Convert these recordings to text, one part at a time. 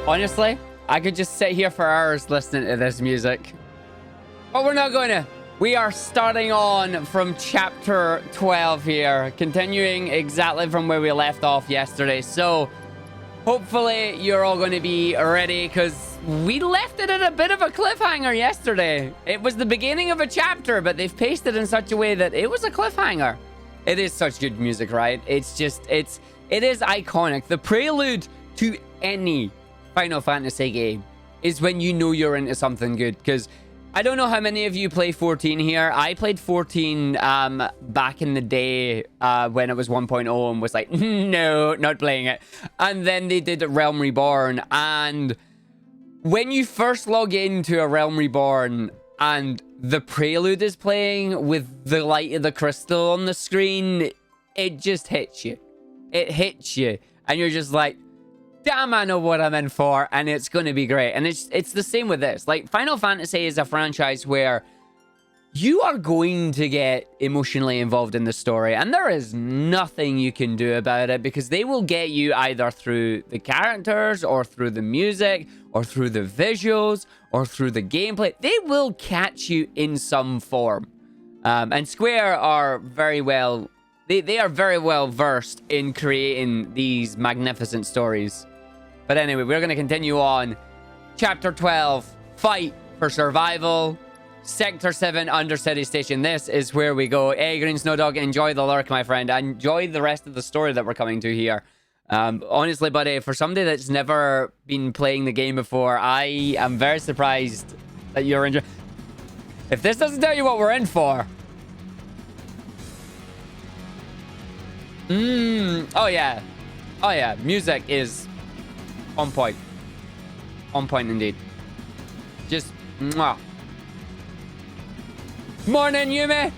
Honestly, I could just sit here for hours listening to this music. But we're not going to. We are starting on from chapter 12 here, continuing exactly from where we left off yesterday. So hopefully you're all going to be ready, because we left it at a bit of a cliffhanger yesterday. It was the beginning of a chapter, but they've paced it in such a way that it was a cliffhanger. It is such good music, right? It's just, it is iconic. The prelude to any Final Fantasy game is when you know you're into something good, because I don't know how many of you play 14 here. I played 14 back in the day when it was 1.0 and was like, no, not playing it. And then they did Realm Reborn. And when you first log into a Realm Reborn and the prelude is playing with the light of the crystal on the screen, it just hits you. It hits you. And you're just like, damn, I know what I'm in for, and it's going to be great. And it's the same with this. Like, Final Fantasy is a franchise where you are going to get emotionally involved in the story, and there is nothing you can do about it, because they will get you either through the characters, or through the music, or through the visuals, or through the gameplay. They will catch you in some form. And Square are very well... They are very well versed in creating these magnificent stories. But anyway, we're going to continue on. Chapter 12, Fight for Survival. Sector 7, Undercity Station. This is where we go. Hey, Green Snow Dog, enjoy the lurk, my friend. Enjoy the rest of the story that we're coming to here. Honestly, buddy, for somebody that's never been playing the game before, I am very surprised that you're enjoying... If this doesn't tell you what we're in for... Oh yeah. Oh yeah. Music is on point. On point indeed. Just mwah. Morning, Yume.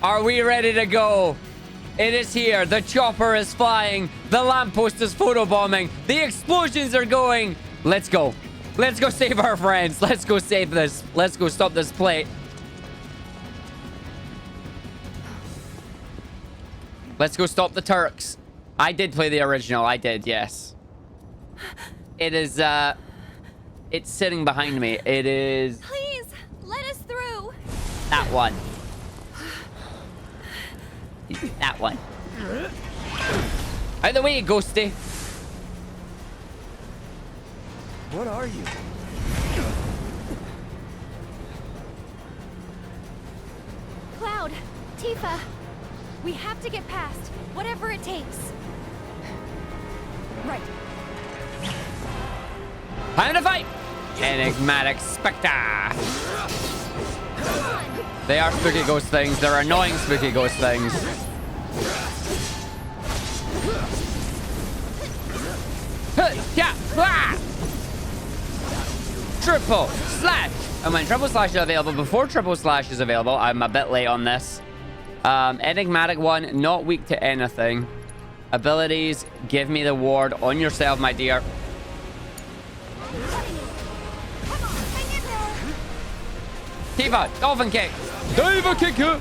Are we ready to go? It is here. The chopper is flying. The lamppost is photobombing. The explosions are going. Let's go. Let's go save our friends. Let's go save this. Let's go stop this plate. Let's go stop the Turks. I did play the original. I did, yes. It is, it's sitting behind me. It is... Please, let us through. That one. That one. Out of the way, Ghosty. What are you? Cloud, Tifa. We have to get past, whatever it takes. Right. Time to fight! Enigmatic Spectre. They are spooky ghost things. They're annoying spooky ghost things. Yeah! Triple slash! And when triple slash is available, before triple slash is available, I'm a bit late on this. Enigmatic one, not weak to anything. Abilities, give me the ward on yourself, my dear. Tifa, dolphin kick. Diva kick you.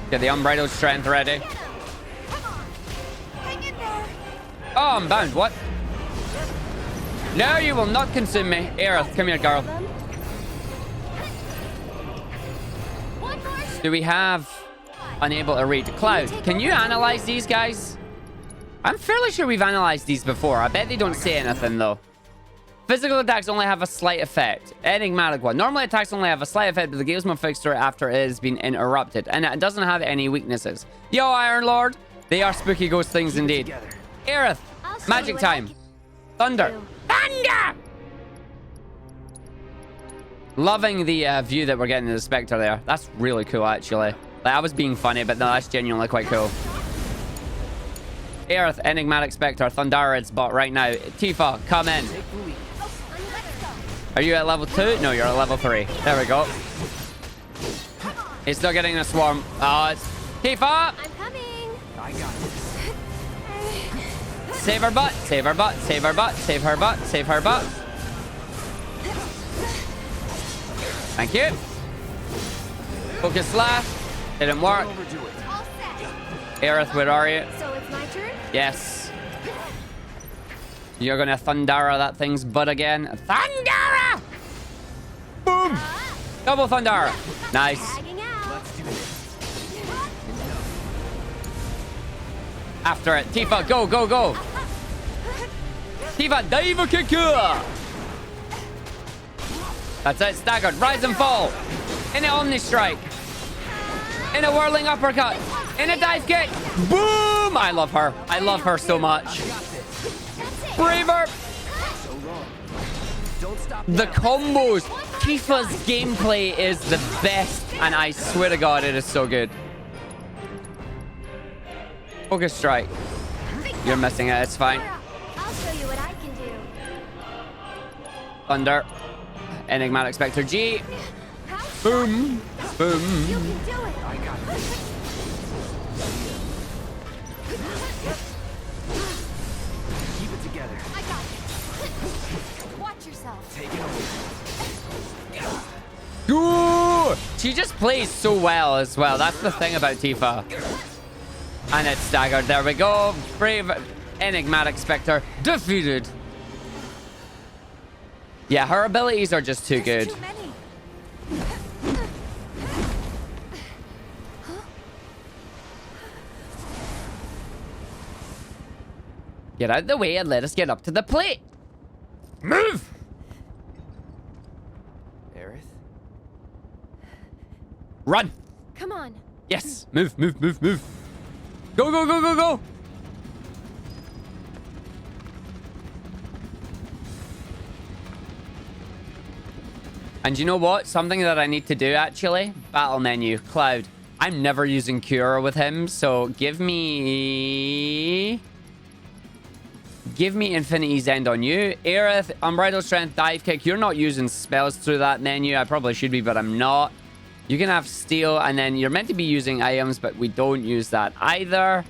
Get the unbridled strength ready. Oh, I'm bound. What? No, you will not consume me. Aerith, come here, girl. Do we have unable to read? Cloud, can you analyze these guys? I'm fairly sure we've analyzed these before. I bet they don't say anything, though. Physical attacks only have a slight effect. Enigmatic one. Normally attacks only have a slight effect, but the game's more fixed to it after it has been interrupted. And it doesn't have any weaknesses. Yo, Iron Lord. They are spooky ghost things indeed. Aerith, magic time. Thunder. Thunder! Loving the view that we're getting of the Spectre there. That's really cool, actually. Like, I was being funny, but no, that's genuinely quite cool. Aerith, Enigmatic Spectre, Thundara, it's bot right now. Tifa, come in. Are you at level 2? No, you're at level 3. There we go. He's still getting a swarm. Oh, it's... Tifa! I'm coming. I got it. Save her butt, save her butt, save her butt, save her butt, save her butt. Thank you. Focus slash. Didn't work. All set. Aerith, where are you? So it's my turn? Yes. You're gonna Thundara that thing's butt again. Thundara! Boom! Double Thundara. Nice. Tagging out. Let's do this. After it. Tifa, go, go, go. Tifa, dive kick. That's it. Staggered. Rise and fall. In an Omni Strike. In a whirling uppercut. In a dive kick. Boom! I love her. I love her so much. Braver. So long. Don't stop The now. combos. Tifa's gameplay is the best. And I swear to God, it is so good. Focus Strike. You're missing it. It's fine. I'll show you what I can do. Thunder. Enigmatic Spectre G. Boom. Boom. You can do it. I got this. Keep it together. I got it. Watch yourself. Take it away. Ooh! She just plays so well as well. That's the thing about Tifa. And it's staggered. There we go. Brave Enigmatic Spectre defeated. Yeah, her abilities are just too good. Too many. Get out of the way and let us get up to the plate. Move! Aerith? Run! Come on. Yes! Move, move, move, move. Go, go, go, go, go! And you know what? Something that I need to do, actually. Battle menu. Cloud. I'm never using Cure with him, so give me... Give me Infinity's End on you. Aerith, Unbridled Strength, Dive Kick. You're not using spells through that menu. I probably should be, but I'm not. You can have Steel, and then you're meant to be using items, but we don't use that either.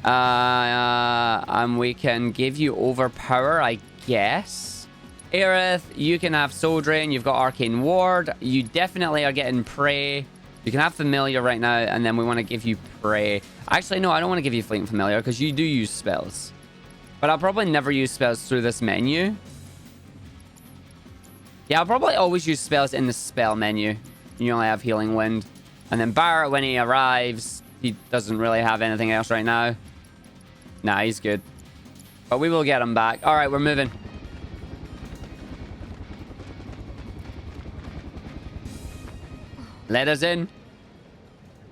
And we can give you Overpower, I guess. Aerith, you can have Soul Drain. You've got Arcane Ward. You definitely are getting Prey. You can have Familiar right now, and then we want to give you Prey. Actually, no, I don't want to give you Fleeting Familiar, because you do use spells. But I'll probably never use spells through this menu. Yeah, I'll probably always use spells in the spell menu. You only have Healing Wind. And then Barrett, when he arrives, he doesn't really have anything else right now. Nah, he's good. But we will get him back. All right, we're moving. Let us in.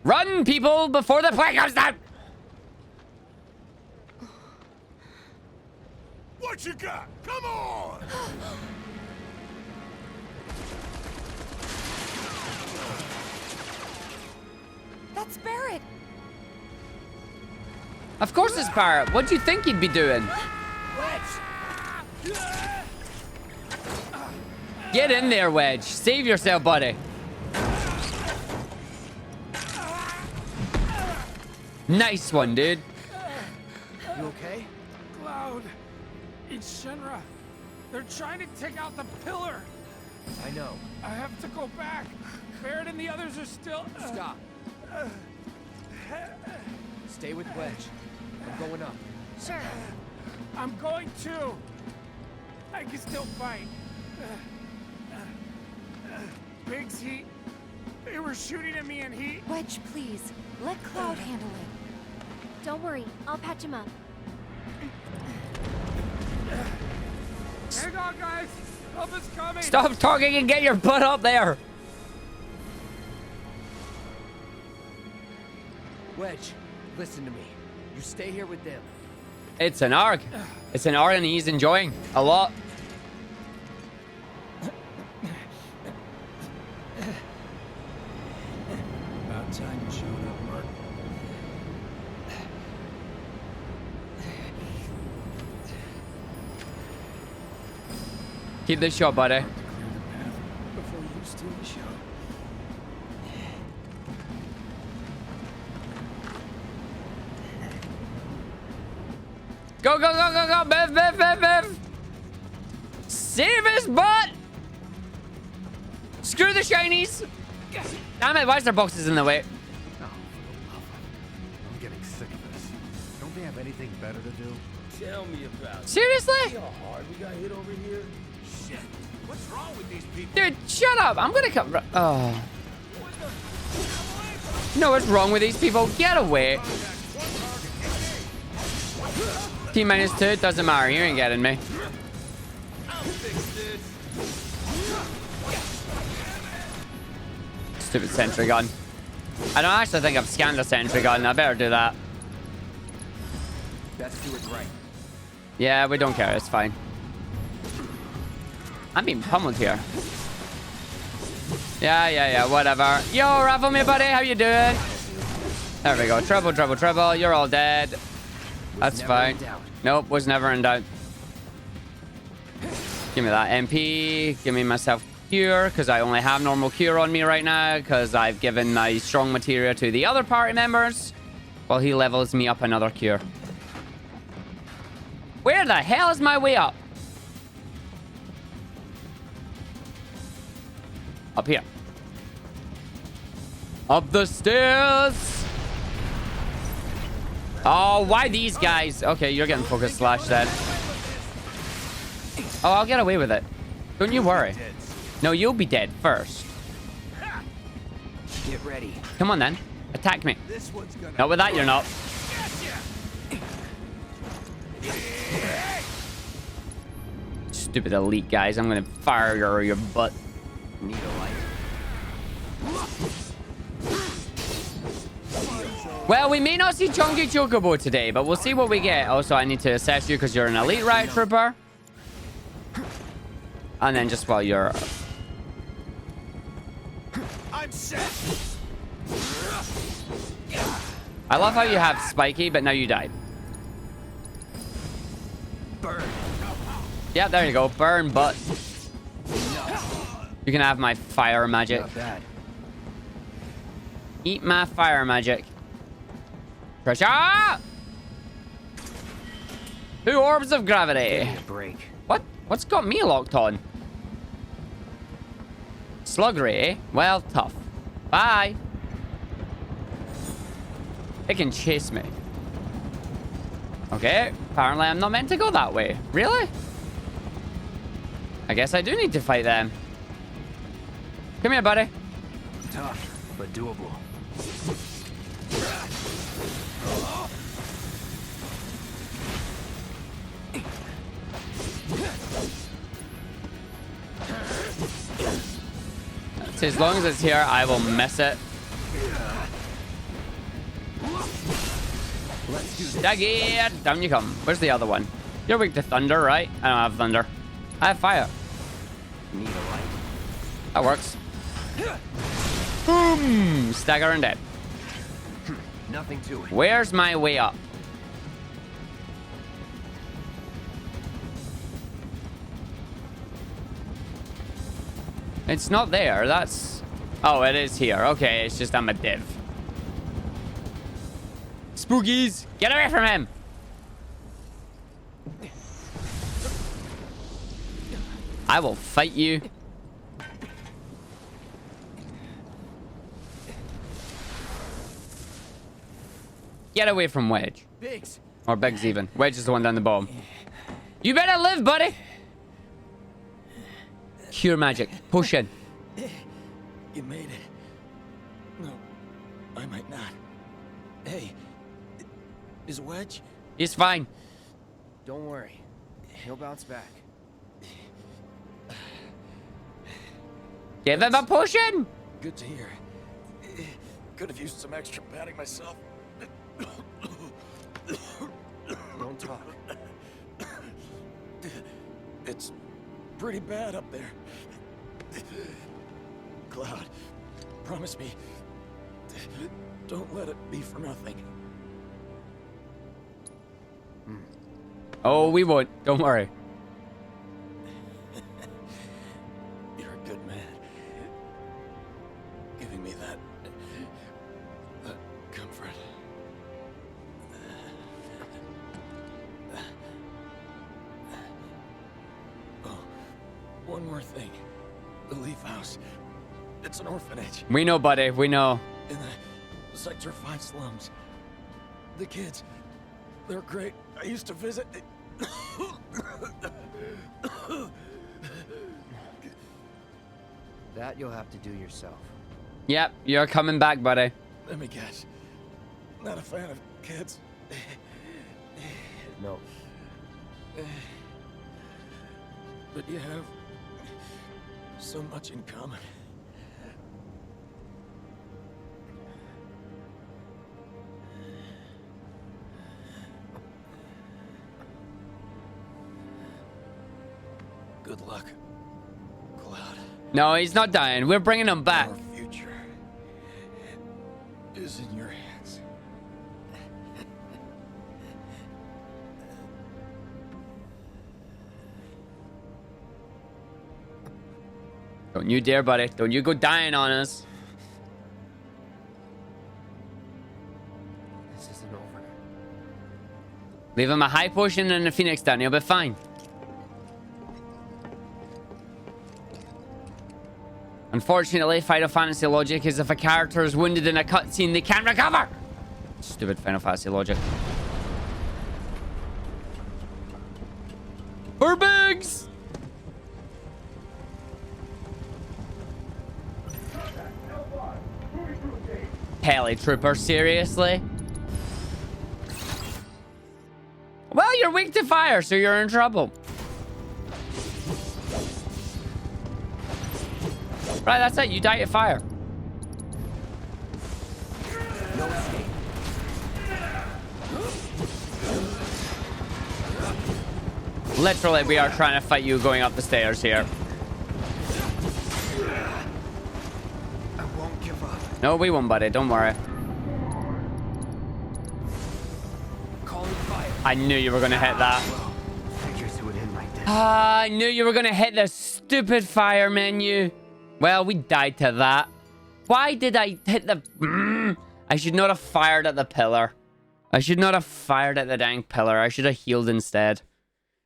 Run, people, before the plane comes down! What you got? Come on! That's Barrett. Of course it's Barrett. What do you think he'd be doing? Get in there, Wedge. Save yourself, buddy. Nice one, dude. You okay? Cloud, it's Shinra. They're trying to take out the pillar. I know. I have to go back. Barrett and the others are still... Stop. Stay with Wedge. I'm going up. Sure. I'm going too. I can still fight. Biggs, they were shooting at me and he... Wedge, please. Let Cloud handle it. Don't worry. I'll patch him up. Hang on, guys. Help is coming. Stop talking and get your butt up there. Wedge, listen to me. You stay here with them. It's an Arg. It's an Arg and he's enjoying a lot. About time you showed up, Mark. Keep this shot, buddy. Clear the path before you steal the show. Go, go, go, go, go. Bev, Bev, Bev, Bev. Save his butt. Screw the shinies. Damn it, why is there boxes in the way? Oh, for the love of... I'm getting sick of this. Don't Don't they have anything better to do? Tell me about it. Seriously? See how hard we got hit over here? Shit. What's wrong with these people? Dude, shut up. I'm gonna come. Oh. No, what's wrong with these people? Get away. T-2, doesn't matter. You ain't getting me. Stupid sentry gun. I don't actually think I've scanned a sentry gun. I better do that. Let's do it right. Yeah, we don't care. It's fine. I'm being pummeled here. Yeah, whatever. Yo, raffle me, buddy. How you doing? There we go. Trouble. You're all dead. That's fine. Nope, was never in doubt. Give me that MP. Give me myself cure, because I only have normal cure on me right now, because I've given my strong materia to the other party members while he levels me up another cure. Where the hell is my way up? Up here. Up the stairs. Oh, why these guys? Okay, you're getting focus slash then. Oh, I'll get away with it. Don't you worry. No, you'll be dead first. Get ready. Come on then. Attack me. This one's gonna... Not with that, you're not. Stupid elite guys. I'm gonna fire your butt. Need a light. Well, we may not see Chunky Chocobo today, but we'll see what we get. Also, I need to assess you because you're an elite riot trooper. And then just while you're... I'm set. I love how you have Spiky, but now you died. Burn. Yeah, there you go. Burn butt. You can have my fire magic. Not bad. Eat my fire magic. Pressure! 2 orbs of gravity. Give me a break. What? What's got me locked on? Sluggery, eh? Well, tough. Bye. It can chase me. Okay, apparently I'm not meant to go that way. Really? I guess I do need to fight them. Come here, buddy. Tough, but doable. So as long as it's here, I will miss it. Let's do this. Daggy, down you come. Where's the other one? You're weak to thunder, right? I don't have thunder. I have fire. Need a light. That works. Boom! Stagger and dead. Nothing to it. Where's my way up? It's not there. That's... Oh, it is here. Okay, it's just I'm a div. Spookies! Get away from him! I will fight you. Get away from Wedge. Biggs. Or Biggs even. Wedge is the one down the bottom. You better live, buddy! Cure magic. Potion. You made it. No, I might not. Hey, is Wedge? He's fine. Don't worry. He'll bounce back. Give him a potion! Good to hear. Could have used some extra padding myself. Don't talk. It's pretty bad up there. Cloud, promise me, don't let it be for nothing. Oh, we won't. Don't worry. You're a good man. Giving me that comfort. Oh, one more thing. The Leaf House. It's an orphanage We know, buddy. We know. in the Sector 5 slums. The kids, They're great. I used to visit. That you'll have to do yourself. Yep, you're coming back, buddy. Let me guess. Not a fan of kids. No. But you have so much in common. Good luck, Cloud. No, he's not dying. We're bringing him back. Our future is in your hands. Don't you dare, buddy. Don't you go dying on us. This isn't over. Leave him a high potion and a phoenix down. He'll be fine. Unfortunately, Final Fantasy logic is if a character is wounded in a cutscene, they can't recover. Stupid Final Fantasy logic. For Biggs! Heli Trooper, seriously? Well, you're weak to fire, so you're in trouble. Right, that's it. You die to fire. No escape. Literally, we are trying to fight you going up the stairs here. I won't give up. No, we won't, buddy. Don't worry. Calling fire. I knew you were going to hit that. Figures it would end like this. I knew you were going to hit the stupid fire menu. Well, we died to that. Why did I hit the... I should not have fired at the pillar. I should not have fired at the dang pillar. I should have healed instead.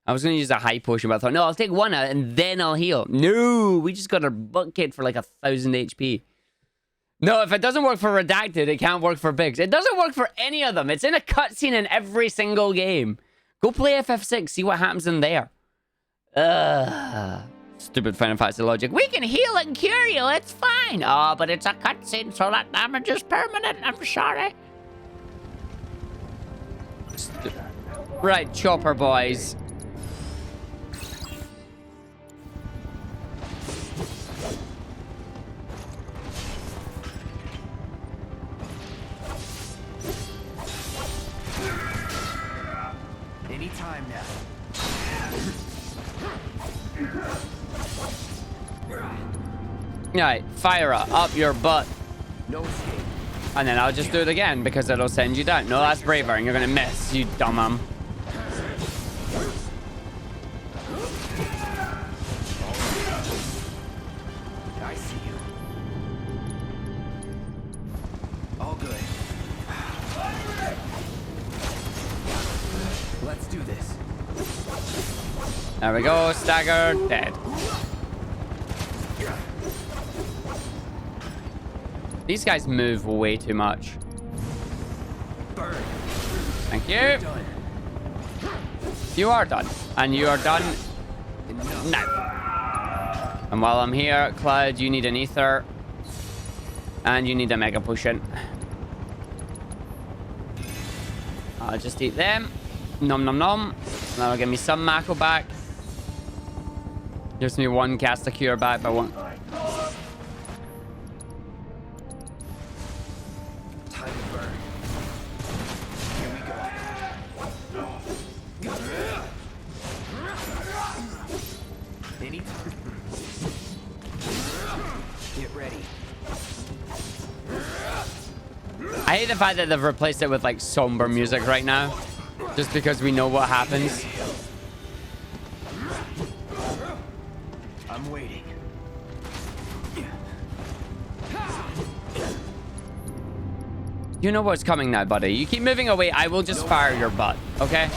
I was going to use a high potion, but I thought, no, I'll take one out and then I'll heal. No, we just got a butt kit for like 1,000 HP. No, if it doesn't work for Redacted, it can't work for Biggs. It doesn't work for any of them. It's in a cutscene in every single game. Go play FF6, see what happens in there. Ugh. Stupid Final Fantasy logic. We can heal and cure you, it's fine. Oh, but it's a cutscene, so that damage is permanent. I'm sorry. Right, chopper boys. Anytime now. Right, fire up your butt. No escape. And then I'll just do it again because it'll send you down. No, that's braver, and you're gonna miss, you dumb. I see you. All good. Let's do this. There we go, staggered, dead. These guys move way too much. Burn. Thank you. Done. You are done. And you are done now. And while I'm here, Cloud, you need an ether. And you need a mega potion. I'll just eat them. Nom nom nom. That'll give me some Mako back. Gives me one cast a cure back, but one. Time to burn. Here we go. Any. Get ready. I hate the fact that they've replaced it with like somber music right now. Just because we know what happens. I'm waiting. You know what's coming now, buddy. You keep moving away, I will just fire your butt, okay?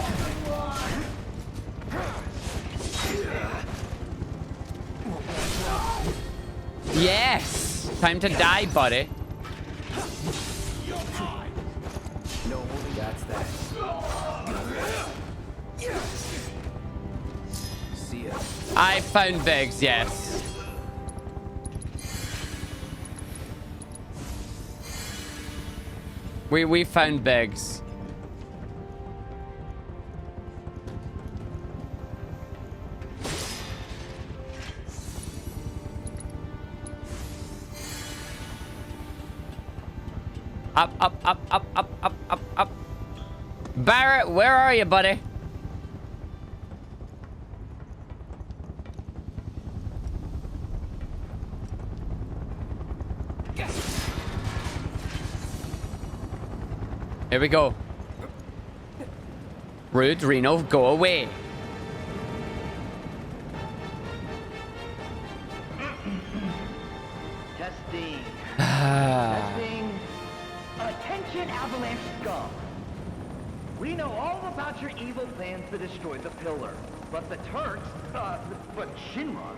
Yes! Time to die, buddy. No holding. That's that. See ya. I found Biggs, yes. We found Biggs. Up, up, up, up, up, up, up, up. Barrett, where are you, buddy? Here we go. Rude, Reno, go away. Testing. Testing. Attention, Avalanche scum. We know all about your evil plans to destroy the pillar. But the Turks, but Shinra,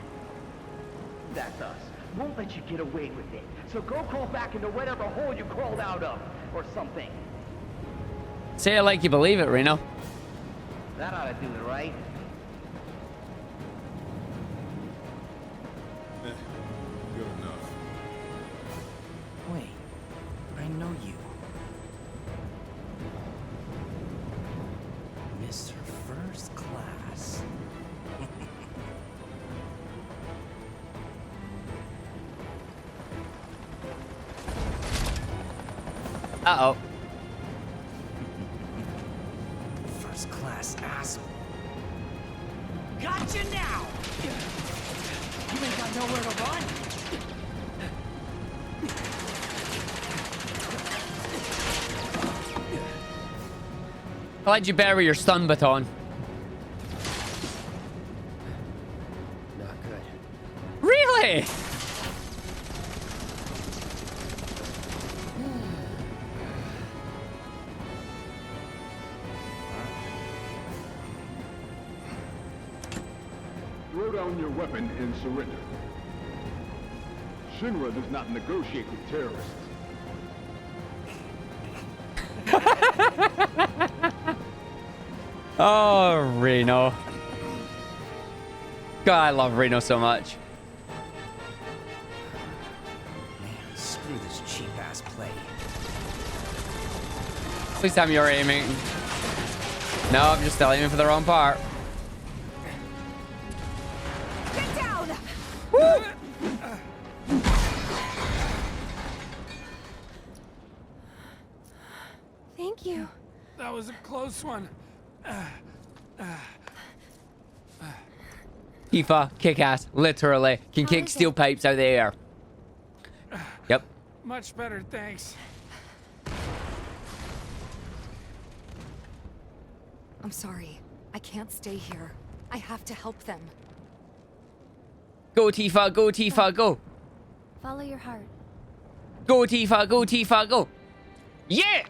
that's us, won't let you get away with it. So go crawl back into whatever hole you crawled out of, or something. Say it like you believe it, Reno. That ought to do it, right? Good enough. Wait, I know you. Mr. First Class. Uh-oh. First class asshole. Gotcha now! You ain't got nowhere to run. Glad you bury your stun baton. Not good. Really? Throw down your weapon and surrender. Shinra does not negotiate with terrorists. Oh, Reno. God, I love Reno so much. Man, screw this cheap-ass play. Please tell me you're aiming. No, I'm just still aiming for the wrong part. Get down! Woo! Thank you. That was a close one. Tifa, kick ass, literally. Can kick steel pipes out of the air. Yep. Much better, thanks. I'm sorry. I can't stay here. I have to help them. Go, Tifa, go, Tifa, go. Follow your heart. Go, Tifa, go, Tifa, go. Yeah!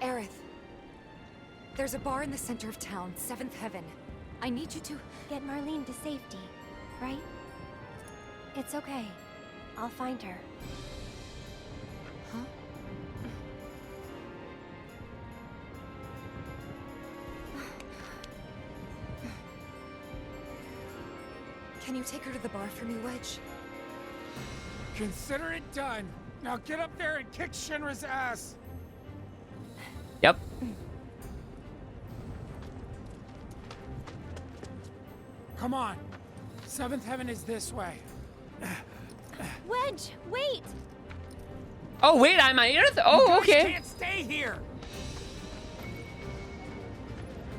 Aerith. There's a bar in the center of town, Seventh Heaven. I need you to Get Marlene to safety, right? It's okay. I'll find her. Huh? Can you take her to the bar for me, Wedge? Consider it done. Now get up there and kick Shinra's ass. Yep. Come on. Seventh Heaven is this way. Wedge, wait! Oh, wait, I'm Aerith? Oh, You guys okay. can't stay here.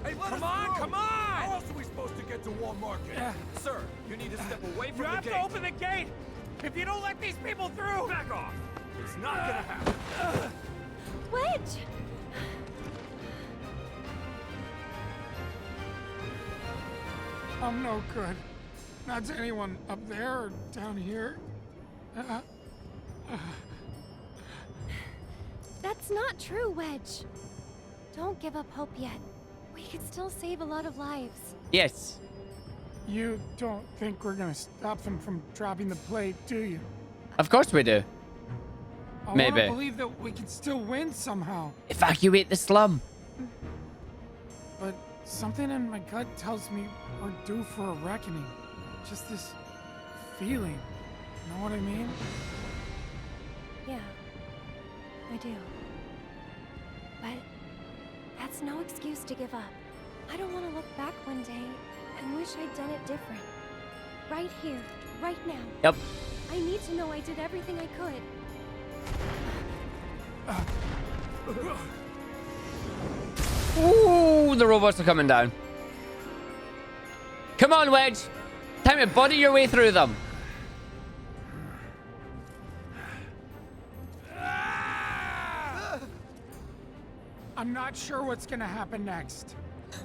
Hey, come on! How else are we supposed to get to Wall Market? Sir, you need to step away from You the have gate. to open the gate. If you don't let these people through. Back off! It's not gonna happen. Wedge! I'm no good. Not to anyone up there or down here. That's not true, Wedge. Don't give up hope yet. We could still save a lot of lives. Yes. You don't think we're gonna stop them from dropping the plate, do you? Of course we do. I want Maybe. to believe that we can still win somehow. Evacuate the slum. But something in my gut tells me we're due for a reckoning. Just this feeling. Know what I mean? Yeah, I do. But that's no excuse to give up. I don't want to look back one day and wish I'd done it different. Right here, right now. Yep. I need to know I did everything I could. Ooh, the robots are coming down. Come on, Wedge. Time to body your way through them. I'm not sure what's gonna happen next.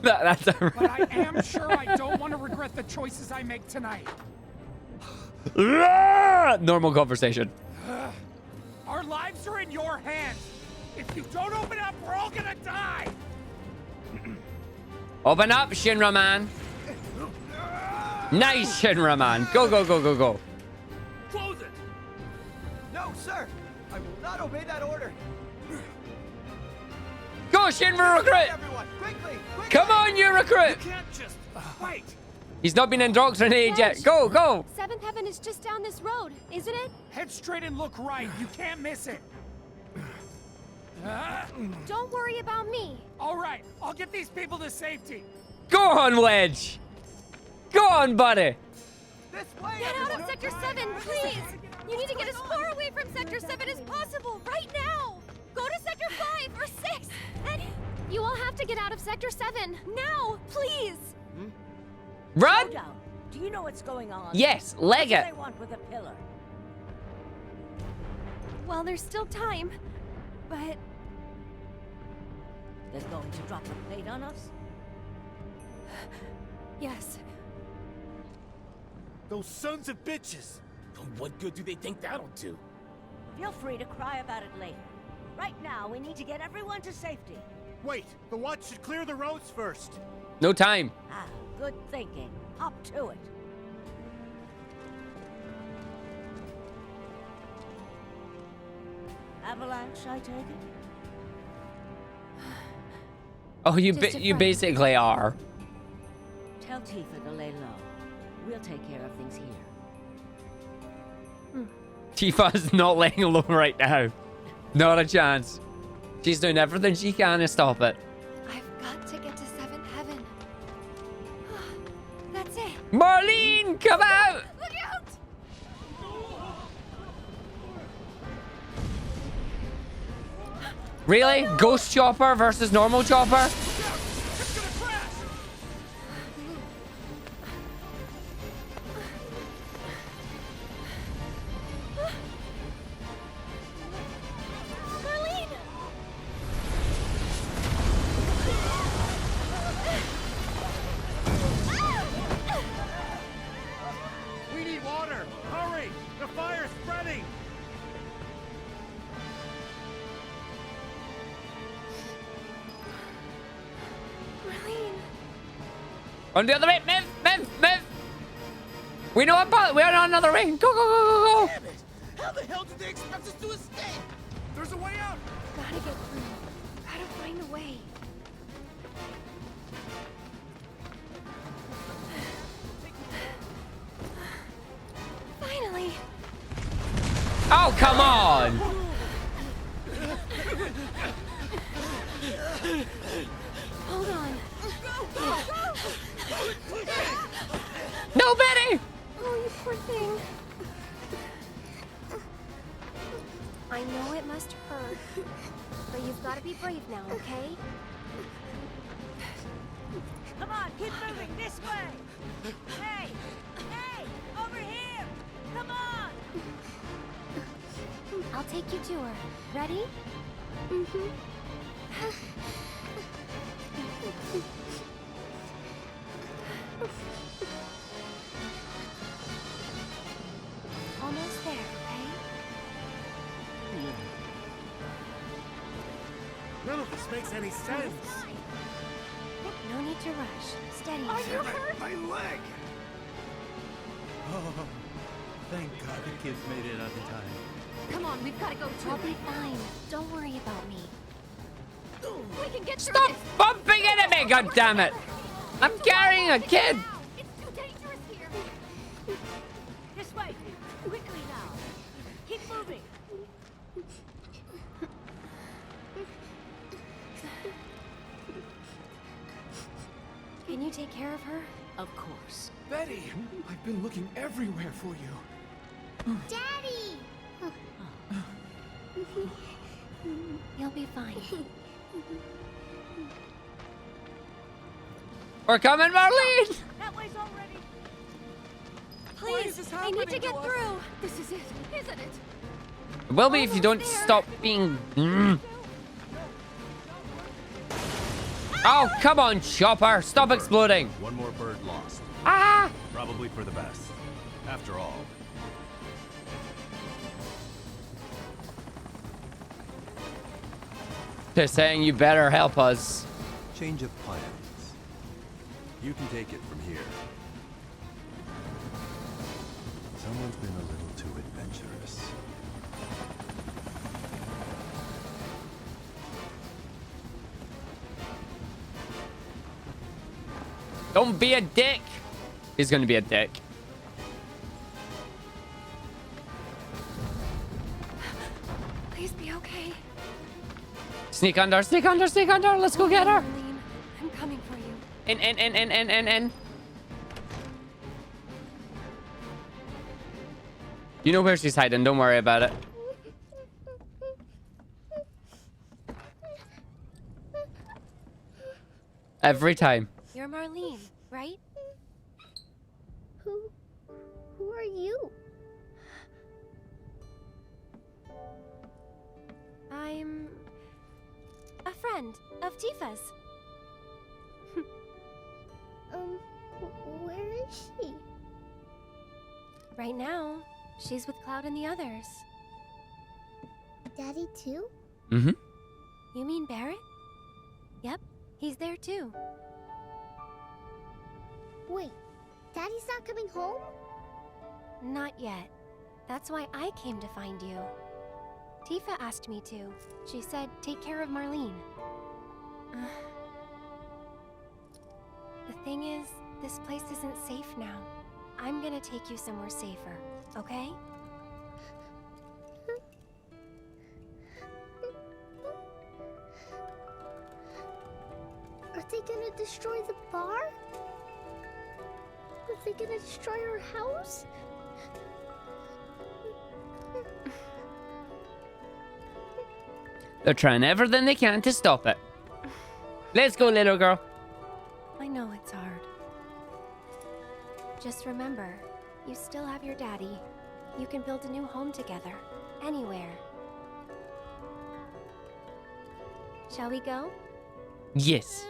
That's a... But I am sure I don't want to regret the choices I make tonight. Normal conversation. Our lives are in your hands. If you don't open up, we're all gonna die. Open up, Shinra man. Nice, Shinra man. Go, go, go, go, go. Close it! No, sir! I will not obey that order! Go, Shinra recruit. Everyone, quickly! Come on, you recruit. You can't just... wait! He's not been indoctrinated yet. Go, go. Seventh Heaven is just down this road, isn't it? Head straight and look right. You can't miss it. Don't worry about me. All right, I'll get these people to safety. Go on, Wedge. Go on, buddy. This way! Get out of everyone. Sector 7, please! You need to get as far away from Sector 7 as possible, right now! Go to Sector 5 or 6, and you all have to get out of Sector 7, now, please! Run. Slow down. Do you know what's going on? Yes, leg What do it. they want with a pillar? Well, there's still time, but They're going to drop the plate on us? yes. Those sons of bitches! What good do they think that'll do? Feel free to cry about it later. Right now, we need to get everyone to safety. Wait, the watch should clear the roads first. No time. Ah, good thinking. Up to it. Avalanche, I take it? Oh, you Just a you friend. basically are. Tell Tifa to lay low. We'll take care of things here. Tifa's not laying low right now. Not a chance. She's doing everything she can to stop it. I've got to get to Seventh Heaven. That's it. Marlene, come out! Look out! Really? Ghost chopper versus normal chopper? Marlene! We need water! Hurry! The fire's spreading! Marlene! On the other way! Move! We know about we're on another way! Go, go, go, go, go! Damn it! How the hell did they expect us to escape? There's a way out! Gotta get through. Gotta find a way. Finally! Oh, come on! Hold on. No, Betty! Oh, you poor thing. I know it must hurt, but you've got to be brave now, okay? Come on, keep moving this way! Hey! Hey! Over here! Come on! I'll take you to her. Ready? Mm-hmm. Almost there, okay? None of this makes any sense. No need to rush. Steady. Damn it, my leg! Oh, thank God the kids made it out in time. Come on, we've got to go to I'll be fine. Don't worry about me. We can get through Stop this. bumping into me, goddammit! I'm carrying a kid! It's too dangerous here. This way. Quickly now. Keep moving. Can you take care of her? Of course. Betty, I've been looking everywhere for you. Daddy! You'll be fine. We're coming, Marlene! That way's already. Please, I need to get through. This is it, isn't it? It will be if you don't stop being... Oh, come on, Chopper! Stop exploding! One more bird lost. Ah! Probably for the best. After all. They're saying you better help us. Change of plans. You can take it from here. Someone's been a little too adventurous. Don't be a dick! He's gonna be a dick. Please be okay. Sneak under, sneak under, sneak under! Let's go get her! Marlene, I'm coming for you. In. You know where she's hiding, don't worry about it. Every time. You're Marlene, right? Who are you? I'm a friend of Tifa's. Where is she? Right now, she's with Cloud and the others. Daddy too? Mm-hmm. You mean Barrett? Yep, he's there too. Wait, Daddy's not coming home? Not yet. That's why I came to find you. Tifa asked me to. She said, take care of Marlene. The thing is, this place isn't safe now. I'm gonna take you somewhere safer, okay? Are they gonna destroy the bar? Are they gonna destroy our house? They're trying everything they can to stop it. Let's go, little girl. I know it's hard. Just remember, you still have your daddy. You can build a new home together, anywhere. Shall we go? Yes.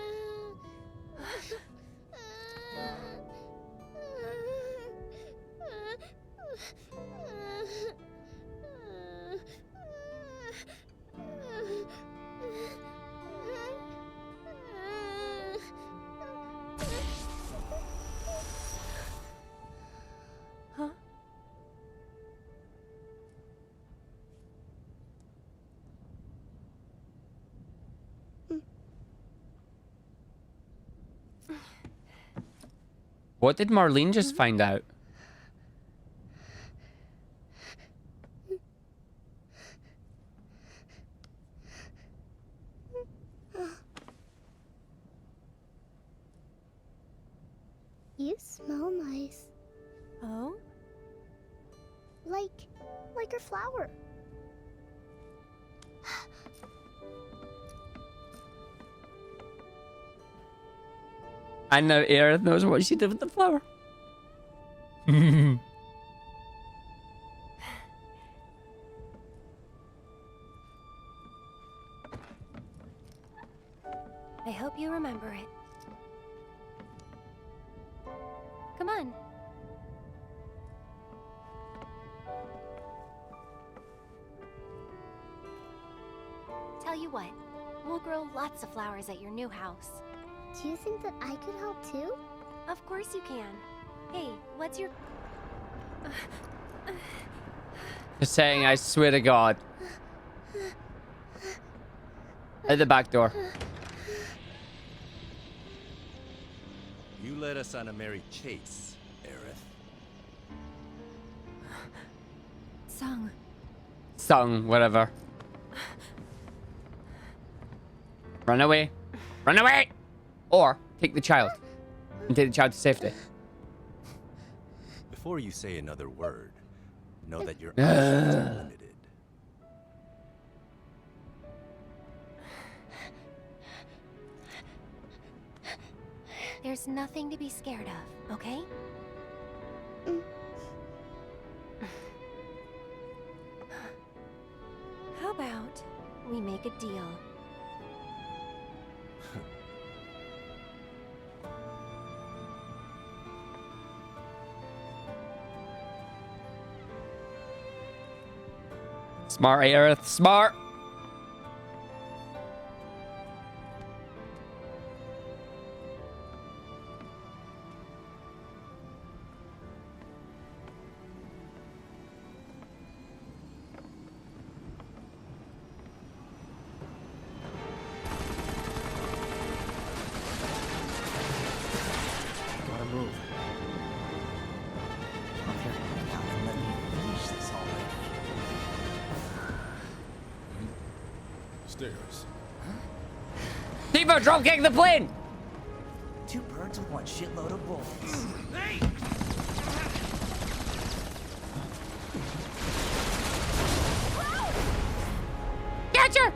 Huh? What did Marlene just find out? You smell nice. Oh? Like a flower. I know Aerith knows what she did with the flower. I hope you remember it. Come on. Tell you what, we'll grow lots of flowers at your new house. Do you think that I could help too? Of course you can. Hey, what's your... Just saying, I swear to God. At the back door. You led us on a merry chase, Aerith. Sung. Whatever. Run away. Run away! Or take the child. And take the child to safety. Before you say another word, know that your options are limited. There's nothing to be scared of, okay? How about we make a deal? Smart, Aerith. Smart. Gotta move. Okay, now then let me finish this already. Stairs. Tifa, drop kick the plane! Two birds with one shitload of bullets. Catcher!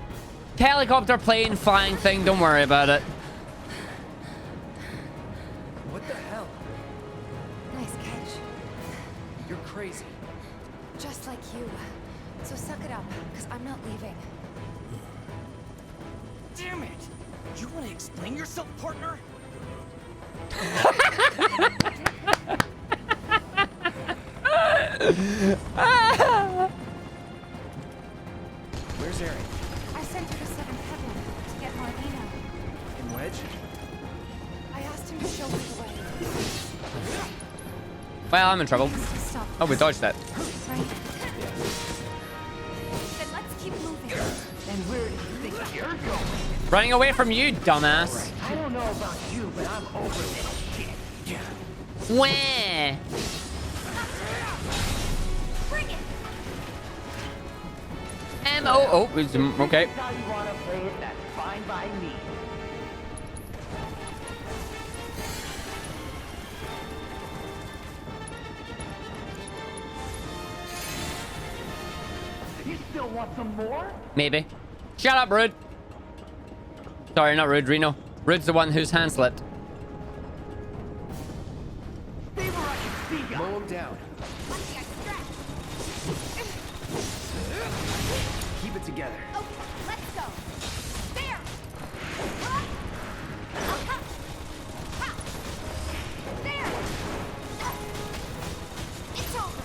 Helicopter, plane, flying thing. Don't worry about it. What the hell? Nice catch. You're crazy. Just like you. So suck it up, because I'm not leaving. Damn it! You want to explain yourself, partner? Where's Aaron? I sent her to Seventh Heaven to get Marlena. And Wedge? I asked him to show me the way. Well, I'm in trouble. Stop. Oh, we dodged that. Right? Then let's keep moving. And where do you think you're going? Running away from you, dumbass. I don't know about you, but I'm over this shit. Wah. Bring it! Oh, okay. How you want to play it, that's fine by me. You still want some more? Maybe. Shut up, Rude. Sorry, not Rude, Reno. Rude's the one whose hand slipped. Stay where I can see ya. Mow him down. Lucky I strapped. Keep it together. Okay, let's go. There! Huh? Uh-huh. Ha! There! It's over.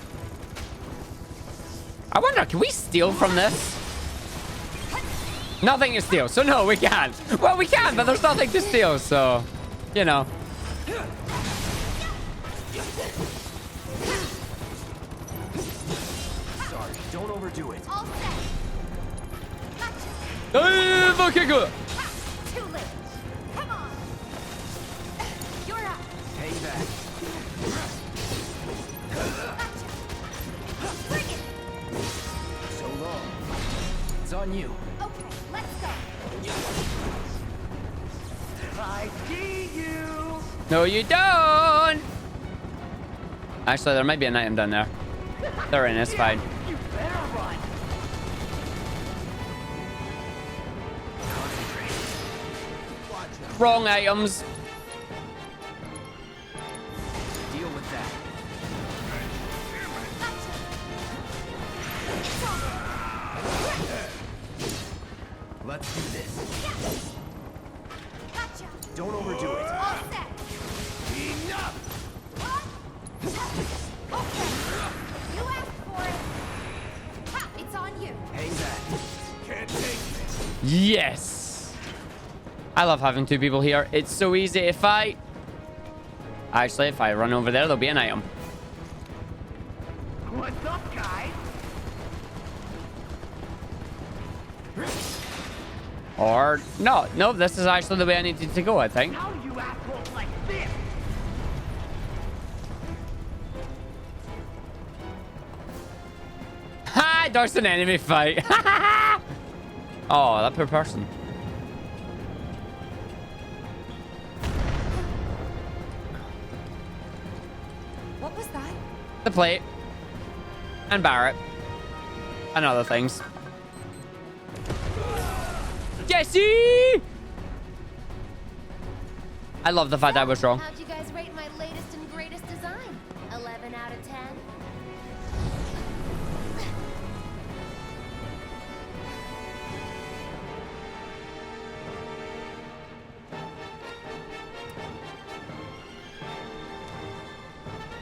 I wonder, can we steal from this? Nothing to steal, so no, we can't. Well, we can, but there's nothing to steal, so, you know. Sorry, don't overdo it. All set. Gotcha. Okay, good. Ha! Too late. Come on. You're up. Hang back. Gotcha. Bring it. So long. It's on you. Okay, let's go. I see you. No, you don't. Actually, there might be an item down there. There in, it's fine. You better run. Wrong items. Deal with that. Let's do this. Gotcha. Don't overdo it. All set. Enough! Huh? Okay. You asked for it. Ha! It's on you. Hang back. Can't take this. Yes. I love having two people here. It's so easy to fight. Actually, if I run over there, there'll be an item. What's up, guys? Or no, no, this is actually the way I needed to go, I think. How do you assholes like this? Ha! Dodged an enemy fight. Oh, that poor person. What was that? The plate. And Barrett. And other things. Jesse! I love the fact I was wrong. How'd you guys rate my latest and greatest design? 11 out of 10?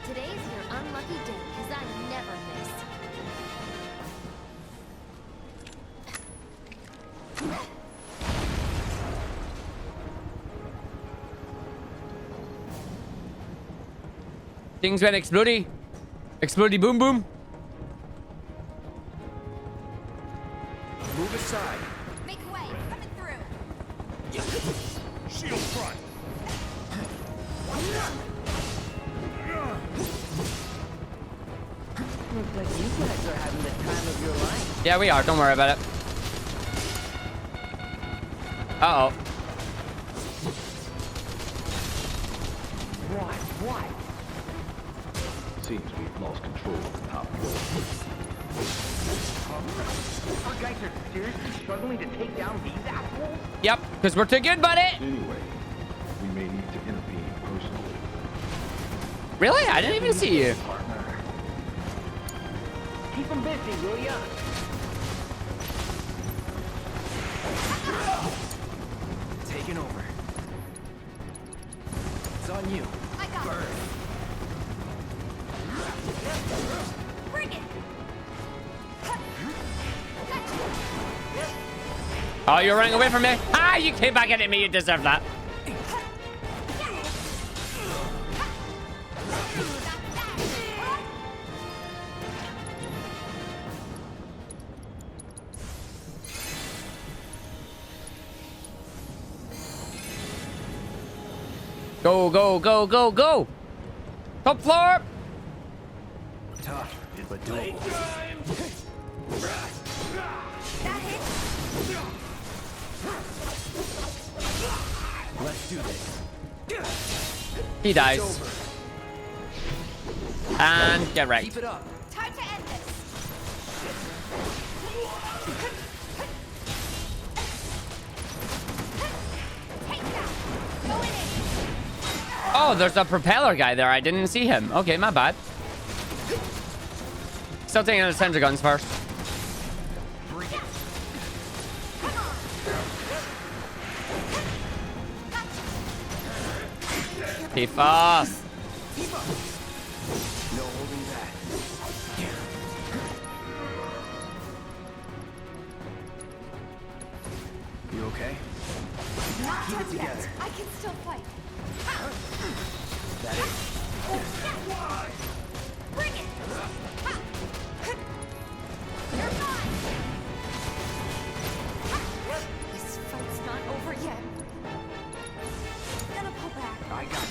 Today's your unlucky day, because I never miss. Things went explodey. Explodey boom boom. Move aside. Make way. Coming through. Shield front. Looks like you guys are having the time of your life. Yeah, we are. Don't worry about it. Uh-oh. What? Seems we've lost control of the top floor. Our guys are seriously struggling to take down these assholes? Yep, because we're too good, buddy. Anyway, we may need to intervene personally. Really? I didn't even see you. Partner. Keep them busy, will ya? Taking over. It's on you. I got it. Bring it. Oh, you're running away from me? Ah, you came back at me. You deserve that. Go, go, go, go, go. Top floor. Tough, but doable. That hit. Let's do this. He dies. And get wrecked. Keep it up. Time to end this. Take that. Going in. Oh, there's a propeller guy there. I didn't see him. Okay, my bad. Still taking out the sensor guns first. Bring it. Tifa. No holding back. You okay? Not Keep it done yet. together. I can still fight. That it? Bring it. You're fine. This fight's not over yet. Gonna pull back. I got this.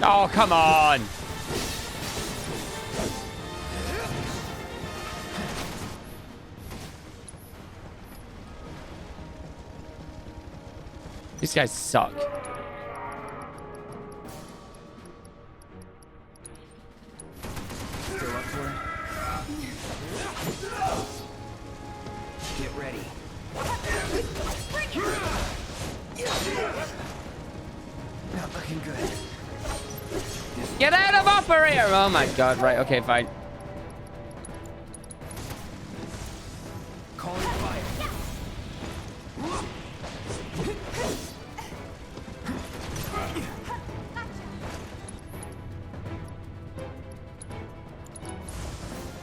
Oh, come on. These guys suck. Still up for it? Get ready. Not looking good. Get out of operator! Oh my god, right, okay, fine. Calling fire.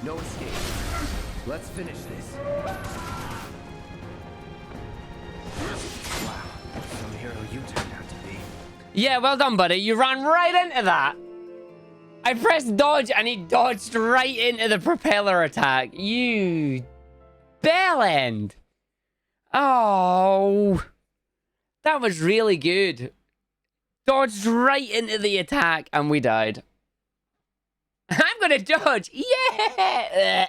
No escape. Let's finish this. Wow, some hero you turned out to be. Yeah, well done, buddy. You ran right into that. I pressed dodge and he dodged right into the propeller attack. You bellend. Oh. That was really good. Dodged right into the attack and we died. I'm gonna dodge. Yeah.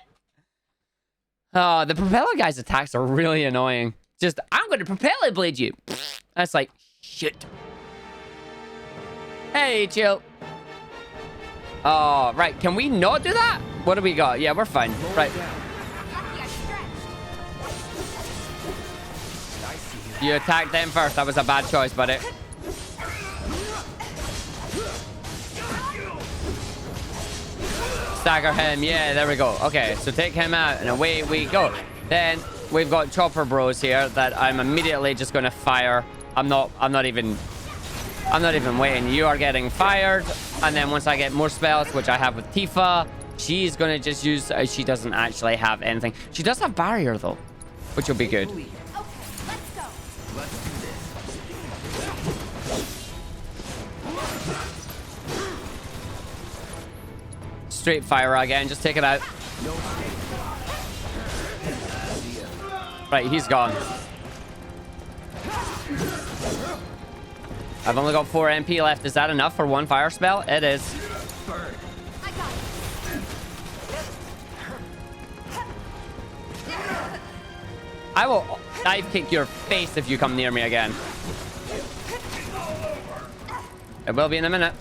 Oh, the propeller guy's attacks are really annoying. Just, I'm gonna propeller blade you. That's like, shit. Hey, chill. Oh, right. Can we not do that? What do we got? Yeah, we're fine. Right. You attacked them first. That was a bad choice, buddy. Stagger him. Yeah, there we go. Okay, so take him out and away we go. Then we've got Chopper Bros here that I'm immediately just going to fire. I'm not even waiting. You are getting fired. And then once I get more spells, which I have with Tifa, she's going to just use... she doesn't actually have anything. She does have barrier, though, which will be good. Okay, let's go. Straight fire again. Just take it out. Right, he's gone. I've only got 4 MP left. Is that enough for one fire spell? It is. I got it. I will dive kick your face if you come near me again. It will be in a minute.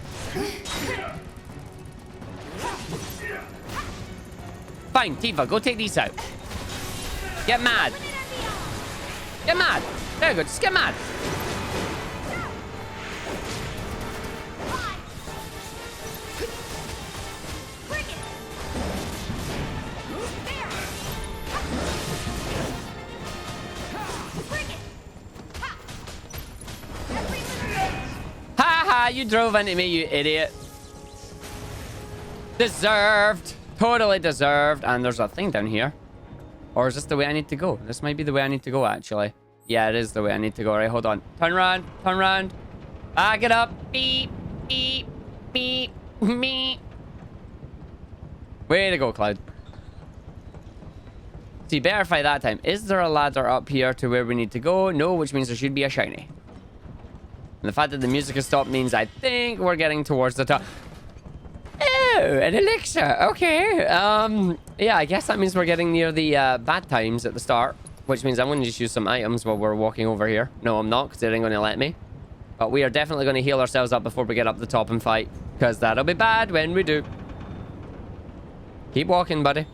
Fine, Tifa, go take these out. Get mad. Get mad. There you go, just get mad. Ha, you drove into me, you idiot. Deserved. Totally deserved. And there's a thing down here. Or is this the way I need to go? This might be the way I need to go, actually. Yeah, it is the way I need to go. Right, hold on. Turn around. Turn around. Back it up. Beep. Beep. Beep. Me. Way to go, Cloud. See, better fight that time. Is there a ladder up here to where we need to go? No, which means there should be a shiny. And the fact that the music has stopped means I think we're getting towards the top. Oh, an elixir. Okay. Yeah, I guess that means we're getting near the bad times at the start, which means I'm going to just use some items while we're walking over here. No, I'm not, because they ain't going to let me. But we are definitely going to heal ourselves up before we get up the top and fight, because that'll be bad when we do. Keep walking, buddy.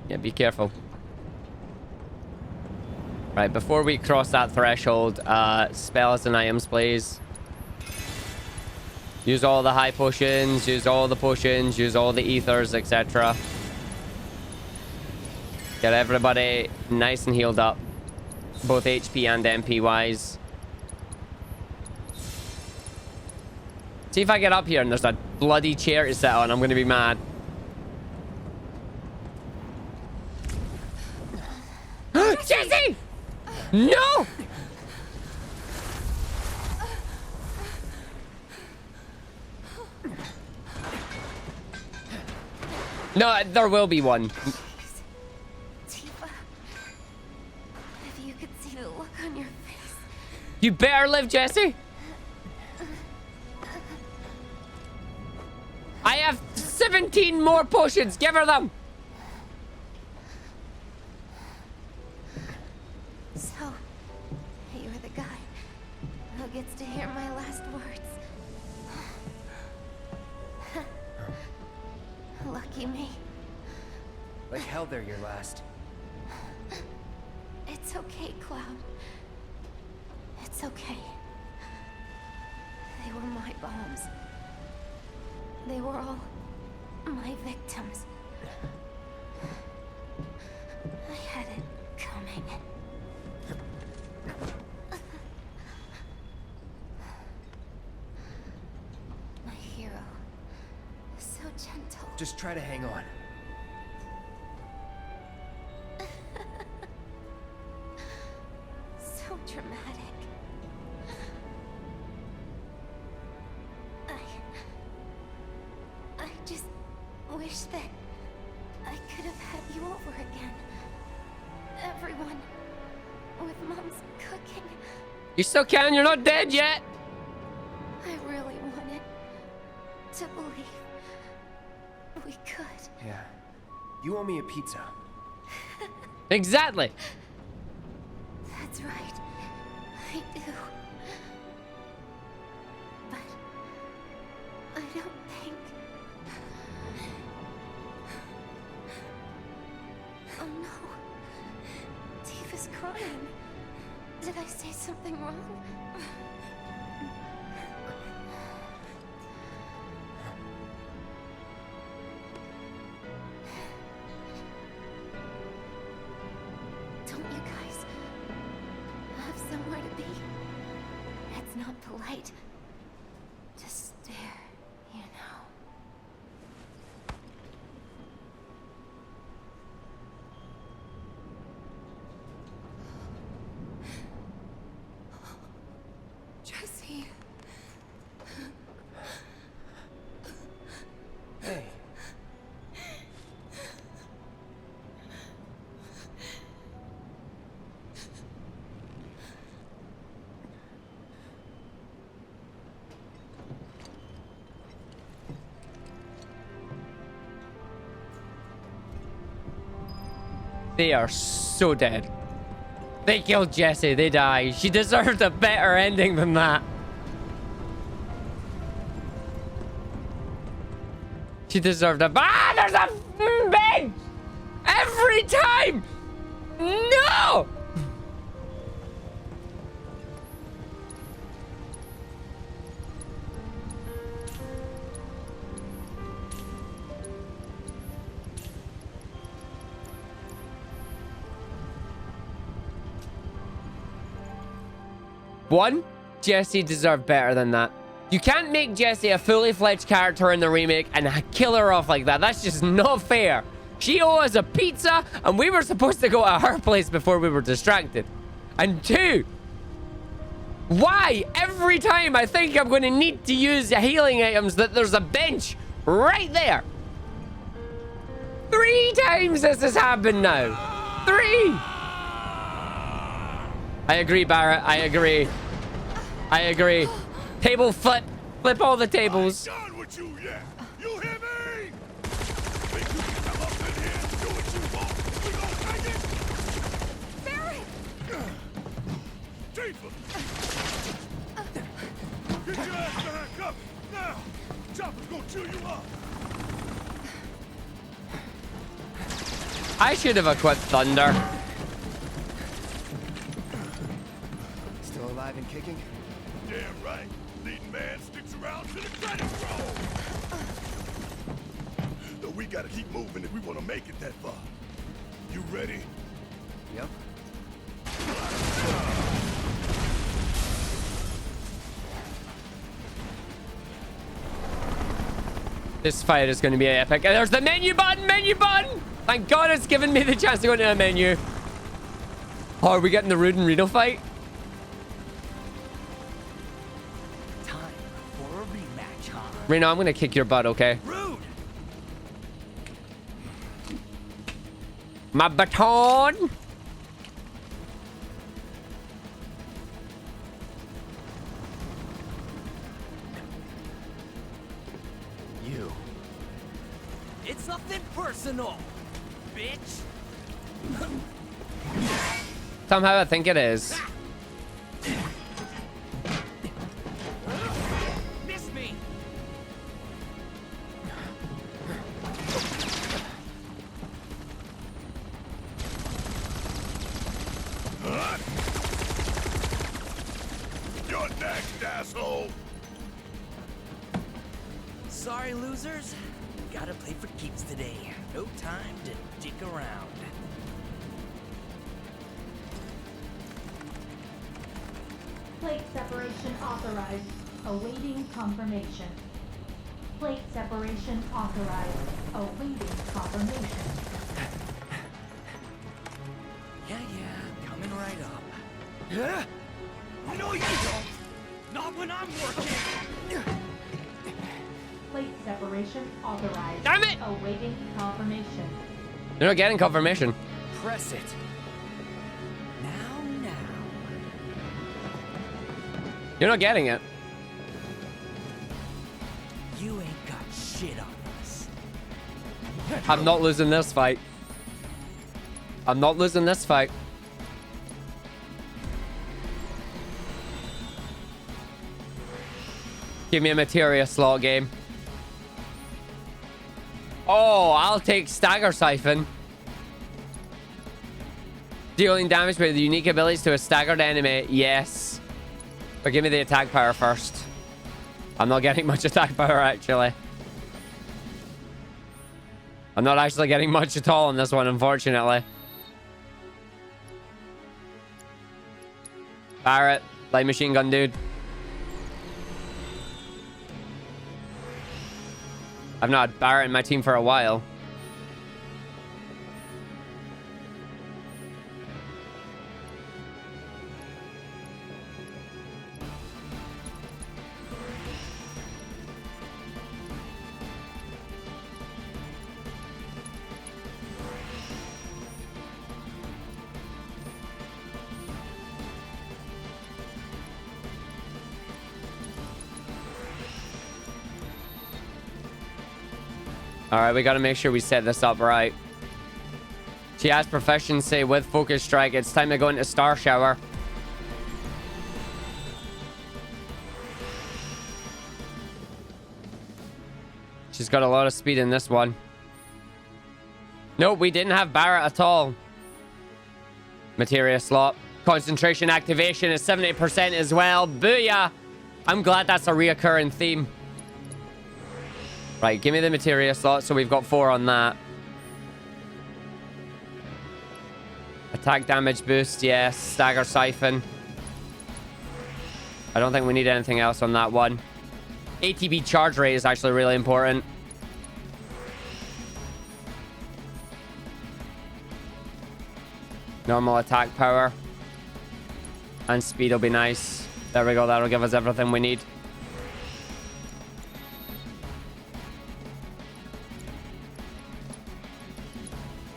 Yeah, be careful. Right, before we cross that threshold, spells and items, please. Use all the high potions, use all the potions, use all the ethers, etc. Get everybody nice and healed up. Both HP and MP wise. See if I get up here and there's a bloody chair to sit on, I'm going to be mad. Jesse! No! No, there will be one. Tifa, if you could see the look on your face. You better live, Jesse. I have 17 more potions. Give her them. So, you're the guy who gets to hear my last words. Lucky me. Like hell they're your last. It's okay, Cloud. It's okay. They were my bombs. They were all my victims. I had it coming. My hero. So gentle. Just try to hang on. So dramatic. I just wish that I could have You still can. You're not dead yet. I really wanted to believe we could. Yeah. You owe me a pizza. Exactly. That's right. I do. But I don't think... Oh no. Tifa's crying. Did I say something wrong? Don't you guys have somewhere to be? It's not polite to stare, you know. Jesse. Hey. They are so dead. They killed Jessie. They died. She deserved a better ending than that. She deserved a... Ah, there's a bench! Every time! No! One, Jessie deserved better than that. You can't make Jessie a fully fledged character in the remake and kill her off like that. That's just not fair. She owed us a pizza and we were supposed to go to her place before we were distracted. And two, why every time I think I'm going to need to use the healing items that there's a bench right there? 3 times this has happened now. 3. I agree, Barrett. I agree. I agree. Table flip. Flip all the tables. I ain't done with you yet. You hear me? Think you can come up in here and do what you want? We gon' take it? Barrett! Tifa! Get your ass behind cover. Now! Chopper's gonna chew you up. I should have equipped Thunder. Still alive and kicking? Damn right. Leading man sticks around to the credit roll. Though we gotta keep moving if we wanna make it that far. You ready? Yep. This fight is going to be epic. And there's the menu button. Menu button. Thank God it's given me the chance to go into the menu. Oh, are we getting the Rude and Reno fight? Time for a rematch, huh? Reno, I'm going to kick your butt, okay? Rude! My baton. You. It's nothing personal, bitch! Somehow I think it is. Miss me! You're next, asshole! Sorry, losers. Gotta play for keeps today. No time to dick around. Plate separation authorized. Awaiting confirmation. Plate separation authorized. Awaiting confirmation. Yeah, coming right up. Yeah? No, you don't! Not when I'm working! Plate separation authorized. Damn it! Awaiting confirmation. You're not getting confirmation. Press it. Now. You're not getting it. You ain't got shit on us. I'm not losing this fight. I'm not losing this fight. Give me a materia slot game. Oh, I'll take Stagger Siphon. Dealing damage with unique abilities to a staggered enemy. Yes. But give me the attack power first. I'm not getting much attack power, actually. I'm not actually getting much at all on this one, unfortunately. Barret, light machine gun dude. I've not had Barret in my team for a while. All right, we got to make sure we set this up right. She has proficiency with Focus Strike. It's time to go into Star Shower. She's got a lot of speed in this one. Nope, we didn't have Barret at all. Materia slot. Concentration activation is 70% as well. Booyah! I'm glad that's a reoccurring theme. Right, give me the materia slot, so we've got 4 on that. Attack damage boost, yes. Stagger Siphon. I don't think we need anything else on that one. ATB charge rate is actually really important. Normal attack power. And speed will be nice. There we go, that'll give us everything we need.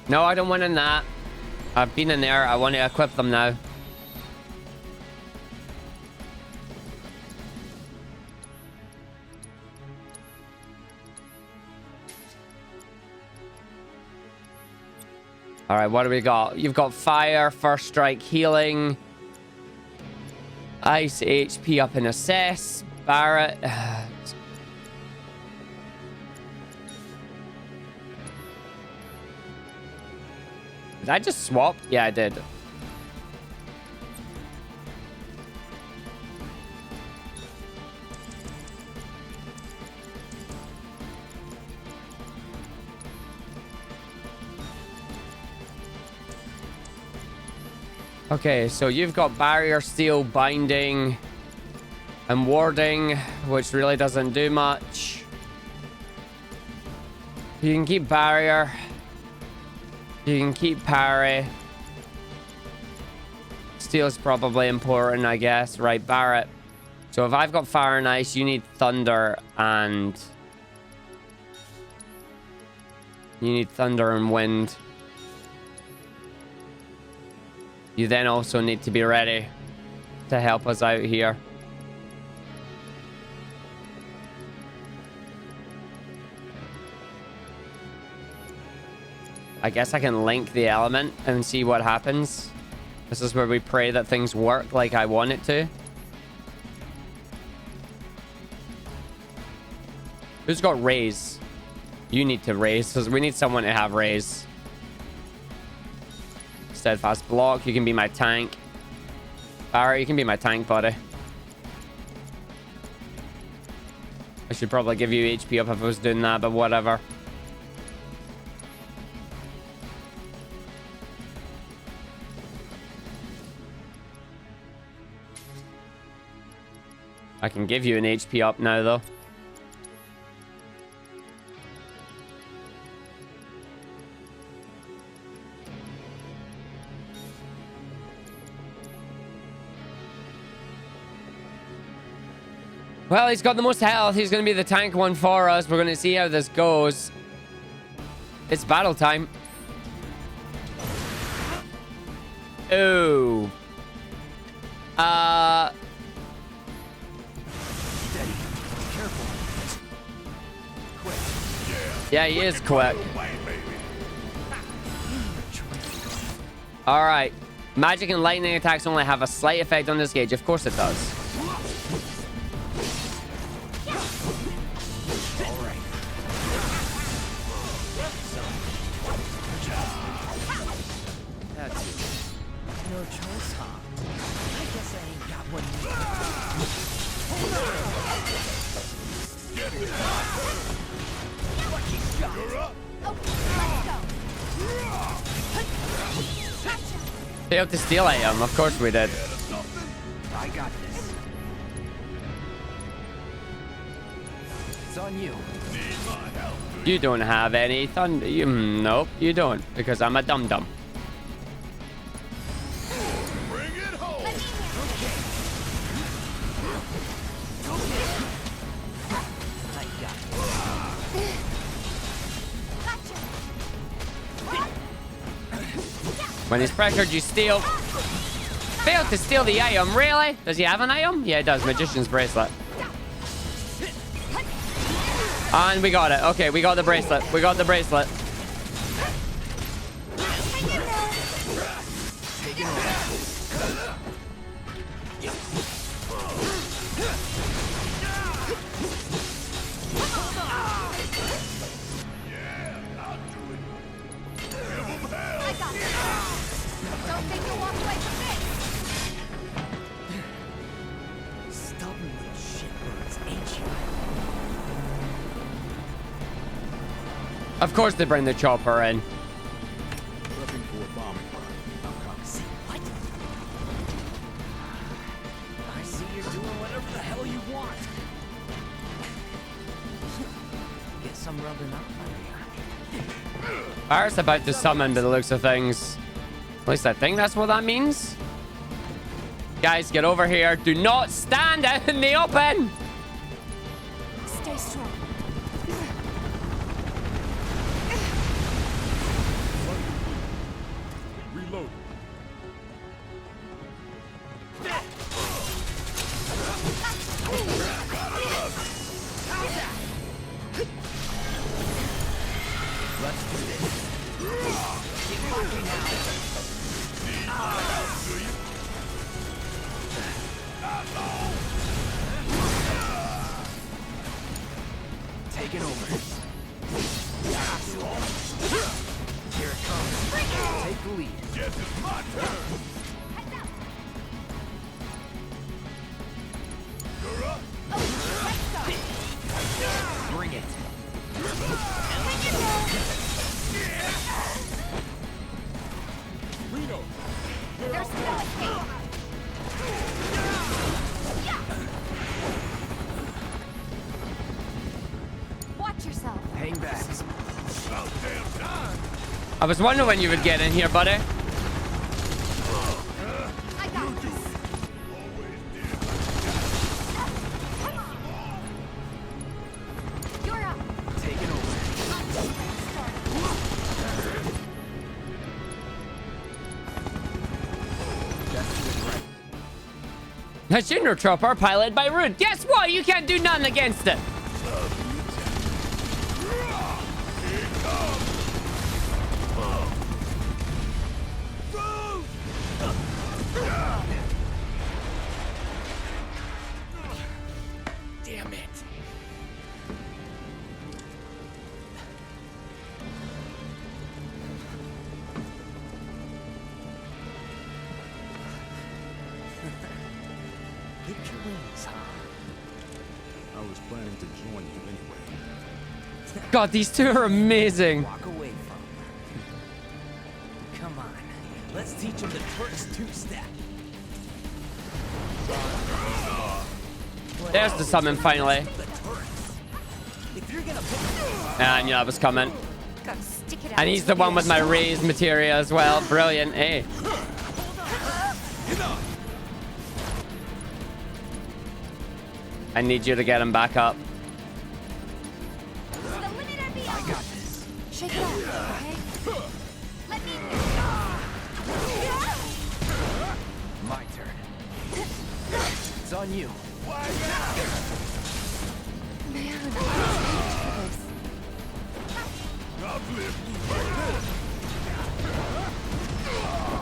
No, I don't want in that. I've been in there. I want to equip them now. All right, what do we got? You've got fire, first strike, healing, ice, HP up and assess, Barret. Did I just swap? Yeah, I did. Okay, so you've got barrier, steel, binding, and warding, which really doesn't do much. You can keep barrier. You can keep parry. Steel's probably important, I guess. Right, Barret. So if I've got fire and ice, you need thunder and... You need thunder and wind. You then also need to be ready to help us out here. I guess I can link the element and see what happens. This is where we pray that things work like I want it to. Who's got raise? You need to raise, because we need someone to have raise. Steadfast block, you can be my tank. Barret, you can be my tank, buddy. I should probably give you HP up if I was doing that, but whatever. I can give you an HP up now, though. Well, he's got the most health. He's going to be the tank one for us. We're going to see how this goes. It's battle time. Yeah, he is quick. All right. Magic and lightning attacks only have a slight effect on this gauge. Of course it does. No choice, huh? I guess I ain't got one. Lucky shot. You're up. Failed to steal item. Of course we did. I got this. It's on you. Need my help, do You don't have any thunder. Nope, you don't. Because I'm a dum-dum. Bring it home. I got When he's pressured, you steal. Failed to steal the item. Really? Does he have an item? Yeah, he does. Magician's bracelet. And we got it. Okay, we got the bracelet. We got the bracelet. stubborn little shitbirds, ain't you? Of course they bring the chopper in. Prepping for a bombing run. I'm coming. Say what? I see you're doing whatever the hell you want. Guess I'm rubbing off on you. Fire's about to summon by the looks of things. At least I think that's what that means. Guys, get over here. Do not stand out in the open. Stay strong. Reload. Let's do this. Get lucky now. Taking over. Here it comes. Take the lead. Guess it's my turn. You're up. Bring it. Reno. There's no escape. Watch yourself. Hang back. About damn time. I was wondering when you would get in here, buddy. I got this. You're up. Taking over. That's it right. A Junior Chopper piloted by Rude. Guess what? You can't do nothing against it. Damn it. Lift your wings, huh? I was planning to join you anyway. God, these two are amazing. Walk away from them. Come on. Let's teach them the Turks two-step. There's the summon finally. The Turks. If you're gonna pick I knew that was coming. Gotta stick it out. And he's the one with my raised materia as well. Brilliant. Hey. I need you to get him back up. The limit and beyond. I got this. Shake it off, okay? Let me. My turn. It's on you. Man, I hate this.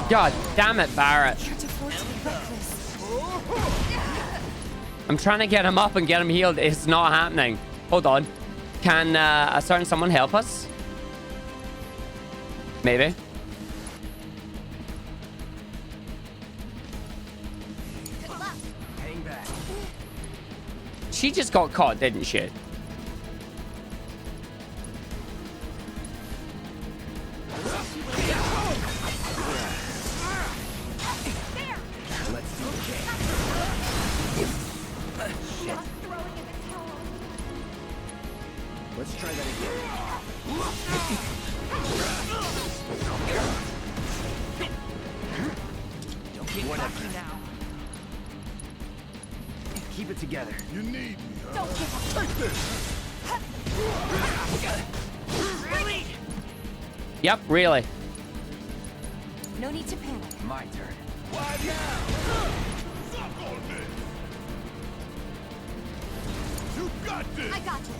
God damn it, Barrett. I'm trying to get him up and get him healed. It's not happening. Hold on. Can a certain someone help us? Maybe. Hang back. She just got caught, didn't she? Let's try that again. Don't get cocky now. Keep it together. You need me, huh? Don't give up. Take this! Really? Yep, really. No need to panic. My turn. Why now? Suck on this! You got this! I got this.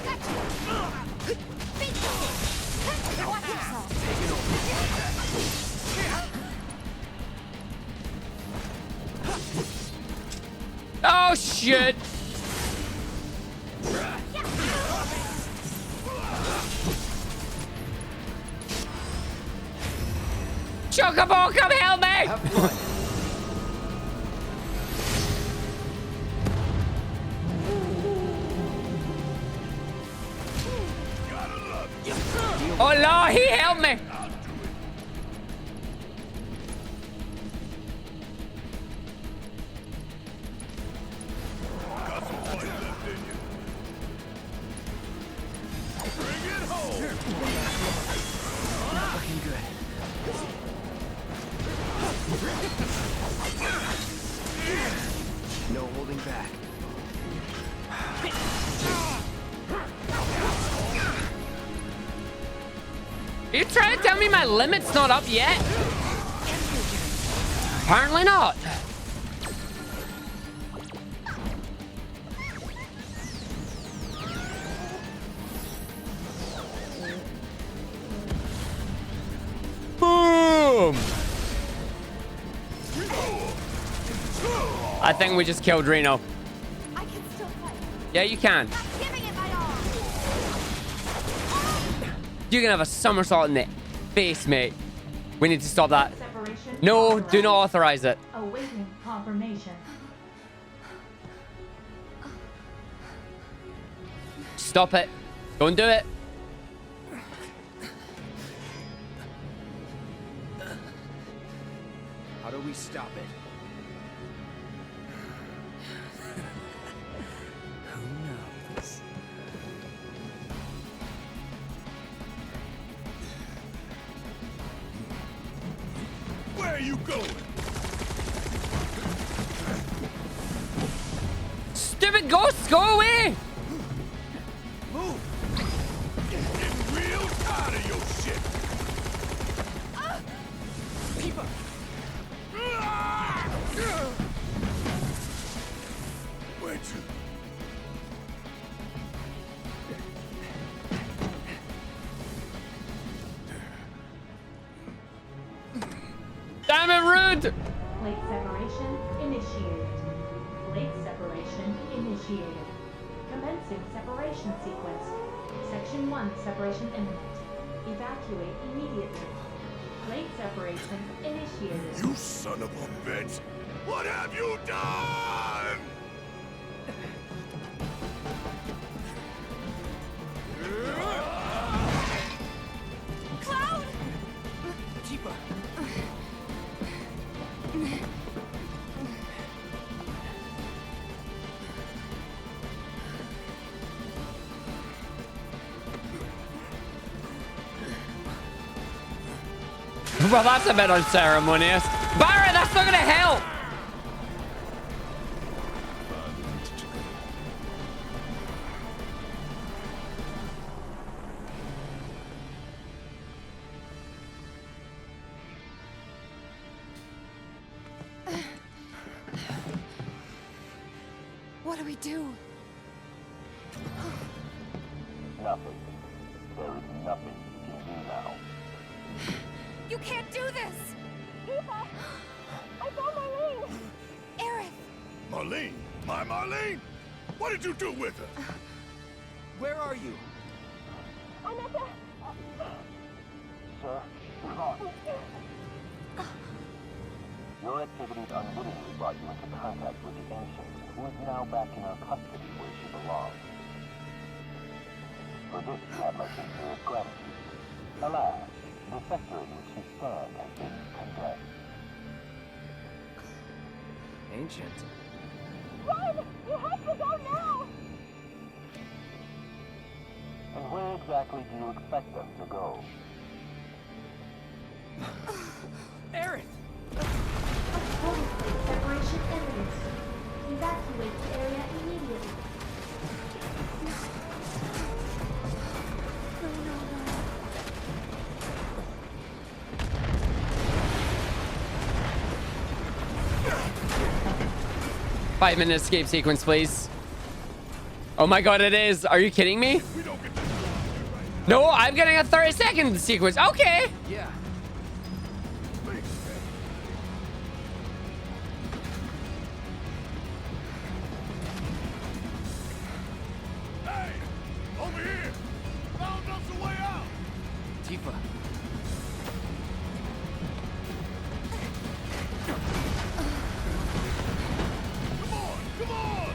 Gotcha. Watch yourself. Oh, shit. Chocobo, come help me! Have fun. Oh, Lord, he helped me. Got some fight left in you. Bring it home! Not looking good. No holding back. Are you trying to tell me my limit's not up yet? Apparently not. Boom! I think we just killed Reno. I can still fight. Yeah, you can. I'm giving it my all. You can have a somersault in the face, mate. We need to stop that. Separation No, do authorized. not authorize it. Awaiting confirmation. Stop it. Don't do it. How do we stop it? Who knows? Where are you going? Stupid ghosts, go away! Move! Getting real tired of your shit! Keep up. Where'd you? Damn it, rude! Plate separation initiated. Plate separation initiated. Commencing separation sequence. Section 1 separation imminent. Evacuate immediately. Plate separation initiated. You son of a bitch! What have you done? Cloud! Tifa. Well, that's a bit unceremonious. Barry, that's not gonna help! What do we do? nothing. There is nothing you can do now. You can't do this! Eva! I found Marlene! Aerith! Marlene? My Marlene? What did you do with her? Where are you? I'm at the... Sir, you're lost. Your activities unwittingly brought you into contact with the Ancient, who is now back in her custody where she belongs. For this, you have my sincerest gratitude. Alas, the sector in which you stand has been condemned. Ancient. Run! You have to go now! And where exactly do you expect them to go? Aerith! Holy Plate separation imminent. Evacuate the area immediately. Five-minute escape sequence, please. Oh my god, it is. Are you kidding me? No, I'm getting a 30-second sequence. Okay. Yeah. Hey! Over here! Found us a way out! Tifa. Come on! Come on!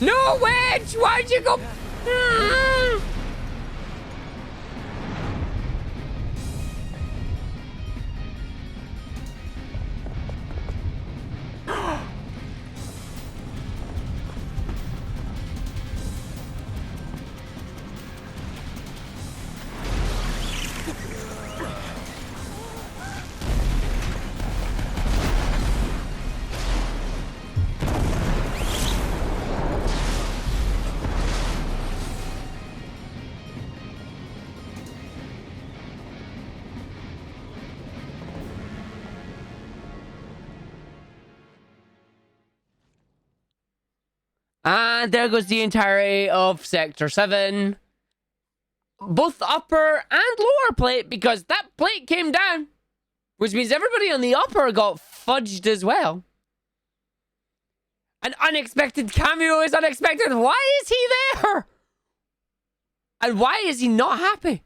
No, Wedge! Why'd you go? And there goes the entirety of Sector 7. Both upper and lower plate, because that plate came down. Which means everybody on the upper got fudged as well. An unexpected cameo is unexpected. Why is he there? And why is he not happy?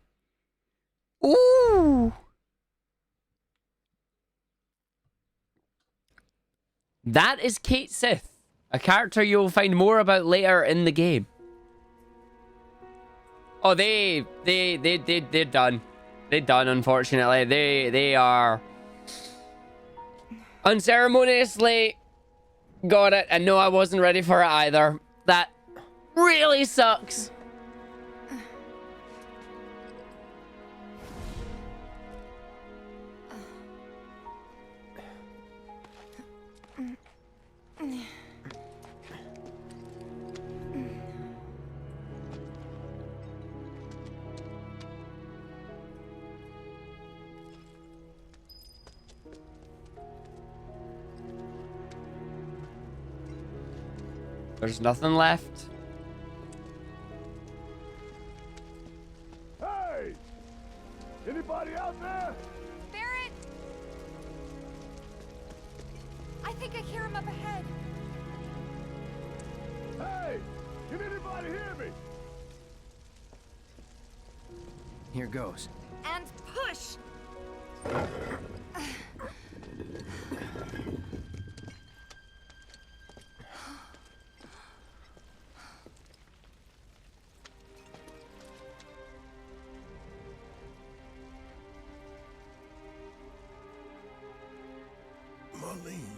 Ooh. That is Kate Sith. A character you'll find more about later in the game. Oh, they're done. They're done, unfortunately. They are unceremoniously got it. And no, I wasn't ready for it either. That really sucks. There's nothing left. Hey! Anybody out there? Barrett! I think I hear him up ahead. Hey! Can anybody hear me? Here goes. And push! Marlene.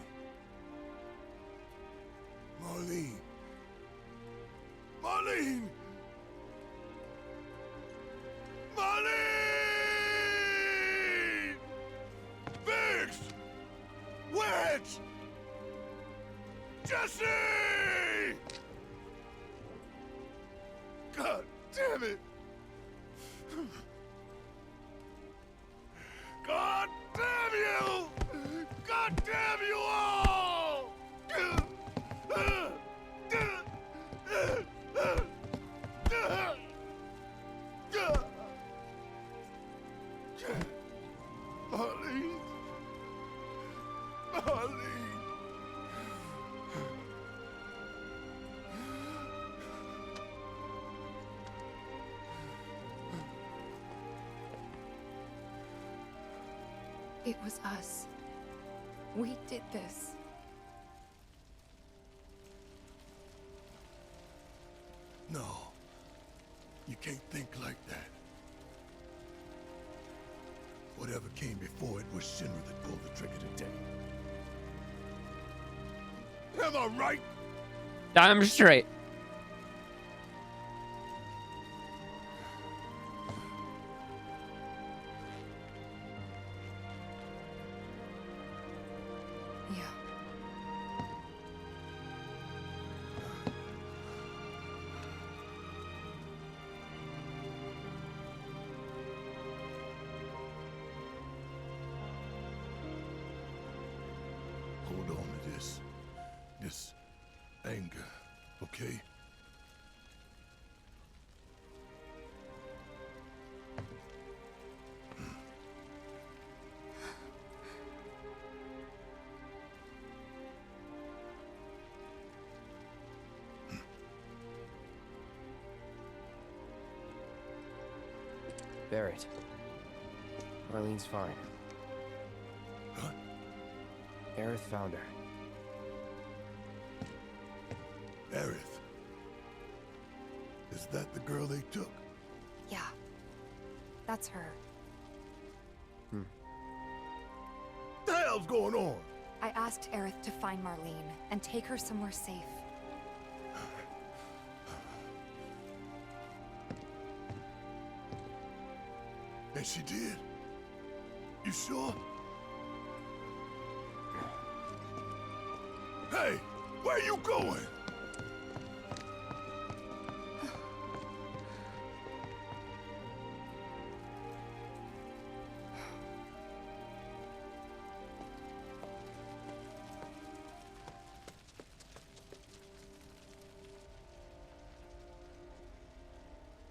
Marlene! Marlene! Biggs! Wedge! Jesse! God damn it! God damn you! God damn you all! Marlene. Marlene. It was us. We did this. No. You can't think like that. Whatever came before it was Shinra that pulled the trigger today. Am I right? Damn straight. Yeah. Hold on to this anger, okay? Barrett. Marlene's fine. Huh? Aerith found her. Aerith. Is that the girl they took? Yeah. That's her. What the hell's going on? I asked Aerith to find Marlene and take her somewhere safe. And she did? You sure? Hey, where you going?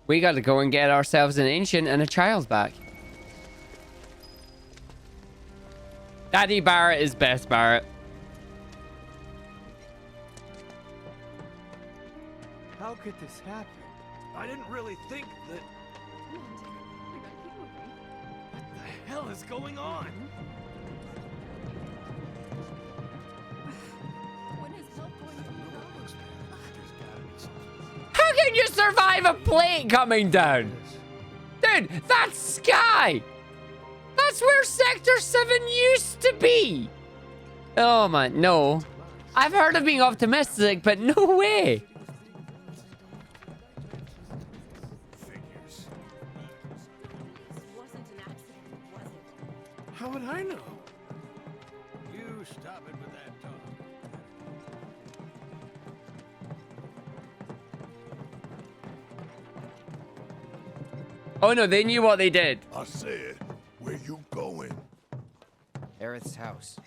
We gotta go and get ourselves an ancient and a child back. Daddy Barrett is best Barrett. How could this happen? I didn't really think that... What the hell is going on? When is help going to be wrong? How can you survive a plate coming down? Dude, that's Sky! That's where Sector 7 used to be! Oh man, no. I've heard of being optimistic, but no way! How would I know? You stop it with that talk. Oh no, they knew what they did. I said, where you going? Aerith's house.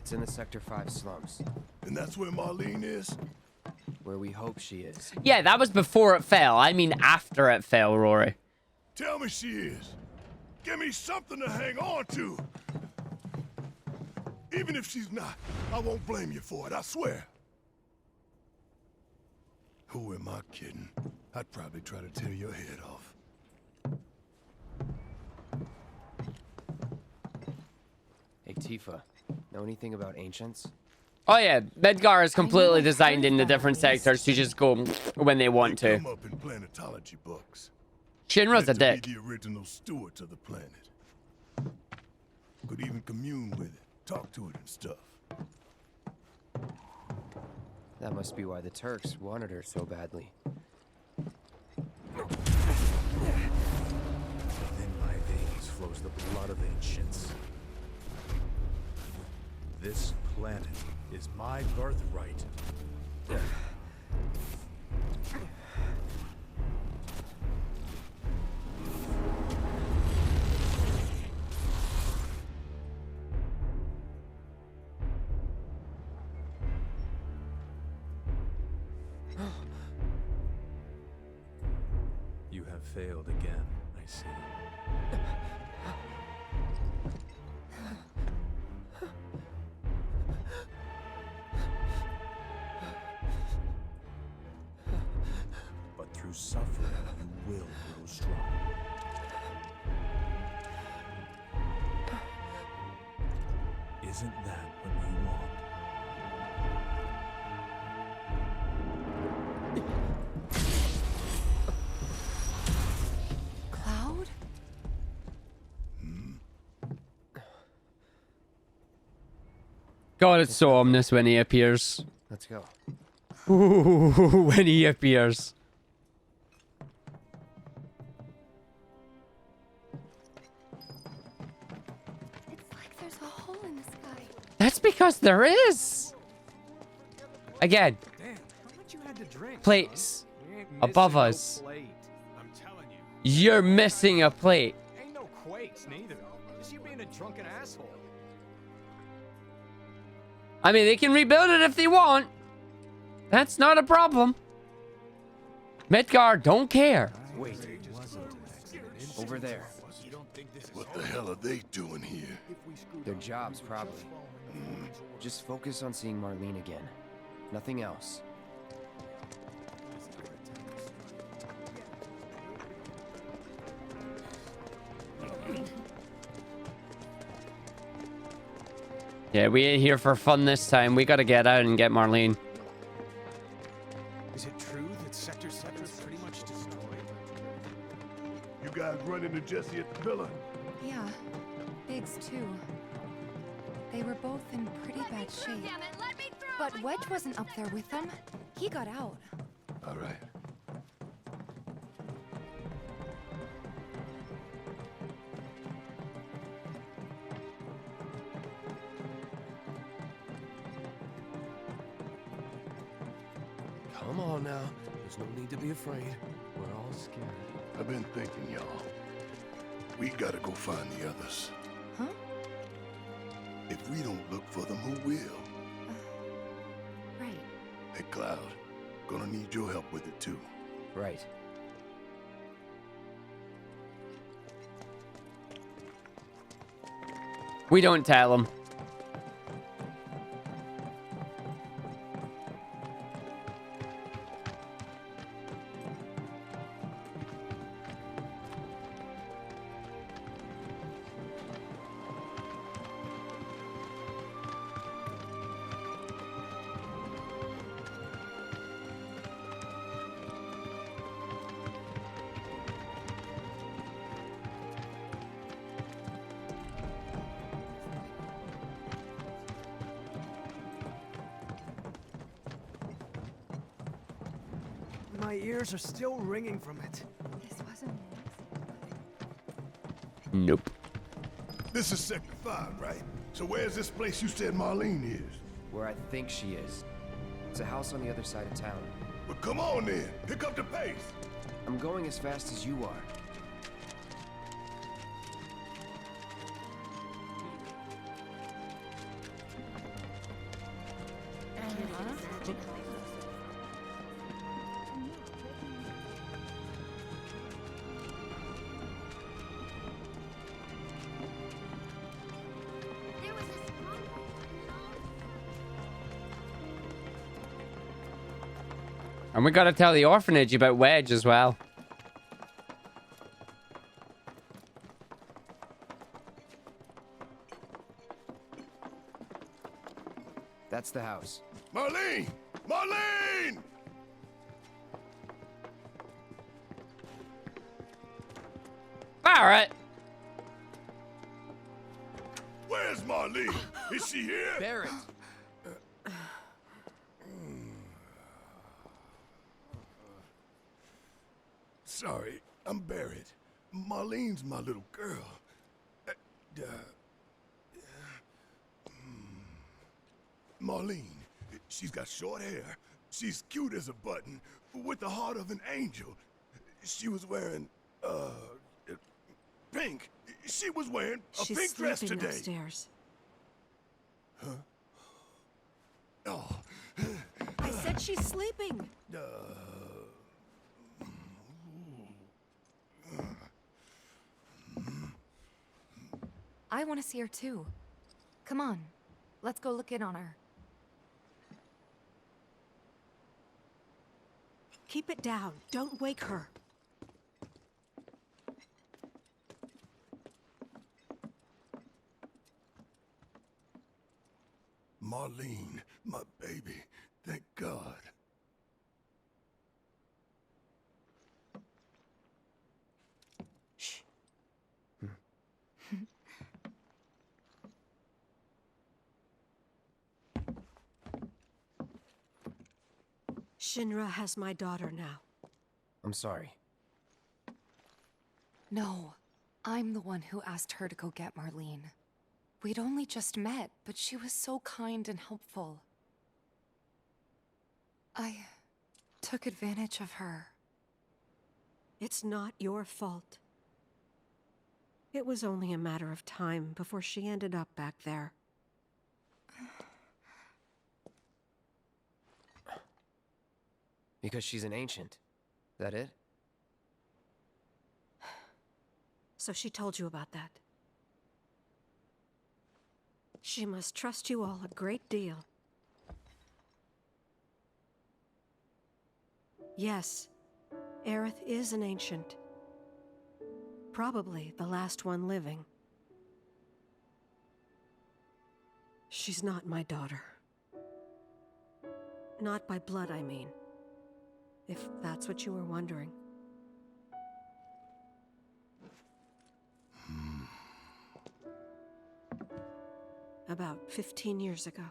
It's in the Sector 5 slums. And that's where Marlene is? Where we hope she is. Yeah, that was before it fell. I mean after it fell, Rory. Tell me she is. Give me something to hang on to. Even if she's not, I won't blame you for it, I swear. Who am I kidding? I'd probably try to tear your head off. Hey, Tifa. Know anything about ancients? Oh yeah, Midgar is completely designed in the different sectors to just go when they want to. Come up in planetology books. Shinra's a Meant to dick. be the original steward to the planet. Could even commune with it, talk to it and stuff. That must be why the Turks wanted her so badly. conscience. This planet is my birthright. You have failed again, I see. But through suffering, you will grow strong. Isn't that what you want? Cloud? God, it's so ominous when he appears. Let's go. Ooh, when he appears. It's like there's a hole in the sky. That's because there is. Again, Damn, how much you had to drink? plates We ain't above missing no us. plate. I'm telling you. You're missing a plate. Ain't no quakes neither. Just you being a drunken asshole. I mean, they can rebuild it if they want. That's not a problem. Midgard don't care. Wait. Over there. What the hell are they doing here? Their jobs, probably. Just focus on seeing Marlene again. Nothing else. Yeah, we ain't here for fun this time. We gotta get out and get Marlene. Is it true that Sector 7 is pretty much destroyed? You guys run into Jesse at the villa? Yeah. Biggs, too. They were both in pretty bad shape. But Wedge wasn't up there with them. He got out. All right. Come on now. There's no need to be afraid. We're all scared. I've been thinking, y'all. We gotta go find the others. Huh? If we don't look for them, who will? Right. Hey, Cloud. Gonna need your help with it, too. Right. We don't tell them. My ears are still ringing from it. This wasn't Nope. This is Sector 5, right? So where's this place you said Marlene is? Where I think she is. It's a house on the other side of town. Well, come on then. Pick up the pace. I'm going as fast as you are. And we gotta tell the orphanage about Wedge as well. That's the house. Marlene! Marlene! Barrett! Where's Marlene? Is she here? Barrett! Sorry, I'm Barrett. Marlene's my little girl. Marlene, she's got short hair. She's cute as a button, with the heart of an angel. She was wearing, pink. She was wearing a pink dress today. Upstairs. Huh? Oh. I said she's sleeping. I want to see her too. Come on, let's go look in on her. Keep it down. Don't wake her. Marlene, my baby. Thank God. Shh. Shinra has my daughter now. I'm sorry. No, I'm the one who asked her to go get Marlene. We'd only just met, but she was so kind and helpful. I took advantage of her. It's not your fault. It was only a matter of time before she ended up back there. Because she's an ancient. Is that it? So she told you about that. She must trust you all a great deal. Yes, Aerith is an ancient. Probably the last one living. She's not my daughter. Not by blood, I mean. If that's what you were wondering. About 15 years ago.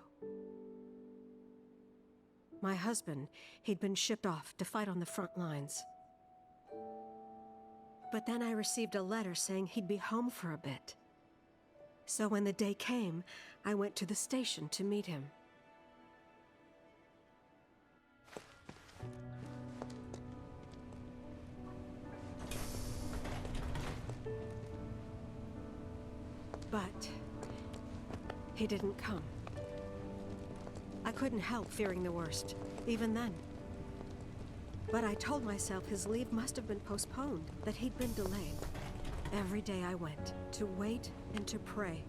My husband, he'd been shipped off to fight on the front lines. But then I received a letter saying he'd be home for a bit. So when the day came, I went to the station to meet him. But he didn't come. I couldn't help fearing the worst, even then. But I told myself his leave must have been postponed, that he'd been delayed. Every day I went, to wait and to pray.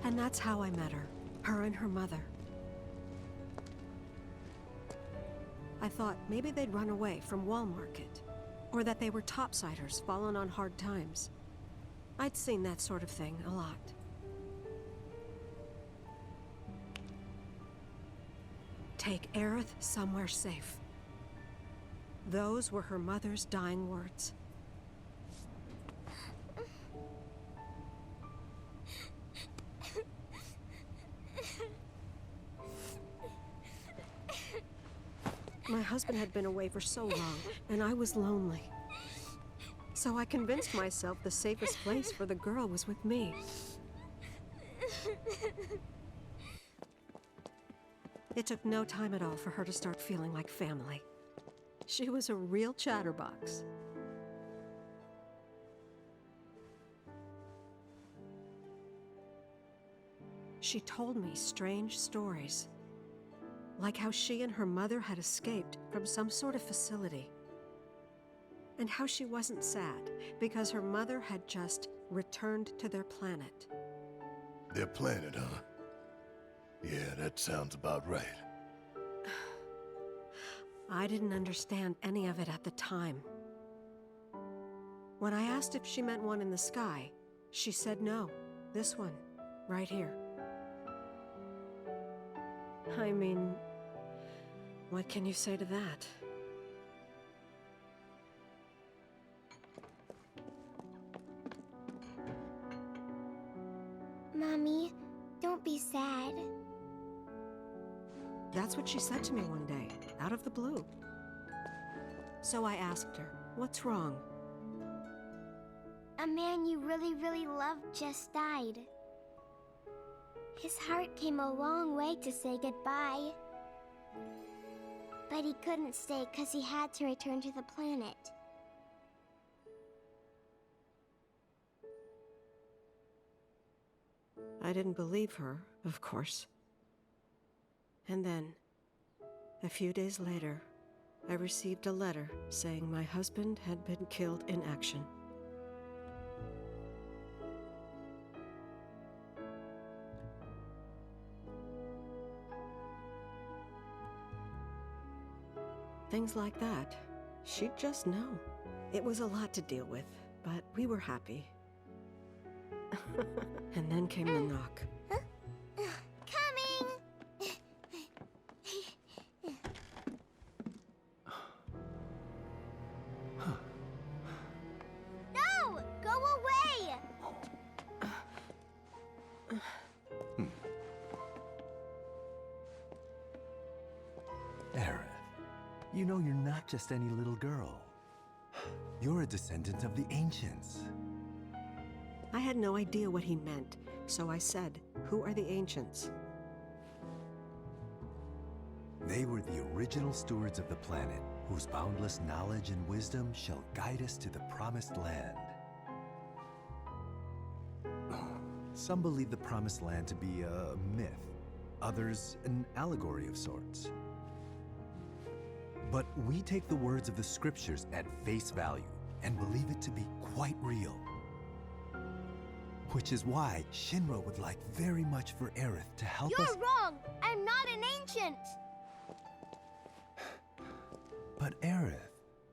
And that's how I met her and her mother. I thought maybe they'd run away from Wall Market, or that they were topsiders fallen on hard times. I'd seen that sort of thing a lot. Take Aerith somewhere safe. Those were her mother's dying words. My husband had been away for so long, and I was lonely. So I convinced myself the safest place for the girl was with me. It took no time at all for her to start feeling like family. She was a real chatterbox. She told me strange stories. Like how she and her mother had escaped from some sort of facility. And how she wasn't sad because her mother had just returned to their planet. Their planet, huh? Yeah, that sounds about right. I didn't understand any of it at the time. When I asked if she meant one in the sky, she said no. This one, right here. I mean, what can you say to that? Mommy, don't be sad. That's what she said to me one day, out of the blue. So I asked her, what's wrong? A man you really, really loved just died. His heart came a long way to say goodbye. But he couldn't stay because he had to return to the planet. I didn't believe her, of course. And then, a few days later, I received a letter saying my husband had been killed in action. Things like that. She'd just know. It was a lot to deal with, but we were happy. And then came the knock. Coming! No! Go away! Aerith, you know you're not just any little girl. You're a descendant of the ancients. I had no idea what he meant, so I said, "Who are the ancients?" They were the original stewards of the planet, whose boundless knowledge and wisdom shall guide us to the promised land. Some believe the promised land to be a myth, others an allegory of sorts. But we take the words of the scriptures at face value and believe it to be quite real. Which is why Shinra would like very much for Aerith to help us— You're wrong! I'm not an ancient! But Aerith,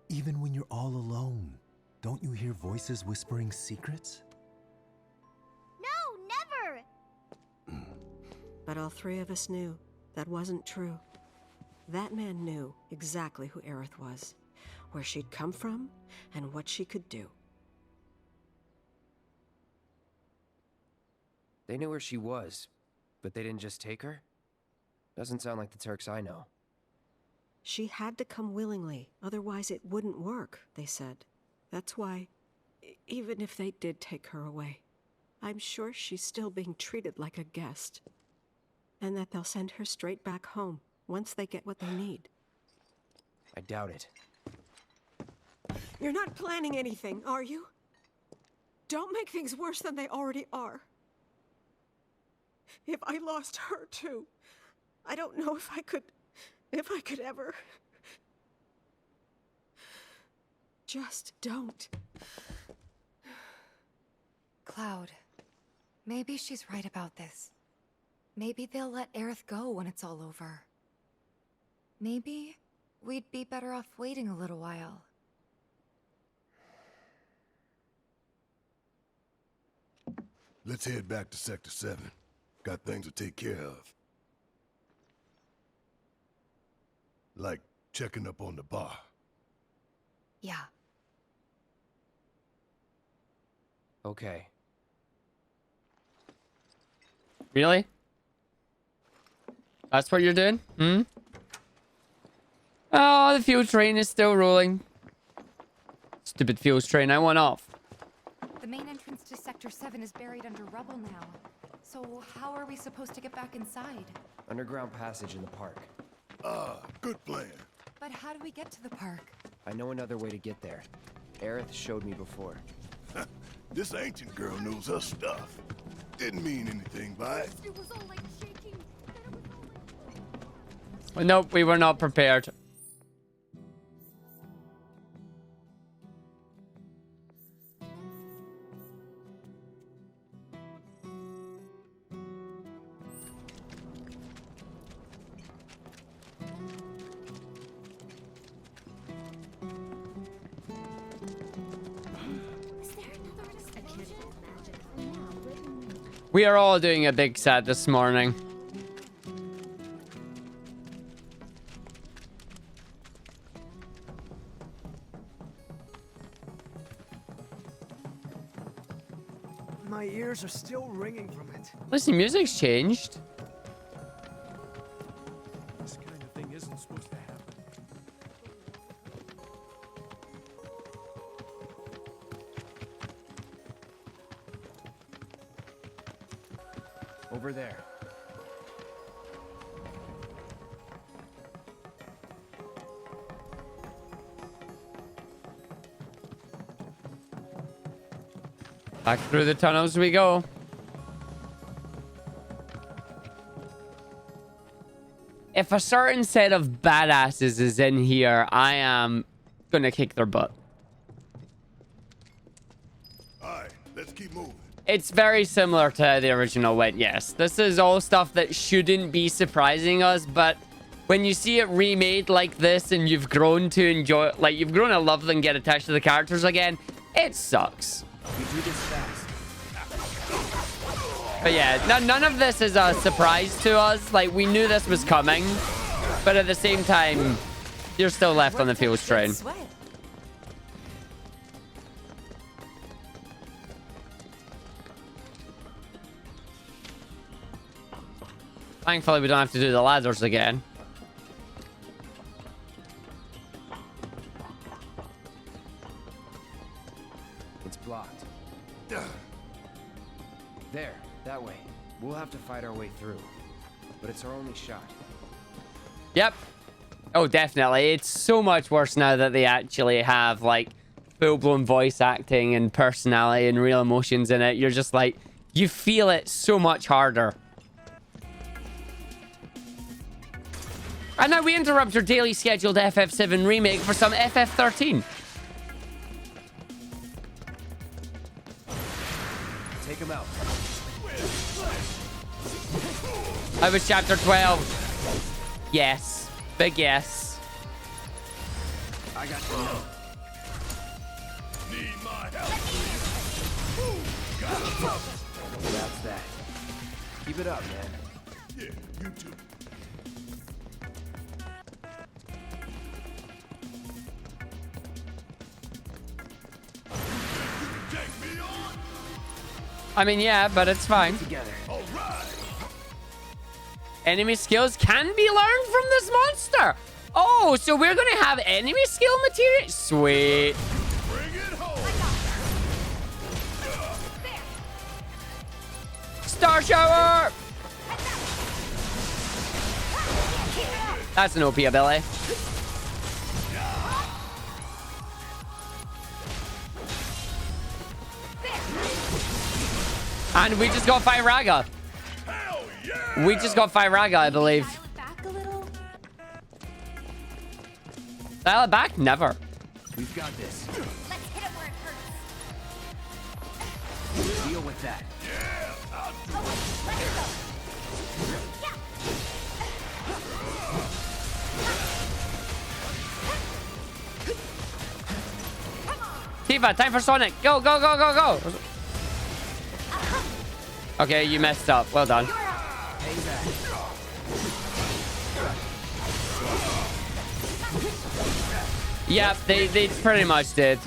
even when you're all alone, don't you hear voices whispering secrets? No, never! But all three of us knew that wasn't true. That man knew exactly who Aerith was, where she'd come from, and what she could do. They knew where she was, but they didn't just take her? Doesn't sound like the Turks I know. She had to come willingly, otherwise it wouldn't work, they said. That's why, even if they did take her away, I'm sure she's still being treated like a guest. And that they'll send her straight back home, once they get what they need. I doubt it. You're not planning anything, are you? Don't make things worse than they already are. If I lost her too, I don't know if I could ever. Just don't. Cloud, maybe she's right about this. Maybe they'll let Aerith go when it's all over. Maybe we'd be better off waiting a little while. Let's head back to Sector 7. Got things to take care of. Like checking up on the bar. Yeah. Okay. Really? That's what you're doing? Hmm? Oh, the fuel train is still rolling. Stupid fuel train, I went off. The main entrance to Sector 7 is buried under rubble now. So how are we supposed to get back inside? Underground passage in the park. Good plan. But how do we get to the park? I know another way to get there. Aerith showed me before. This ancient girl knows her stuff. Didn't mean anything by it. It was all like shaking. Nope, we were not prepared. We are all doing a big set this morning. My ears are still ringing from it. Listen, music's changed. This Over there. Back through the tunnels we go. If a certain set of badasses is in here, I am gonna kick their butt. Alright, let's keep moving. It's very similar to the original win, yes. This is all stuff that shouldn't be surprising us, but when you see it remade like this and you've grown to enjoy, like you've grown to love them and get attached to the characters again, it sucks. We do this fast. But yeah, none of this is a surprise to us. Like, we knew this was coming, but at the same time, you're still left on the field train. Thankfully, we don't have to do the ladders again. It's blocked. There, that way. We'll have to fight our way through. But it's our only shot. Yep. Oh, definitely. It's so much worse now that they actually have, like, full-blown voice acting and personality and real emotions in it. You're just like, you feel it so much harder. And now we interrupt your daily scheduled FF7 remake for some FF13. Take him out. I was chapter 12. Yes. Big yes. I got you. Need my help. That's that. Keep it up, man. Yeah, you too. I mean, yeah, but it's fine. Together. All right. Enemy skills can be learned from this monster. Oh, so we're going to have enemy skill material? Sweet. Bring it home. Star shower. That's an OP ability. And we just got Firaga. Hell yeah. We just got Firaga, I believe. Back a little. Dial it back? Never. We've got this. Let's hit it where it hurts. Deal with that. Yeah, I'll do Tifa, time for Sonic. Go, go, go, go, go. Okay, you messed up. Well done. Yep, they pretty much did.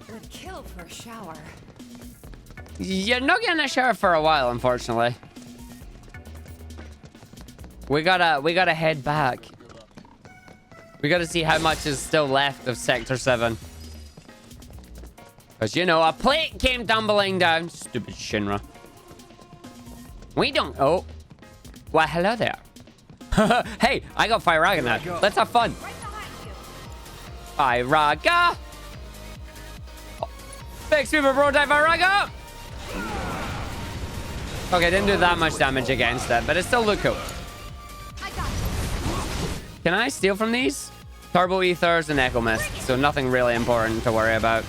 Good kill for a shower. You're not getting a shower for a while, unfortunately. We gotta head back. We gotta see how much is still left of Sector 7. Because, you know, a plate came tumbling down. Stupid Shinra. We don't... Oh. Well, hello there. Hey, I got Firaga now. Let's have fun. Firaga. Oh. Big super bro die Firaga. Okay, didn't do that much damage against it, but it still looked cool. Can I steal from these? Turbo Ethers and Echo Mist, so nothing really important to worry about.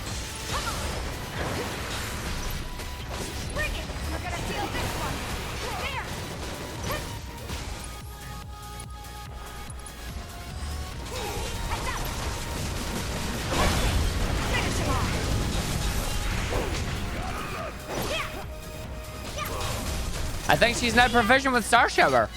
I think she's now proficient with Star Shower.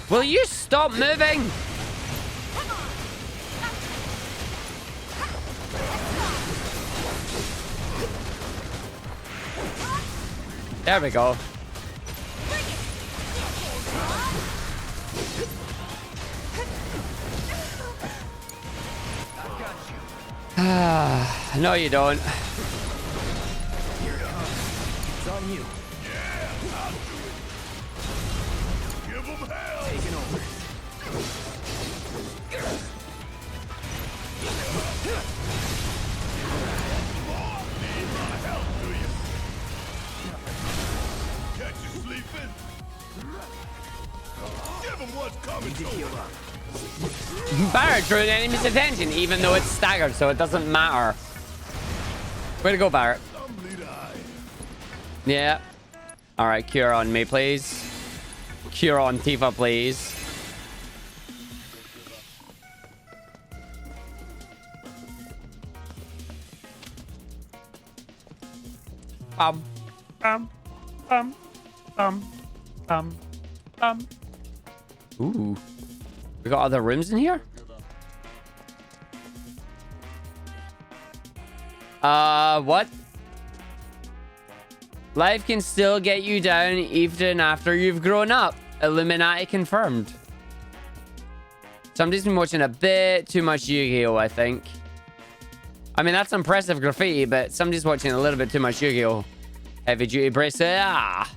Will you stop moving? There we go. No, you don't. Here it comes. It's on you. Yeah, I'll do it. Give them hell. Taking over. Need my help, do you? Catch you sleeping? Give them what's coming Need to to heal them. up. Barrett drew an enemy's attention, even though it's staggered, so it doesn't matter. Way to go, Barrett. Stumbly die. Yeah. All right, cure on me, please. Cure on Tifa, please. Ooh. We got other rooms in here? What? Life can still get you down even after you've grown up. Illuminati confirmed. Somebody's been watching a bit too much Yu-Gi-Oh, I think. I mean, that's impressive graffiti, but somebody's watching a little bit too much Yu-Gi-Oh. Heavy duty bracelet. Ah.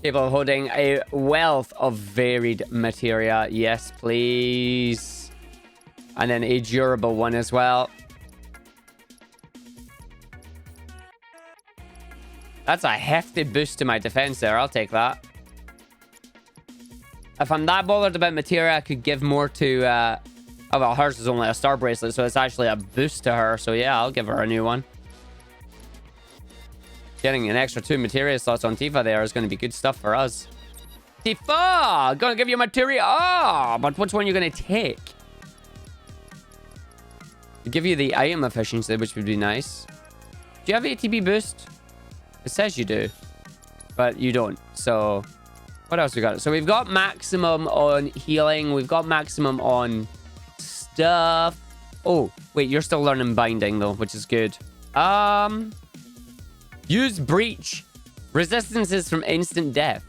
People holding a wealth of varied materia. Yes, please. And then a durable one as well. That's a hefty boost to my defense there. I'll take that. If I'm that bothered about materia, I could give more to... oh, well, hers is only a star bracelet, so it's actually a boost to her. So yeah, I'll give her a new one. Getting an extra 2 materia slots on Tifa there is going to be good stuff for us. Tifa! Gonna give you materia. Oh, but which one are you going to take? To give you the item efficiency, which would be nice. Do you have ATB boost? It says you do, but you don't. So what else we got? So we've got maximum on healing. We've got maximum on stuff. Oh, wait, you're still learning binding though, which is good. Use breach. Resistances from instant death.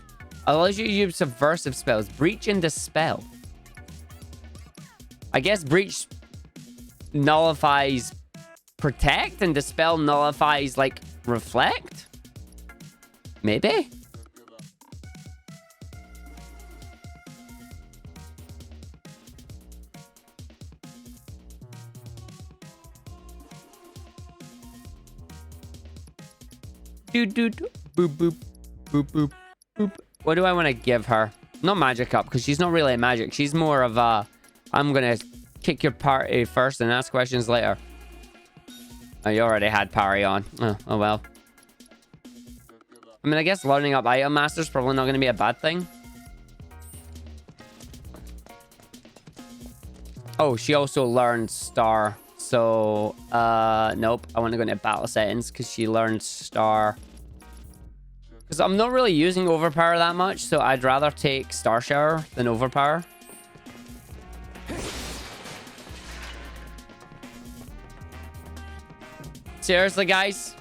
Allows you to use subversive spells. Breach and dispel. I guess breach nullifies protect and dispel nullifies like reflect? Maybe? Boop, boop, boop, boop, boop. What do I want to give her? Not magic up, because she's not really a magic. She's more of a, I'm going to kick your party first and ask questions later. Oh, you already had parry on. Oh well. I mean, I guess learning up item master's probably not going to be a bad thing. Oh, she also learned star. So, nope. I want to go into battle settings because she learned star. Because I'm not really using overpower that much, so I'd rather take star shower than overpower. Seriously, guys?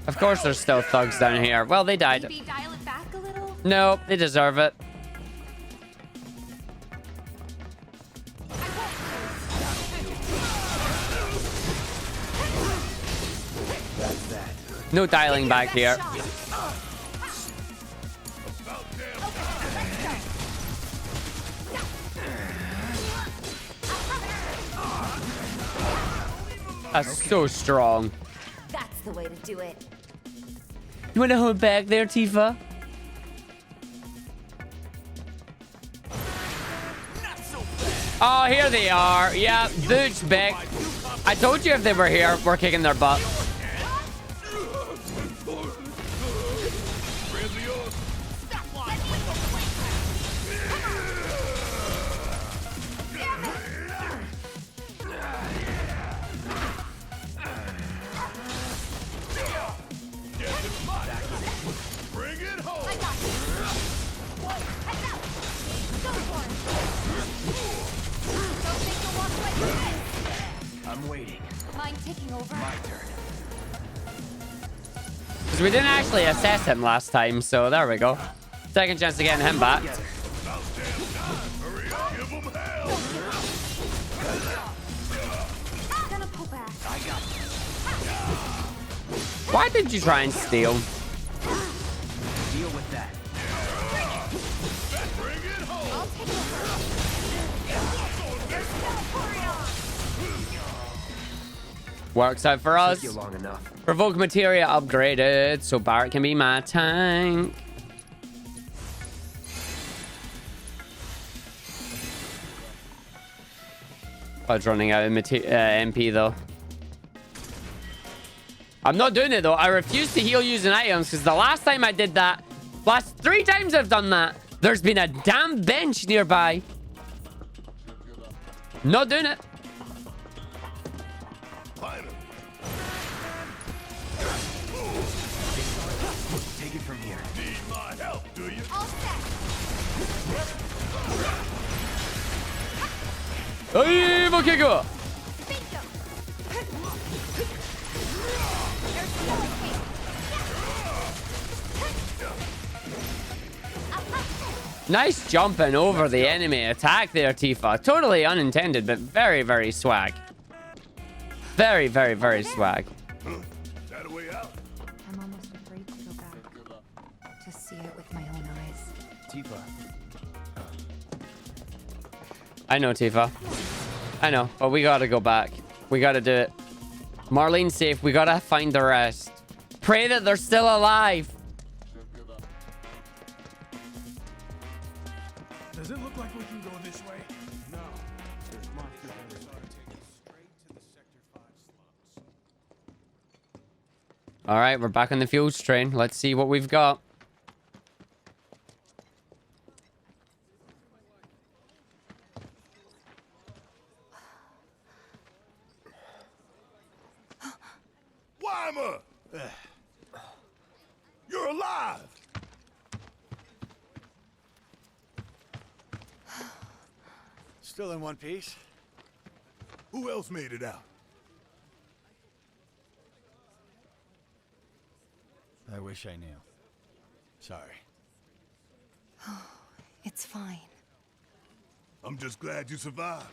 Of course there's still thugs down here. Well, they died. Maybe dial it back a little? Nope, they deserve it. No dialing back here. That's so strong. That's the way to do it. You want to hold back there, Tifa? Oh, here they are. Yeah, Booch back. I told you if they were here, we're kicking their butt. taking over? My turn. Because we didn't actually assess him last time, so there we go. Second chance of getting him back. Gonna pull back. I got this. Why did you try and steal? Deal with that. I'll take over. Works out for us. Took you long enough. Provoke materia upgraded, so Barrett can be my tank. I was running out of MP though. I'm not doing it though. I refuse to heal using items because the last time I did that, last 3 times I've done that, there's been a damn bench nearby. Not doing it. Take it from here. Need my help, do you? All set. Hey, Mokigo! Bingo. Nice jumping over the enemy attack there, Tifa. Totally unintended, but very, very swag. Very, very, very swag. That a way out? I'm almost afraid to go back. To see it with my own eyes. Tifa. I know, Tifa. I know, but we gotta go back. We gotta do it. Marlene's safe. We gotta find the rest. Pray that they're still alive. Does it look like we can go this way? No. There's monsters in the All right, we're back on the fuels train. Let's see what we've got. Weimer! You're alive! Still in one piece. Who else made it out? I wish I knew. Sorry. It's fine. I'm just glad you survived.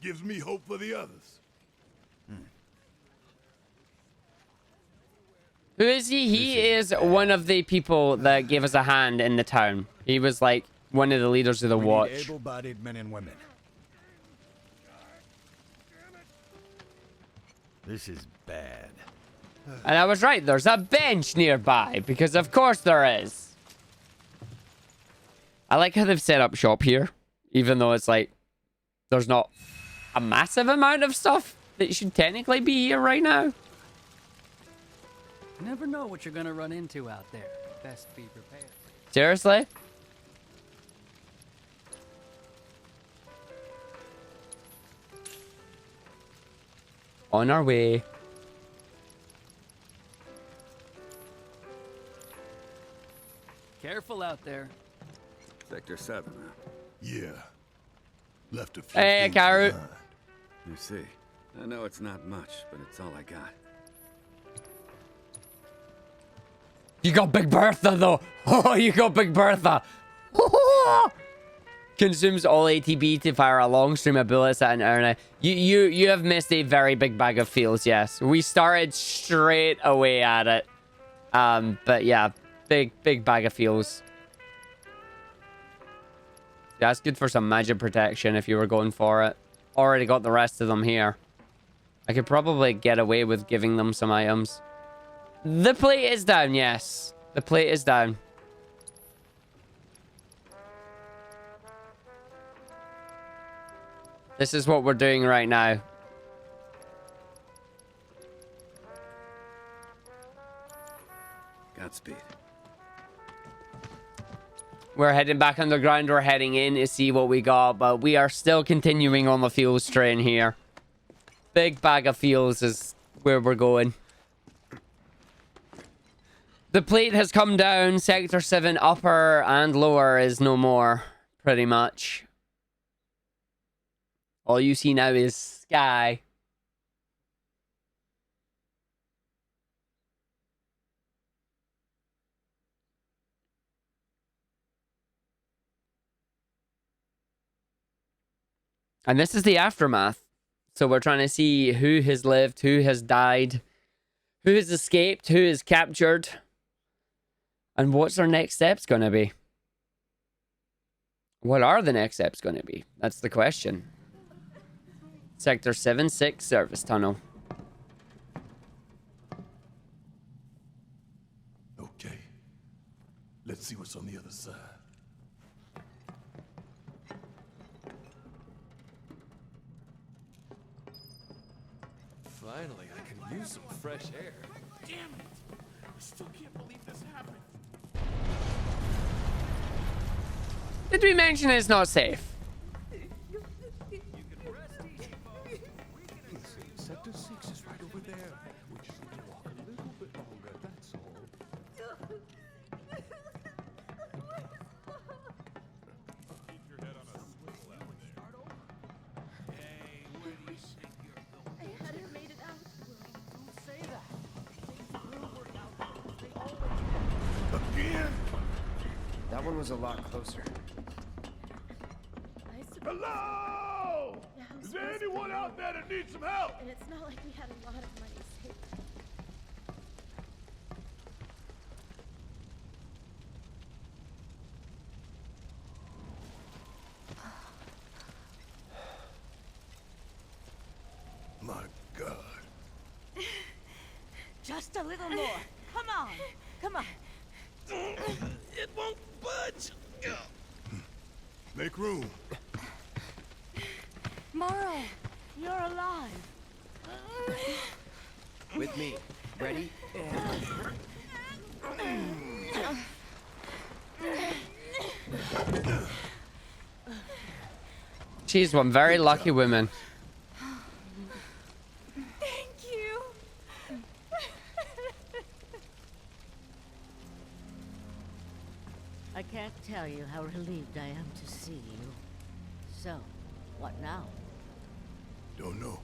Gives me hope for the others. Who is he? He is one of the people that gave us a hand in the town. He was like one of the leaders of the watch. Able-bodied men and women. This is bad. And I was right. There's a bench nearby because of course there is. I like how they've set up shop here, even though it's like there's not a massive amount of stuff that should technically be here right now. You never know what you're gonna run into out there. Best be prepared. Seriously? On our way. Careful out there. Sector 7, huh? Yeah. Left a few Hey, things Carrot. behind. You see. I know it's not much, but it's all I got. You got Big Bertha, though. Oh, you got Big Bertha. Consumes all ATB to fire a long stream of bullets at an enemy. You have missed a very big bag of feels, yes. We started straight away at it. But yeah, big bag of feels. That's good for some magic protection if you were going for it. Already got the rest of them here. I could probably get away with giving them some items. The plate is down, yes. The plate is down. This is what we're doing right now. Godspeed. We're heading back underground. We're heading in to see what we got, but we are still continuing on the fuels train here. Big bag of fuels is where we're going. The plate has come down. Sector 7 upper and lower is no more, pretty much. All you see now is sky. And this is the aftermath. So we're trying to see who has lived, who has died, who has escaped, who is captured, and what's our next steps going to be? What are the next steps going to be? That's the question. Sector 7-6 service tunnel. Okay. Let's see what's on the other side. Finally, I can use some fresh air. Damn it! I still can't believe this happened. Did we mention it's not safe? Sector 6 is right over there. We just need to walk a little bit longer, that's all. Hey, where do you think you're going? I hadn't made it out. Don't say that. Again? That one was a lot closer. Hello! Is there anyone out there that needs some help? And it's not like we had a lot of money saved. My God. Just a little more. Come on. Come on. It won't budge. Make room. Morrow, you're alive. With me. Ready? She's one very lucky woman. Thank you. I can't tell you how relieved I am to see you. So, what now? Don't know.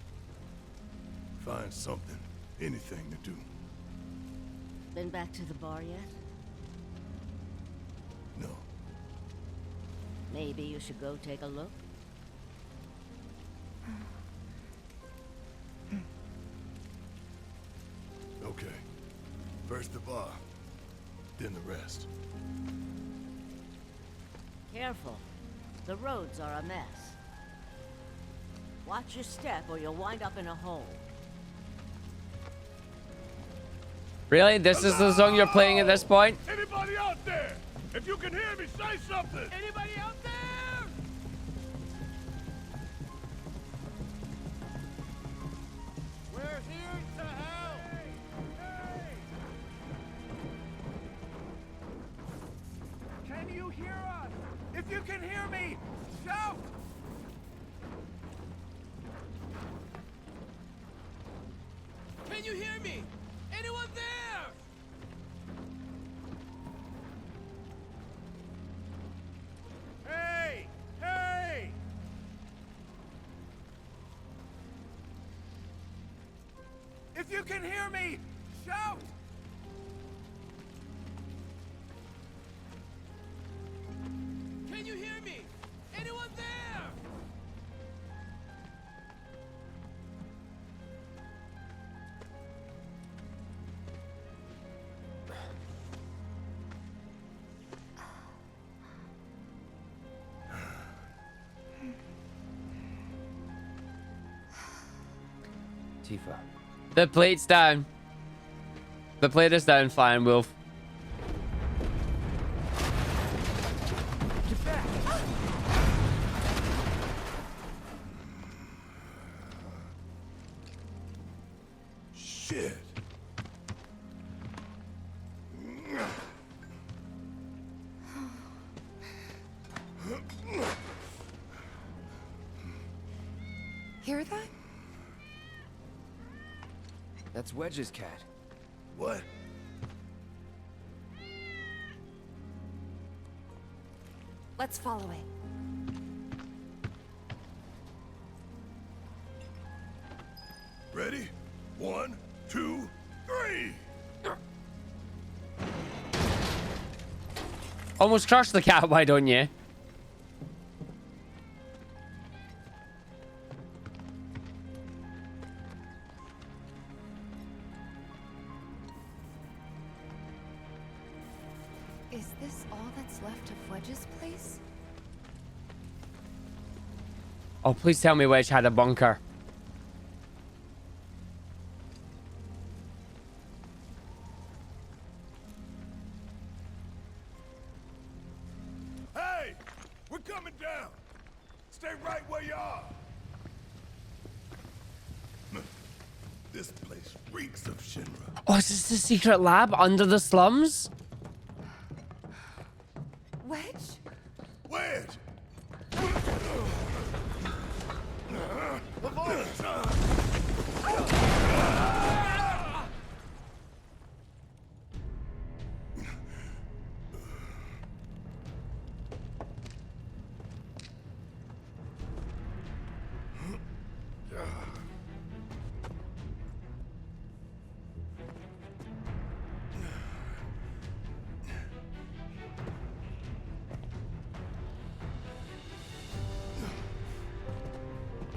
Find something. Anything to do. Been back to the bar yet? No. Maybe you should go take a look? Okay. First the bar, then the rest. Careful. The roads are a mess. Watch your step or you'll wind up in a hole. Really? This is the song you're playing at this point? Anybody out there? If you can hear me, say something! Anybody out there? We're here to help! Can you hear us? If you can hear me, shout! Can you hear me? Anyone there? Hey! Hey! If you can hear me, shout! Can you hear me? Anyone there? Tifa. The plate's down. The plate is down, Flying Wolf. Get back! Shit. Hear that? That's Wedge's cat. What? Let's follow it. Ready? 1, 2, 3! Almost crushed the cat, why don't you? this all that's left of Wedge's place? Oh, please tell me Wedge had a bunker. Hey! We're coming down! Stay right where you are! This place reeks of Shinra. Oh, is this the secret lab under the slums? Wedge? Wedge!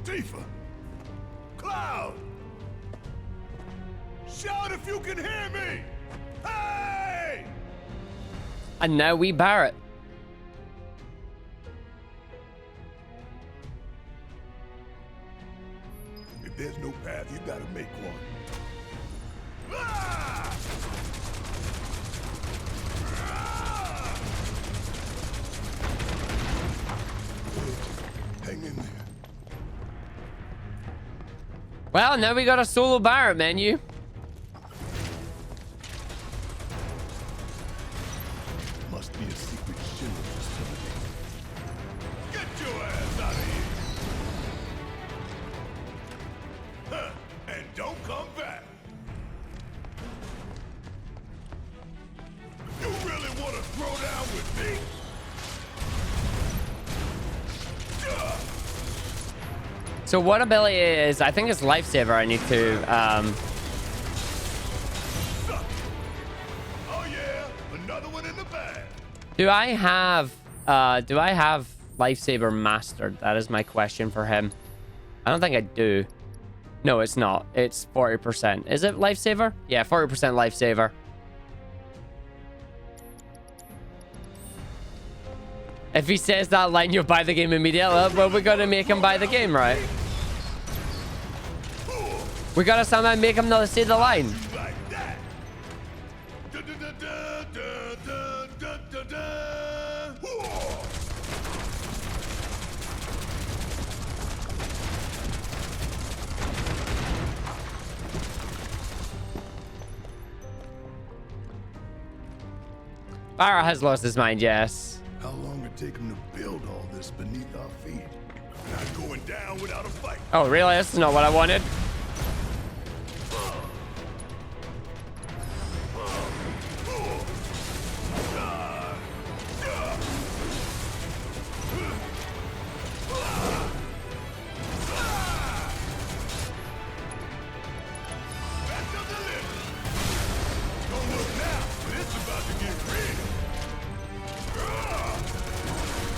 Tifa! Cloud! Shout if you can hear me! Hey! And now we Barrett. If there's no path, you gotta make one. Ah! Hang in there. Well, now we got a solo Barrett menu. Must be a secret Shinra facility. Get your ass out of here! Huh. And don't come back! You really want to throw down with me? So what ability is, I think it's Lifesaver I need to, Oh yeah, another one in the bag. do I have Lifesaver mastered? That is my question for him. I don't think I do. No, it's not. It's 40%. Is it Lifesaver? Yeah, 40% Lifesaver. If he says that line, you'll buy the game immediately. Well, we gotta make him buy the game, right? We gotta somehow make him not say the line. Barra has lost his mind, yes. How long it take him to build all this beneath our feet? Not going down without a fight. Oh, really? That's not what I wanted.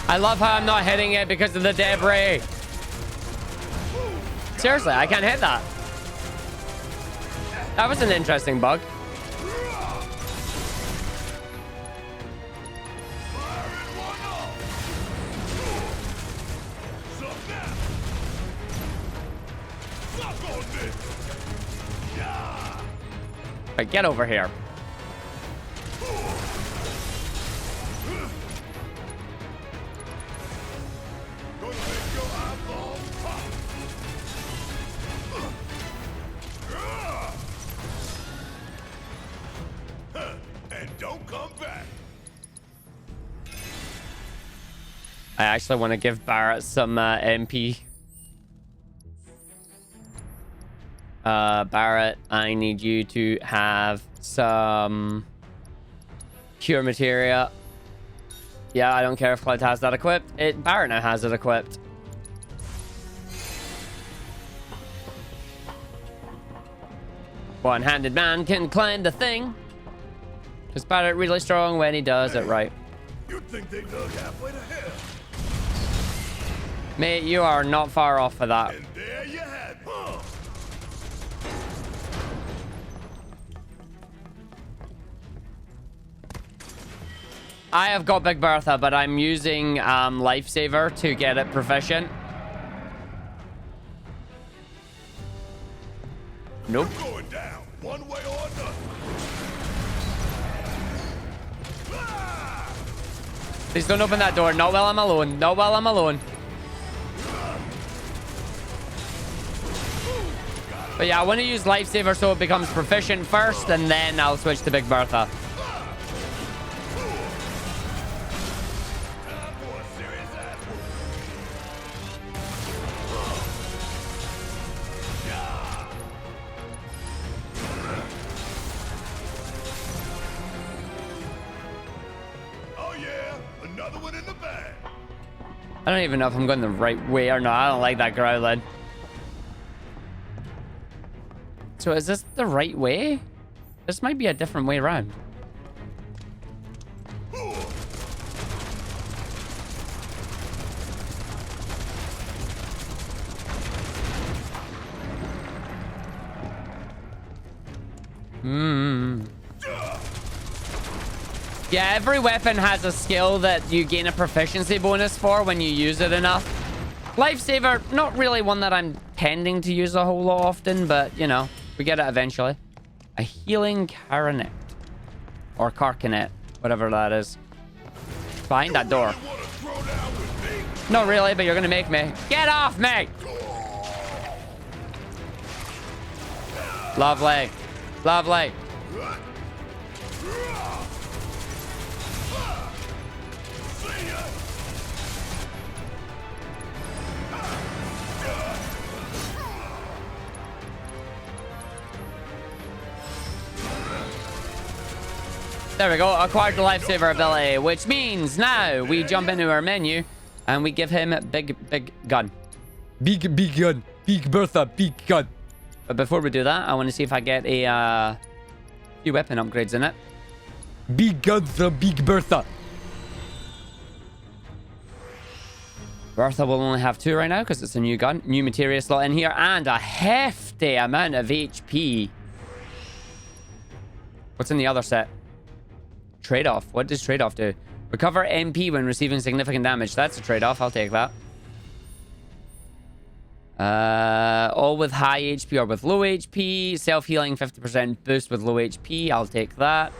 I love how I'm not hitting it because of the debris. Seriously, I can't hit that. That was an interesting bug. Right, get over here. I actually want to give Barrett some MP. Barrett, I need you to have some cure materia. Yeah, I don't care if Cloud has that equipped. Barrett now has it equipped. One-handed man can climb the thing. Because Barrett really strong when he does it right. You'd think they dug halfway to hell. Mate, you are not far off for that. And there you have it. Huh. I have got Big Bertha, but I'm using Lifesaver to get it proficient. Nope. Going down, one way or another. Please don't open that door. Not while I'm alone. Not while I'm alone. But yeah, I want to use Lifesaver so it becomes proficient first, and then I'll switch to Big Bertha. I don't even know if I'm going the right way or not. I don't like that growling. So is this the right way? This might be a different way around. Yeah, every weapon has a skill that you gain a proficiency bonus for when you use it enough. Lifesaver, not really one that I'm tending to use a whole lot often, but, you know, we get it eventually. A healing caranet. Or carcanet, whatever that is. Behind that door. Not really, but you're gonna make me. Get off me! Lovely. Lovely. There we go. Acquired the Lifesaver ability, which means now we jump into our menu and we give him big gun. Big gun. Big Bertha, big gun. But before we do that, I want to see if I get a few weapon upgrades in it. Big gun from Big Bertha. Bertha will only have 2 right now because it's a new gun. New materia slot in here and a hefty amount of HP. What's in the other set? Trade-off. What does trade-off do? Recover MP when receiving significant damage. That's a trade-off. I'll take that. All with high HP or with low HP. Self-healing 50% boost with low HP. I'll take that.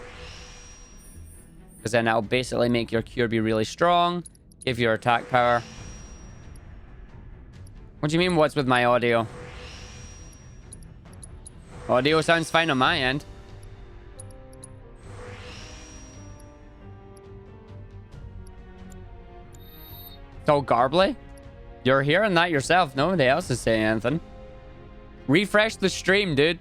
Because then that'll basically make your cure be really strong. Give your attack power. What do you mean, what's with my audio? Audio sounds fine on my end. So garbly? You're hearing that yourself. Nobody else is saying anything. Refresh the stream, dude.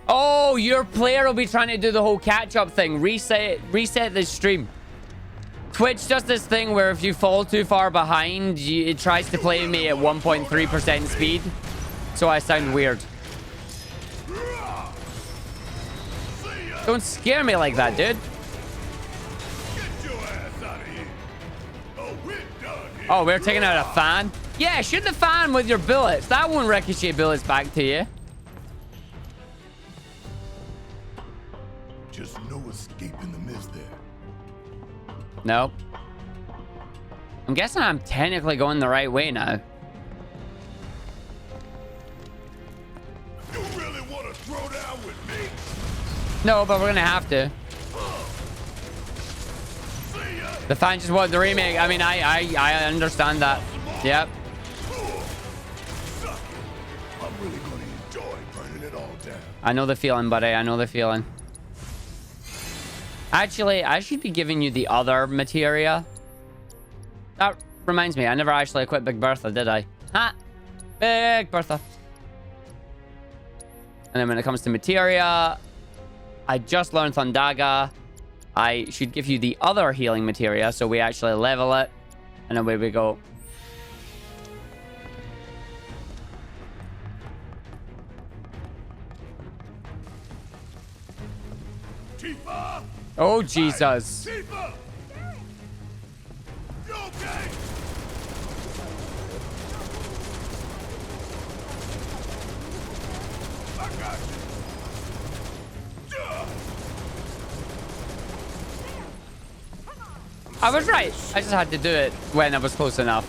Oh, your player will be trying to do the whole catch-up thing. Reset the stream. Twitch does this thing where if you fall too far behind, it tries to play me at 1.3% speed. So I sound weird. Don't scare me like that, dude. Oh, we're taking out a fan? Yeah, shoot the fan with your bullets. That won't ricochet bullets back to you. Just no escape in the mist there. Nope. I'm guessing I'm technically going the right way now. You really want to throw down with me? No, but we're gonna have to. The fan just wanted the remake. I mean, I understand that. Yep. I'm really gonna enjoy burning it all down. I know the feeling, buddy. I know the feeling. Actually, I should be giving you the other materia. That reminds me, I never actually equipped Big Bertha, did I? Ha! Big Bertha. And then when it comes to materia, I just learned Thundaga. I should give you the other healing materia so we actually level it. And away we go. Tifa! Oh, Jesus. Tifa! You okay? I got you. I was right. I just had to do it when I was close enough.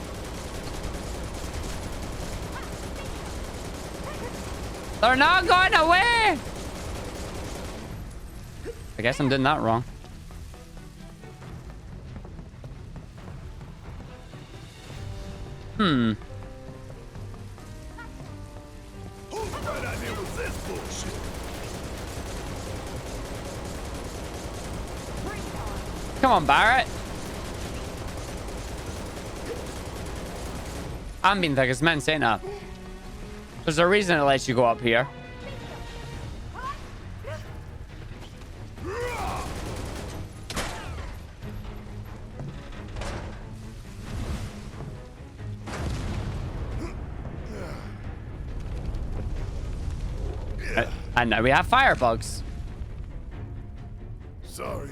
They're not going away. I guess I'm doing that wrong. Who's right out there with this bullshit? Come on, Barrett. I'm being thick as men saying that. There's a reason it lets you go up here. And now we have firebugs. Sorry.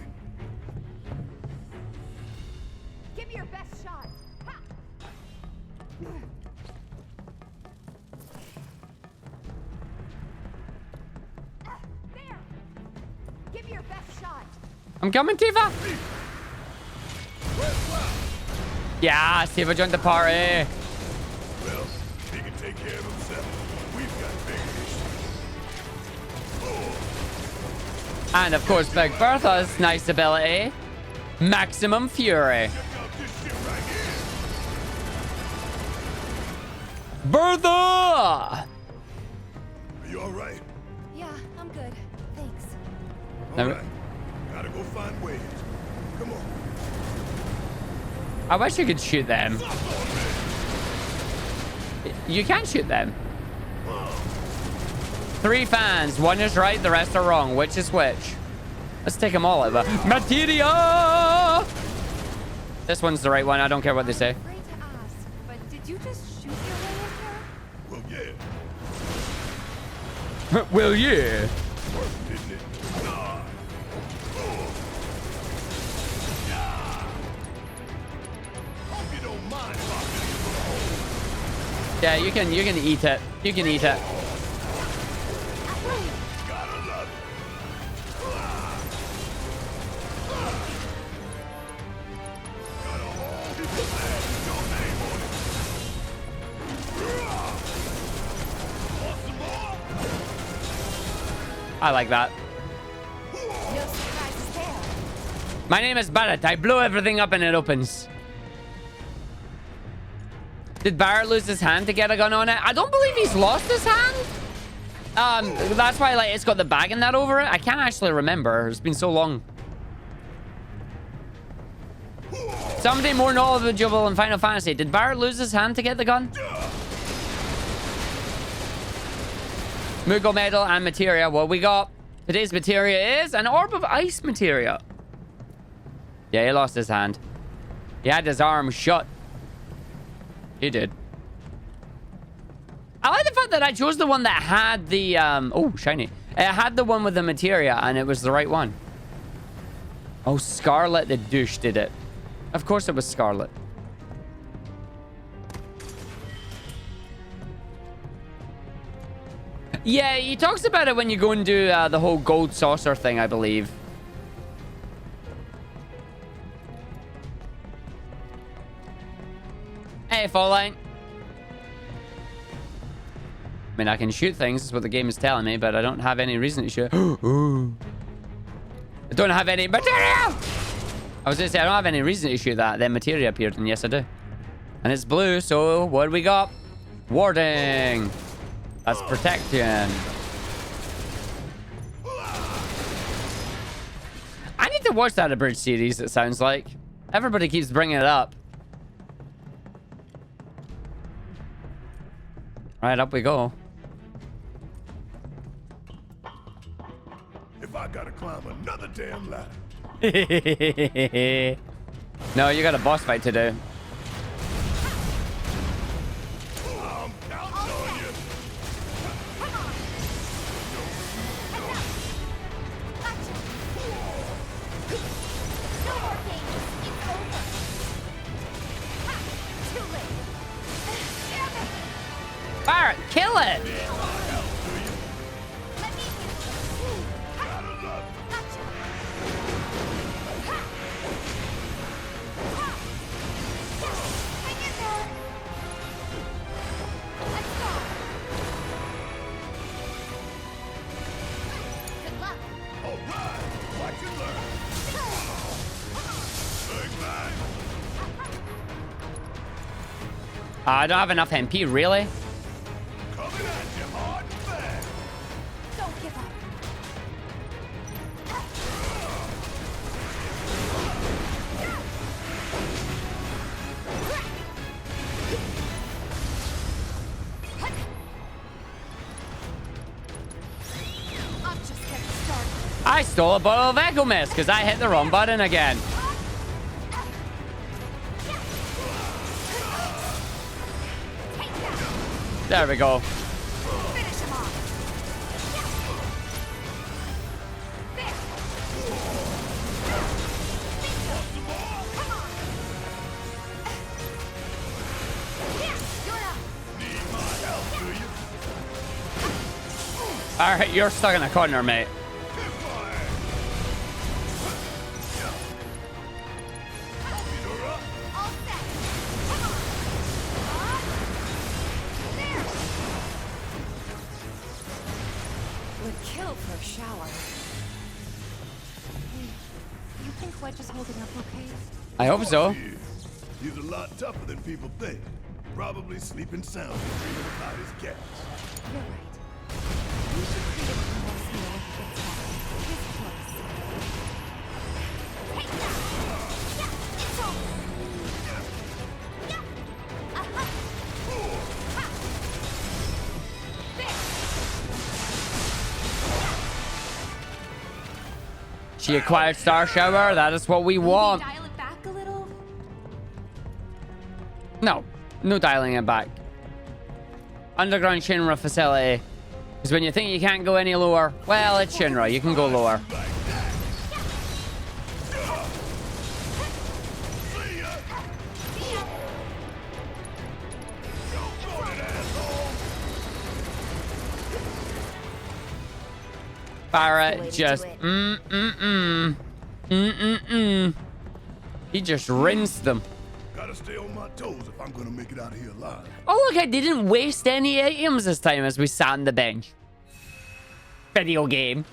Give me your best shot. Ha! There. Give me your best shot. I'm coming, Tifa. Yeah, Tifa joined the party. Well, he can take care of himself. We've got bigger issues. And of course, Big Bertha's nice ability, Maximum Fury. Bertha! Are you all right? Yeah, I'm good. Thanks. All right. Gotta go find Wade. Come on. I wish you could shoot them. You can't shoot them. 3 fans. One is right, the rest are wrong. Which is which? Let's take them all over. Materia! This one's the right one. I don't care what they say. Afraid to ask, but did you just shoot your way in here? Well, yeah. Well, yeah. Worth, didn't it? Hope you don't mind popping. Yeah, you can eat it. You can eat it. Gotta love I like that. No surprises there. My name is Barrett. I blow everything up and it opens. Did Barrett lose his hand to get a gun on it? I don't believe he's lost his hand. That's why like it's got the bag and that over it. I can't actually remember. It's been so long. Somebody more knowledgeable in Final Fantasy. Did Barrett lose his hand to get the gun? Moogle Medal and materia. What we got? Today's materia is an orb of ice materia. Yeah, he lost his hand. He had his arm shut. He did. I like the fact that I chose the one that had the oh, shiny. It had the one with the materia and it was the right one. Oh, Scarlet the douche did it. Of course it was Scarlet. Yeah, he talks about it when you go and do the whole gold saucer thing, I believe. Hey, Fallout. I mean, I can shoot things, is what the game is telling me, but I don't have any reason to shoot. I don't have any material! I was going to say, I don't have any reason to shoot that. Then materia appeared, and yes, I do. And it's blue, so what do we got? Warding. That's protection. I need to watch that abridged series, it sounds like. Everybody keeps bringing it up. Right, up we go. If I gotta climb another damn ladder. No, you got a boss fight to do. I'm counting on you. Barrett, kill it! I don't have enough MP, really? Coming at you hard and fast. Don't give up. I'm just getting started. I stole a bottle of Echo Mist because I hit the wrong button again. There we go. Finish him off. There. Come on. Yeah, you're up. Need my help, do you? All right, you're stuck in a corner, mate. All set. Come on. There. Would kill for a shower. Hey, you think Wedge is holding up okay? I hope so. He's a lot tougher than people think. Probably sleeping sound and dreaming about his cats. You're right. We should see if he wants to know when he gets back. His choice. Take that. Yeah, it's over. Yeah. Ha. There. She acquired Star Shower. That is what we want. Dial it back a little. No, no dialing it back. Underground Shinra facility. Because when you think you can't go any lower, well, it's Shinra. You can go lower. Barrett just He just rinsed them. Gotta stay on my toes if I'm gonna make it out of here alive. Oh, look, I didn't waste any items this time as we sat on the bench. Video game.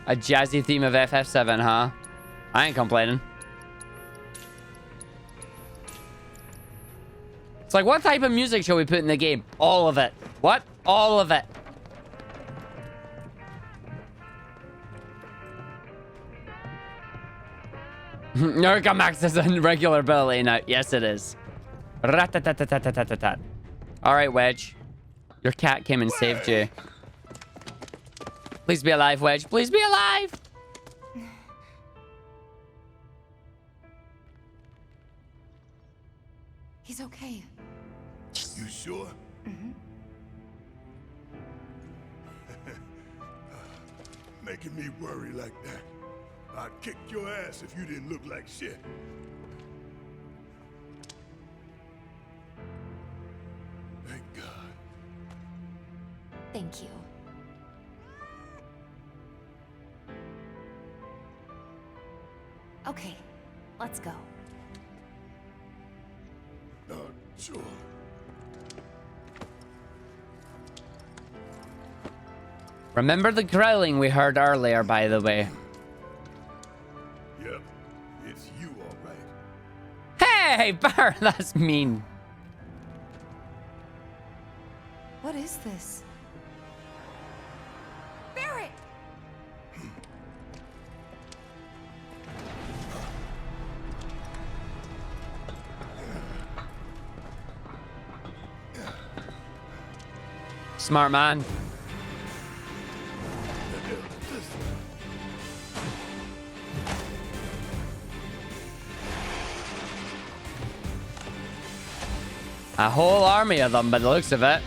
A jazzy theme of FF7, huh? I ain't complaining. It's like, what type of music shall we put in the game? All of it. What? All of it. Nurka Max is a regular ability now. Yes, it is. Rat-tat-tat-tat-tat-tat-tat. All right, Wedge. Your cat came and saved you. Please be alive, Wedge. Please be alive. He's okay. You sure? Mm-hmm. Making me worry like that. I'd kick your ass if you didn't look like shit. Thank God. Thank you. Okay, let's go. Sure. Remember the growling we heard earlier, by the way. Yep, it's you, all right. Hey, Bar, that's mean. What is this? Barret! Smart man. A whole army of them by the looks of it.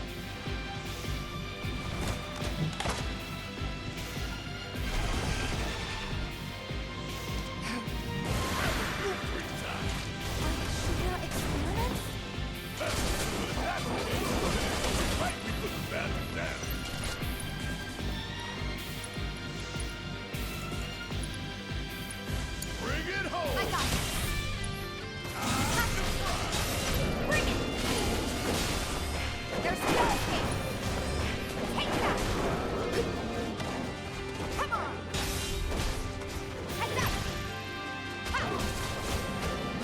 There's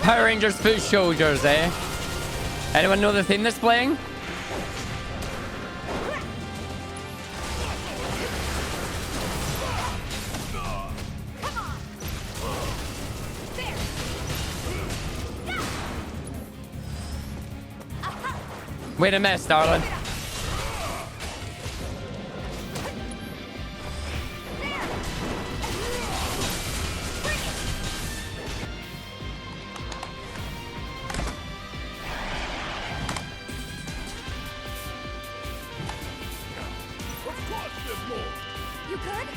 Power Rangers foot soldiers, eh? Anyone know the theme that's playing? Way to miss, darling. You good?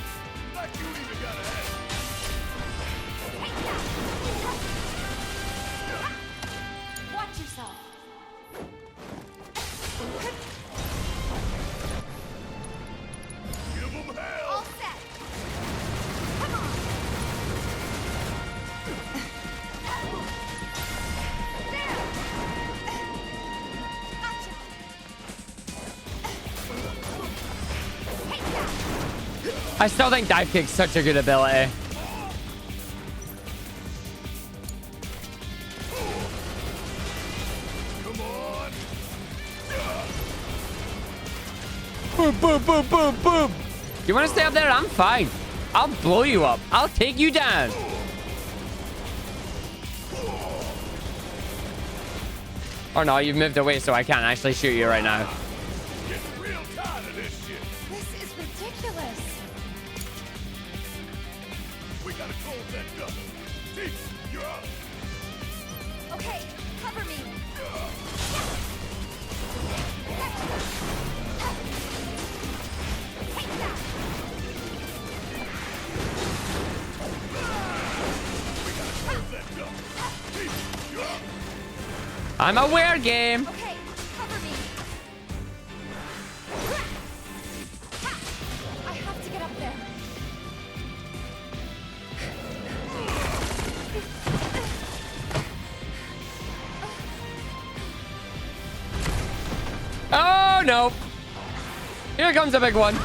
Like you even gotta ask. Watch yourself. Give them hell. All set. Come on. There. Gotcha. I still think dive kick's such a good ability. Come on. Boom, boom, boom, boom, boom. You want to stay up there? I'm fine. I'll blow you up. I'll take you down. Oh no, you've moved away, so I can't actually shoot you right now. Getting real tired of this shit. This is ridiculous. We gotta close that door. Chief, you're up. Okay, cover me. I'm a weird game. Okay, cover me. I have to get up there. Oh no. Here comes a big one.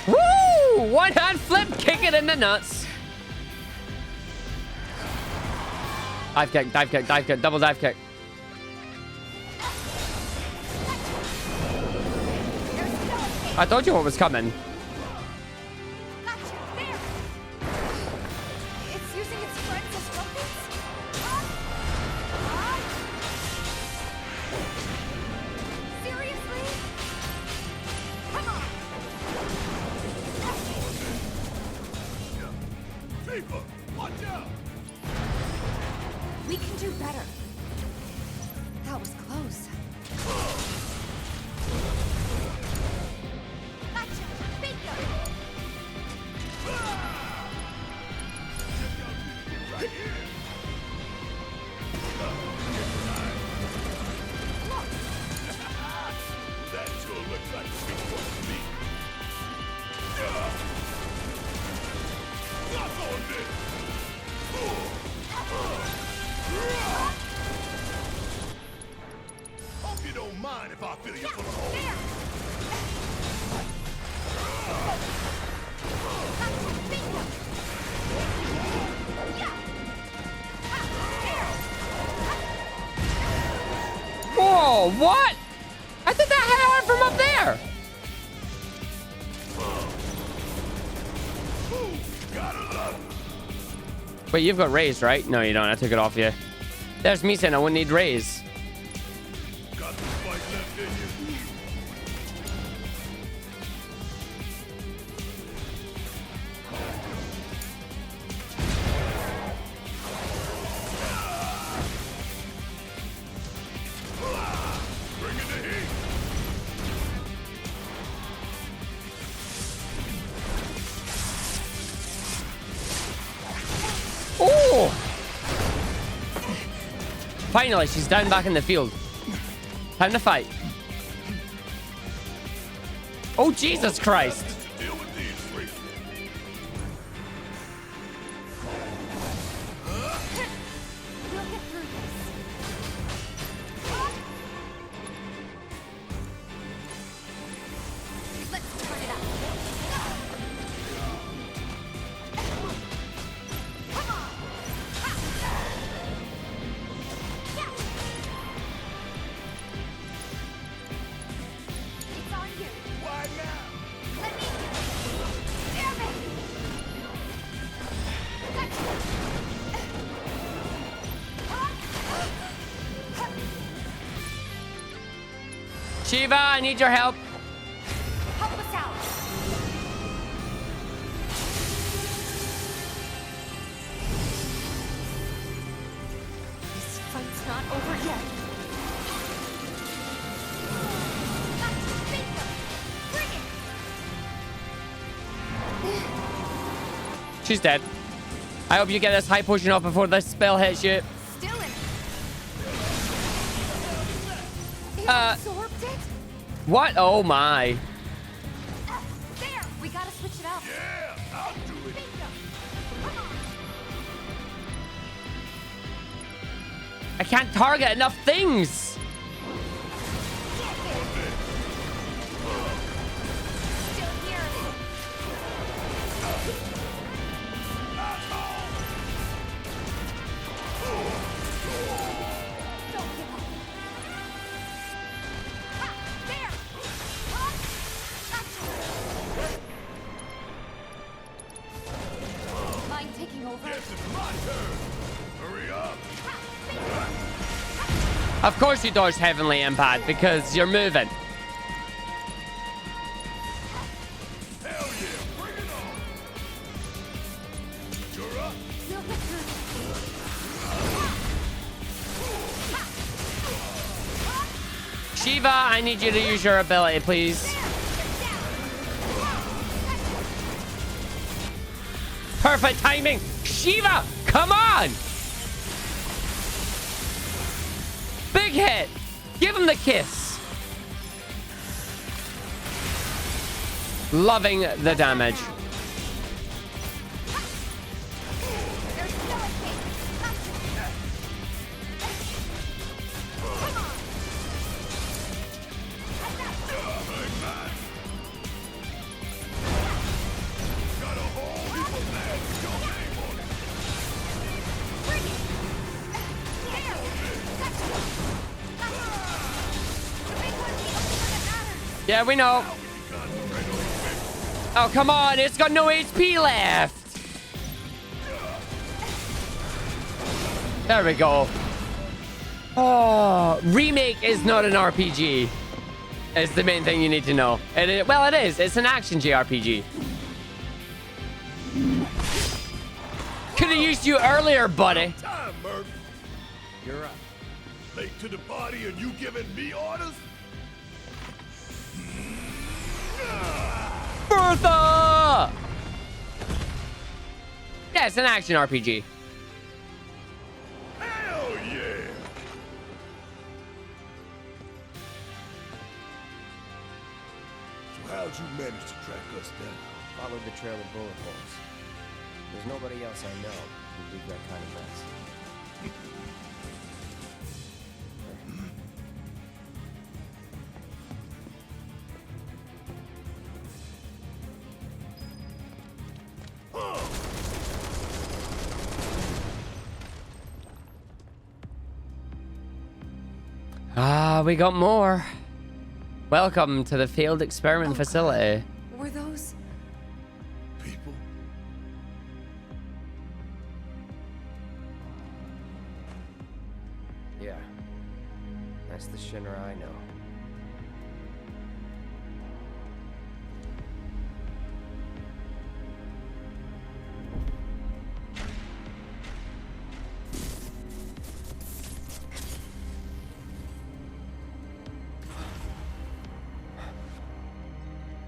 Woo! One hand flip, kick it in the nuts. Dive kick, dive kick, dive kick, double dive kick. I told you what was coming. It's using its friends as weapons? Seriously? Come on! People, watch out! We can do better. That was close. Gotcha! Bingo! Right here. That sure looks like a big one to me. Knock on this. Hope you don't mind if I fill you full of holes. Whoa, what? I did that hard from up there. Wait, you've got raise, right? No, you don't. I took it off you. There's me saying I wouldn't need raise. Got some fight left in you. Bring in the heat. Oh! Finally, she's down back in the field. Time to fight. Oh, Jesus Christ. Deal with these three. We'll get through this. Let's turn it up. Shiva, I need your help. Help us out. This fight's not over yet. She's dead. I hope you get this high potion off before this spell hits you. Still in it. It Uh, absorbed it? What? Oh my. There! We gotta switch it up. Yeah, I'll do it. I can't target enough things. Still here. Don't give up. Ha! There! Huh? Gotcha. Mind taking over? Yes, it's my turn. Hurry up. Of course you dodge Heavenly Impact because you're moving. Hell yeah, bring it on. You're up. You'll get through. Shiva, I need you to use your ability, please. Perfect timing. Shiva, come on. Big hit. Give him the kiss. Loving the damage. There's no escape. Got a whole heap of land with your name on it. Bring it. There. The big one's the only one that matters. Yeah, we know. Oh, come on. It's got no HP left. There we go. Oh, Remake is not an RPG. Is the main thing you need to know. Well, it is. It's an action JRPG. Could have used you earlier, buddy. Time, Murph. You're up. Late to the party and you giving me orders? Bertha! Yeah, it's an action RPG. Hell yeah! So how'd you manage to track us down? Followed the trail of bullet holes. There's nobody else I know who did that kind of mess. Ah, we got more. Welcome to the field experiment facility. Were those... People? Yeah. That's the Shinra I know.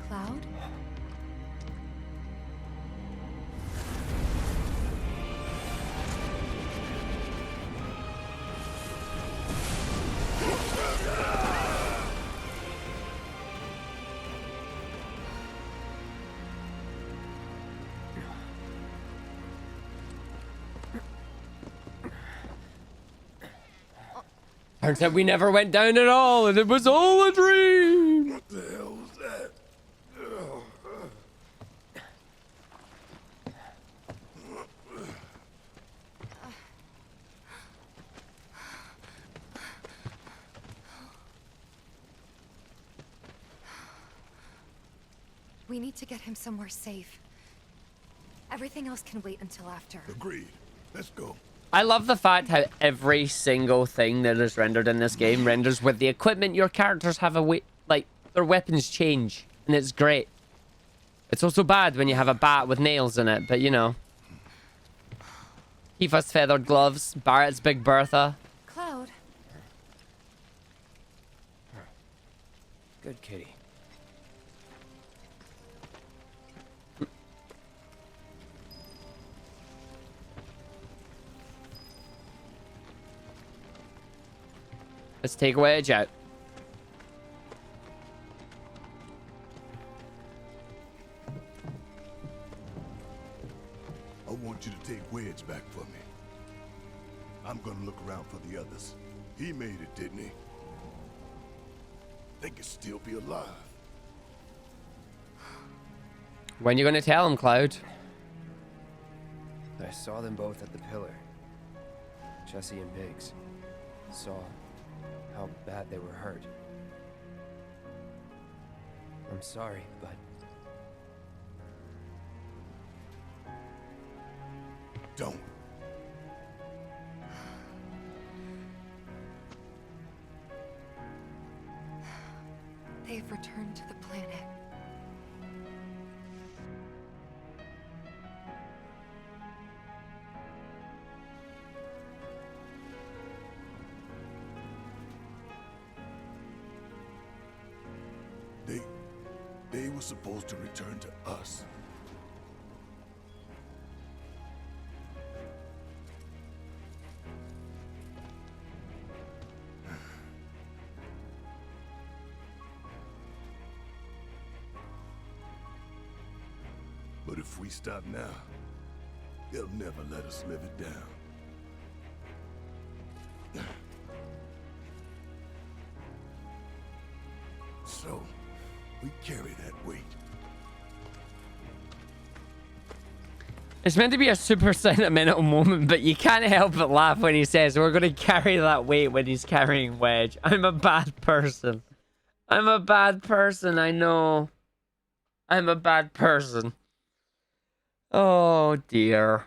Cloud? Turns out we never went down at all, and it was all a dream. What the hell was that? We need to get him somewhere safe. Everything else can wait until after. Agreed. Let's go. I love the fact how every single thing that is rendered in this game renders with the equipment your characters have Their weapons change, and it's great. It's also bad when you have a bat with nails in it, but you know. Tifa's feathered gloves, Barrett's Big Bertha. Cloud. Good kitty. Let's take Wedge out. I want you to take Wedge back for me. I'm gonna look around for the others. He made it, didn't he? They could still be alive. When you gonna tell him, Cloud? I saw them both at the pillar. Jesse and Biggs. Saw how bad they were hurt. I'm sorry, but... Don't. They've returned to the planet. They were supposed to return to us. But if we stop now, they'll never let us live it down. So, we carry that weight. It's meant to be a super sentimental moment, but you can't help but laugh when he says we're going to carry that weight when he's carrying Wedge. I'm a bad person. I'm a bad person, I know. I'm a bad person. Oh, dear.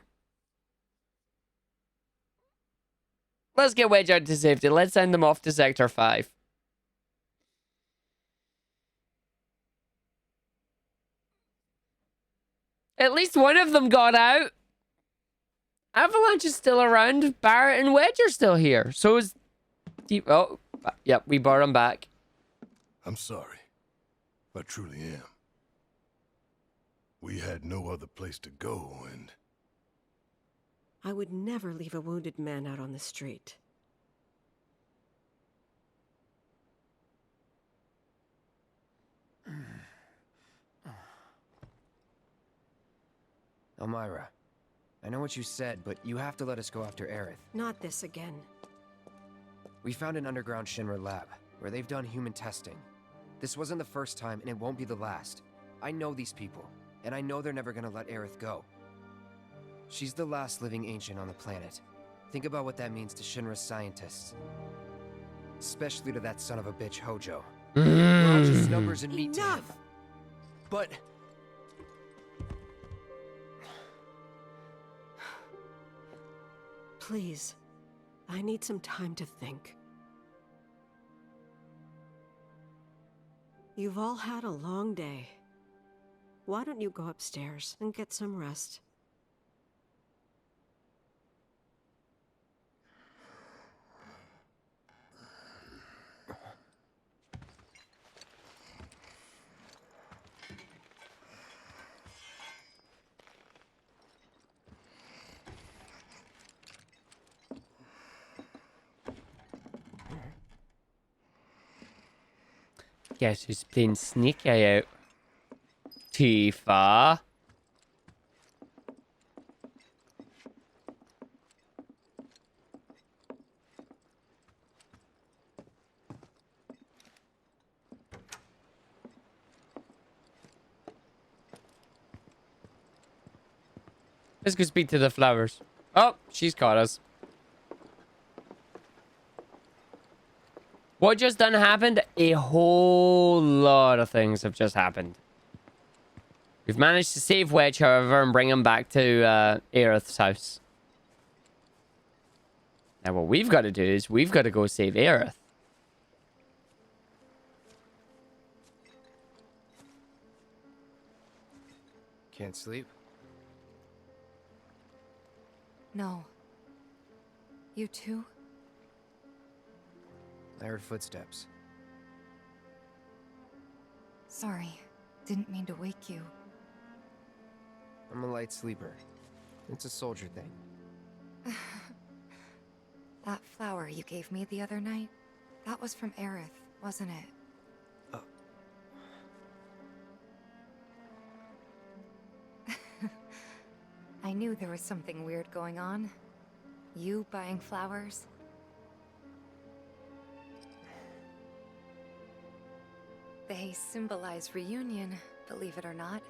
Let's get Wedge out to safety. Let's send them off to Sector 5. At least one of them got out. Avalanche is still around. Barrett and Wedge are still here. So is... Oh, yep, we brought them back. I'm sorry. I truly am. We had no other place to go, and... I would never leave a wounded man out on the street. Elmira, I know what you said, but you have to let us go after Aerith. Not this again. We found an underground Shinra lab, where they've done human testing. This wasn't the first time, and it won't be the last. I know these people, and I know they're never gonna let Aerith go. She's the last living ancient on the planet. Think about what that means to Shinra's scientists. Especially to that son of a bitch, Hojo. We're all just numbers and meat to him. But... Please, I need some time to think. You've all had a long day. Why don't you go upstairs and get some rest? Guess who's playing sneaky out? Tifa. Let's go speak to the flowers. Oh, she's caught us. What just done happened? A whole lot of things have just happened. We've managed to save Wedge, however, and bring him back to Aerith's house. Now what we've got to do is we've got to go save Aerith. Can't sleep? No. You too? I heard footsteps. Sorry. Didn't mean to wake you. I'm a light sleeper. It's a soldier thing. That flower you gave me the other night, that was from Aerith, wasn't it? I knew there was something weird going on. You buying flowers? They symbolize reunion, believe it or not.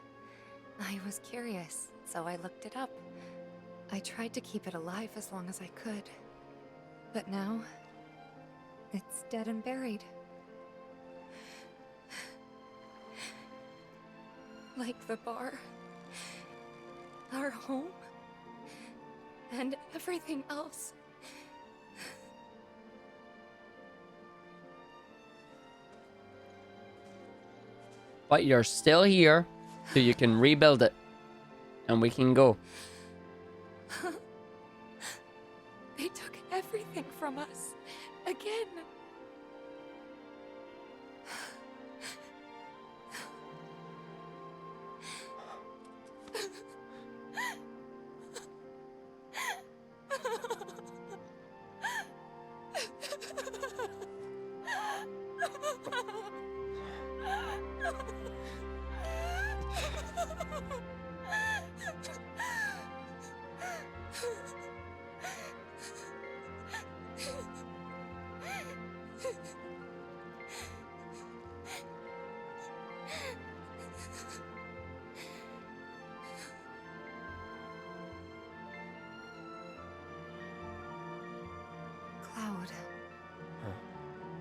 I was curious, so I looked it up. I tried to keep it alive as long as I could. But now, it's dead and buried. Like the bar, our home, and everything else. But you're still here, so you can rebuild it. And we can go. They took everything from us. Again.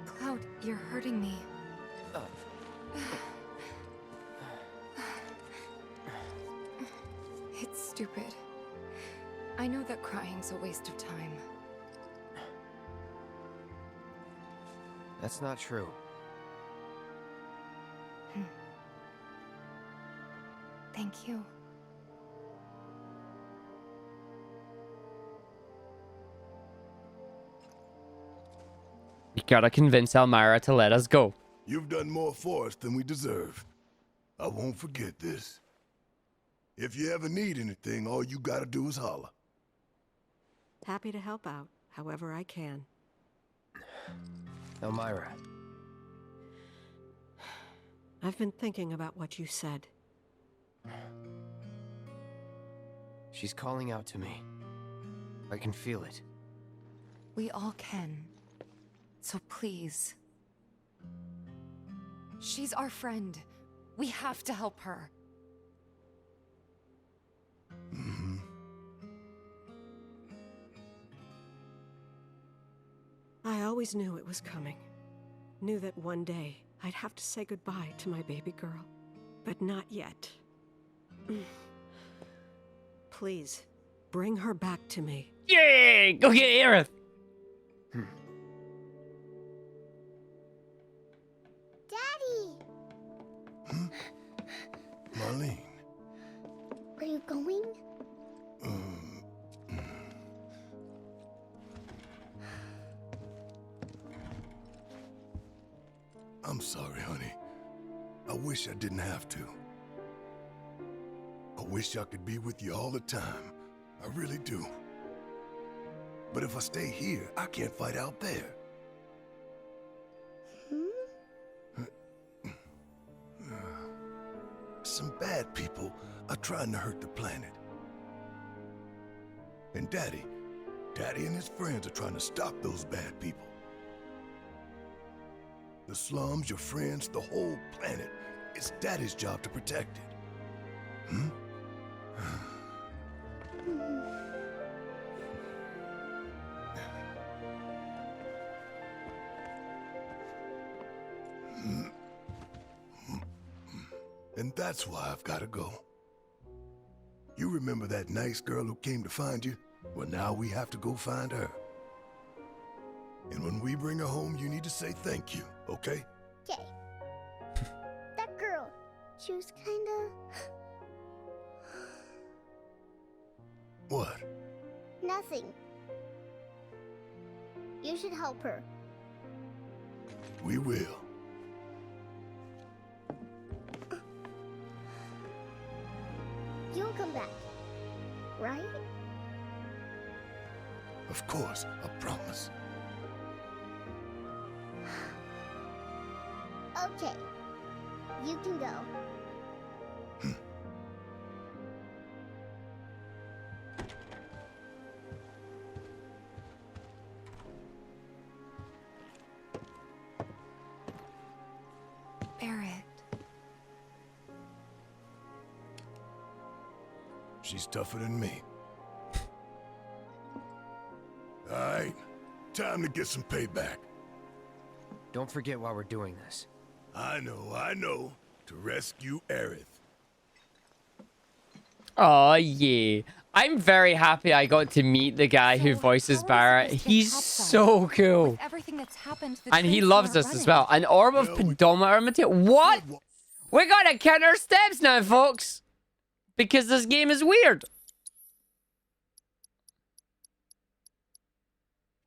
Cloud, you're hurting me. It's stupid. I know that crying's a waste of time. That's not true. Thank you. You gotta convince Elmira to let us go. You've done more for us than we deserve. I won't forget this. If you ever need anything, all you gotta do is holler. Happy to help out, however I can. Elmira. I've been thinking about what you said. She's calling out to me. I can feel it. We all can. So please. She's our friend. We have to help her. I always knew it was coming. Knew that one day I'd have to say goodbye to my baby girl. But not yet. Please, bring her back to me. Yay! Go get Aerith! Daddy! Marlene. Are you going? I'm sorry, honey. I wish I didn't have to. I wish I could be with you all the time. I really do. But if I stay here, I can't fight out there. Some bad people are trying to hurt the planet. And Daddy and his friends are trying to stop those bad people. The slums, your friends, the whole planet. It's Daddy's job to protect it. And that's why I've got to go. You remember that nice girl who came to find you? Well, now we have to go find her. And when we bring her home, you need to say thank you, okay? Okay. That girl, she was kinda... What? Nothing. You should help her. We will. You'll come back, right? Of course, I promise. Okay. You can go. Barrett. She's tougher than me. All right, time to get some payback. Don't forget why we're doing this. I know. To rescue Aerith. Oh, yeah. I'm very happy I got to meet the guy who voices Barrett. He's so cool. Everything that's happened, And he loves us as well. An orb of pedometer material. What? We gotta count our steps now, folks. Because this game is weird.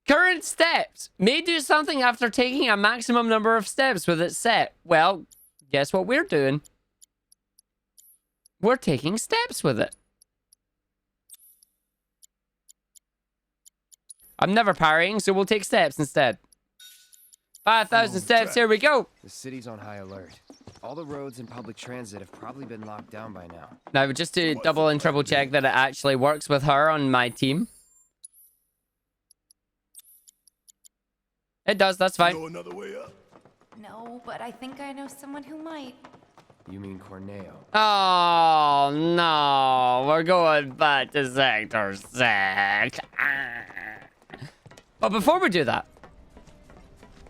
Current steps. May do something after taking a maximum number of steps with it set. Well, guess what we're doing? We're taking steps with it. I'm never parrying, so we'll take steps instead. 5,000 steps, here we go. The city's on high alert. All the roads and public transit have probably been locked down by now. Now, just to double and triple check that it actually works with her on my team. It does, that's fine. Know another way up? No, but I think I know someone who might. You mean Corneo? Oh, no. We're going back to Sector 6. But before we do that,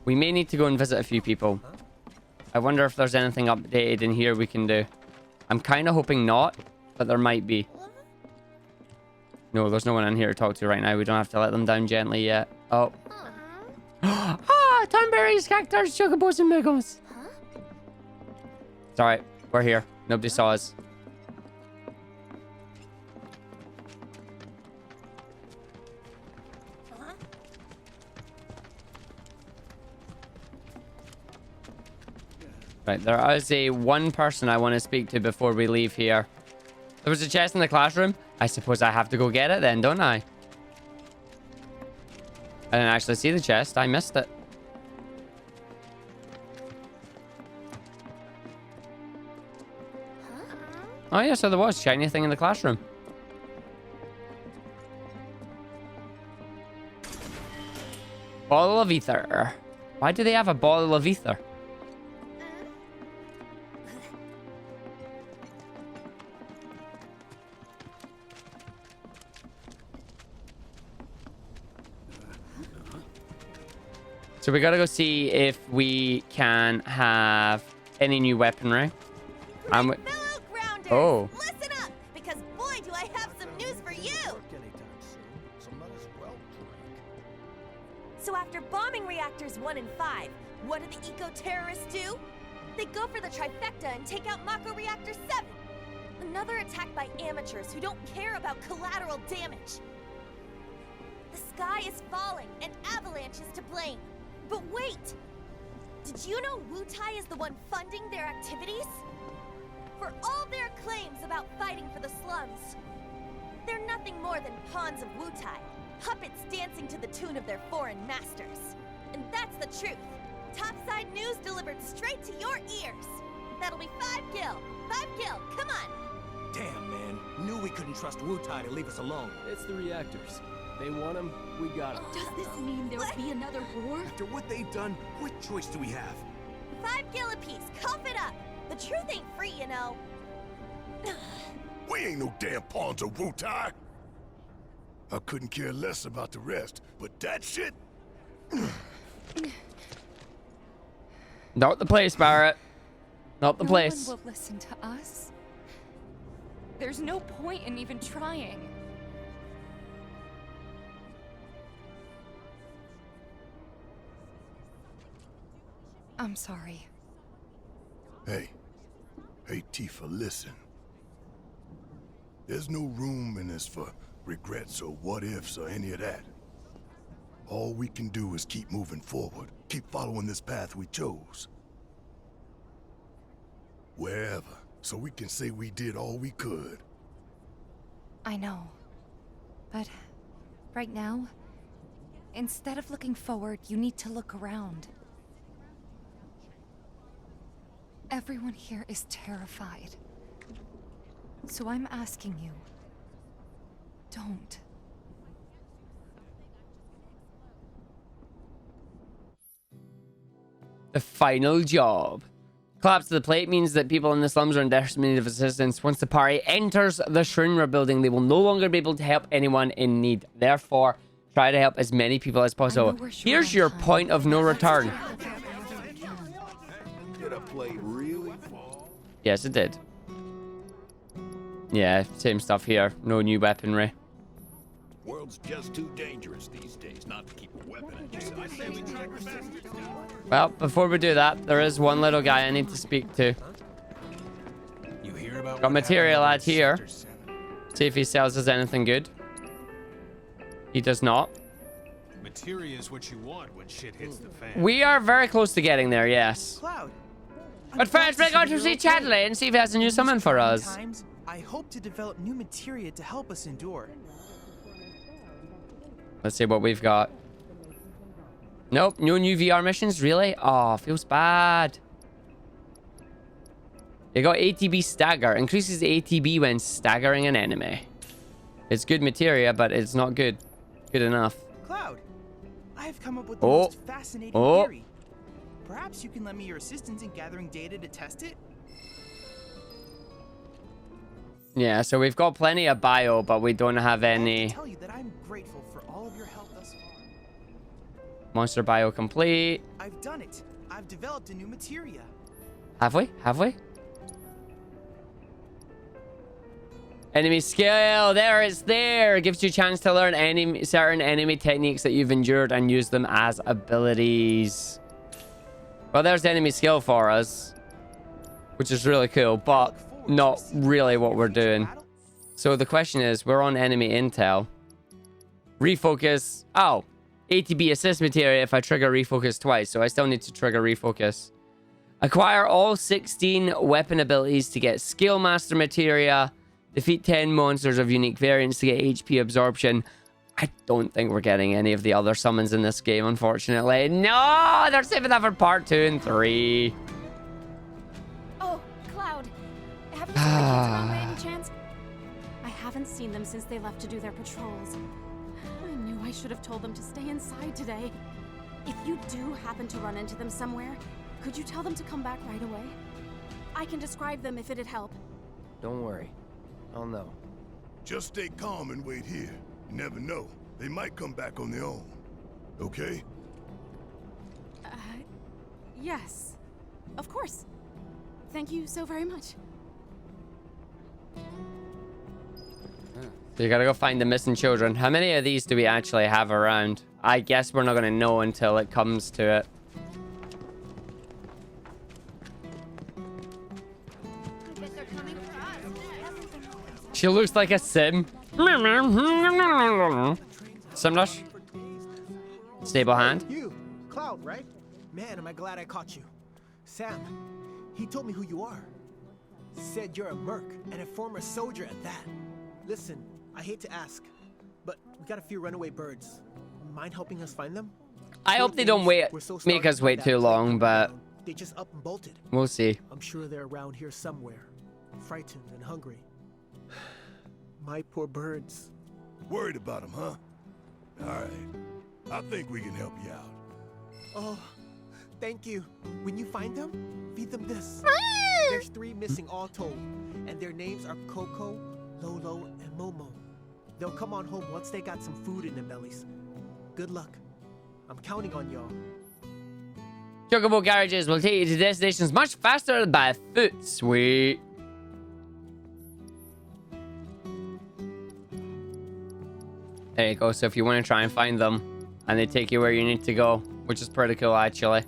we may need to go and visit a few people. I wonder if there's anything updated in here we can do. I'm kind of hoping not, but there might be. No, there's no one in here to talk to right now. We don't have to let them down gently yet. Oh. Ah, Thornberries, cactus, chocobos, and megos. It's alright. We're here. Nobody saw us. Right, there is one person I want to speak to before we leave here. There was a chest in the classroom. I suppose I have to go get it then, don't I? I didn't actually see the chest. I missed it. Oh yeah, so there was shiny thing in the classroom. Bottle of ether. Why do they have a bottle of ether? So we gotta go see if we can have any new weaponry. Fellow grounders, oh. listen up, because boy, do I have some news for you. So after bombing reactors 1 and 5, what do the eco-terrorists do? They go for the trifecta and take out Mako Reactor 7. Another attack by amateurs who don't care about collateral damage. The sky is falling, and Avalanche is to blame. But wait! Did you know Wutai is the one funding their activities? For all their claims about fighting for the slums, they're nothing more than pawns of Wutai, puppets dancing to the tune of their foreign masters. And that's the truth. Topside news delivered straight to your ears. That'll be 5 gil. 5 gil, come on! Damn, man. Knew we couldn't trust Wutai to leave us alone. It's the reactors. They want them, we got them. Does this mean there'll be another war? After what they've done, what choice do we have? 5 gil apiece, cough it up. The truth ain't free, you know. We ain't no damn pawns of Wutai. I couldn't care less about the rest, but that shit... Not the place, Barrett. Not the place. No one will listen to us. There's no point in even trying. I'm sorry. Hey, Tifa, listen. There's no room in this for regrets or what ifs or any of that. All we can do is keep moving forward, keep following this path we chose. Wherever, so we can say we did all we could. I know. But right now, instead of looking forward, you need to look around. Everyone here is terrified. So I'm asking you, don't. The final job. Collapse of the plate means that people in the slums are in desperate need of assistance. Once the party enters the Shinra building, they will no longer be able to help anyone in need. Therefore, try to help as many people as possible. Here's your point of no return. Did I play really fall? Yes, it did. Yeah, same stuff here. No new weaponry. World's just too dangerous these days not to keep a weapon at your side. I say we try Well, before we do that, there is one little guy I need to speak to. You hear about Got material out here. See if he sells us anything good. He does not. Materia is what you want when shit hits the fan. We are very close to getting there, yes. Cloud. But first, we're going to see Chadley and see if he has a new summon for us. I hope to develop new materia to help us endure. Let's see what we've got. Nope, no new VR missions, really? Oh, feels bad. You got ATB stagger. Increases ATB when staggering an enemy. It's good materia, but it's not good enough. Cloud, I have come up with the most fascinating theory. Perhaps you can lend me your assistance in gathering data to test it? Yeah, so we've got plenty of bio, but we don't have any. I tell you that I'm grateful for all of your help thus far. Monster bio complete. I've done it. I've developed a new materia. Have we? Have we? Enemy skill. There it's there. Gives you a chance to learn certain enemy techniques that you've endured and use them as abilities. Well, there's enemy skill for us, which is really cool, but not really what we're doing. So the question is, we're on enemy intel. Refocus. Oh, ATB assist materia if I trigger refocus twice, so I still need to trigger refocus. Acquire all 16 weapon abilities to get skill master materia. Defeat 10 monsters of unique variants to get HP absorption. I don't think we're getting any of the other summons in this game, unfortunately. No, they're saving that for part 2 and 3. Oh, Cloud. Have you seen the kids around by any chance? I haven't seen them since they left to do their patrols. I knew I should have told them to stay inside today. If you do happen to run into them somewhere, could you tell them to come back right away? I can describe them if it'd help. Don't worry. I'll know. Just stay calm and wait here. You never know. They might come back on their own. Okay? Yes. Of course. Thank you so very much. So you gotta go find the missing children. How many of these do we actually have around? I guess we're not gonna know until it comes to it. She looks like a sim. Simrush. Stable hand. You, Cloud, right? Man, am I glad I caught you. Sam, he told me who you are. Said you're a merc and a former soldier at that. Listen, I hate to ask, but we got a few runaway birds. Mind helping us find them? I hope they don't make us wait too long, but they just up and bolted. We'll see. I'm sure they're around here somewhere, frightened and hungry. My poor birds. Worried about them, huh? All right. I think we can help you out. Oh, thank you. When you find them, feed them this. There's 3 missing all told, and their names are Coco, Lolo, and Momo. They'll come on home once they got some food in their bellies. Good luck. I'm counting on y'all. Chocobo garages will take you to destinations much faster by foot. Sweet. There you go. So if you want to try and find them, and they take you where you need to go, which is pretty cool, actually.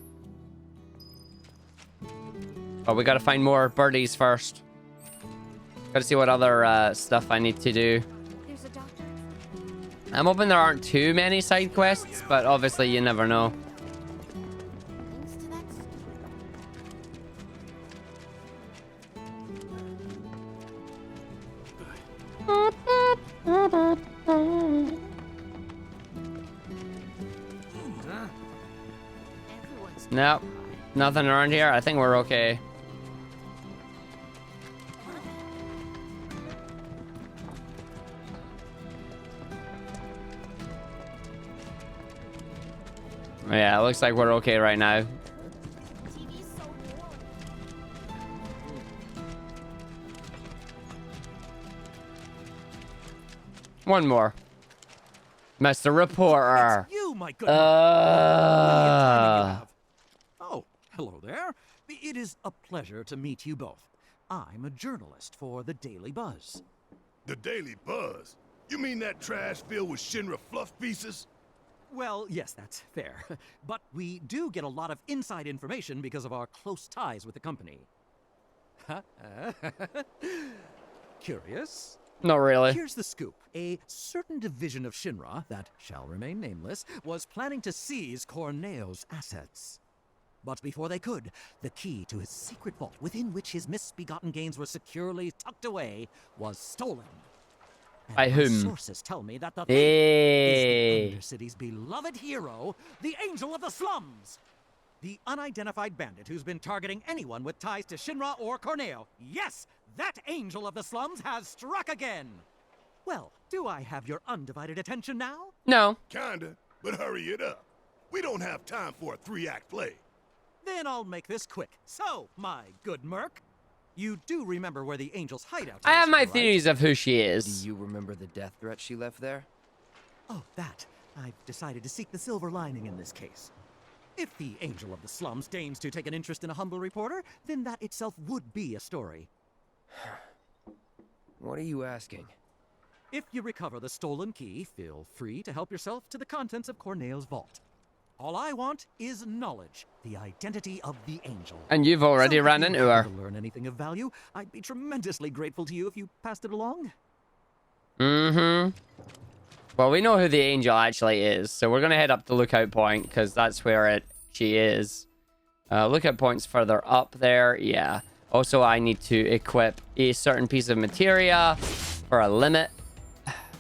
But we gotta find more birdies first. Gotta see what other stuff I need to do. There's a doctor. I'm hoping there aren't too many side quests, but obviously you never know. Nope, nothing around here. I think we're okay. Yeah, it looks like we're okay right now. One more. Mr. Reporter. You, my good. Oh, hello there. It is a pleasure to meet you both. I'm a journalist for the Daily Buzz. The Daily Buzz? You mean that trash filled with Shinra fluff pieces? Well, yes, that's fair. But we do get a lot of inside information because of our close ties with the company. Curious? Not really. Here's the scoop. A certain division of Shinra, that shall remain nameless, was planning to seize Corneo's assets. But before they could, the key to his secret vault, within which his misbegotten gains were securely tucked away, was stolen. And by whom? Sources tell me that the thief is the Undercity's beloved hero, the Angel of the Slums. The unidentified bandit who's been targeting anyone with ties to Shinra or Corneo. Yes, that Angel of the Slums has struck again. Well, do I have your undivided attention now? No. Kinda, but hurry it up. We don't have time for a 3-act play. Then I'll make this quick. So, my good Merc, you do remember where the Angel's hideout is, I have my right? theories of who she is. Do you remember the death threat she left there? Oh, that. I've decided to seek the silver lining in this case. If the Angel of the Slums deigns to take an interest in a humble reporter, then that itself would be a story. What are you asking? If you recover the stolen key, feel free to help yourself to the contents of Corneo's vault. All I want is knowledge, the identity of the Angel. And you've already ran into her. If you learn anything of value, I'd be tremendously grateful to you if you passed it along. Mm-hmm. Well, we know who the Angel actually is, so we're going to head up to Lookout Point, because that's where she is. Lookout Point's further up there, yeah. Also, I need to equip a certain piece of materia for a limit.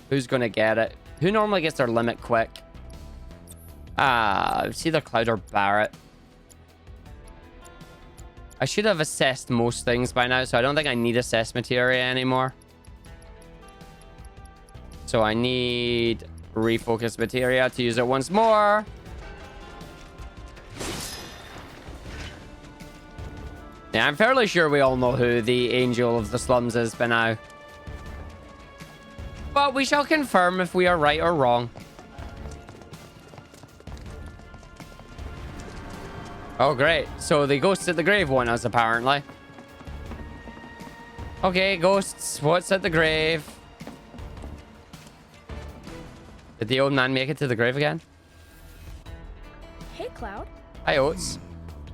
Who's going to get it? Who normally gets their limit quick? It's either Cloud or Barrett. I should have assessed most things by now, so I don't think I need assess materia anymore. So I need refocus materia to use it once more. Yeah, I'm fairly sure we all know who the Angel of the Slums is by now. But we shall confirm if we are right or wrong. Oh, great. So the ghosts at the grave want us, apparently. Okay, ghosts, what's at the grave? Did the old man make it to the grave again? Hey, Cloud. Hi, Oats.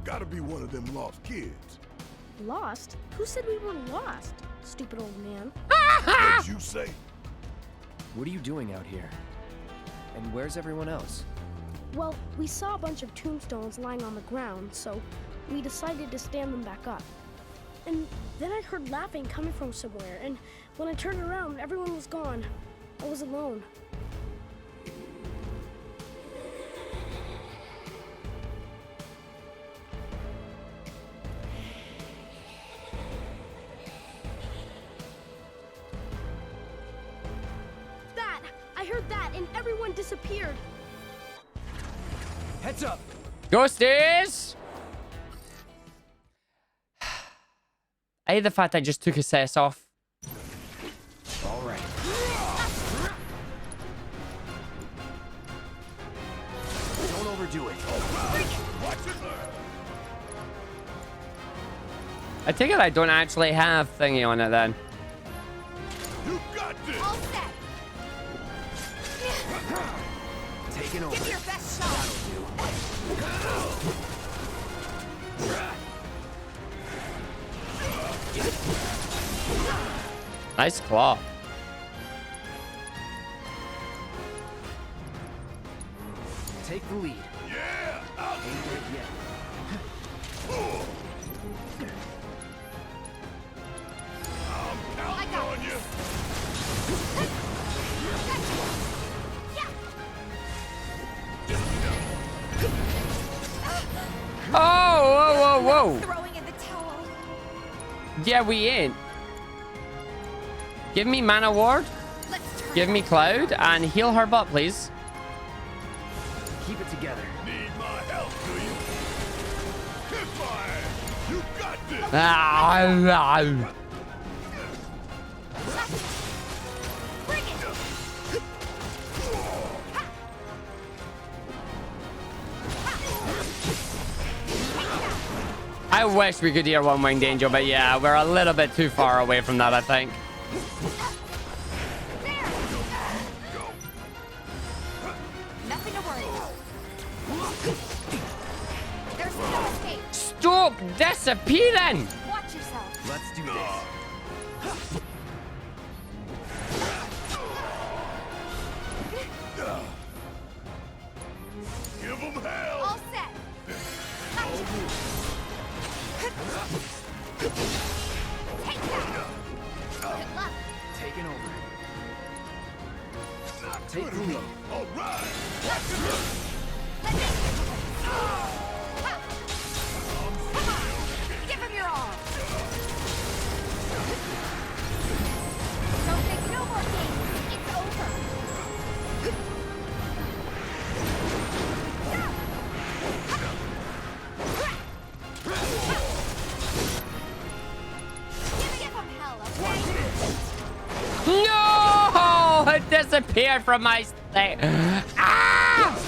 Gotta be one of them lost kids. Lost? Who said we were lost? Stupid old man. What'd you say? What are you doing out here? And where's everyone else? Well, we saw a bunch of tombstones lying on the ground, so we decided to stand them back up. And then I heard laughing coming from somewhere, and when I turned around, everyone was gone. I was alone. I heard that, and everyone disappeared. Heads up! Ghosties! I hate the fact I just took assess off. All right. Don't overdo it. Watch it learn. I take it I don't actually have thingy on it then. You got this. All set. Taking over. Give your best shot. Nice claw. Take the lead. Yeah! Ain't dead yet. I'm counting on you! Oh, whoa, whoa, whoa. Throwing in the towel. Yeah, we ain't. Give me Mana Ward. Give me Cloud and heal her butt, please. Keep it together. Need my help, do you? Kiss my ass! You got this! Bring it. I wish we could hear One Winged Angel, but yeah, we're a little bit too far away from that, I think. Nothing to worry about. There's no escape. Stop disappearing! Watch yourself. Let's do this. Give them hell! All set. Take that. Good luck. Taking over. Take the lead. All right! Give him your all. Don't make no more games. It's over. Give him hell, okay? No! It disappeared from my state. Ah!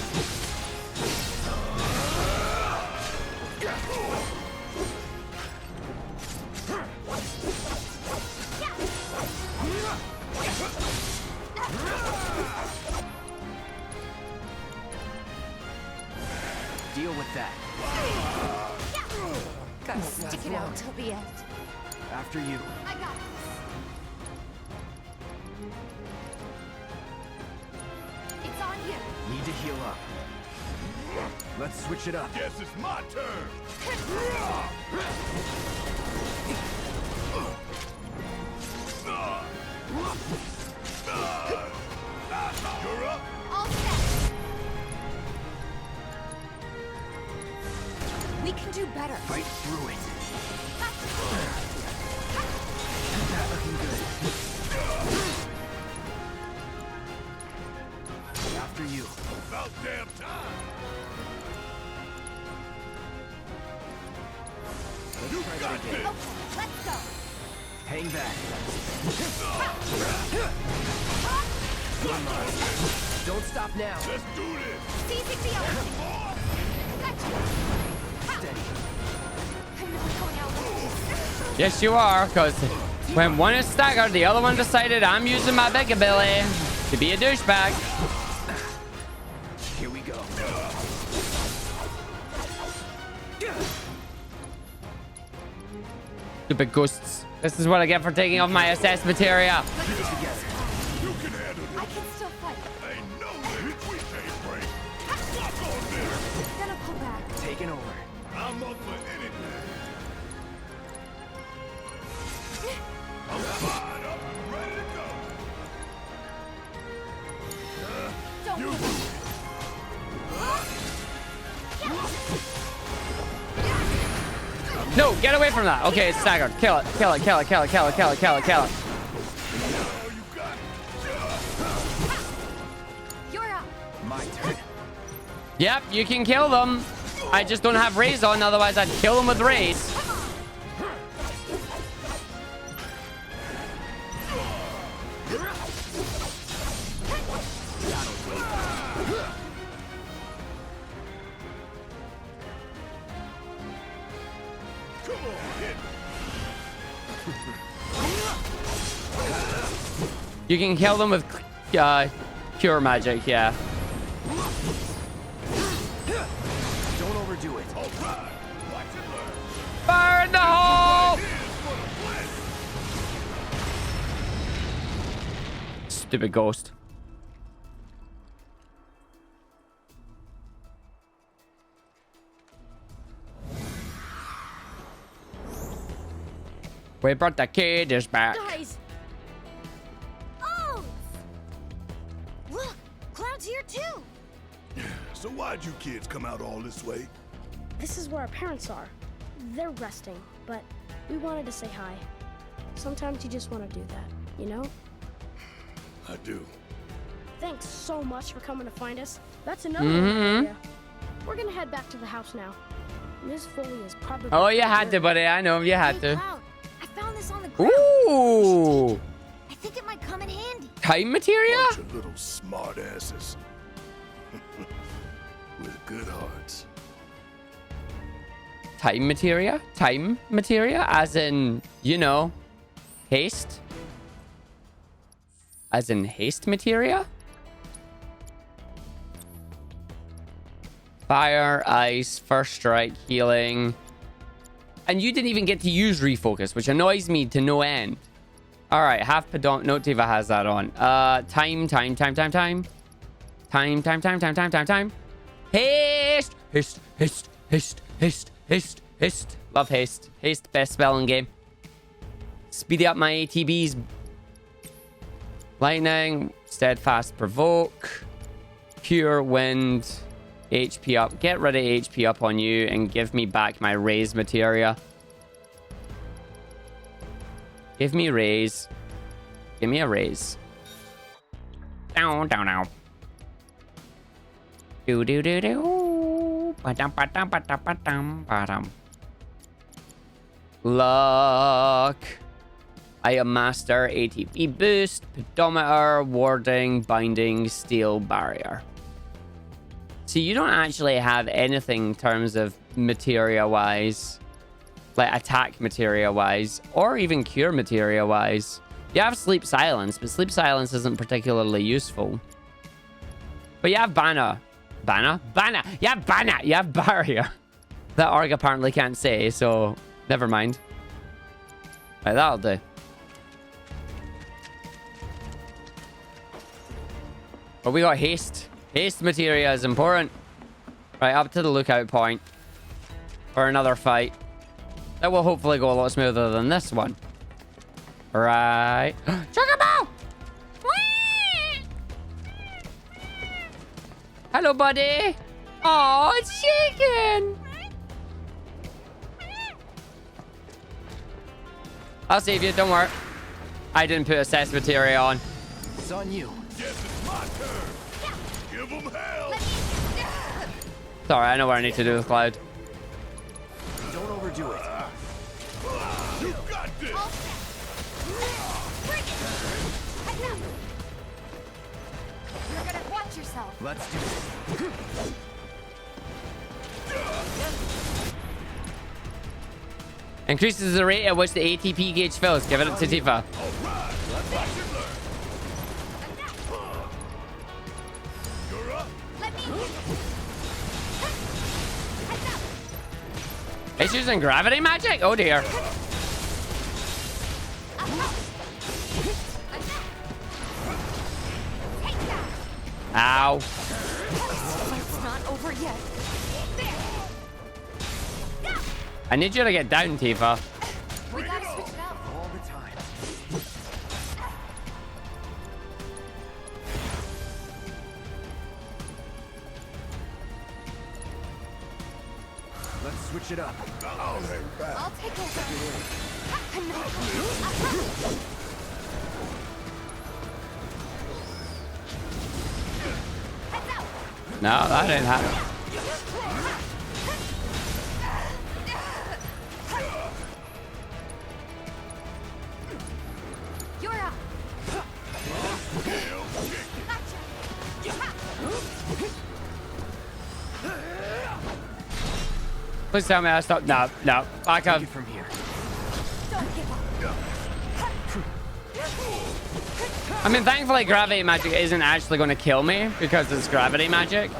Deal with that. Gotta stick it out till the end. After you. I got this. It's on you. Need to heal up. Let's switch it up. Guess it's my turn! You're up! All set. We can do better. Fight through it. That looking good. After you. About damn time! Let's try that again. Okay, let's go. Hang back. Come on. Don't stop now. Let's do this! Seizing the opening. Gotcha. Steady. I'm not going out like this. Yes, you are, because when one is staggered, the other one decided I'm using my big ability to be a douchebag. Here we go. Stupid ghosts. This is what I get for taking off my SS materia. You can handle I can still fight. Ain't no limit we can't break! Walk on this! Gonna pull back. Taking over. I'm up for anything! I'm fired up and ready to go! Don't You move. No, get away from that. Okay, it's staggered. Kill it. Kill it. Kill it. Kill it. Kill it. Kill it. Kill it. Kill it. You're up. My turn. Yep, you can kill them. I just don't have rays on, otherwise I'd kill them with rays. Come on, hit! You can kill them with cure magic, yeah. Don't overdo it. All right! Watch it learn! Fire in the hole! Stupid ghost. We brought the cages back. Guys! Oh! Look, Cloud's here too. So why'd you kids come out all this way? This is where our parents are. They're resting, but we wanted to say hi. Sometimes you just want to do that, you know? I do. Thanks so much for coming to find us. That's another idea. We're gonna head back to the house now. Miss Foley is probably... Oh, you had to, buddy. I know you had to. Cloud, I found this on the ground. Ooh! I think it might come in handy. Time materia? Bunch of little smart asses. With good hearts. Time materia? Time materia? As in, you know, haste? As in haste materia? Fire, ice, first strike, healing. And you didn't even get to use refocus, which annoys me to no end. Alright, half pedant. No, Tiva has that on. Time. Haste. Love haste. Haste, best spell in game. Speedy up my ATBs. Lightning, steadfast, provoke, cure, wind, HP up. Get rid of HP up on you and give me back my raise materia. Give me raise. Give me a raise. Down. Do. Ba-dum. Luck. I am master, ATP boost, pedometer, warding, binding, steel barrier. So you don't actually have anything in terms of materia-wise, like attack materia-wise, or even cure materia-wise. You have sleep silence, but sleep silence isn't particularly useful. But you have Banner. Banner? You have Banner! You have barrier. That Arg apparently can't say, so never mind. Right, that'll do. But we got haste. Haste materia is important. Right, up to the lookout point. For another fight. That will hopefully go a lot smoother than this one. Right. Chocobo! Hello, buddy. Oh, it's shaking. I'll save you, don't worry. I didn't put assess materia on. It's on you. Yes, it's my turn. Give them hell. Sorry, I know what I need to do with Cloud. Don't overdo it. You got this. You're gonna watch yourself. Let's do it. Increases the rate at which the ATP gauge fills. Give it to Tifa. It's using gravity magic? Oh dear. Ow. It's not over yet. I need you to get down, Tifa. We gotta switch it up. All the time. Let's switch it up. I'll hang back. I'll take over. No, that didn't happen. You're up. Please tell me I stopped. No. Back up. From here. Don't give up. I mean, thankfully, gravity magic isn't actually going to kill me because it's gravity magic.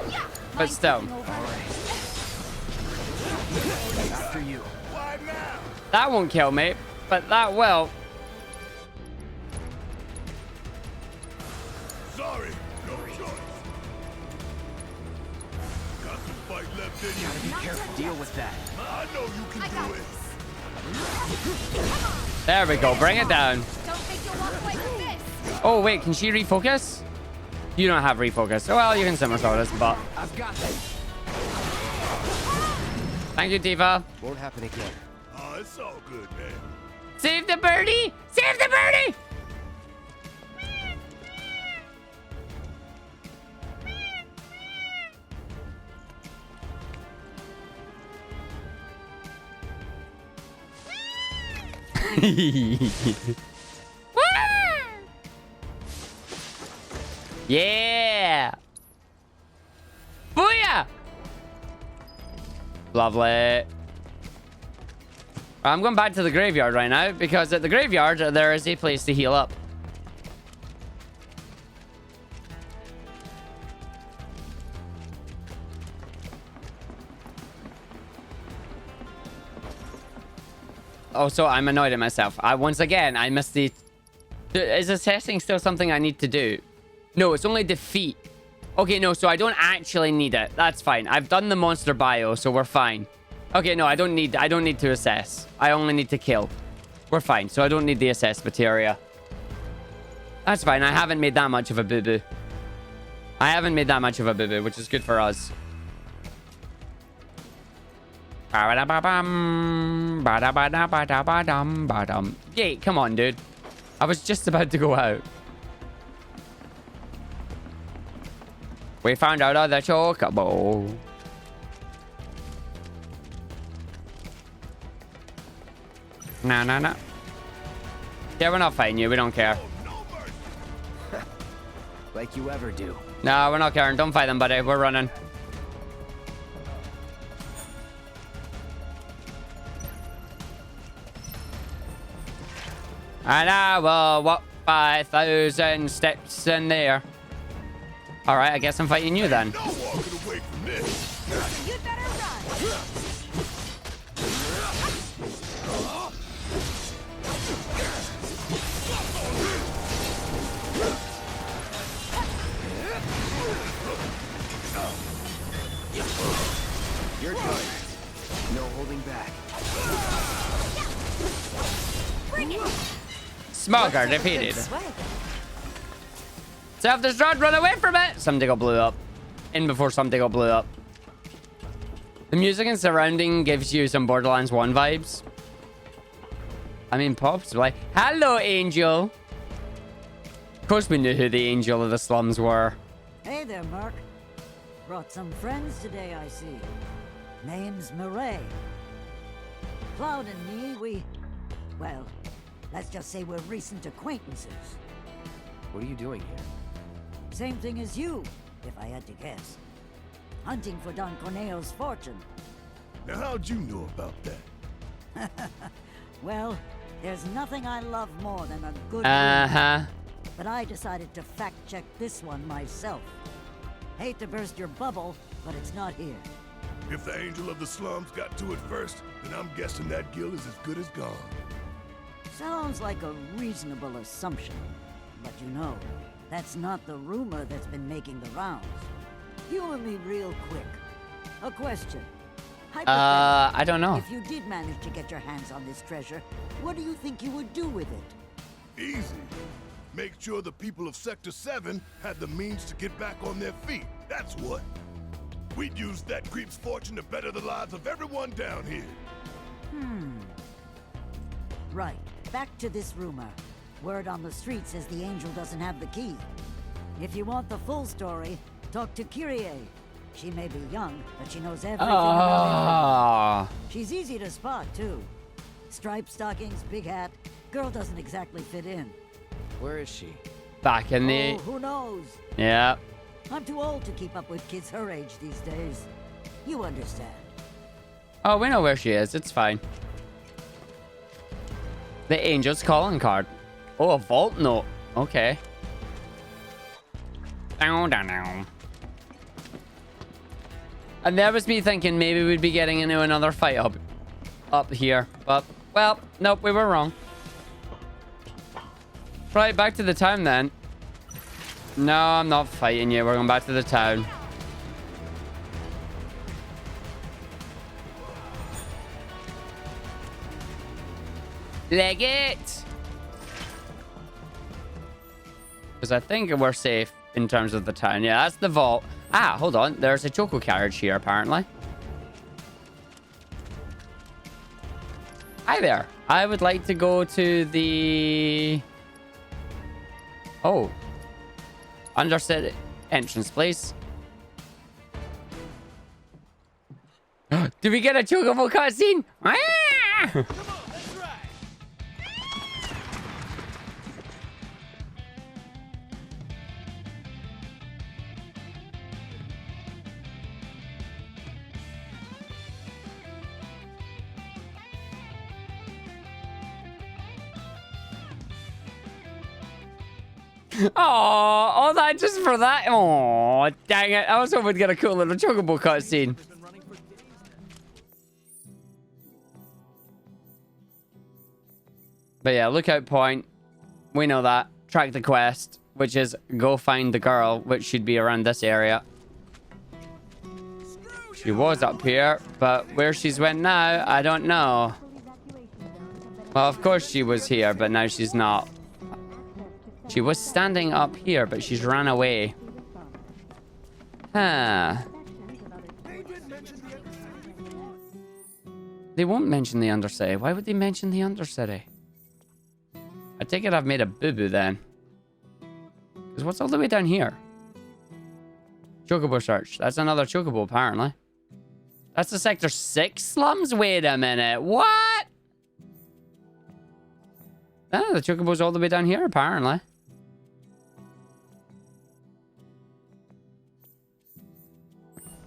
But still. After you. That won't kill me, but that will. Sorry, no choice. Got some fight left in you. Gotta be careful. Deal with that. I know you can do it. Come on. There we go. Bring it down. Don't think you'll walk away from this. Oh, wait. Can she refocus? You don't have refocus. Oh, well, you can somersault us, but... I've got this. Thank you, Tifa. Won't happen again. Oh, it's all good, man. Save the birdie! Save the birdie! Yeah! Booyah! Lovely. I'm going back to the graveyard right now because at the graveyard there is a place to heal up. Oh, so I'm annoyed at myself. Once again, I missed the... Is assessing still something I need to do? No, it's only defeat. Okay, no, so I don't actually need it. That's fine. I've done the monster bio, so we're fine. Okay, no, I don't need to assess. I only need to kill. We're fine, so I don't need the assess materia. That's fine. I haven't made that much of a boo-boo. I haven't made that much of a boo-boo, which is good for us. Yay, come on, dude. I was just about to go out. We found out of the chocobo. Nah. Yeah, we're not fighting you. We don't care. Like you ever do. No, we're not caring. Don't fight them, buddy. We're running. And I will walk 5,000 steps in there. All right, I guess I'm fighting you then. You'd better run. You're done. No holding back. Bring it. Smoker defeated. Self-destruct, run away from it! Something got blew up. In before something got blew up. The music and surrounding gives you some Borderlands 1 vibes. I mean, Pop's like, hello, Angel. Of course we knew who the Angel of the Slums were. Hey there, Mark. Brought some friends today, I see. Name's Murray. Cloud and me, well, let's just say we're recent acquaintances. What are you doing here? Same thing as you, if I had to guess. Hunting for Don Corneo's fortune. Now, how'd you know about that? Well, there's nothing I love more than a good Uh-huh. But I decided to fact-check this one myself. Hate to burst your bubble, but it's not here. If the Angel of the Slums got to it first, then I'm guessing that guild is as good as gone. Sounds like a reasonable assumption. But you know, that's not the rumor that's been making the rounds. Humor me real quick. A question. I don't know. If you did manage to get your hands on this treasure, what do you think you would do with it? Easy. Make sure the people of Sector 7 had the means to get back on their feet. That's what. We'd use that creep's fortune to better the lives of everyone down here. Right. Back to this rumor. Word on the street says the Angel doesn't have the key. If you want the full story, talk to Kyrie. She may be young, but she knows everything about everything. She's easy to spot, too. Striped stockings, big hat. Girl doesn't exactly fit in. Where is she? Back in the... Oh, who knows? Yeah. I'm too old to keep up with kids her age these days. You understand. Oh, we know where she is. It's fine. The Angel's calling card. Oh, a vault note. Okay. Down. And there was me thinking maybe we'd be getting into another fight up here. But, well, nope, we were wrong. Right, back to the town then. No, I'm not fighting you. We're going back to the town. Leg it! Because I think we're safe in terms of the town. Yeah, that's the vault. Ah, hold on. There's a choco carriage here, apparently. Hi there. I would like to go to the... Oh. Understood entrance, please. Did we get a chocobo cutscene? Ah! Oh, all that just for that? Oh, dang it. I was hoping we'd get a cool little chocobo cutscene. But yeah, lookout point. We know that. Track the quest, which is go find the girl, which should be around this area. She was up here, but where she's went now, I don't know. Well, of course she was here, but now she's not. She was standing up here, but she's run away. Huh. They won't mention the Undercity. Why would they mention the Undercity? I take it I've made a boo-boo then. Because what's all the way down here? Chocobo search. That's another chocobo, apparently. That's the Sector 6 slums? Wait a minute. What? Ah, the chocobo's all the way down here, apparently.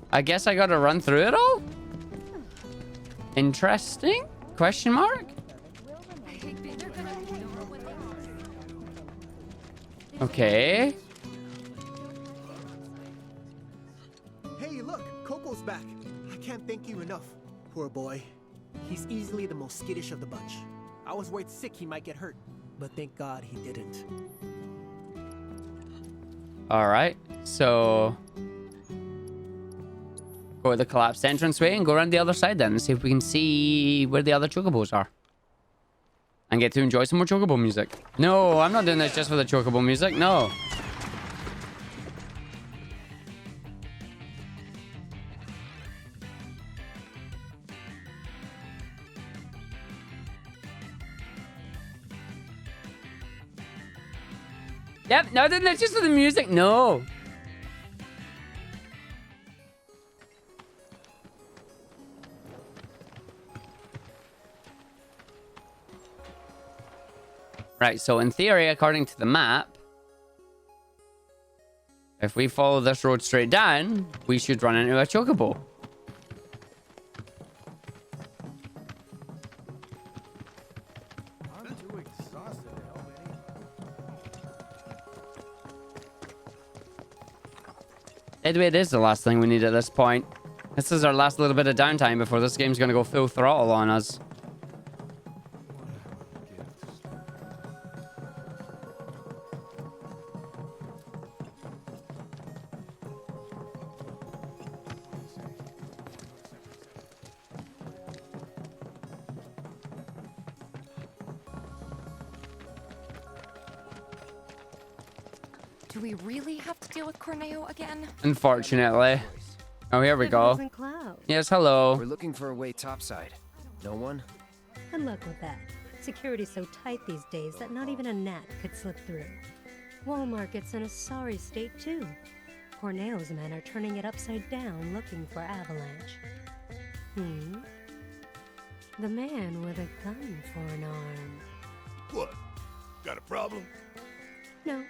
I guess I gotta run through it all? Interesting? Question mark? Okay. Hey, look! Coco's back. I can't thank you enough. Poor boy. He's easily the most skittish of the bunch. I was worried sick he might get hurt, but thank God he didn't. Alright, so... go to the collapsed entranceway and go around the other side then and see if we can see where the other chocobos are. And get to enjoy some more chocobo music. No, I'm not doing this just for the chocobo music. No. Yep, no, doing this just for the music. No. Right, so in theory, according to the map, if we follow this road straight down, we should run into a chocobo. I'm too exhausted to help Anyway, it is the last thing we need at this point. This is our last little bit of downtime before this game's going to go full throttle on us. Do we really have to deal with Corneo again? Unfortunately. Oh, here we go. Yes, hello. We're looking for a way topside. No one? Good luck with that. Security's so tight these days that not even a gnat could slip through. Wall Market's in a sorry state too. Corneo's men are turning it upside down looking for Avalanche. The man with a gun for an arm. What? Got a problem? No,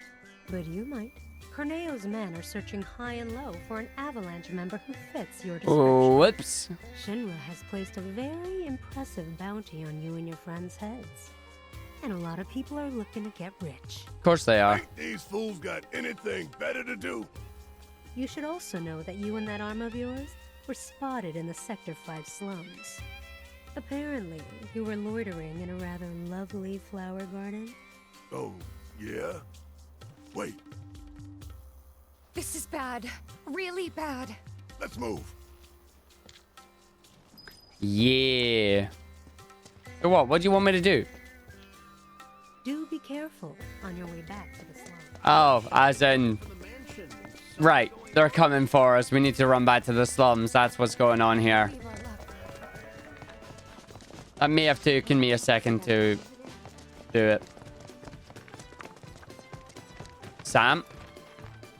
but you might. Corneo's men are searching high and low for an Avalanche member who fits your description. Oh, whoops. Shinra has placed a very impressive bounty on you and your friends' heads. And a lot of people are looking to get rich. Of course they are. Ain't these fools got anything better to do? You should also know that you and that arm of yours were spotted in the Sector 5 slums. Apparently, you were loitering in a rather lovely flower garden. Oh, yeah? Wait. This is bad. Really bad. Let's move. Yeah. So what? What do you want me to do? do be careful on your way back to the slum. Oh, as in... Right, they're coming for us. We need to run back to the slums. That's what's going on here. That may have taken me a second to do it. Sam?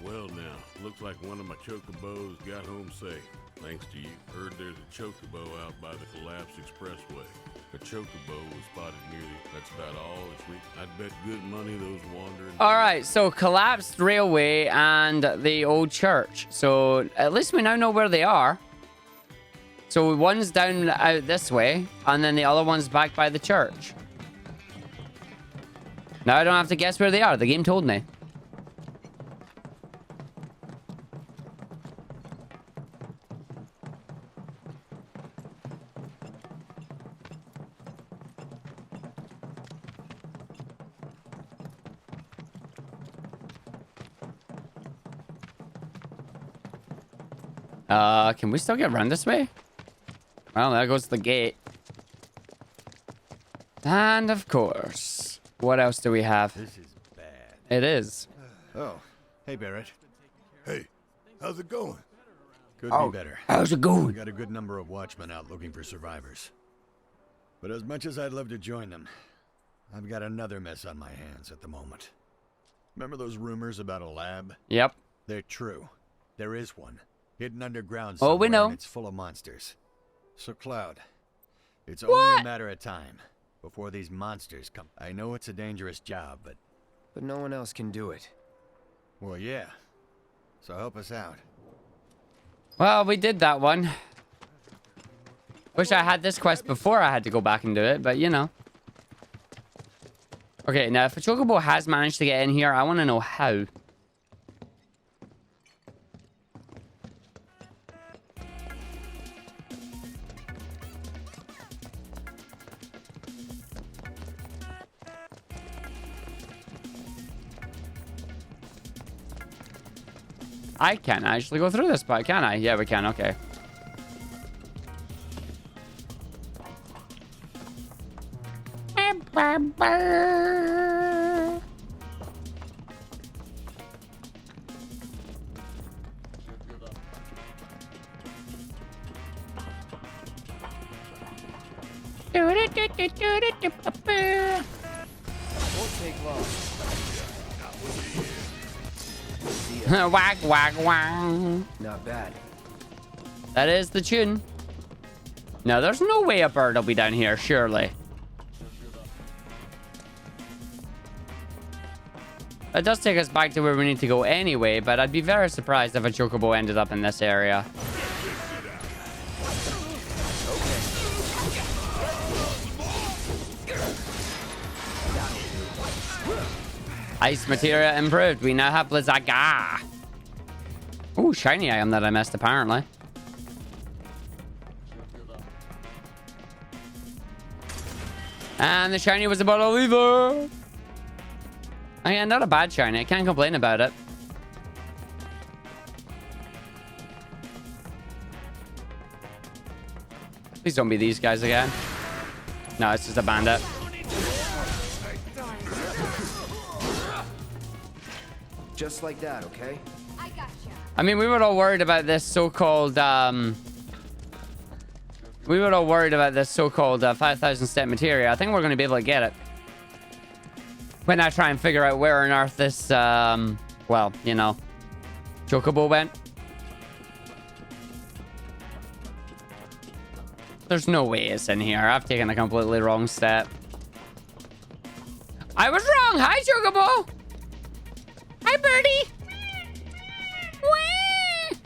Well now, looks like one of my chocobos got home safe. Thanks to you. Heard there's a chocobo out by the collapsed expressway. A chocobo was spotted near the... That's about all this week. I'd bet good money those wandering... Alright, so collapsed railway and the old church. So at least we now know where they are. So one's down out this way, and then the other one's back by the church. Now I don't have to guess where they are. The game told me. Can we still get around this way? Well, there goes the gate. And of course, what else do we have? This is bad. It is. Oh, hey Barrett. Hey, how's it going? Could Oh, be better. how's it going? We got a good number of watchmen out looking for survivors. But as much as I'd love to join them, I've got another mess on my hands at the moment. Remember those rumors about a lab? Yep. They're true. There is one. Hidden underground Oh, somewhere, we know. and it's full of monsters. So, Cloud, it's only a matter of time before these monsters come. I know it's a dangerous job, but... But no one else can do it. Well, yeah. So help us out. Well, we did that one. Wish I had this quest before I had to go back and do it, but you know. Okay, now if a chocobo has managed to get in here, I want to know how. I can't actually go through this part, can I? Yeah, we can. Okay. Won't take long. Whack, whack, whack. Not bad. That is the tune. No, there's no way a bird will be down here, surely. That does take us back to where we need to go anyway, but I'd be very surprised if a chocobo ended up in this area. Ice materia improved. We now have Blizzaga. Ooh, shiny item that I missed, apparently. And the shiny was a bottle lever. Again, not a bad shiny. I can't complain about it. Please don't be these guys again. No, it's just a bandit. Just like that, okay? I mean, we were all worried about this so-called, 5,000 step materia. I think we're going to be able to get it. When I try and figure out where on earth this, well, you know, chocobo went. There's no way it's in here. I've taken a completely wrong step. I was wrong. Hi, chocobo. Hi, birdie. Whee!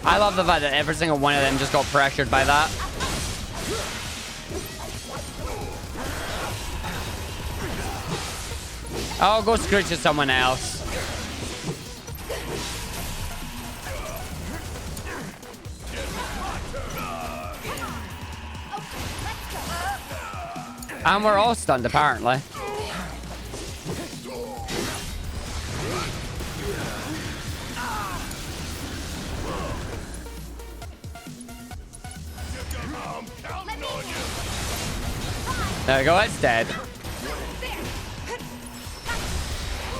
I love the fact that every single one of them just got pressured by that. Oh, go screech at someone else. And we're all stunned, apparently. There we go, it's dead.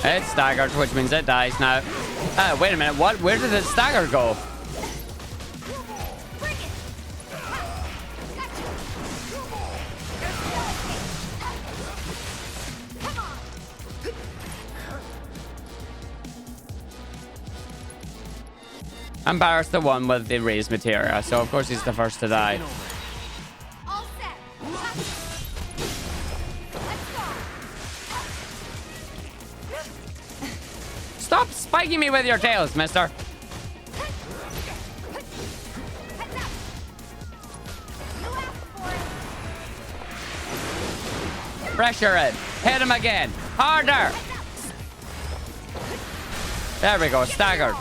It's staggered, which means it dies now. Wait a minute, what? Where did the stagger go? And Barrett's the one with the raised materia, so of course he's the first to die. Stop spiking me with your tails, mister. Pressure it. Hit him again. Harder. There we go. Staggered.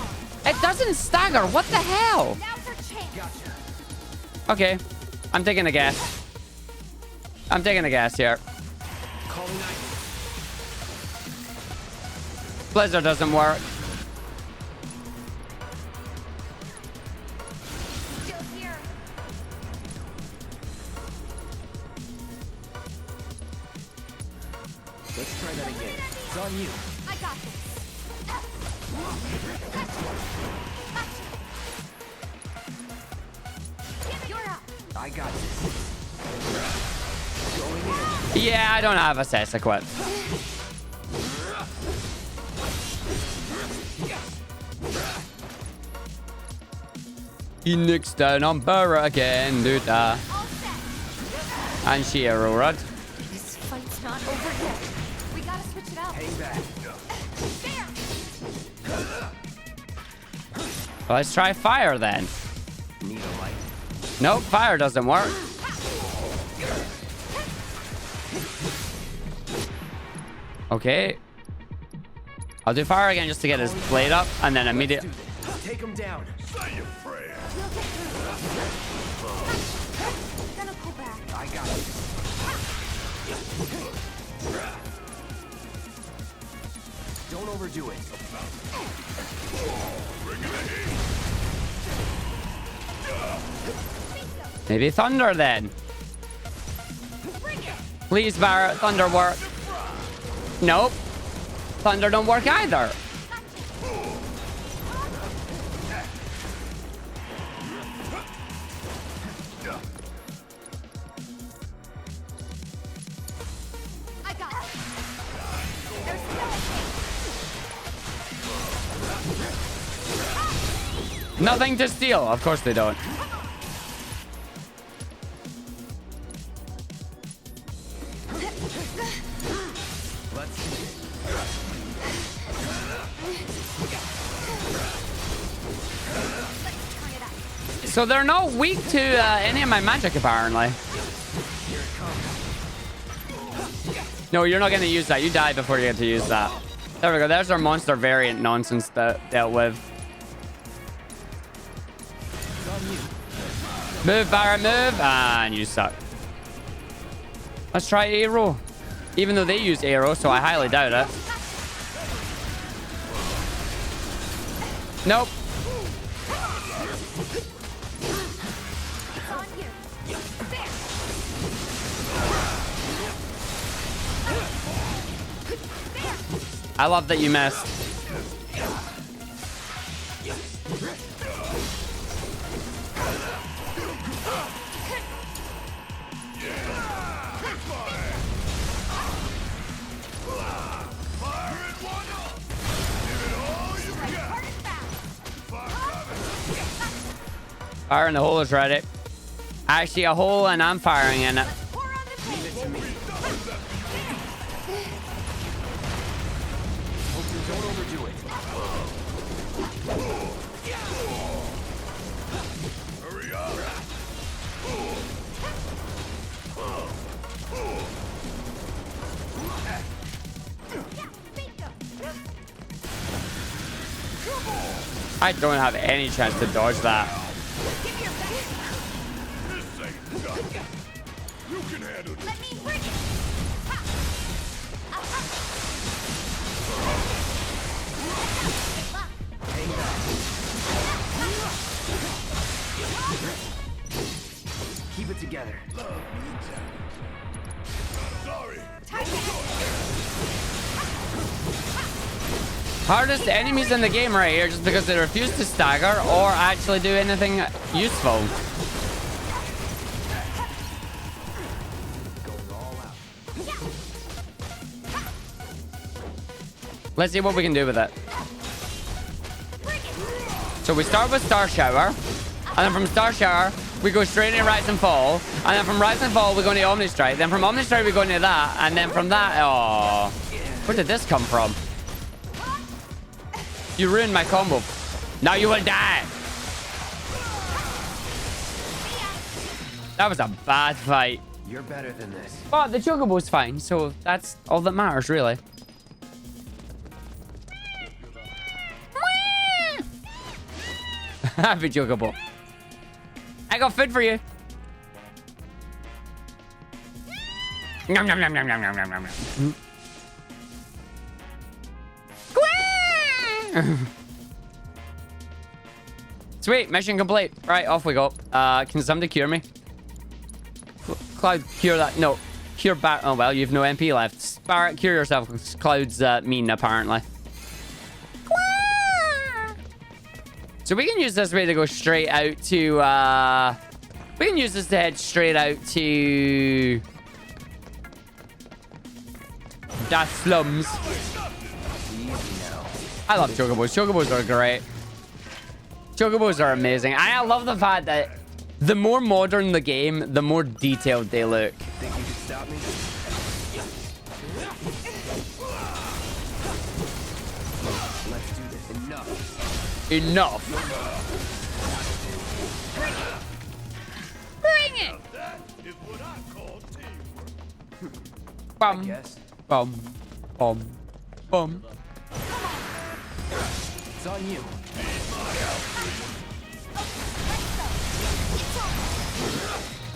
It doesn't stagger. What the hell? Okay. I'm taking a guess. I'm taking a guess here. Blizzard doesn't work. Let's try that again. It's on you. I got this. You're up. I got this. Yeah, I don't have assess equipped. He nicks down on Barra again, dude. And she a rod. This fight's not over yet. We gotta switch it up. Hang back. Well, let's try fire then. Need a light? Nope, fire doesn't work. Okay. I'll do fire again just to get his blade up, and then immediately. Take him down. Gonna pull back. I got it. Don't overdo it. Maybe thunder then. Please, Barrett, thunder work. Nope. Thunder don't work either. I got it. Nothing to steal. Of course they don't. So they're not weak to any of my magic, apparently. No, you're not going to use that. You die before you get to use that. There we go. There's our monster variant nonsense that dealt with. Move, Barrett, move. And you suck. Let's try arrow. Even though they use arrow, so I highly doubt it. Nope. I love that you missed. Fire in the hole is ready. Actually, a hole and I'm firing in it. Don't overdo it. Hurry up. I don't have any chance to dodge that. You can handle this. Keep it together. Hardest enemies in the game right here just because they refuse to stagger or actually do anything useful. Let's see what we can do with it. So we start with Star Shower, and then from Star Shower, we go straight into Rise and Fall, and then from Rise and Fall, we go into Omni Strike, then from Omni Strike, we go into that, and then from that, oh, where did this come from? You ruined my combo. Now you will die. That was a bad fight. You're better than this. But the Chocobo's fine, so that's all that matters, really. Happy Chocobo. I got food for you. Nom nom nom nom nom nom nom nom. Sweet, mission complete. Right, off we go. Can somebody cure me? Cloud, cure that. No, cure back. Oh well, you've no MP left. Barrett, cure yourself. Cloud's mean apparently. So we can use this way to go straight out to, we can use this to head straight out to the slums. I love Chocobos. Chocobos are great. Chocobos are amazing. I love the fact that the more modern the game, the more detailed they look. Think you could stop me? Let's do this. Enough. Bring it! Bum. Bum. Bum. Bum. It's on you.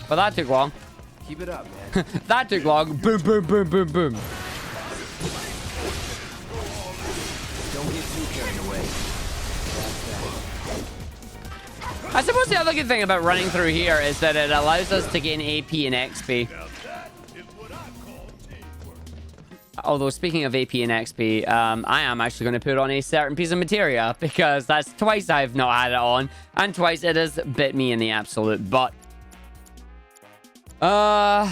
Well, that took long. Keep it up, man. That took long. Boom, boom, boom, boom, boom. Don't get too carried away. I suppose the other good thing about running through here is that it allows us to gain AP and XP. Although, speaking of AP and XP, I am actually going to put on a certain piece of materia because that's twice I've not had it on, and twice it has bit me in the absolute butt. Well,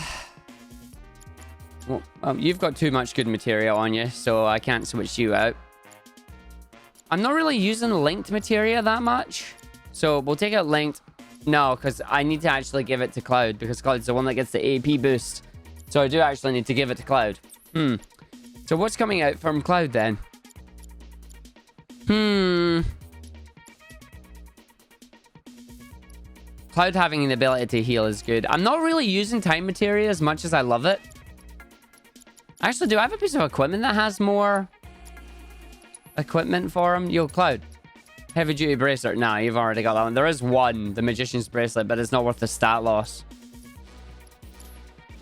you've got too much good materia on you, so I can't switch you out. I'm not really using linked materia that much, so we'll take out linked. No, because I need to actually give it to Cloud, because Cloud's the one that gets the AP boost. So I do actually need to give it to Cloud. So what's coming out from Cloud then? Cloud having the ability to heal is good. I'm not really using time materia as much as I love it. Actually, do I have a piece of equipment that has more equipment for him? Yo, Cloud. Heavy duty bracelet. Nah, you've already got that one. There is one, the magician's bracelet, but it's not worth the stat loss.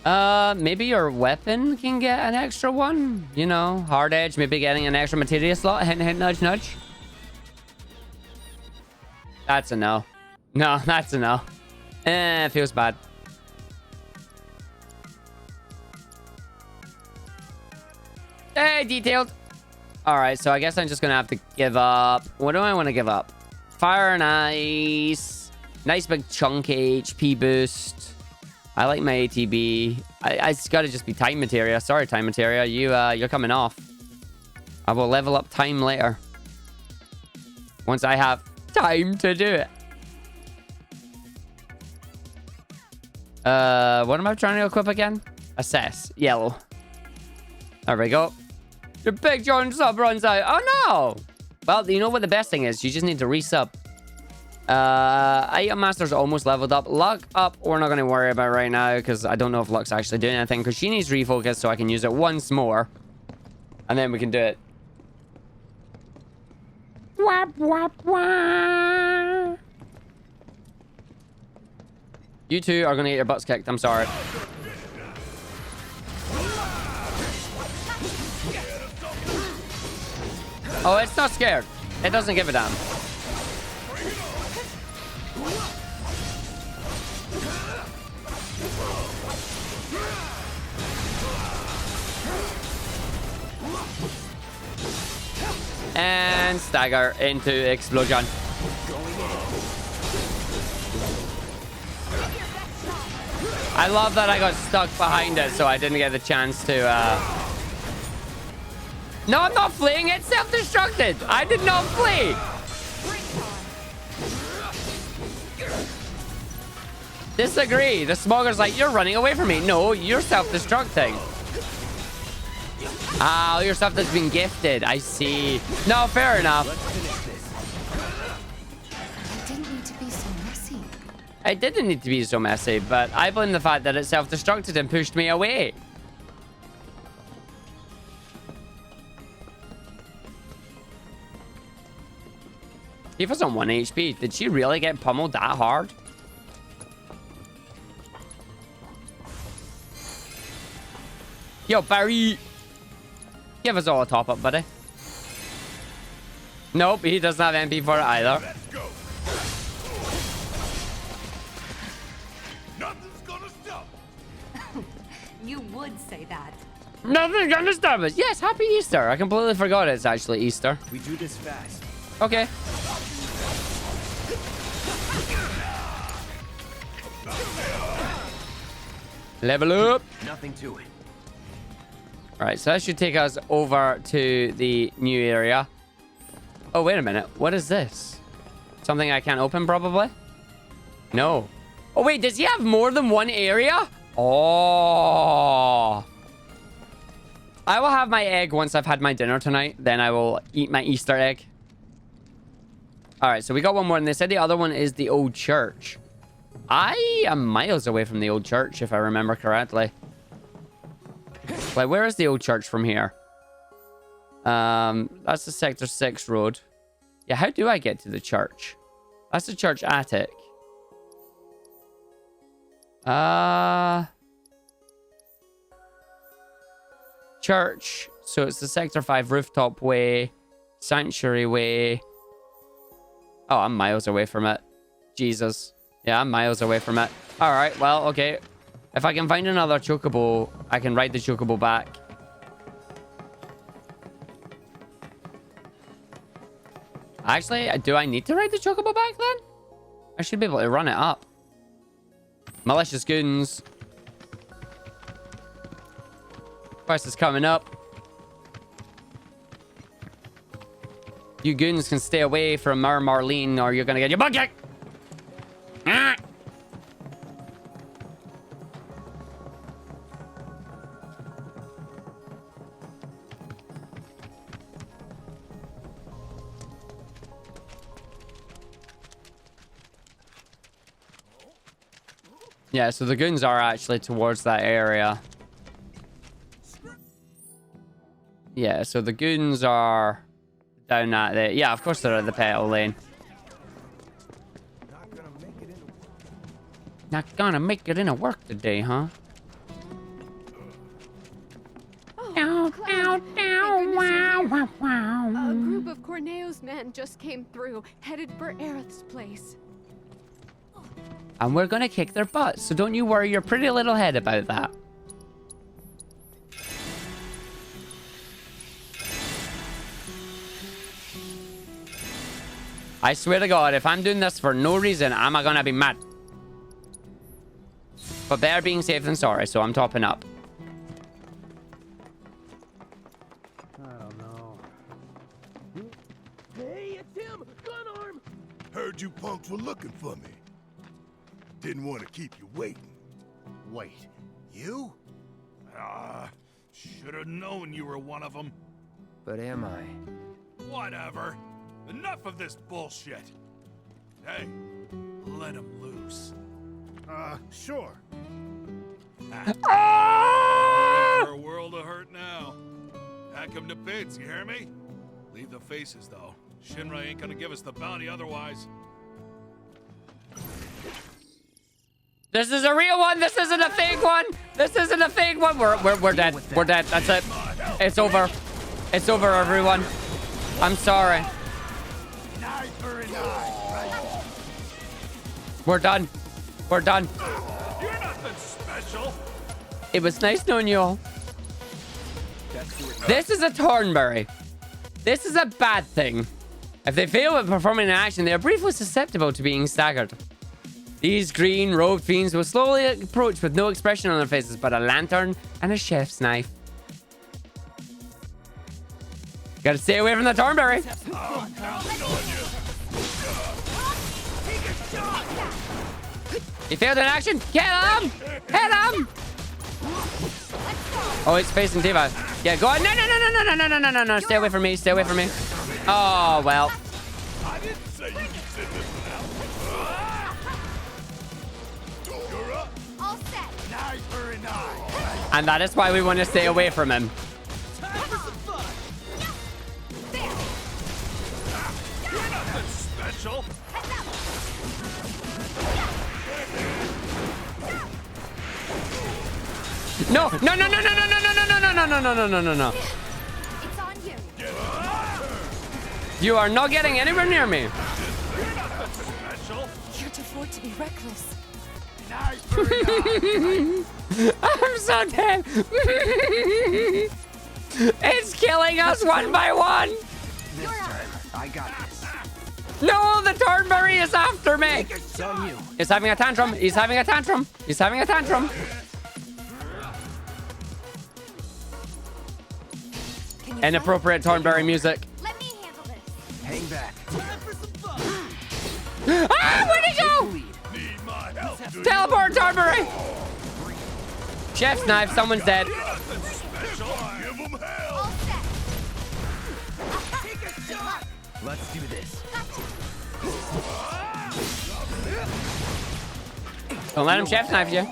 Maybe your weapon can get an extra one. You know, hard edge, maybe getting an extra materia slot. Hint, hint, nudge, nudge. That's a no. No, that's a no. It feels bad. Hey, detailed. All right, so I guess I'm just gonna have to give up. What do I want to give up? Fire and ice. Nice big chunky HP boost. I like my ATB. It's gotta just be time materia. Sorry, time materia. You're coming off. I will level up time later. Once I have time to do it. What am I trying to equip again? Assess. Yellow. There we go. Your Big John sub runs out. Oh no! Well, you know what the best thing is? You just need to resub. Item Master's almost leveled up. Luck up, we're not going to worry about right now because I don't know if Luck's actually doing anything because she needs refocus so I can use it once more. And then we can do it. Wap, wap, wap. You two are going to get your butts kicked. I'm sorry. Oh, it's not scared. It doesn't give a damn. And stagger into explosion. I love that I got stuck behind it, so I didn't get the chance to, No, I'm not fleeing. It's self-destructed. I did not flee. Disagree. The smogger's like, you're running away from me. No, you're self-destructing. Oh, your stuff that's been gifted. I see. No, fair enough. It didn't need to be so messy. It didn't need to be so messy, but I blame the fact that it self-destructed and pushed me away. Tifa's on 1 HP. Did she really get pummeled that hard? Yo, Barry. Give us all a top up, buddy. Nope, he doesn't have MP for it either. Let's go. Nothing's gonna stop. You would say that. Nothing's gonna stop us. Yes, happy Easter. I completely forgot it's actually Easter. We do this fast. Okay. Level up. Nothing to it. All right, so that should take us over to the new area. Oh, wait a minute. What is this? Something I can't open, probably? No. Oh, wait. Does he have more than one area? Oh. I will have my egg once I've had my dinner tonight. Then I will eat my Easter egg. All right, so we got one more. And they said the other one is the old church. I am miles away from the old church, if I remember correctly. Wait, where is the old church from here? That's the Sector 6 road. Yeah, how do I get to the church? That's the church attic. Church. So it's the Sector 5 rooftop way. Sanctuary way. Oh, I'm miles away from it. Jesus. Yeah, I'm miles away from it. Alright, well, okay. If I can find another chocobo, I can ride the chocobo back. Actually, do I need to ride the chocobo back then? I should be able to run it up. Malicious goons. Quest is coming up. You goons can stay away from Marlene or you're gonna get your butt kicked. Ah! Yeah, so the goons are actually towards that area. Yeah, so the goons are down at the... Yeah, of course they're at the petal lane. Not gonna make it into work today, huh? Oh, Cloud. A group of Corneo's men just came through, headed for Aerith's place. And we're gonna kick their butts, so don't you worry your pretty little head about that. I swear to God, if I'm doing this for no reason, I'm gonna be mad. But better being safe than sorry, so I'm topping up. I don't know. Hey, it's him! Gun arm! Heard you punks were looking for me. Didn't want to keep you waiting. Wait, you? Should have known you were one of them. But am I? Whatever. Enough of this bullshit. Hey, let him loose. Sure. For a world of hurt now. Hack him to bits, you hear me? Leave the faces, though. Shinra ain't gonna give us the bounty otherwise. This is a real one. This isn't a fake one. This isn't a fake one. We're dead. We're dead. That's it. It's over. It's over, everyone. I'm sorry. We're done. We're done. You're nothing special. It was nice knowing you all. This is a Thornberry. This is a bad thing. If they fail at performing an action, they are briefly susceptible to being staggered. These green-robed fiends will slowly approach with no expression on their faces but a lantern and a chef's knife. Gotta stay away from the Thornberry. He failed in action. Get him! Hit him! Oh, he's facing Tifa. Yeah, go on. No. Stay away from me. Stay away from me. Oh, well. I didn't say you could sit this one out. You're up. All set. Nice, very nice. And that is why we want to stay away from him. Time for some fun. You're nothing special. No. It's on you. You are not getting anywhere near me. Can't afford to be reckless. I'm so dead. It's killing us one by one. This time, I got this. No, the Thornberry is after me. It's on you. He's having a tantrum. He's having a tantrum. He's having a tantrum. Inappropriate Thornberry music. Let me handle this. Hang back. Ah, where'd he go? Need my help, do you? Teleport Thornberry. Chef's knife. Someone's dead. You're nothing special. Give them hell. All set. Take a shot. Let's do this. Don't let him chef's knife you. Okay,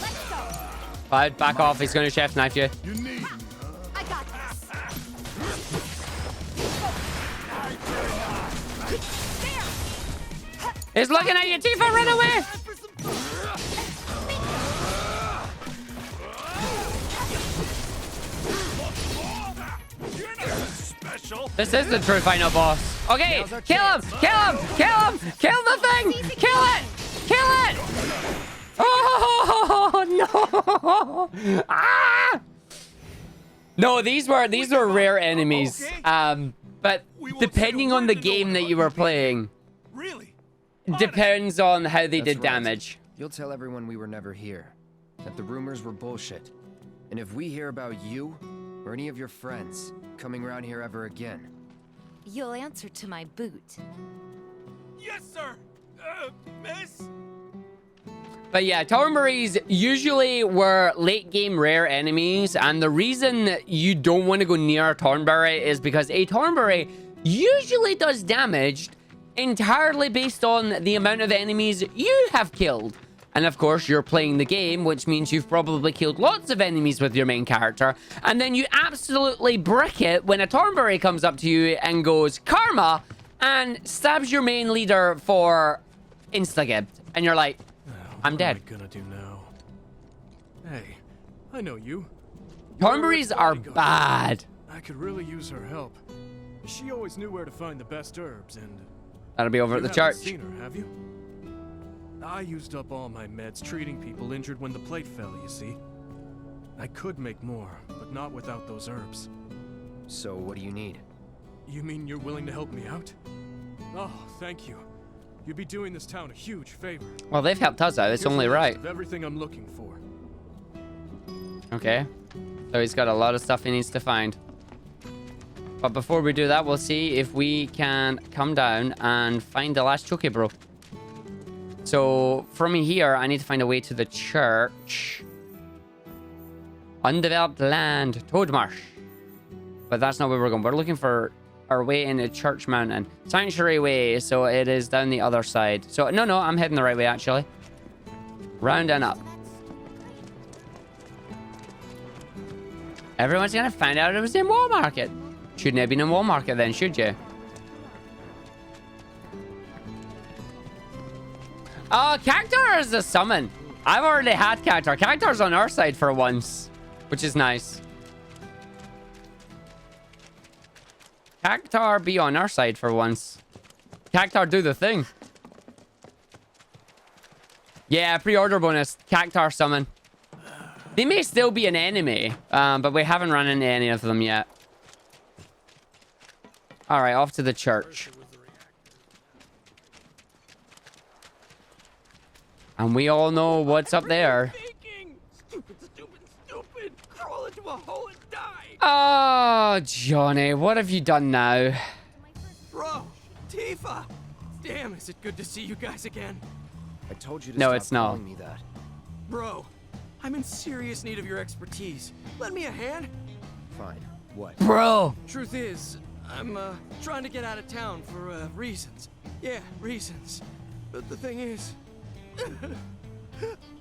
let's go. Back off. He's going to chef's knife you. You need me, I got this. He's looking at you, Tifa. Run away. You're nothing special. This is the true final boss. Okay, kill him. Kill him. Kill him. Kill the thing. Kill it. Kill it. Oh, no. Ah. No, these were rare enemies. But depending on the game that you were playing, Really? depends on how they did That's right. damage. You'll tell everyone we were never here, that the rumors were bullshit. And if we hear about you or any of your friends coming around here ever again, You'll answer to my boot. Yes, sir. Miss. But yeah, Thornberries usually were late game rare enemies, and the reason you don't want to go near a Thornberry is because a Thornberry usually does damage entirely based on the amount of enemies you have killed. And of course, you're playing the game, which means you've probably killed lots of enemies with your main character, and then you absolutely brick it when a Thornberry comes up to you and goes karma and stabs your main leader for insta-gibbed, and you're like, I'm dead. What am I gonna do now? Hey, I know you. Thornberries are bad. I could really use her help. She always knew where to find the best herbs, and That'll be over at the church. Seen her, have you? I used up all my meds treating people injured when the plate fell, you see. I could make more, but not without those herbs. So what do you need? You mean you're willing to help me out? Oh, thank you. You'd be doing this town a huge favor. Well, they've helped us out. It's Here's only a list right. of everything I'm looking for. Okay. So he's got a lot of stuff he needs to find. But before we do that, we'll see if we can come down and find the last Chokebro. So from here, I need to find a way to the church. Undeveloped land, Toadmarsh. But that's not where we're going. We're looking for our way into Church Mountain. Sanctuary Way, so it is down the other side. So, no, I'm heading the right way, actually. Round and up. Everyone's gonna find out it was in Wall Market. Shouldn't have been in Wall Market then, should you? Oh, Cactar is a summon. I've already had Cactar. Cactar's on our side for once, which is nice. Cactar be on our side for once. Cactar do the thing. Yeah, pre-order bonus. Cactar summon. They may still be an enemy, but we haven't run into any of them yet. All right, off to the church. And we all know what's up there. Stupid! Crawl into a hole and die! Oh, Johnny, what have you done now? Bro, Tifa! Damn, is it good to see you guys again? I told you to No, stop it's not. calling me that. Bro, I'm in serious need of your expertise. Lend me a hand? Fine. What? Bro! Truth is, I'm trying to get out of town for reasons. Yeah, reasons. But the thing is,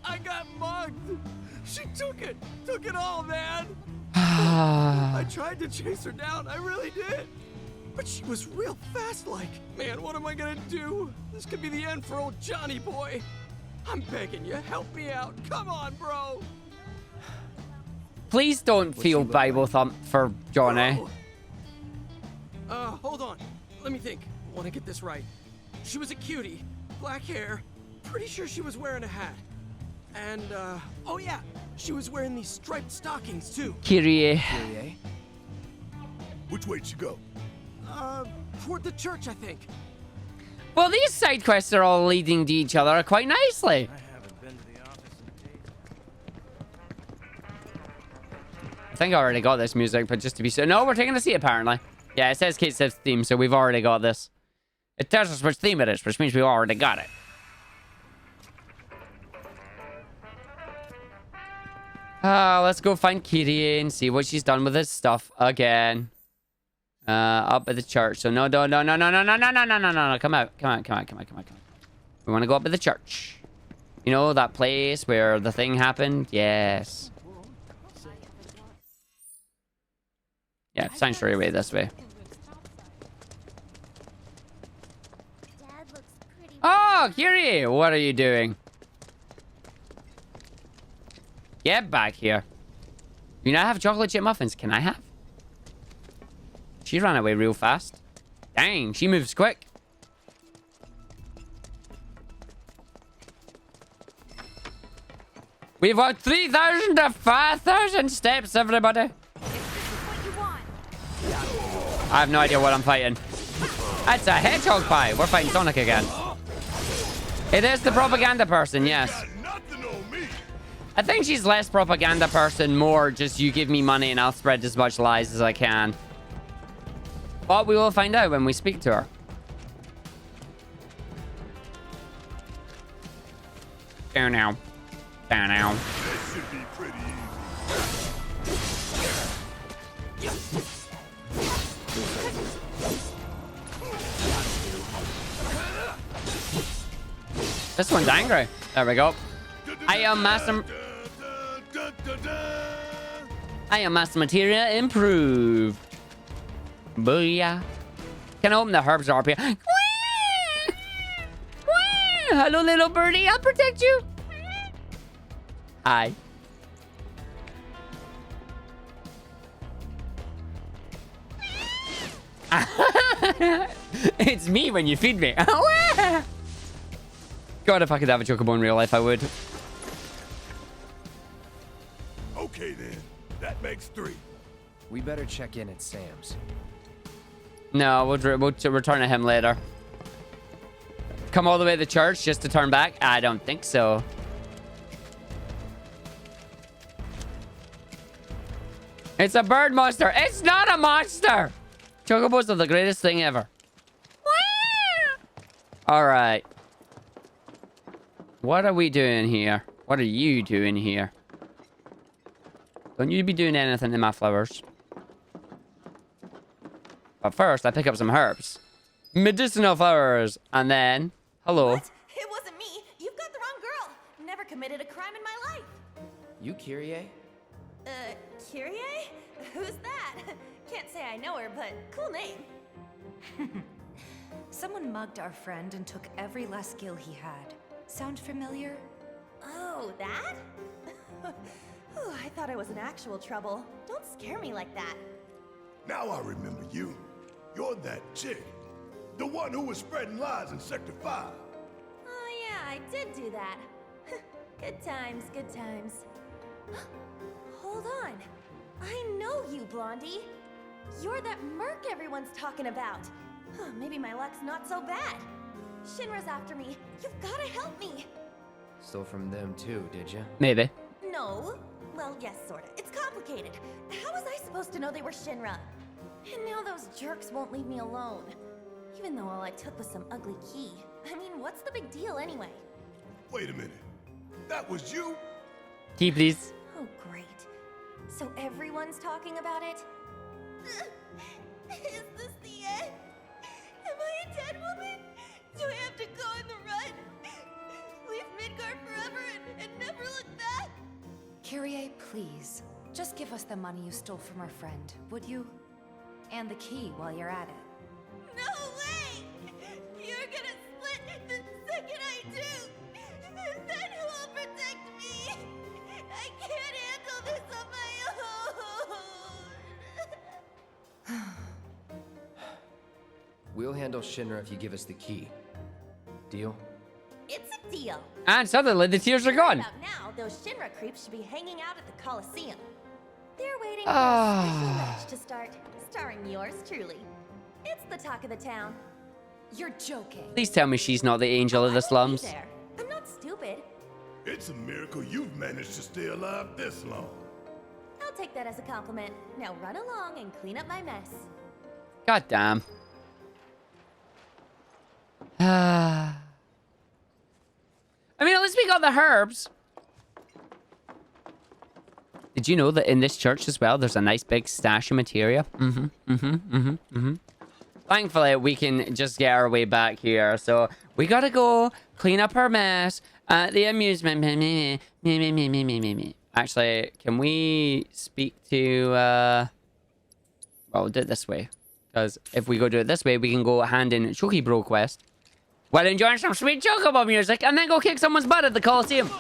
I got mugged. She took it all, man. I tried to chase her down, I really did. But she was real fast like. Man, what am I gonna do? This could be the end for old Johnny boy. I'm begging you, help me out. Come on, bro. Please don't feel Bible thump for Johnny. Hold on. Let me think. I want to get this right. She was a cutie. Black hair. Pretty sure she was wearing a hat. And, oh yeah, she was wearing these striped stockings too. Kyrie. Which way'd she go? Toward the church, I think. Well, these side quests are all leading to each other quite nicely. I think I already got this music, but just to be sure. No, we're taking a seat, apparently. Yeah, it says Kate Sif's theme, so we've already got this. It tells us which theme it is, which means we've already got it. Let's go find Kyrie and see what she's done with this stuff again. Up at the church. So no. Come out. We want to go up at the church. You know, that place where the thing happened? Yes. Yeah, sanctuary way this way. Oh, Kyrie! What are you doing? Get back here. You now have chocolate chip muffins. Can I have? She ran away real fast. Dang, she moves quick. We've got 3,000 to 5,000 steps, everybody. I have no idea what I'm fighting. That's a hedgehog pie. We're fighting Sonic again. It is the propaganda person, yes. I think she's less propaganda person, more just you give me money and I'll spread as much lies as I can. But we will find out when we speak to her. Down now. Down now. That should be pretty This one's angry. There we go. I am Master Materia improved. Booyah. Can I open the herbs up here? Hello, little birdie. I'll protect you. Hi. It's me when you feed me. God, if I could have a chocobo in real life, I would. Okay, then. That makes 3. We better check in at Sam's. No, we'll return to him later. Come all the way to the church just to turn back? I don't think so. It's a bird monster. It's not a monster. Chocobos are the greatest thing ever. All right. What are we doing here? What are you doing here? Don't you be doing anything to my flowers. But first, I pick up some herbs. Medicinal flowers. And then, hello. What? It wasn't me. You've got the wrong girl. Never committed a crime in my life. You Kyrie? Kyrie? Who's that? Can't say I know her, but cool name. Someone mugged our friend and took every last skill he had. Sound familiar? Oh, that? Ooh, I thought I was in actual trouble. Don't scare me like that. Now I remember you. You're that chick. The one who was spreading lies in Sector 5. Oh yeah, I did do that. Good times, good times. Hold on. I know you, Blondie. You're that merc everyone's talking about. Maybe my luck's not so bad. Shinra's after me. You've gotta help me. Stole from them too, did you? Maybe. No. Well, yes, sorta. It's complicated. How was I supposed to know they were Shinra? And now those jerks won't leave me alone. Even though all I took was some ugly key. I mean, what's the big deal anyway? Wait a minute. That was you? Key, please. Oh, great. So everyone's talking about it? Is this the end? Am I a dead woman? Do I have to go on the run? Leave Midgard forever and never look back? Kyrie, please. Just give us the money you stole from our friend, would you? And the key while you're at it. No way! You're gonna split the second I do! And then who will protect me? I can't handle this on my own! We'll handle Shinra if you give us the key. Deal? It's a deal. And suddenly the tears are gone. About now, those Shinra creeps should be hanging out at the Coliseum. They're waiting for a special match to start, starring yours truly. It's the talk of the town. You're joking. Please tell me she's not the angel of the slums. There. I'm not stupid. It's a miracle you've managed to stay alive this long. I'll take that as a compliment. Now run along and clean up my mess. God damn. I mean, at least we got the herbs. Did you know that in this church as well, there's a nice big stash of materia? Thankfully, we can just get our way back here. So we gotta go clean up our mess at the amusement. Actually, can we speak to... Well, we'll do it this way. Because if we go do it this way, we can go hand in Chokibro quest while enjoying some sweet Chocobo music and then go kick someone's butt at the Coliseum.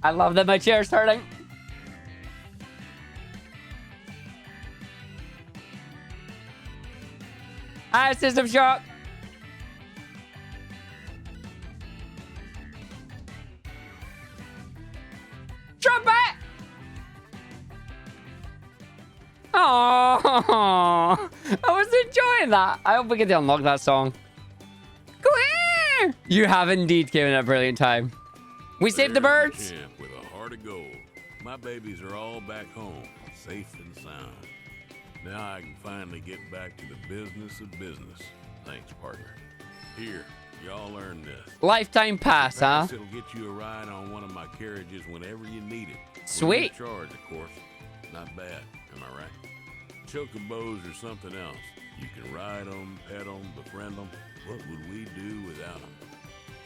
I love that my chair's turning. Hi, System Shock. Trumpet! Oh, I was enjoying that. I hope we get to unlock that song. Go here! You have indeed given a brilliant time. We saved the birds. Champ with a heart of gold. My babies are all back home, safe and sound. Now I can finally get back to the business of business. Thanks, partner. Here, y'all learn this. Lifetime pass, huh? It'll get you a ride on one of my carriages whenever you need it. Sweet. Free of charge, of course. Not bad, am I right? Chocobos are something else. You can ride them, pet them, befriend them. What would we do without them?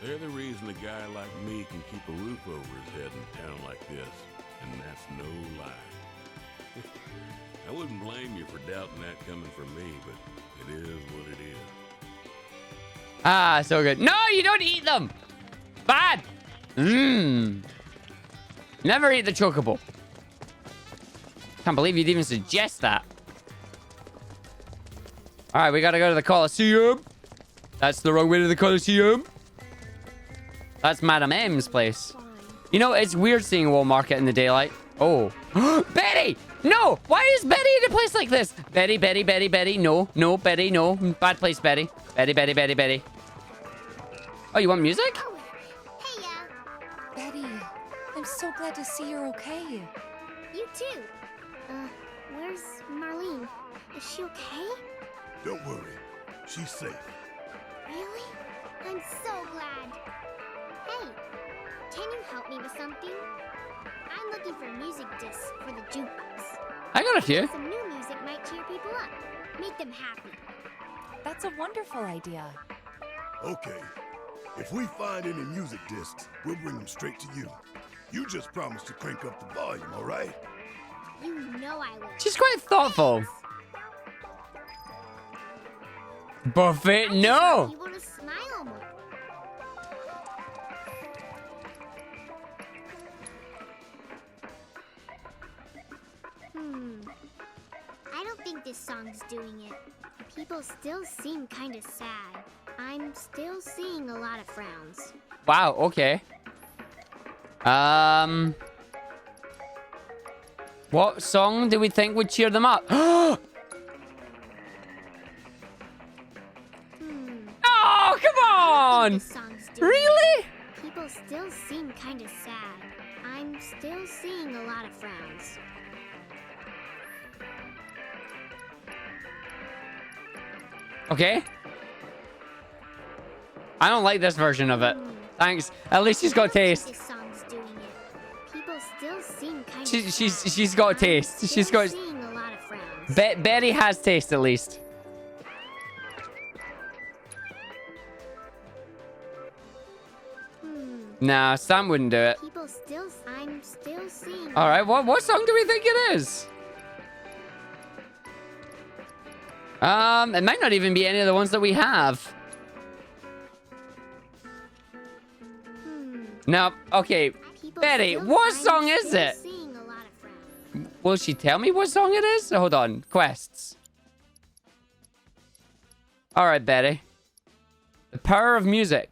They're the reason a guy like me can keep a roof over his head in a town like this. And that's no lie. I wouldn't blame you for doubting that coming from me, but it is what it is. Ah, so good. No, you don't eat them. Bad. Never eat the chocobo. Can't believe you'd even suggest that. All right, we gotta go to the Coliseum. That's the wrong way to the Coliseum. That's Madame M's place. You know, it's weird seeing a wall market in the daylight. Oh. Betty! No! Why is Betty in a place like this? Betty, Betty, Betty, Betty. No, no, Betty, no. Bad place, Betty. Betty, Betty, Betty, Betty. Oh, you want music? Betty, I'm so glad to see you're okay. You too. Where's Marlene? Is she okay? Don't worry. She's safe. Really? I'm so glad. Hey, can you help me with something? I'm looking for music discs for the jukebox. I got a few. Some new music might cheer people up, make them happy. That's a wonderful idea. Okay. If we find any music discs, we'll bring them straight to you. You just promise to crank up the volume, all right? You know I will. She's quite thoughtful. Buffet? No. People to smile more. I don't think this song's doing it. People still seem kind of sad. I'm still seeing a lot of frowns. Wow, okay. What song do we think would cheer them up? Oh, come on! Really? People still seem kind of sad. I'm still seeing a lot of frowns. Okay. I don't like this version of it. Thanks. At least she's got taste. This song's doing it. People still seem kind of She's got taste. She's got. seeing a lot of frowns. Betty has taste at least. Nah, Sam wouldn't do it. I'm still seeing. All right, what song do we think it is? It might not even be any of the ones that we have. No, okay. Betty, what song is it? Will she tell me what song it is? Hold on, quests. All right, Betty. The power of music.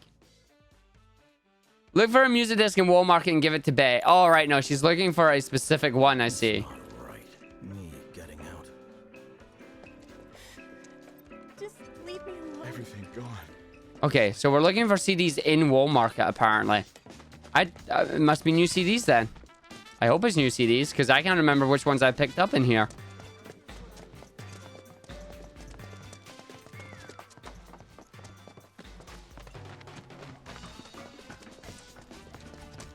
Look for a music disc in Walmart and give it to Bay. All right, no, she's looking for a specific one, I see. Me getting out. Just leave me alone. Everything gone. Okay, so we're looking for CDs in Walmart, apparently. It must be new CDs then. I hope it's new CDs, because I can't remember which ones I picked up in here.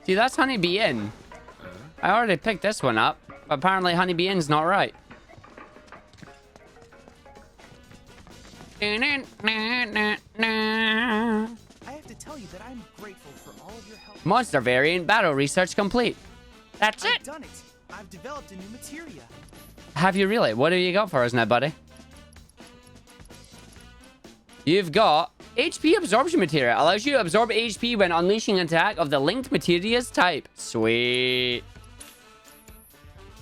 See, that's Honeybee Inn. I already picked this one up. But apparently Honeybee Inn's not right. I have to tell you that I'm grateful for all of your help. Monster variant battle research complete. That's it. I've done it. I've developed a new materia. Have you really? What have you got for us now, buddy? You've got HP absorption material. Allows you to absorb HP when unleashing an attack of the linked materia's type. Sweet.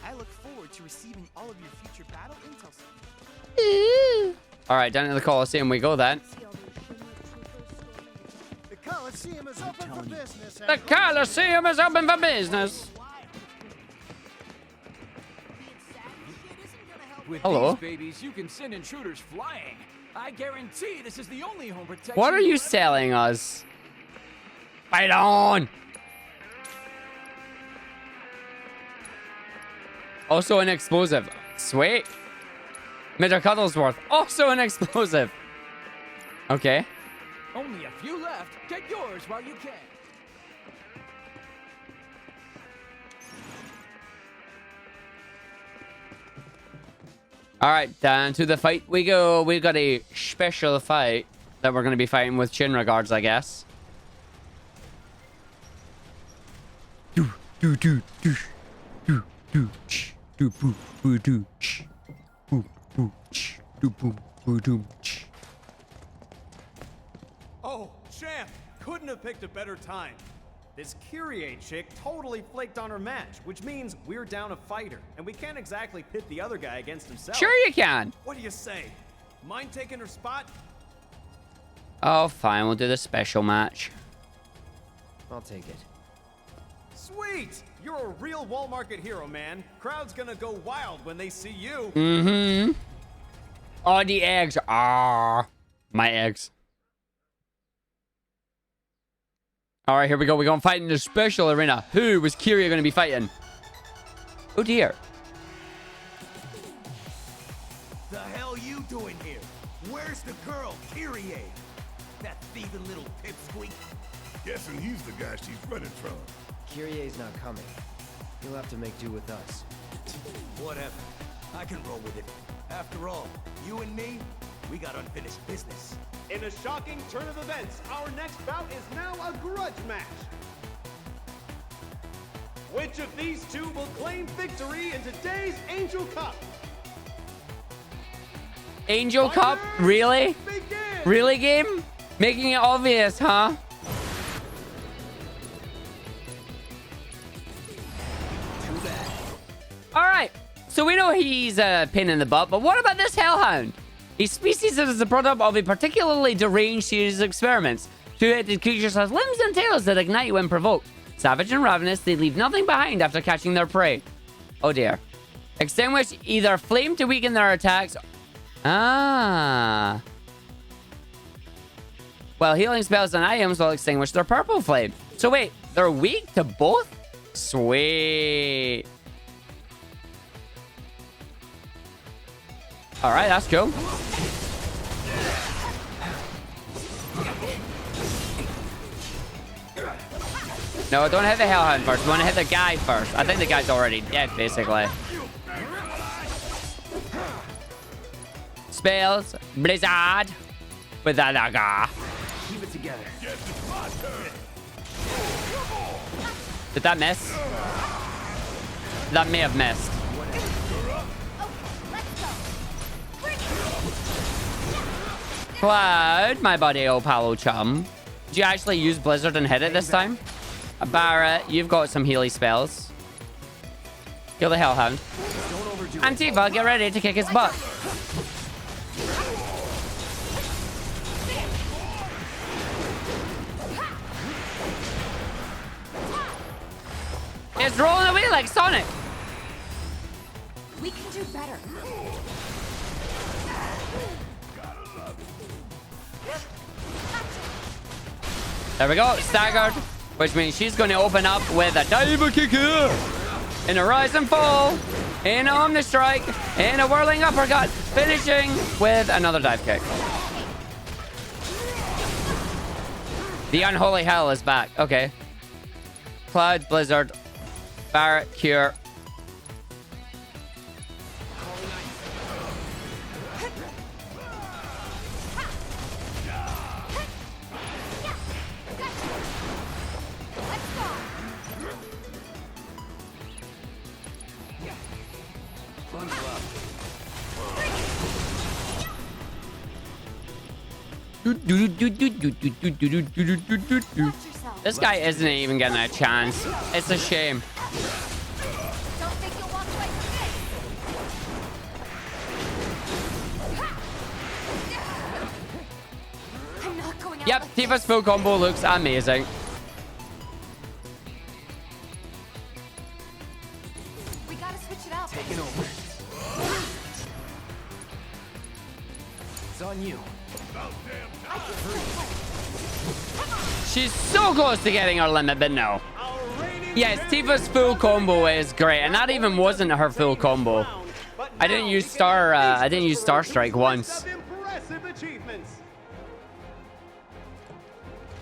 I look forward to receiving all of your future battle intel. All right, down to the Coliseum we go then. The Coliseum is open for business. The Coliseum is open for business. With Hello. these babies, you can send intruders flying. I guarantee this is the only home protection. What are you selling us? Fight on! Also an explosive. Sweet. Mr. Cuddlesworth. Also an explosive. Okay. Only a few left. Get yours while you can. All right, down to the fight we go. We've got a special fight that we're going to be fighting with Shinra guards, I guess. Oh, champ! Couldn't have picked a better time. This Kyrie chick totally flaked on her match, which means we're down a fighter, and we can't exactly pit the other guy against himself. Sure you can. What do you say? Mind taking her spot? Oh, fine. We'll do the special match. I'll take it. Sweet! You're a real Wall Market hero, man. Crowd's gonna go wild when they see you. Mm-hmm. Oh, the eggs. Ah, my eggs. All right, here we go. We're going to fight in the special arena. Who was Kyrie going to be fighting? Oh, dear. The hell you doing here? Where's the girl, Kyrie? That thieving little pipsqueak. Guessing he's the guy she's running from. Kyrie's not coming. You'll have to make do with us. Whatever. I can roll with it. After all, you and me, we got unfinished business. In a shocking turn of events, our next bout is now a grudge match. Which of these two will claim victory in today's Angel Cup? Angel Cup? Really? Begin! Really, game? Making it obvious, huh? Alright, so we know he's a pain in the butt, but what about this hellhound? His species is the product of a particularly deranged series of experiments. Two-headed creatures have limbs and tails that ignite when provoked. Savage and ravenous, they leave nothing behind after catching their prey. Oh dear. Extinguish either flame to weaken their attacks. Ah. Well, healing spells and items will extinguish their purple flame. So wait, they're weak to both? Sweet. Alright, that's cool. No, don't hit the hellhound first. We want to hit the guy first. I think the guy's already dead, basically. Spells. Blizzard. With that dagger. Keep it together. Did that miss? That may have missed. Cloud, my buddy, old palo chum. Did you actually use Blizzard and hit it this time? Barrett, you've got some Healy spells. Kill the Hellhound. Antifa, get ready to kick his butt. It's rolling away like Sonic. We can do better. There we go, staggered. Which means she's going to open up with a dive kicker. In a rise and fall. In a omni strike. In a whirling uppercut. Finishing with another dive kick. The unholy hell is back. Okay. Cloud, Blizzard, Barrett, Cure. This guy isn't even getting a chance. It's a shame. Yep, Tifa's full combo looks amazing. We gotta switch it up. Taking over. It's on you. She's so close to getting her limit, but no. Yes, Tifa's full combo is great, and that even wasn't her full combo. I didn't use Star Strike once. Impressive achievements.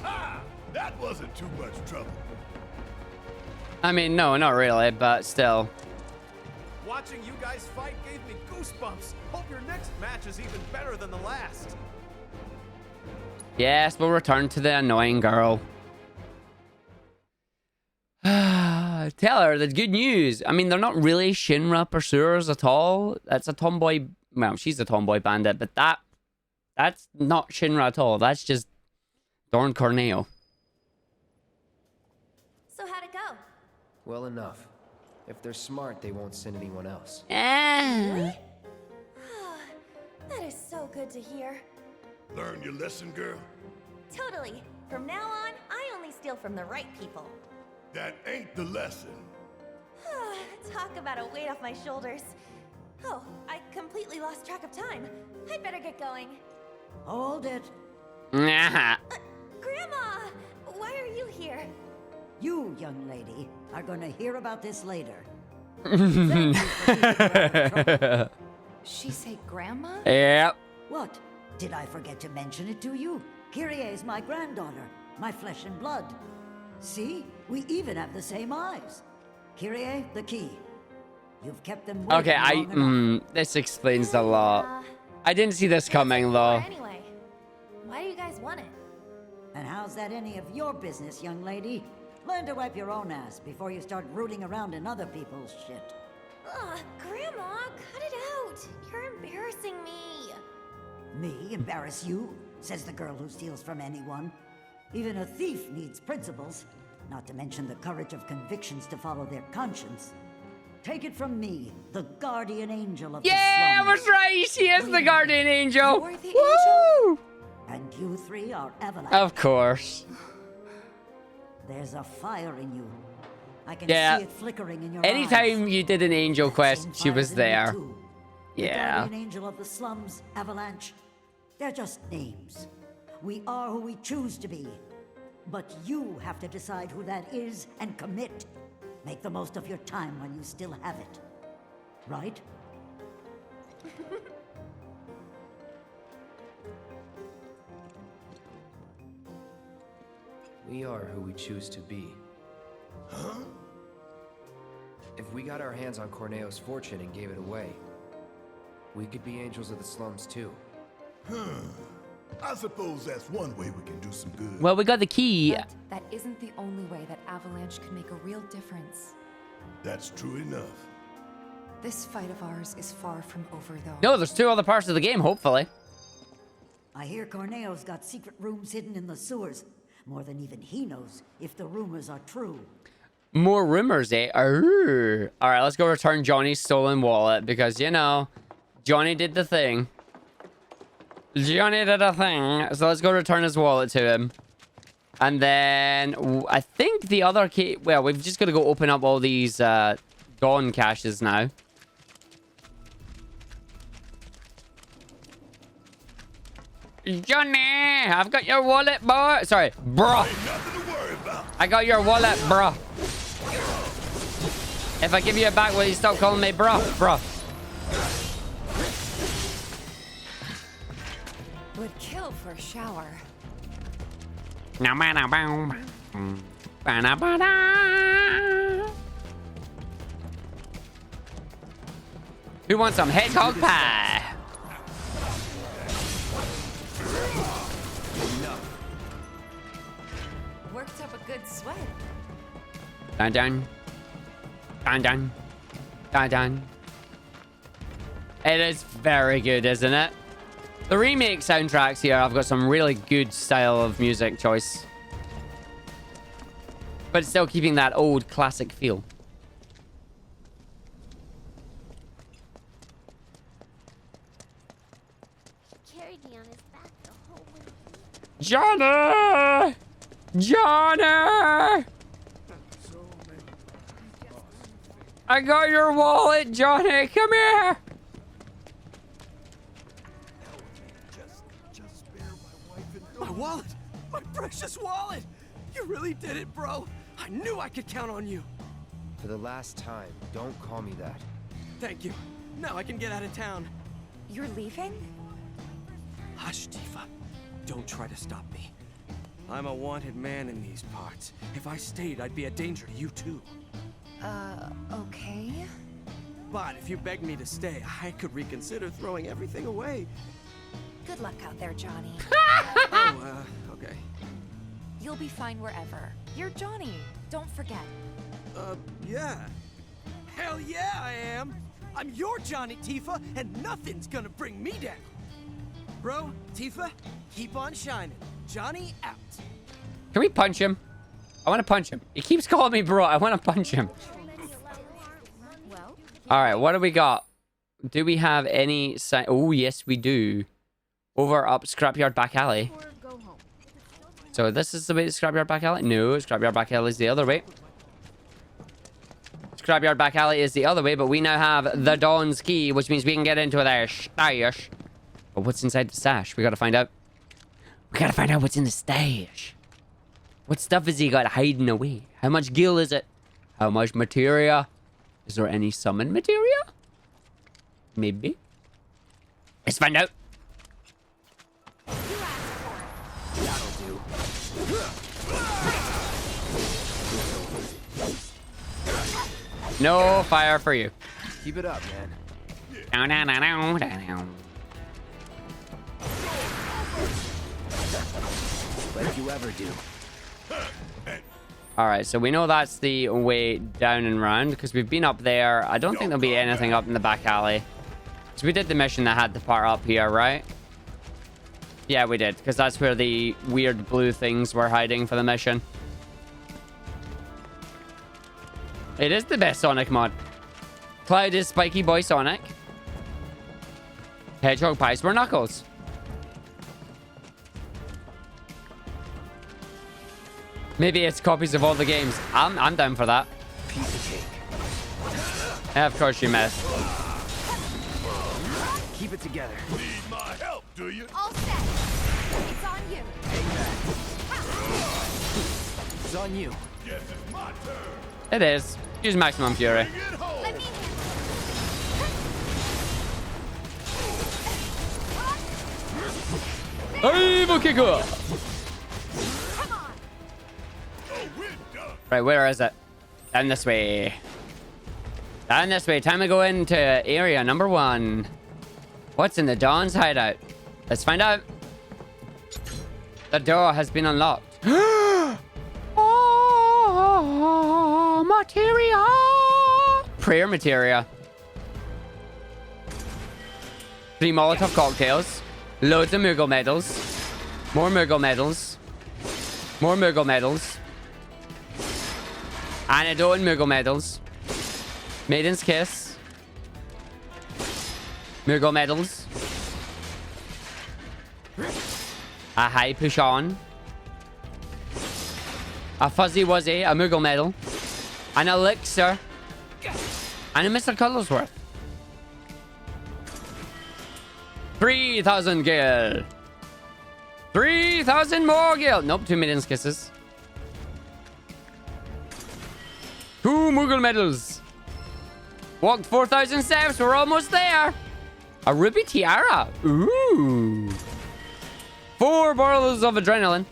Ah, that wasn't too much trouble. I mean, no, not really, but still. Watching you guys fight gave me goosebumps. Hope your next match is even better than the last. Yes, we'll return to the annoying girl. Tell her the good news. I mean, they're not really Shinra pursuers at all. That's a tomboy. Well, she's a tomboy bandit, but that's not Shinra at all. That's just Dorn Corneo. So how'd it go? Well enough. If they're smart, they won't send anyone else. Really? That is so good to hear. Learn your lesson, girl? Totally. From now on, I only steal from the right people. That ain't the lesson. Talk about a weight off my shoulders. Oh, I completely lost track of time. I'd better get going. Hold it. Grandma! Why are you here? You, young lady, are going to hear about this later. She say grandma? Yep. What? Did I forget to mention it to you? Kyrie is my granddaughter, my flesh and blood. See? We even have the same eyes. Kyrie, the key. You've kept them waiting long enough. This explains a lot. I didn't see this coming, though. Anyway, why do you guys want it? And how's that any of your business, young lady? Learn to wipe your own ass before you start rooting around in other people's shit. Ugh, Grandma, cut it out. You're embarrassing me. Me embarrass you? Says the girl who steals from anyone. Even a thief needs principles, not to mention the courage of convictions to follow their conscience. Take it from me, the guardian angel of the slums. Yeah, I was right. She is the guardian angel. You're the Woo! And you three are Avalanche. Of course. There's a fire in you. I can Yeah. see it flickering in your Anytime eyes. you did an angel quest, she was there. The Yeah. guardian angel of the slums, Avalanche. They're just names. We are who we choose to be. But you have to decide who that is and commit. Make the most of your time while you still have it. Right? We are who we choose to be. Huh? If we got our hands on Corneo's fortune and gave it away, we could be angels of the slums too. I suppose that's one way we can do some good. Well, we got the key. But that isn't the only way that Avalanche could make a real difference. That's true enough. This fight of ours is far from over, though. No, there's 2 other parts of the game, hopefully. I hear Corneo's got secret rooms hidden in the sewers. More than even he knows, if the rumors are true. More rumors, eh? Arr. All right, let's go return Johnny's stolen wallet because, you know, Johnny did the thing. Johnny did a thing. So let's go return his wallet to him. And then I think the other key... Well, we've just got to go open up all these Dawn caches now. Johnny, I've got your wallet, boy. Sorry, bro. I got your wallet, bro. If I give you it back, will you stop calling me bro? Bro. Would kill for a shower. Who wants some hedgehog pie? Worked up a good sweat. Dun dun. Dun dun. Dun dun. It is very good, isn't it? The remake soundtracks here, I've got some really good style of music choice. But still keeping that old classic feel. Carried me on his back the whole way. Johnny! Johnny! I got your wallet, Johnny. Come here. My wallet! My precious wallet! You really did it, bro! I knew I could count on you! For the last time, don't call me that. Thank you. Now I can get out of town. You're leaving? Hush, Tifa. Don't try to stop me. I'm a wanted man in these parts. If I stayed, I'd be a danger to you too. Okay. But if you begged me to stay, I could reconsider throwing everything away. Good luck out there, Johnny. Okay. You'll be fine wherever. You're Johnny. Don't forget. Yeah. Hell yeah, I am! I'm your Johnny, Tifa, and nothing's gonna bring me down! Bro, Tifa, keep on shining. Johnny out. Can we punch him? I want to punch him. He keeps calling me bro. I want to punch him. All right, what do we got? Do we have any sign? Oh, yes, we do. Over up Scrapyard Back Alley. So this is the way to Scrapyard Back Alley? No, Scrapyard Back Alley is the other way. Scrapyard Back Alley is the other way, but we now have the Dawn's key, which means we can get into their stash. But what's inside the stash? We gotta find out. We gotta find out what's in the stash. What stuff has he got hiding away? How much gil is it? How much materia? Is there any summon materia? Maybe. Let's find out. That'll do. No fire for you. Keep it up, man. Down, down, down, down, down. Like you ever do. All right, so we know that's the way down and round because we've been up there. I don't think there'll be anything up in the back alley. So we did the mission that had the part up here, right? Yeah, we did, because that's where the weird blue things were hiding for the mission. It is the best Sonic mod. Cloud is Spiky Boy Sonic. Hedgehog pies were Knuckles. Maybe it's copies of all the games. I'm down for that. Piece of cake. Yeah, of course you missed. Keep it together. Need my help, do you? All set. It's on you. It's on you. Guess it's my turn. It is. Use Maximum Fury. Let me Evil Kicker! Right, where is it? Down this way. Down this way. Time to go into area number 1. What's in the Dawn's hideout? Let's find out. The door has been unlocked. Oh, materia! Prayer materia. 3 Molotov cocktails. Loads of Moogle medals. More Moogle medals. More Moogle medals. Antidote and Moogle medals. Maiden's Kiss. Moogle medals. A high push on. A fuzzy wuzzy, a Moogle medal. An elixir. And a Mr. Cuddlesworth. 3,000 gil. 3,000 more gil. Nope, 2 Maiden's Kisses. 2 Moogle medals. Walked 4,000 steps. We're almost there. A ruby tiara. Ooh. 4 bottles of adrenaline.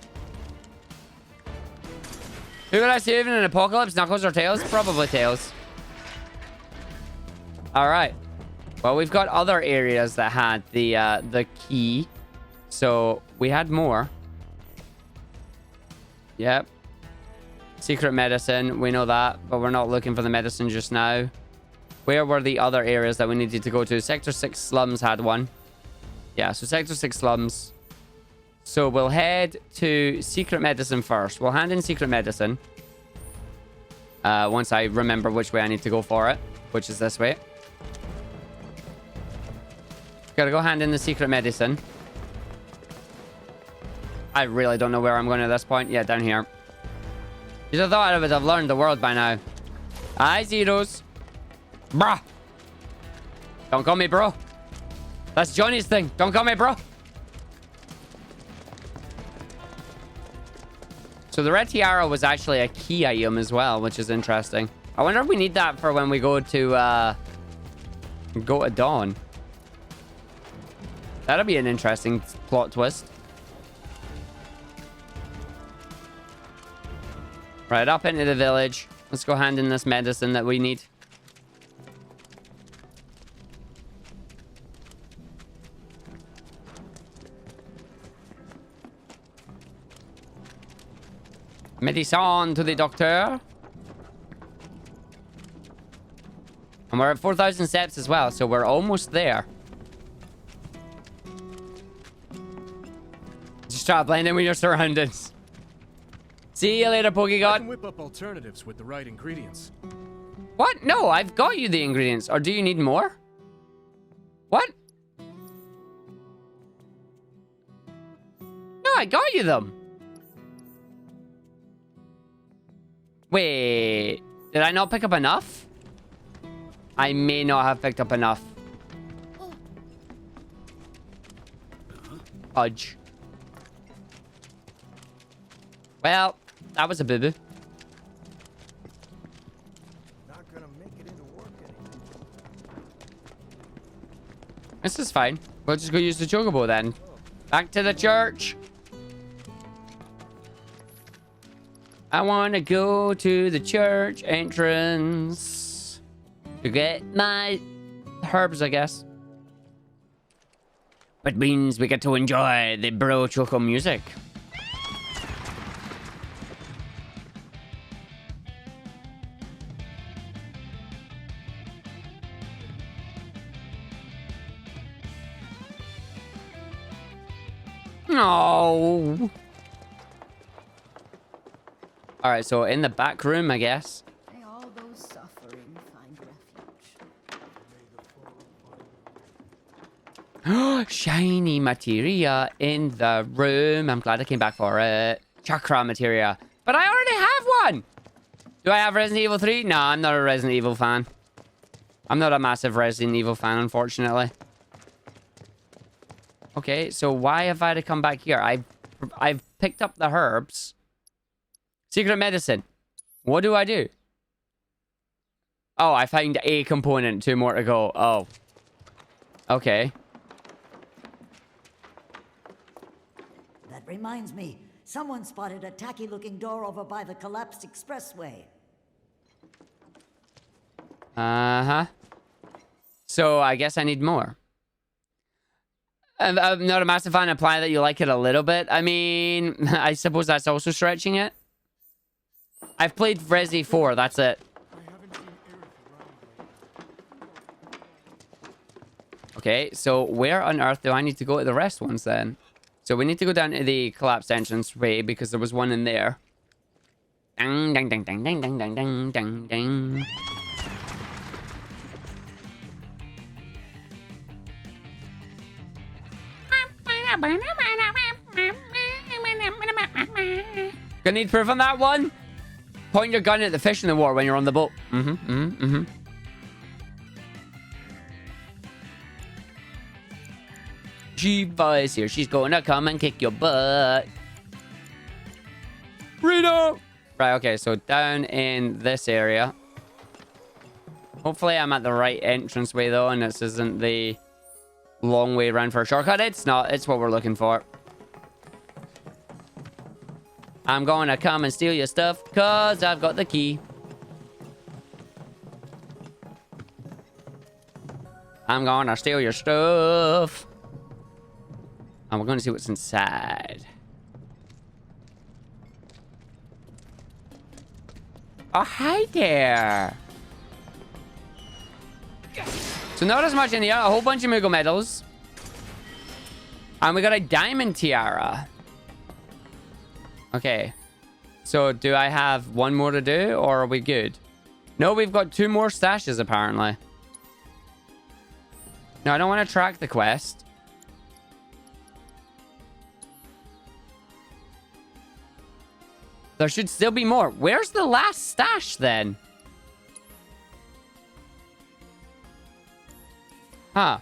Who could I save in an apocalypse? Knuckles or Tails? Probably Tails. All right. Well, we've got other areas that had the key. So we had more. Yep. Secret medicine. We know that, but we're not looking for the medicine just now. Where were the other areas that we needed to go to? Sector 6 slums had one. Yeah, so Sector 6 slums. So we'll head to secret medicine first. We'll hand in secret medicine. Once I remember which way I need to go for it, which is this way. Gotta go hand in the secret medicine. I really don't know where I'm going at this point. Yeah, down here. You'd have thought I would have learned the world by now. Aye, Zeros. Bruh. Don't call me bro. That's Johnny's thing. Don't call me bro. So the red tiara was actually a key item as well, which is interesting. I wonder if we need that for when we go to Dawn. That'll be an interesting plot twist. Right, up into the village. Let's go hand in this medicine that we need. Medicine to the doctor. And we're at 4,000 steps as well, so we're almost there. Just try to blend in with your surroundings. See you later, I Pokegod. can whip up alternatives with the right ingredients. What? No, I've got you the ingredients. Or do you need more? What? No, I got you them. Wait, did I not pick up enough? I may not have picked up enough. Fudge. Well, that was a boo-boo. Not gonna make it into work anymore. This is fine. We'll just go use the chocobo then. Back to the church. I want to go to the church entrance to get my herbs, I guess. But means we get to enjoy the bro choco music. No. All right, so in the back room, I guess. May all those suffering find refuge. Shiny materia in the room. I'm glad I came back for it. Chakra materia. But I already have one. Do I have Resident Evil 3? No, I'm not a Resident Evil fan. I'm not a massive Resident Evil fan, unfortunately. Okay, so why have I to come back here? I've picked up the herbs. Secret medicine. What do I do? Oh, I found a component. 2 more to go. Oh. Okay. That reminds me. Someone spotted a tacky-looking door over by the collapsed expressway. Uh-huh. So, I guess I need more. I'm not a massive fan. Imply that you like it a little bit. I mean, I suppose that's also stretching it. I've played Resi 4. That's it. Okay, so where on earth do I need to go to the rest ones then? So we need to go down to the collapsed entrance way because there was one in there. Dang, dang, dang, dang, dang, dang, dang, dang, dang, dang. Gonna need proof on that one? Point your gun at the fish in the water when you're on the boat. Jiva is here. She's gonna come and kick your butt. Reno! Right, okay, so down in this area. Hopefully I'm at the right entranceway though, and this isn't the long way around for a shortcut. It's not. It's what we're looking for. I'm gonna come and steal your stuff because I've got the key. I'm gonna steal your stuff. And we're gonna see what's inside. Oh, hi there. So not as much in here. A whole bunch of Moogle medals. And we got a diamond tiara. Okay. So do I have one more to do or are we good? No, we've got 2 more stashes apparently. No, I don't want to track the quest. There should still be more. Where's the last stash then? Huh.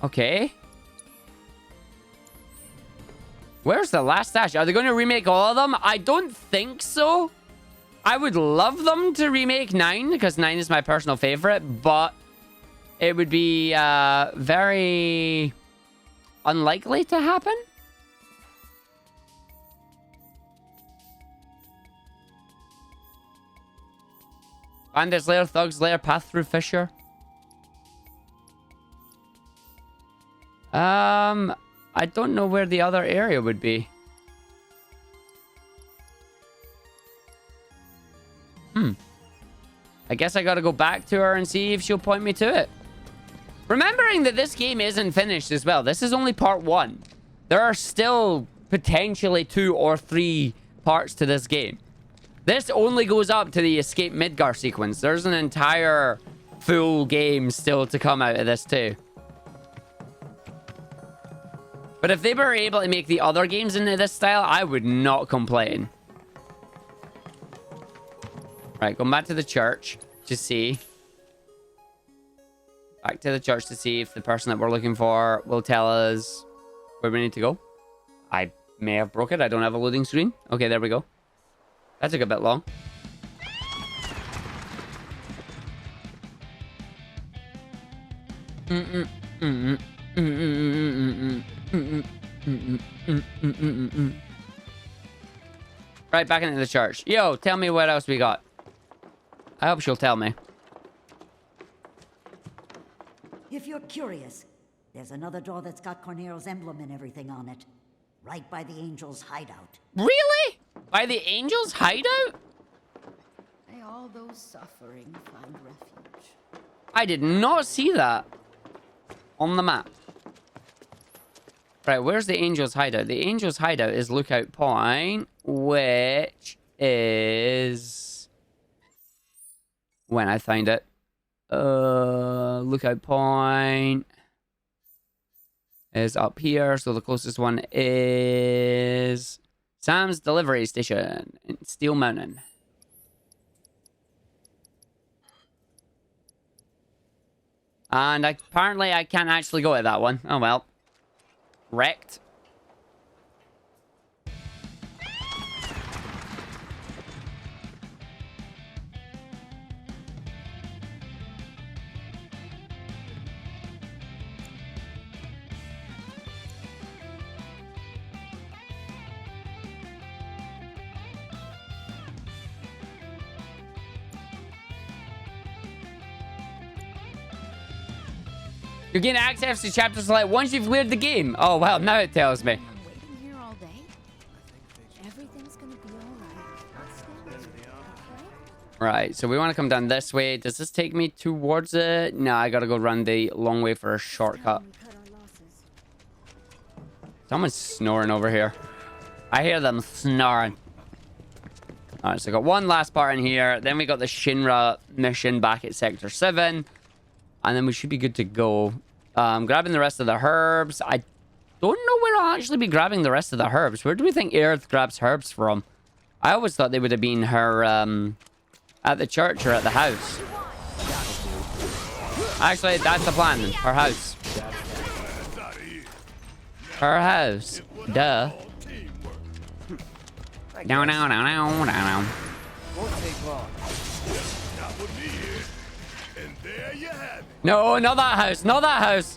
Okay. Where's the last stash? Are they going to remake all of them? I don't think so. I would love them to remake 9 because 9 is my personal favorite, but it would be very unlikely to happen. Bandits lair, thugs lair, path through fissure. I don't know where the other area would be. I guess I gotta go back to her and see if she'll point me to it. Remembering that this game isn't finished as well. This is only part 1. There are still potentially 2 or 3 parts to this game. This only goes up to the Escape Midgar sequence. There's an entire full game still to come out of this too. But if they were able to make the other games into this style, I would not complain. Right, going back to the church to see. Back to the church to see if the person that we're looking for will tell us where we need to go. I may have broke it. I don't have a loading screen. Okay, there we go. That took a bit long. Right, back into the church. Yo, tell me what else we got. I hope she'll tell me. If you're curious, there's another door that's got Corneo's emblem and everything on it. Right by the Angel's hideout. Really? By the Angel's hideout? May all those suffering find refuge. I did not see that on the map. Right, where's the Angel's hideout? The Angel's hideout is Lookout Point, which is... when I find it. Lookout Point is up here, so the closest one is Sam's Delivery Station in Steel Mountain. And apparently I can't actually go at that one. Oh well. Wrecked. You gain access to chapter select once you've cleared the game. Oh, well, now it tells me. Waiting here all day? Everything's gonna be alright. Right, so we want to come down this way. Does this take me towards it? No, I gotta go run the long way for a shortcut. Someone's snoring over here. I hear them snoring. Alright, so I got one last part in here. Then we got the Shinra mission back at Sector 7. And then we should be good to go. Grabbing the rest of the herbs. I don't know where I'll actually be grabbing the rest of the herbs. Where do we think Aerith grabs herbs from? I always thought they would have been her at the church or at the house. Actually, that's the plan then. Her house. Her house. Duh. No. Won't take long. No, not that house. Not that house.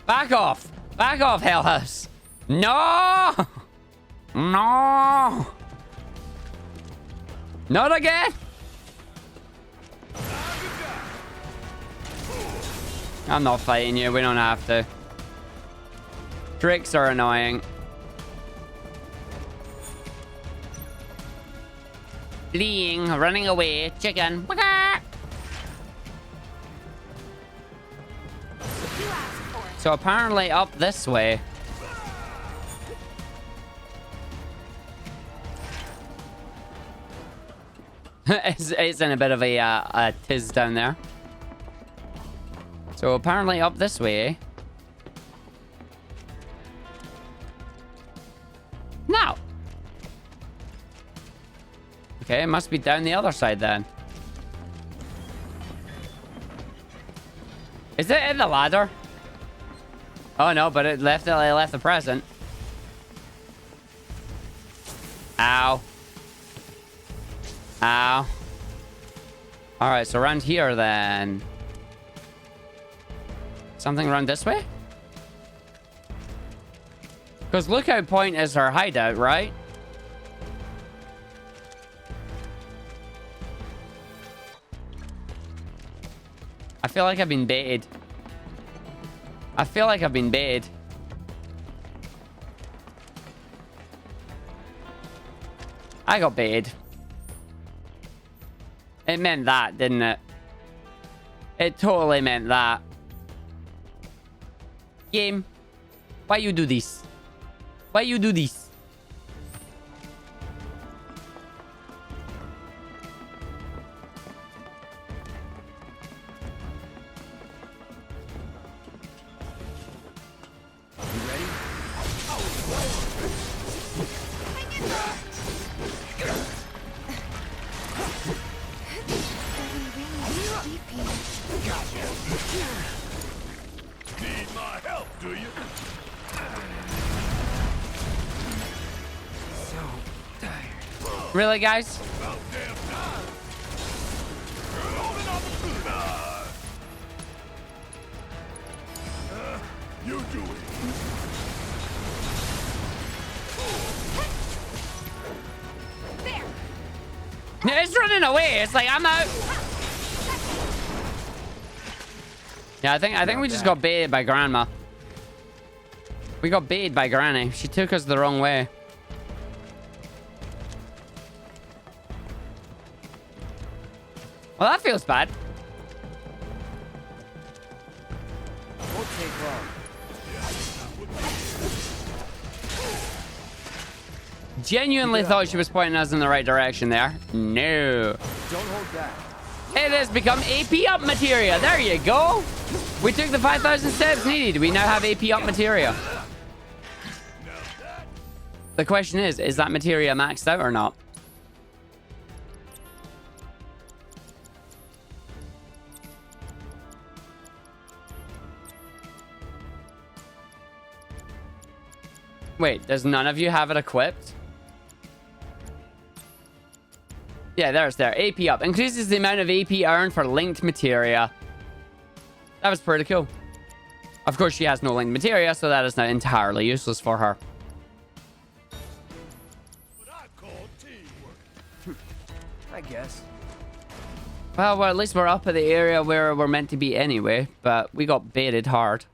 Back off. Back off, Hell House. No. No. Not again. I'm not fighting you. We don't have to. Tricks are annoying. Fleeing, running away, chicken. So apparently up this way. it's in a bit of a tiz down there. So apparently up this way. Now. Okay, it must be down the other side then. Is it in the ladder? Oh no, but it left the present. Ow. Ow. Alright, so around here then. Something around this way? Because Lookout Point is our hideout, right? I feel like I've been baited. I feel like I've been baited. I got baited. It meant that, didn't it? It totally meant that. Game, why you do this? Why you do this? Need my help, do you? Really, guys? You do it. It's running away. It's like I'm out. Yeah, I think we just got baited by Grandma. We got baited by Granny. She took us the wrong way. Well, that feels bad. Won't take long. Genuinely thought she was pointing us in the right direction there. No. Don't hold back. It has become AP up materia. There you go. We took the 5,000 steps needed. We now have AP up materia. The question is that materia maxed out or not? Wait, does none of you have it equipped? Yeah, there's there. AP up. Increases the amount of AP earned for linked materia. That was pretty cool. Of course, she has no linked materia, so that is now entirely useless for her. I guess. Well, at least we're up at the area where we're meant to be anyway, but we got baited hard.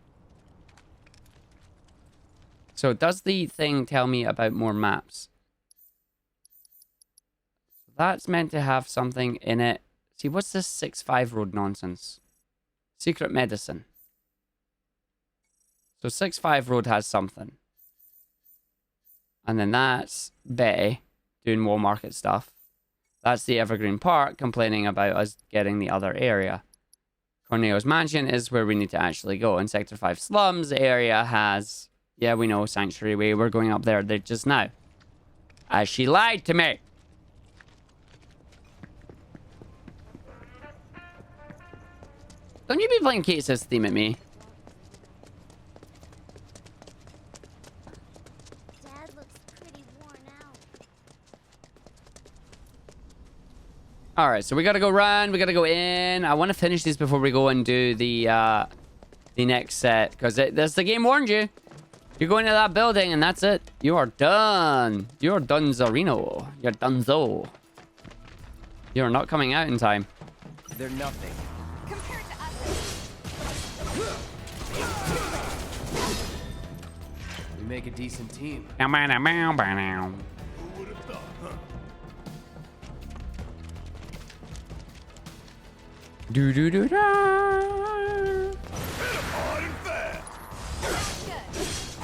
So does the thing tell me about more maps? That's meant to have something in it. See, what's this 6-5 road nonsense? Secret medicine. So 6-5 road has something. And then that's Betty doing Wall Market stuff. That's the Evergreen Park complaining about us getting the other area. Corneo's Mansion is where we need to actually go. And Sector 5 Slums area has... Yeah, we know, Sanctuary Way. We're going up there just now. As she lied to me. Don't you be playing Kate's theme at me? Dad looks pretty worn out. Alright, so we gotta go run. We gotta go in. I want to finish this before we go and do the next set. Because that's the game warned you. You go into that building and that's it. You are done. You're Dunzarino. You're Dunzo. You're not coming out in time. They're nothing. Compared to us. We make a decent team. Now. Do do do da.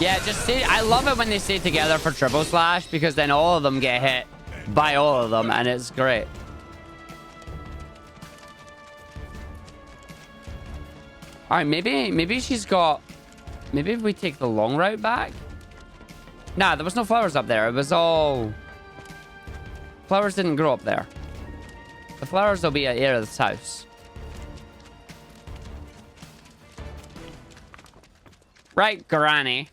Yeah, just see. I love it when they stay together for triple slash because then all of them get hit by all of them, and it's great. All right, maybe she's got. Maybe if we take the long route back. Nah, there was no flowers up there. It was all. Flowers didn't grow up there. The flowers will be at Aerith's house. Right, Granny.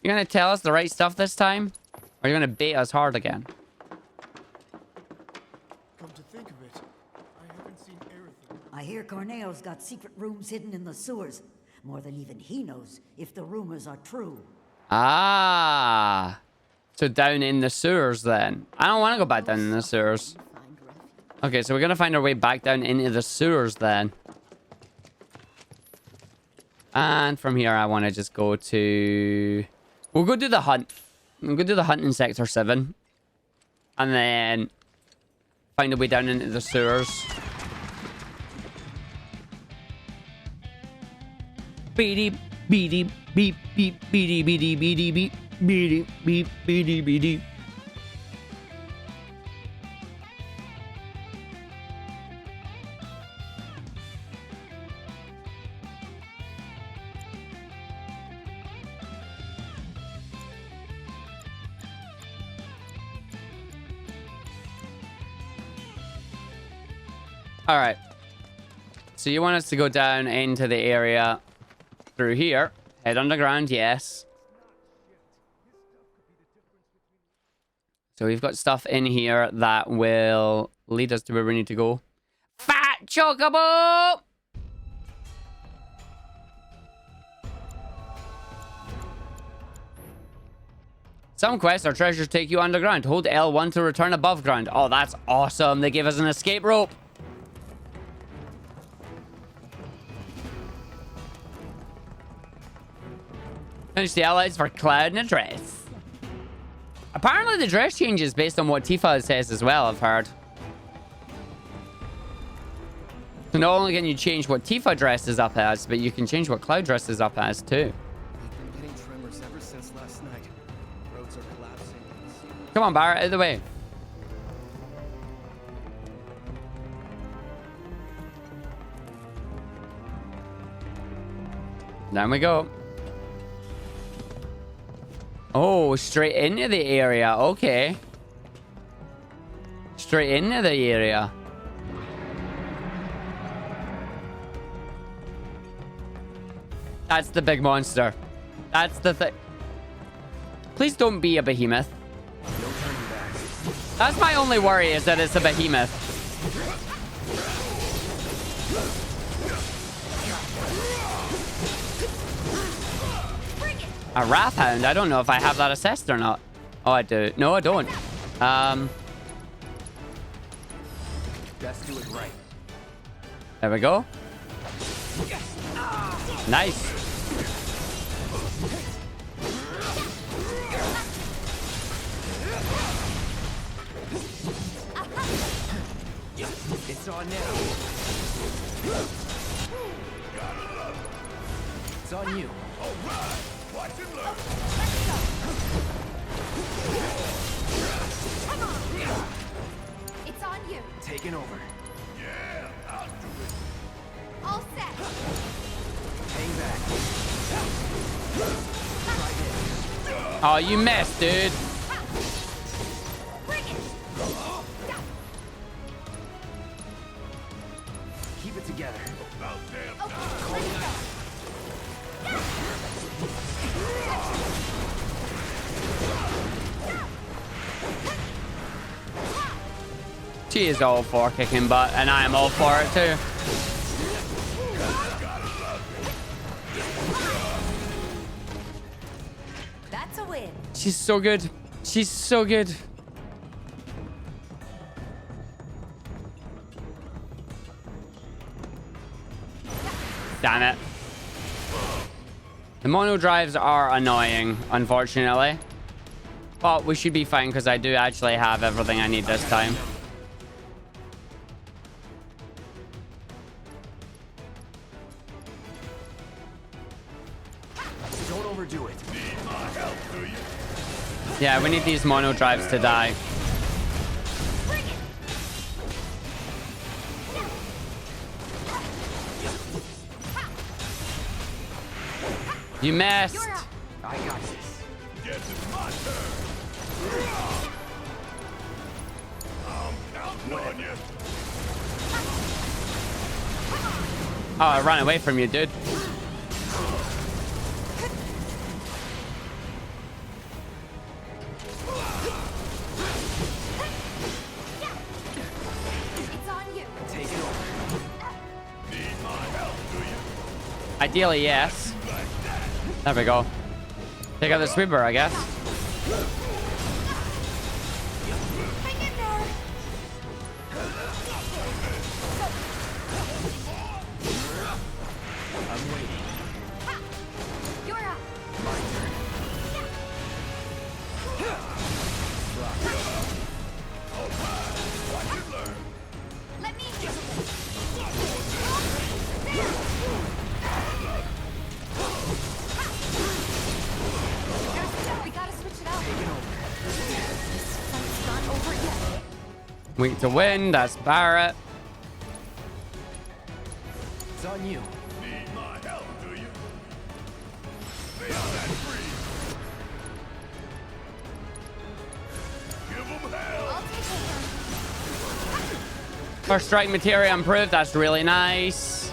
You gonna tell us the right stuff this time? Or are you gonna bait us hard again? Come to think of it, I haven't seen Aerith. I hear Corneo's got secret rooms hidden in the sewers. More than even he knows if the rumors are true. Ah. So down in the sewers then. I don't want to go back down in the sewers. Okay, so we're gonna find our way back down into the sewers then. And from here, I want to just go to... We'll go do the hunt. We'll go do the hunt in Sector 7. And then... find a way down into the sewers. Beady, beady, beep, beep, beady, beady, beady, beep, beady, beep, beady, beady. All right. So you want us to go down into the area through here. Head underground, yes. So we've got stuff in here that will lead us to where we need to go. Fat Chocobo! Some quests or treasures take you underground. Hold L1 to return above ground. Oh, that's awesome. They gave us an escape rope. Finish the allies for Cloud and a dress. Apparently the dress changes based on what Tifa says as well, I've heard. So not only can you change what Tifa dresses up as, but you can change what Cloud dresses up as too. We've been getting tremors ever since last night. Roads are collapsing. Come on, Barret, out of the way. Down we go. Oh, straight into the area. Okay. Straight into the area. That's the big monster. That's the thing. Please don't be a behemoth. That's my only worry, is that it's a behemoth. A wrath hound? I don't know if I have that assessed or not. Oh, I do. No, I don't. Best do it right. There we go. Nice. It's on now. It's on you. All right. Watch and learn. Come on. It's on you. Taking over. Yeah, I'll do it. All set. Hang back. Oh, you missed, dude. Bring it. Keep it together. About damn Okay, time. let's go. She is all for kicking butt, and I am all for it too. That's a win. She's so good. She's so good. Damn it. The mono drives are annoying, unfortunately. But we should be fine because I do actually have everything I need this time. Don't overdo it. Need my help, do you? Yeah, we need these mono drives to die. You missed. I got this. Guess it's my turn. I'm counting on you. Oh, I ran away from you, dude. It's on you. Take it over. Need my help, do you? Ideally, yes. There we go. Take out the sweeper, I guess. Hang in there. I'm waiting. You're up. My turn. Watch and learn. Let me. We gotta switch it out. This fight's not over yet. Weak to win. That's Barret. It's on you. Need my help, do you? Stay out that tree. Give them hell. I'll take over. First strike materia improved. That's really nice.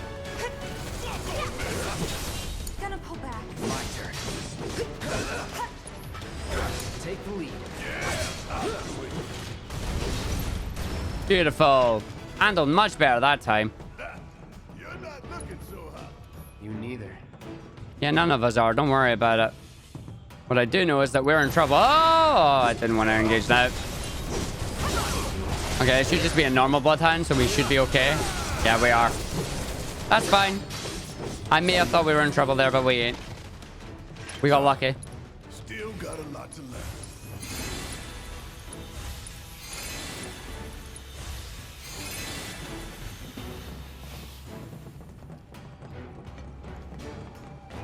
Gonna pull back. My turn. Take the lead. Beautiful. Handled much better that time. You're not looking so hot. You neither. Yeah, none of us are. Don't worry about it. What I do know is that we're in trouble. Oh, I didn't want to engage that. Okay, it should just be a normal bloodhound, so we should be okay. Yeah, we are. That's fine. I may have thought we were in trouble there, but we ain't. We got lucky. Still got a lot to learn.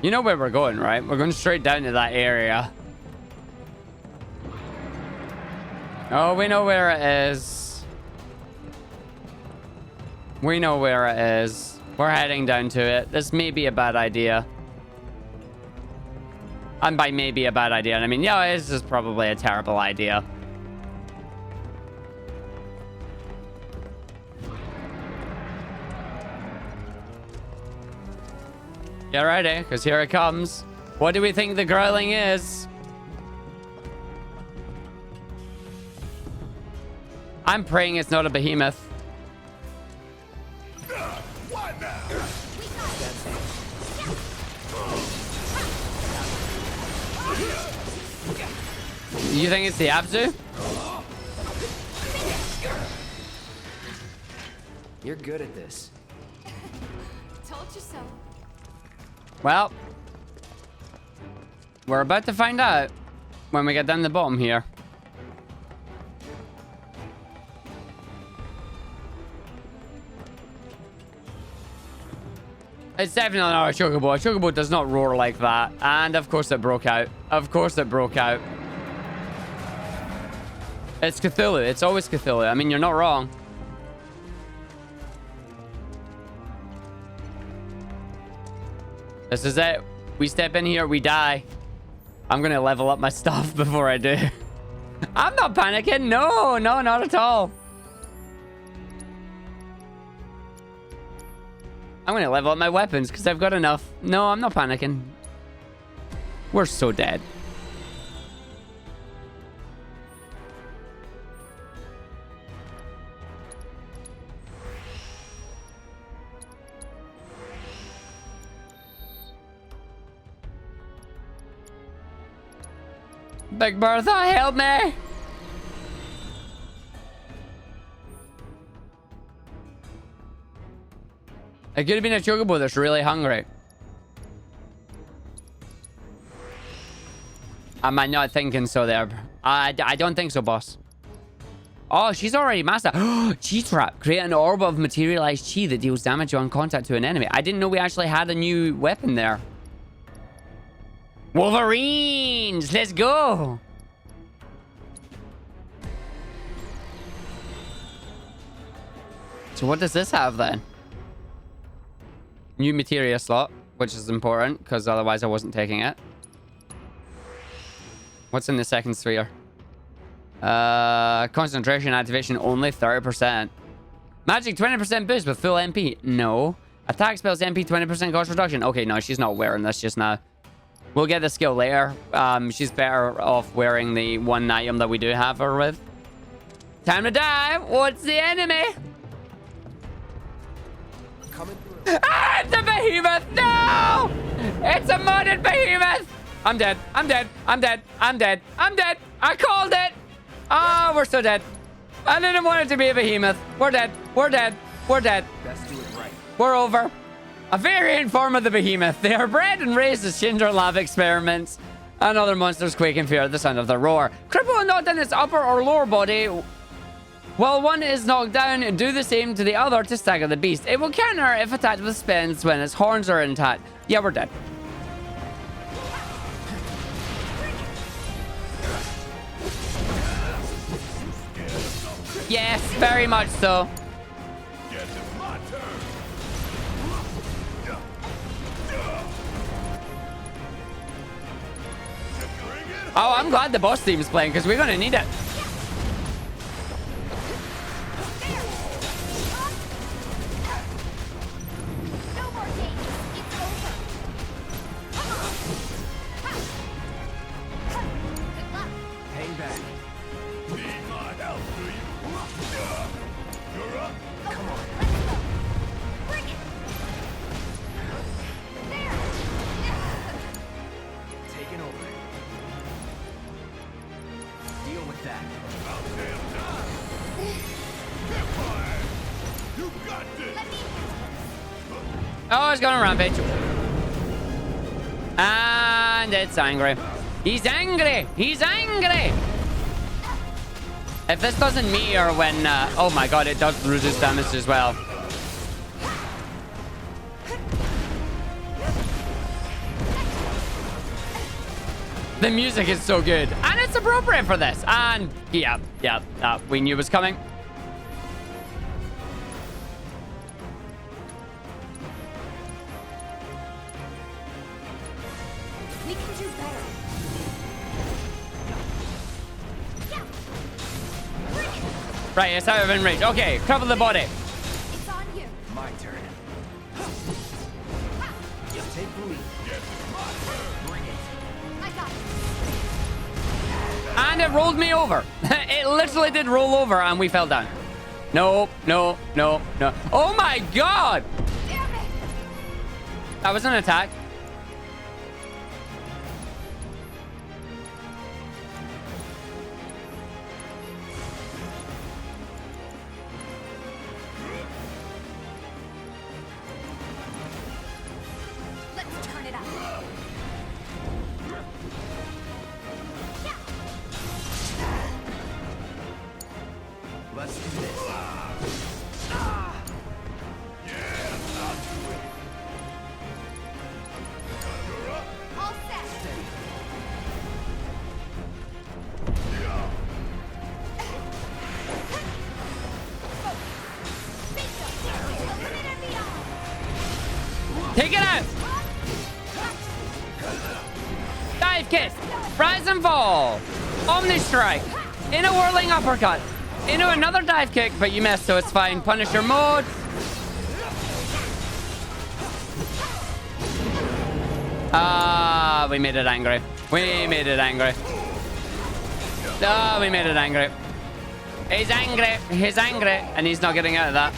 You know where we're going, right? We're going straight down to that area. Oh, we know where it is. We know where it is. We're heading down to it. This may be a bad idea. And by maybe a bad idea, I mean, yeah, this is probably a terrible idea. Get ready, because here it comes. What do we think the growling is? I'm praying it's not a behemoth. You think it's the Abzu? You're good at this. Told you so. Well, we're about to find out when we get down the bottom here. It's definitely not a chocobo. A chocobo does not roar like that. And of course it broke out. Of course it broke out. It's Cthulhu. It's always Cthulhu. I mean, you're not wrong. This is it. We step in here, we die. I'm gonna level up my stuff before I do. I'm not panicking. No, no, not at all. I'm gonna level up my weapons because I've got enough. No, I'm not panicking. We're so dead. Big Bertha, help me! It could have been a chocobo that's really hungry. Am I not thinking so there? I don't think so, boss. Oh, she's already mastered. Chi trap. Create an orb of materialized chi that deals damage on contact to an enemy. I didn't know we actually had a new weapon there. Wolverines! Let's go! So what does this have then? New materia slot, which is important because otherwise I wasn't taking it. What's in the second sphere? Concentration activation only 30%. Magic 20% boost with full MP. No. Attack spells MP 20% cost reduction. Okay, no, she's not wearing this just now. We'll get the skill later. She's better off wearing the one item that we do have her with. Time to die. What's the enemy? Coming through. Ah, it's a behemoth. No! It's a modded behemoth. I'm dead. I'm dead. I'm dead. I'm dead. I'm dead. I called it. Oh, we're so dead. I didn't want it to be a behemoth. We're dead. We're dead. We're dead. Best do it right. We're over. A variant form of the behemoth. They are bred and raised as Shinra lab experiments. And other monsters quake in fear at the sound of their roar. Cripple and knock down its upper or lower body. While one is knocked down, do the same to the other to stagger the beast. It will counter if attacked with spins when its horns are intact. Yeah, we're dead. Yes, very much so. Oh, I'm glad the boss theme is playing because we're going to need it. Hang back. Need my help, do you? You're up. Come on. Bring it. There. Taking over. Deal with that. About damn time. Vampire. You got this. Oh, it's going to rampage. And it's angry. He's angry. He's angry. If this doesn't meter when... oh my god, it does reduce damage as well. The music is so good. And it's appropriate for this. And yeah, we knew it was coming. We can do better. Right, it's out of range. Okay, cover the body. It's on you. My turn. Take the lead. Bring it. I got it. And it rolled me over. It literally did roll over and we fell down. No. Oh my god! Damn it. That was an attack. Let's turn it up. Let's do this. All set. Take it out! Dive kick! Rise and fall! Omni strike! In a whirling uppercut! Into another dive kick, but you missed, so it's fine. Punisher mode! Ah, we made it angry. We made it angry. Ah, we made it angry. He's angry. He's angry, and he's not getting out of that.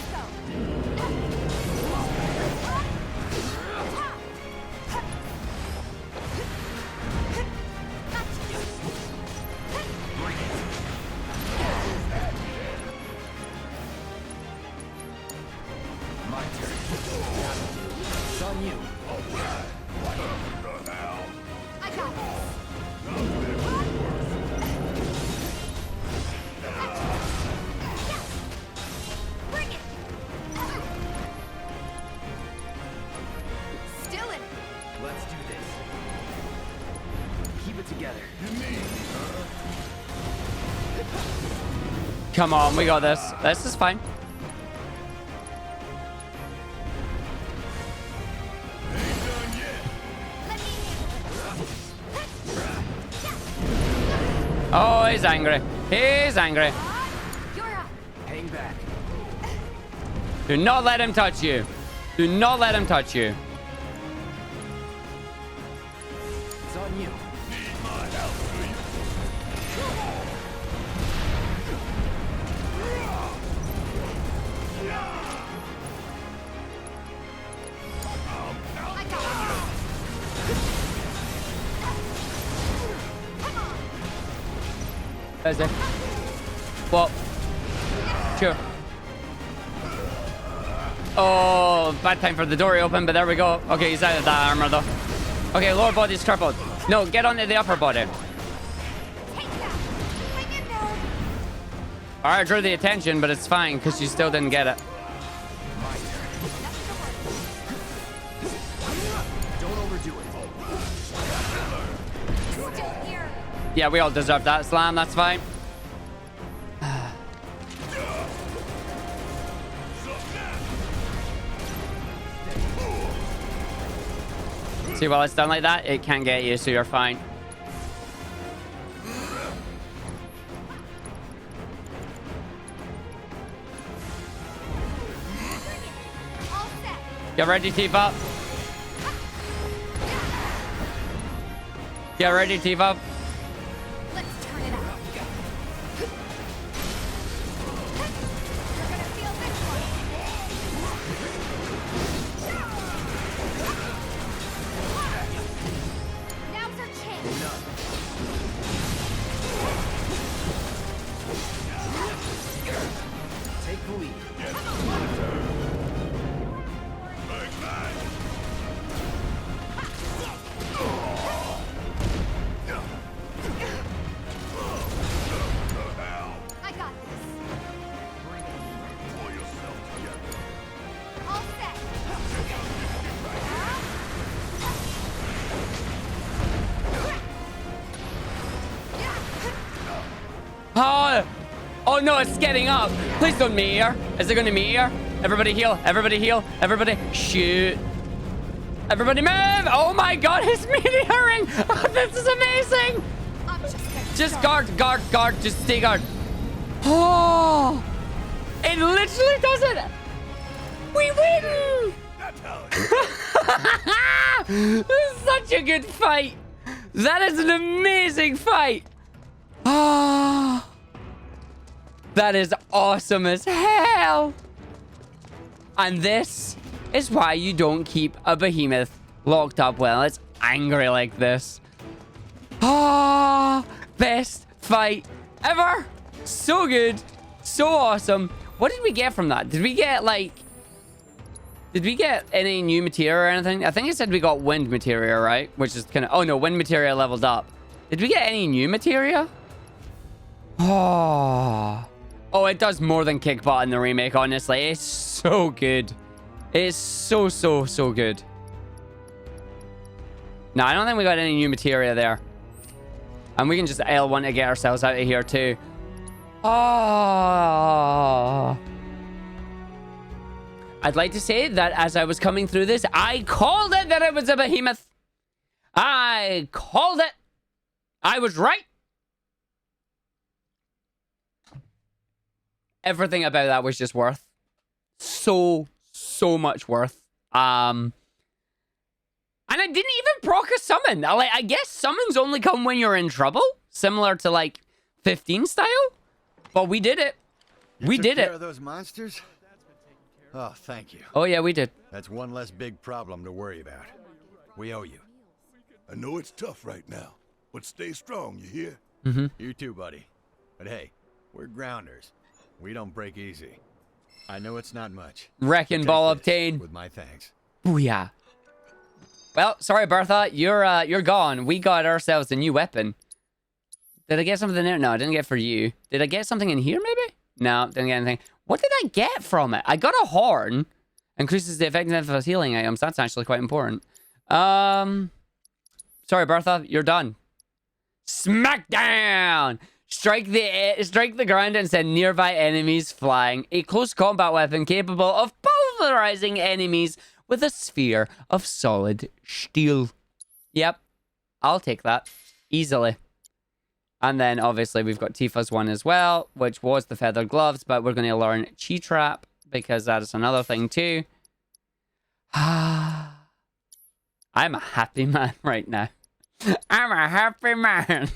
My turn. It's on you. I got this. Bring it. Still in it. Let's do this. Keep it together. Come on, we got this. This is fine. Oh, he's angry. He's angry. You're up. Hang back. Do not let him touch you. Do not let him touch you. It's on you. There's it. Well, sure. Oh, bad time for the door to open, but there we go. Okay, he's out of that armor, though. Okay, lower body's crippled. No, get onto the upper body. Alright, I drew the attention, but it's fine, because you still didn't get it. Don't overdo it. Still here. Yeah, we all deserve that slam, that's fine. See, while it's done like that, it can get you, so you're fine. Get ready, Tifa. Get ready, Tifa. Let's turn it up. You're gonna feel this one. Now's our chance. Take the lead. I got this. Pull yourself together. All set. Oh, oh no, it's getting up. Please don't meteor. Is it going to meteor? Everybody heal. Everybody heal. Everybody shoot. Everybody move. Oh my god, it's meteoring. Oh, this is amazing. Just guard. Just stay guard. Oh, it literally does it. We win. This is such a good fight. That is an amazing fight. Ah, that is awesome as hell. And this is why you don't keep a behemoth locked up when it's angry like this. Ah, best fight ever. So good. So awesome. What did we get from that? Did we get like... Did we get any new material or anything? I think it said we got wind material, right? Which is kind of... Oh, no. Wind material leveled up. Did we get any new material? Oh. Oh, it does more than kick butt in the remake, honestly. It's so good. It's so good. No, I don't think we got any new material there. And we can just L1 to get ourselves out of here, too. Oh. I'd like to say that as I was coming through this, I called it that it was a behemoth. I called it. I was right. Everything about that was just worth so much worth. And I didn't even proc a summon. I guess summons only come when you're in trouble, similar to like 15 style. But we did it. We did it. Of those monsters? Oh, thank you. Oh yeah, we did. That's one less big problem to worry about. We owe you. I know it's tough right now, but stay strong, you hear? Mm-hmm. You too, buddy. But hey, we're grounders. We don't break easy. I know it's not much. Wrecking ball obtained. With my thanks. Booyah. Well, sorry, Bertha. You're gone. We got ourselves a new weapon. Did I get something there? No, I didn't get for you. Did I get something in here, maybe? No, didn't get anything. What did I get from it? I got a horn. Increases the effectiveness of healing items. That's actually quite important. Sorry, Bertha. You're done. Smackdown! Strike the ground and send nearby enemies flying. A close combat weapon capable of pulverizing enemies with a sphere of solid steel. Yep. I'll take that. Easily. And then, obviously, we've got Tifa's one as well, which was the feathered gloves, but we're going to learn Chi Trap, because that is another thing, too. I'm a happy man right now. I'm a happy man.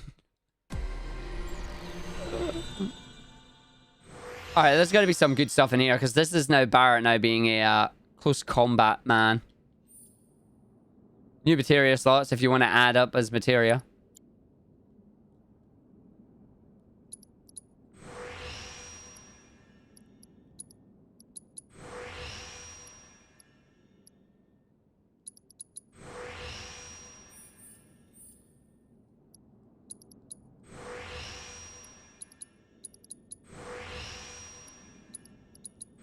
Alright, there's got to be some good stuff in here, because this is now Barrett now being a close combat man. New materia slots, if you want to add up as materia.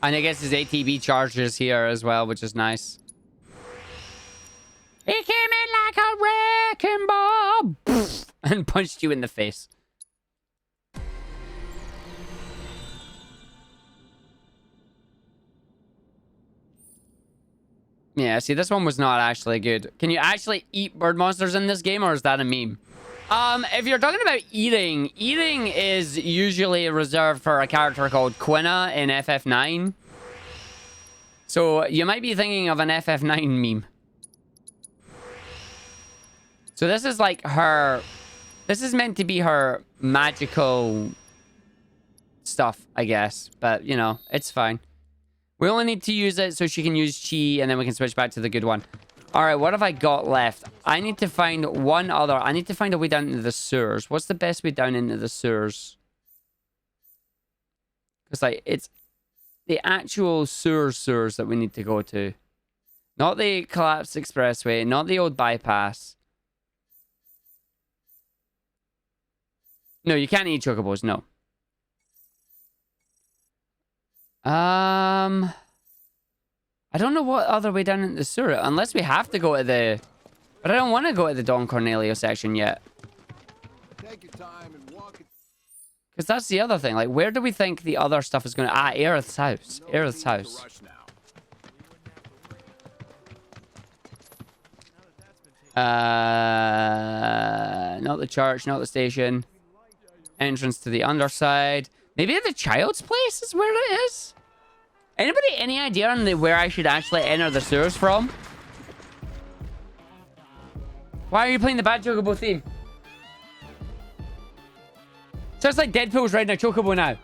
And I guess his ATB charges here as well, which is nice. He came in like a wrecking ball and punched you in the face. Yeah, see, this one was not actually good. Can you actually eat bird monsters in this game, or is that a meme? If you're talking about eating is usually reserved for a character called Quina in FF9. So you might be thinking of an FF9 meme. So this is like her... This is meant to be her magical stuff, I guess. But, you know, it's fine. We only need to use it so she can use Chi, and then we can switch back to the good one. Alright, what have I got left? I need to find one other... I need to find a way down into the sewers. What's the best way down into the sewers? Because, like, it's the actual sewers that we need to go to. Not the collapsed expressway, not the old bypass. No, you can't eat chocobos, no. I don't know what other way down into the sewer, unless we have to go to the... But I don't want to go to the Don Cornelio section yet. Take your time and walk it. Because that's the other thing. Like, where do we think the other stuff is going to... Ah, Aerith's house. Aerith's house. Not the church, not the station. Entrance to the underside. Maybe the child's place is where it is? Anybody any idea on where I should actually enter the sewers from? Why are you playing the bad Chocobo theme? Sounds like Deadpool's riding a Chocobo now.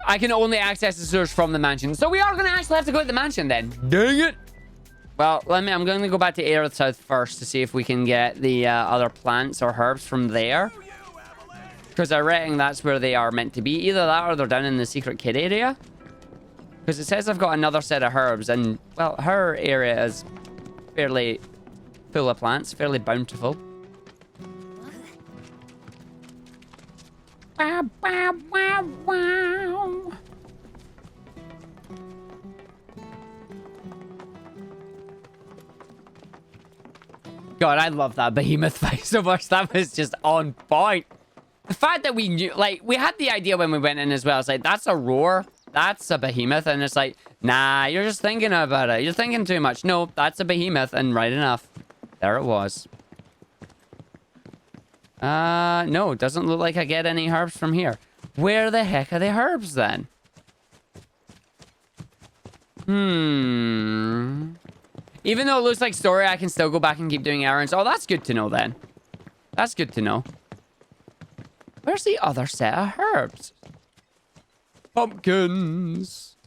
I can only access the sewers from the mansion. So we are going to actually have to go to the mansion then. Dang it. Well, I'm going to go back to Aerith's house first to see if we can get the other plants or herbs from there. Because I reckon that's where they are meant to be. Either that or they're down in the secret kid area. Because it says I've got another set of herbs. And, well, her area is fairly full of plants. Fairly bountiful. Wow, wow, wow, wow. God, I love that behemoth fight so much. That was just on point. The fact that we knew, like, we had the idea when we went in as well. It's like, that's a roar. That's a behemoth. And it's like, nah, you're just thinking about it. You're thinking too much. No, that's a behemoth. And right enough. There it was. No, it doesn't look like I get any herbs from here. Where the heck are the herbs then? Even though it looks like story, I can still go back and keep doing errands. Oh, that's good to know then. That's good to know. Where's the other set of herbs? Pumpkins.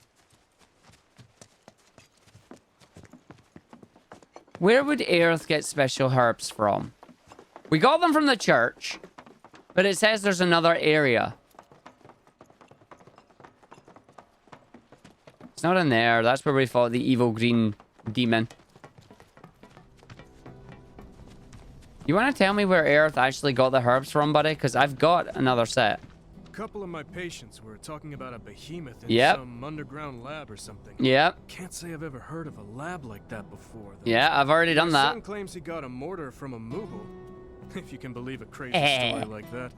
Where would Aerith get special herbs from? We got them from the church, but it says there's another area. It's not in there. That's where we fought the evil green demon. You want to tell me where Aerith actually got the herbs from, buddy? Because I've got another set. A couple of my patients were talking about a behemoth in some underground lab or something. Yep. Can't say I've ever heard of a lab like that before, though. Yeah, I've already done that. My son claims he got a mortar from a Moogle. If you can believe a crazy story like that.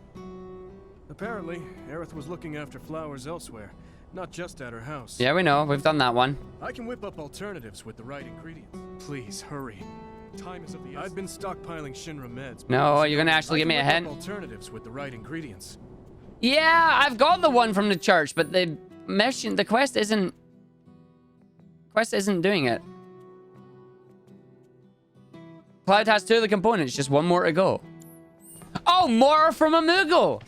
Apparently, Aerith was looking after flowers elsewhere, not just at her house. Yeah, we know. We've done that one. I can whip up alternatives with the right ingredients. Please, hurry. Time is of the essence. I've been stockpiling Shinra meds. No, you're going to actually give me a hint? Alternatives with the right ingredients. Yeah, I've got the one from the church, but the mission, the quest isn't doing it. Cloud has 2 of the components, just 1 more to go. Oh, more from a Moogle!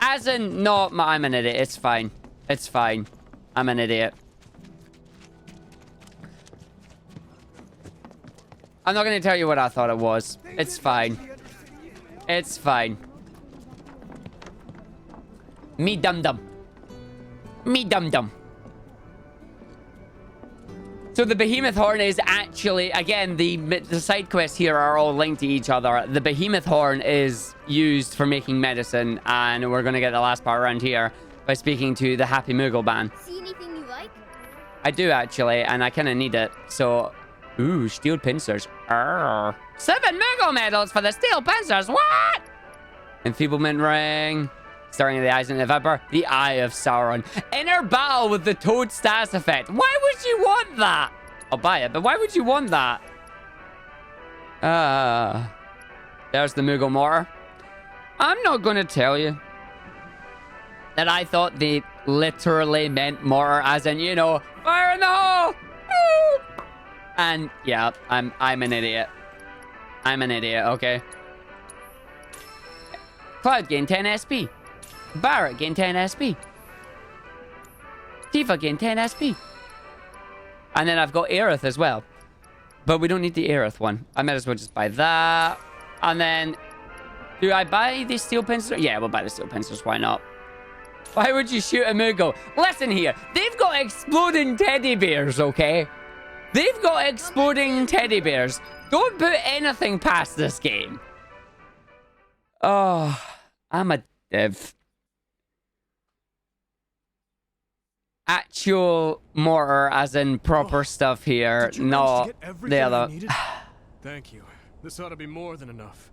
As in, no, I'm an idiot. It's fine. It's fine. I'm an idiot. I'm not going to tell you what I thought it was. It's fine. It's fine. Me dum-dum. Me dum-dum. So the behemoth horn is actually, again, the side quests here are all linked to each other. The behemoth horn is used for making medicine, and we're going to get the last part around here by speaking to the Happy Moogle Man. See anything you like? I do, actually, and I kind of need it. So, ooh, steel pincers. Arrgh. 7 Moogle medals for the steel pincers. What? Enfeeblement ring. Starting at the eyes in the Viper. The Eye of Sauron. Inner battle with the Toad status effect. Why would you want that? I'll buy it, but why would you want that? There's the Moogle mortar. I'm not going to tell you that I thought they literally meant mortar, as in, you know, fire in the hole. Woo! And yeah, I'm an idiot. I'm an idiot, okay? Cloud gain 10 SP. Barrett gain 10 SP. Tifa gain 10 SP. And then I've got Aerith as well. But we don't need the Aerith one. I might as well just buy that. And then, do I buy the steel pincers? Yeah, we'll buy the steel pincers. Why not? Why would you shoot a Moogle? Listen here. They've got exploding teddy bears, okay? They've got exploding teddy bears. Don't put anything past this game. Oh, I'm a div. Actual mortar, as in proper stuff here, not the other. Thank you. This ought to be more than enough.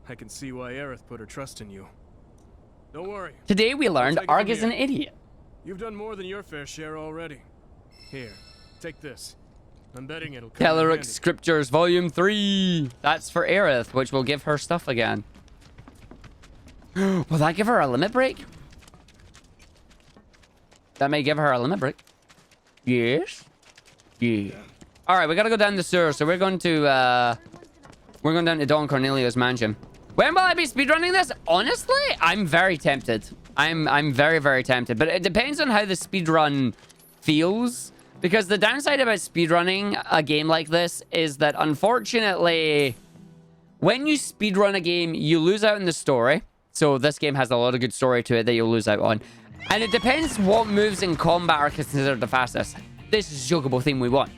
I can see why Aerith put her trust in you. Don't worry. Today we learned Arg is an idiot. You've done more than your fair share already. Here, take this. I'm betting it'll come in Telluric handy. Scriptures Volume 3. That's for Aerith, which will give her stuff again. Will that give her a limit break? That may give her a limit break. Yes. Yeah. All right, we gotta go down the sewer, so we're going down to Don Cornelio's mansion. When will I be speedrunning this? Honestly, I'm very tempted. I'm very, very tempted, but it depends on how the speedrun feels. Because the downside about speedrunning a game like this is that, unfortunately, when you speedrun a game, you lose out in the story. So this game has a lot of good story to it that you'll lose out on. And it depends what moves in combat are considered the fastest. This is the Chocobo theme we want.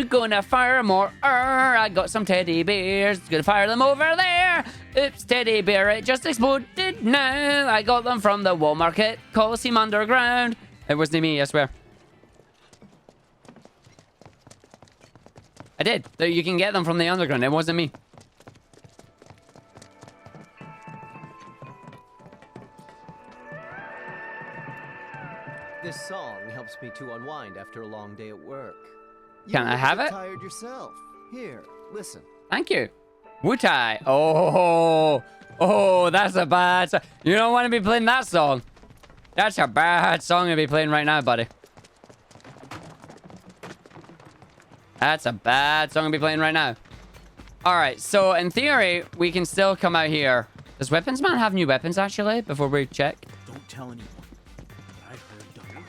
Gonna fire more. I got some teddy bears. Gonna fire them over there. Oops, teddy bear, it just exploded now. I got them from the Wall Market Coliseum Underground. It wasn't me, I swear. I did. You can get them from the underground. It wasn't me. This song helps me to unwind after a long day at work. Can I have it? Tired yourself. Here, listen. Thank you. Wutai. Oh, that's a bad song. You don't want to be playing that song. That's a bad song to be playing right now, buddy. That's a bad song to be playing right now. All right, so in theory, we can still come out here. Does Weapons Man have new weapons, actually, before we check? Don't tell anyone. I heard Dr.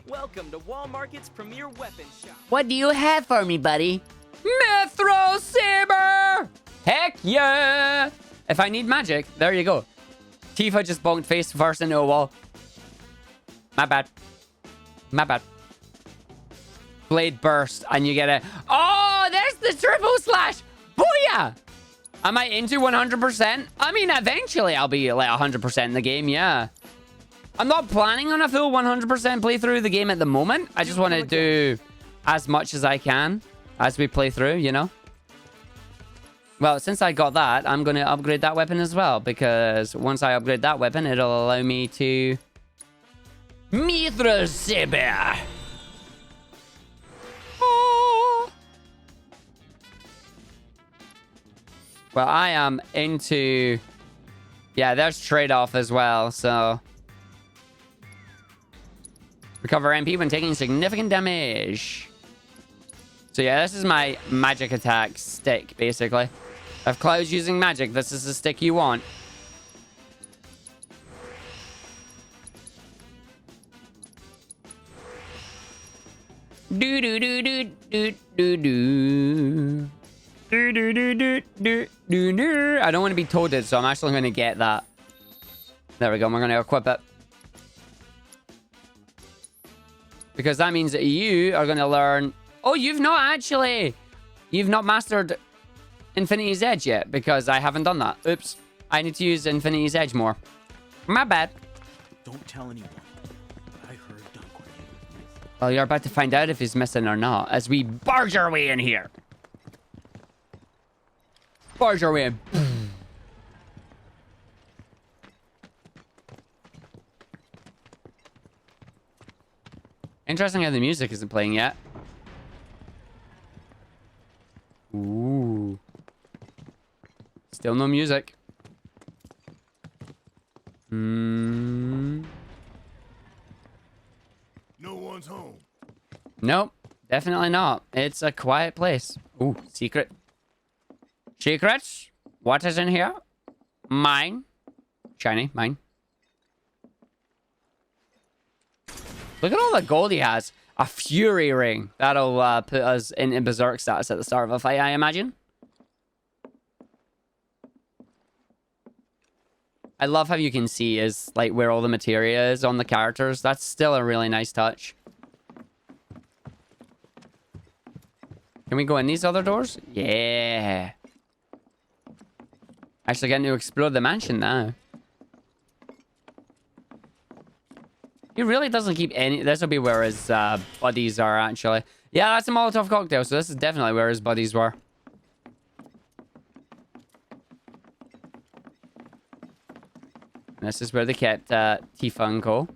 Welcome to Wall Market's premier weapon shop. What do you have for me, buddy? Mithral Saber! Heck yeah! If I need magic, there you go. Tifa just bonked face first into a wall. My bad. My bad. Blade burst, and you get it. Oh, there's the triple slash! Booyah! Am I into 100%? I mean, eventually I'll be like 100% in the game, yeah. I'm not planning on a full 100% playthrough of the game at the moment. I just want to do as much as I can as we play through, you know? Well, since I got that, I'm going to upgrade that weapon as well, because once I upgrade that weapon, it'll allow me to... Mithral Saber! Oh. Well, I am into... Yeah, there's trade-off as well, so... Recover MP when taking significant damage. So yeah, this is my magic attack stick, basically. If Cloud's using magic, this is the stick you want. Do do do do do do do. Do do do do do do do. I don't want to be toaded, so I'm actually going to get that. There we go. We're going to equip it. Because that means that you are going to learn... Oh, you've not actually... You've not mastered Infinity's Edge yet, because I haven't done that. Oops. I need to use Infinity's Edge more. My bad. Don't tell anyone. I heard Don Cornelius. Well, you're about to find out if he's missing or not, as we barge our way in here. Barge our way in. Interesting how the music isn't playing yet. Ooh. Still no music. No one's home. Nope. Definitely not. It's a quiet place. Ooh, secret. Secrets? What is in here? Mine. Shiny, mine. Look at all the gold he has. A Fury Ring. That'll put us in Berserk status at the start of a fight, I imagine. I love how you can see is like where all the materia is on the characters. That's still a really nice touch. Can we go in these other doors? Yeah. Actually getting to explore the mansion now. He really doesn't keep any... This will be where his buddies are, actually. Yeah, that's a Molotov cocktail, so this is definitely where his buddies were. And this is where they kept Tifa and Co.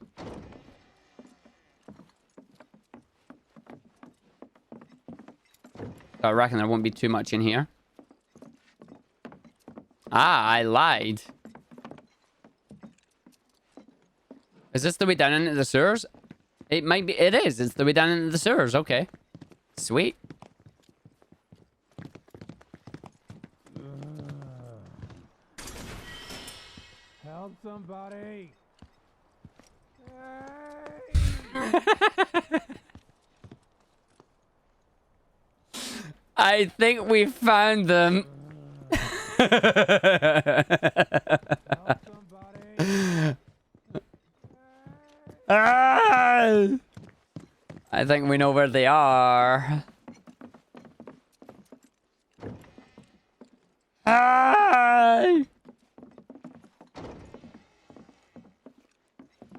I reckon there won't be too much in here. Ah, I lied. Is this the way down into the sewers? It might be. It is. It's the way down into the sewers. Okay. Sweet. Help somebody. I think we found them. Ah! I think we know where they are. Ah!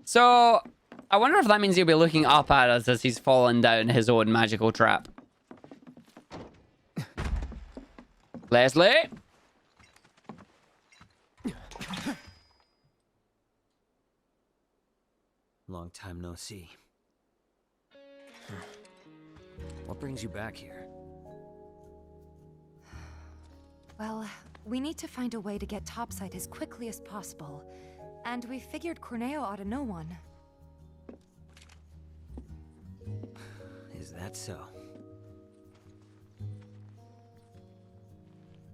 So, I wonder if that means he'll be looking up at us as he's fallen down his own magical trap. Leslie? Long time no see. What brings you back here? Well, we need to find a way to get topside as quickly as possible. And we figured Corneo ought to know one. Is that so?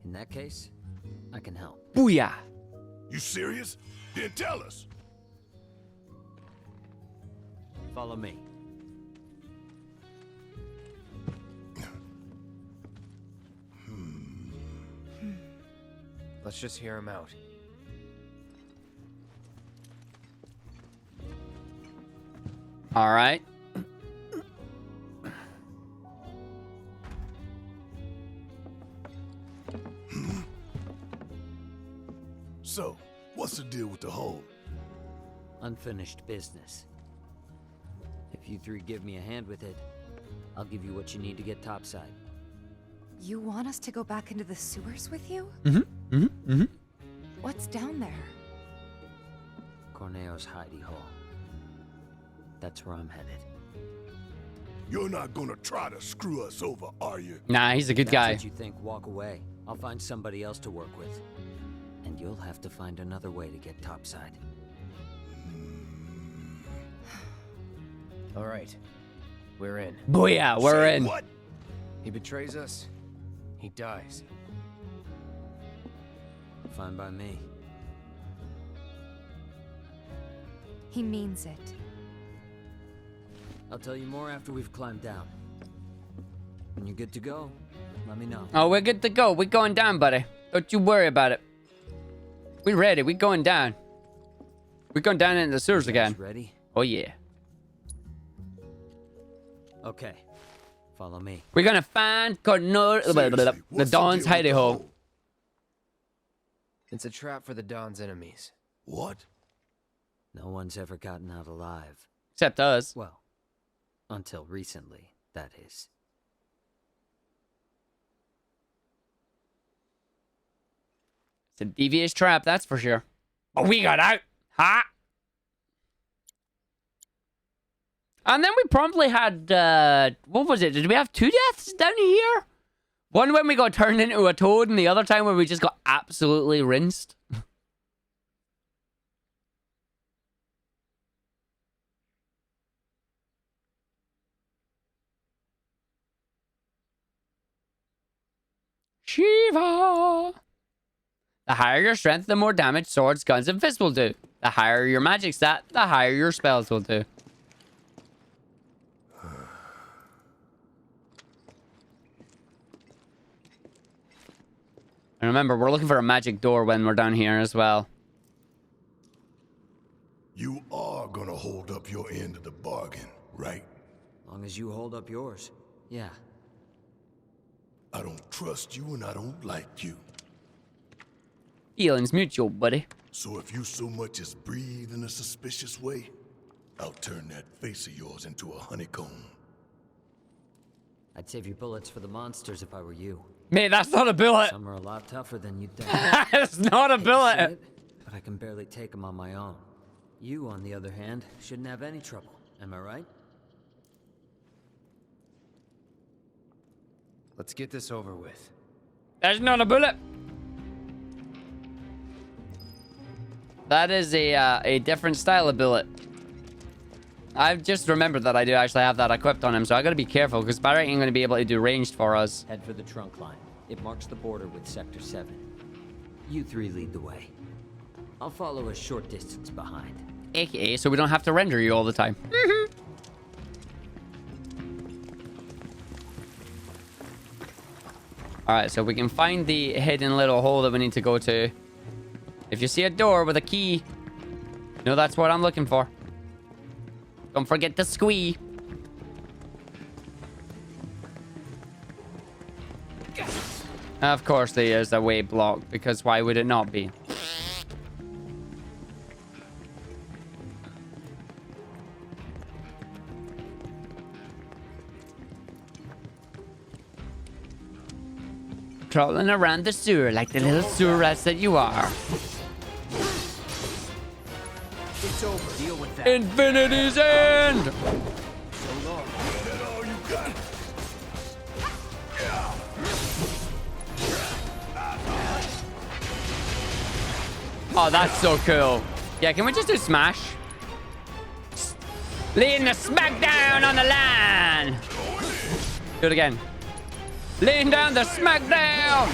In that case, I can help. Booyah! You serious? Then tell us. Follow me. Let's just hear him out. All right. So, what's the deal with the hole? Unfinished business. If you three give me a hand with it, I'll give you what you need to get topside. You want us to go back into the sewers with you? What's down there? Corneo's hidey hole. That's where I'm headed. You're not gonna try to screw us over, are you? Nah, he's a good guy. That's what you think, walk away. I'll find somebody else to work with. And you'll have to find another way to get topside. All right. We're in. Booyah, we're in. What? He betrays us. He dies. Fine by me. He means it. I'll tell you more after we've climbed down. When you're good to go, let me know. Oh, we're good to go. We're going down, buddy. Don't you worry about it. We're ready. We're going down. We're going down into the sewers again. Ready? Oh, yeah. Okay. Follow me. We're gonna find the Dawn's hidey hole. It's a trap for the Dawn's enemies. What? No one's ever gotten out alive. Except us. Well, until recently, that is. It's a devious trap, that's for sure. Oh, we got out. Ha! And then we promptly had, what was it? Did we have 2 deaths down here? One when we got turned into a toad, and the other time when we just got absolutely rinsed. Shiva! The higher your strength, the more damage swords, guns, and fists will do. The higher your magic stat, the higher your spells will do. And remember, we're looking for a magic door when we're down here as well. You are gonna hold up your end of the bargain, right? Long as you hold up yours, yeah. I don't trust you and I don't like you. Feelings mutual, buddy. So if you so much as breathe in a suspicious way, I'll turn that face of yours into a honeycomb. I'd save your bullets for the monsters if I were you. Mate, that's not a bullet. Some are a lot tougher than you'd think. That's not a bullet. But I can barely take them on my own. You, on the other hand, shouldn't have any trouble. Am I right? Let's get this over with. That's not a bullet. That is a different style of bullet. I've just remembered that I do actually have that equipped on him, so I gotta be careful because Barrett ain't gonna be able to do ranged for us. Head for the trunk line. It marks the border with Sector 7. You three lead the way. I'll follow a short distance behind. AKA, so we don't have to render you all the time. Alright, so we can find the hidden little hole that we need to go to. If you see a door with a key, you know that's what I'm looking for. Don't forget the squee. Of course there is a way blocked, because why would it not be? Crawling around the sewer like the little sewer rats that you are. It's over. Deal with that. Infinity's end! So long. Get all you got. Oh, that's so cool. Yeah, can we just do smash? Leading the smackdown on the line. Do it again. Laying down the smackdown.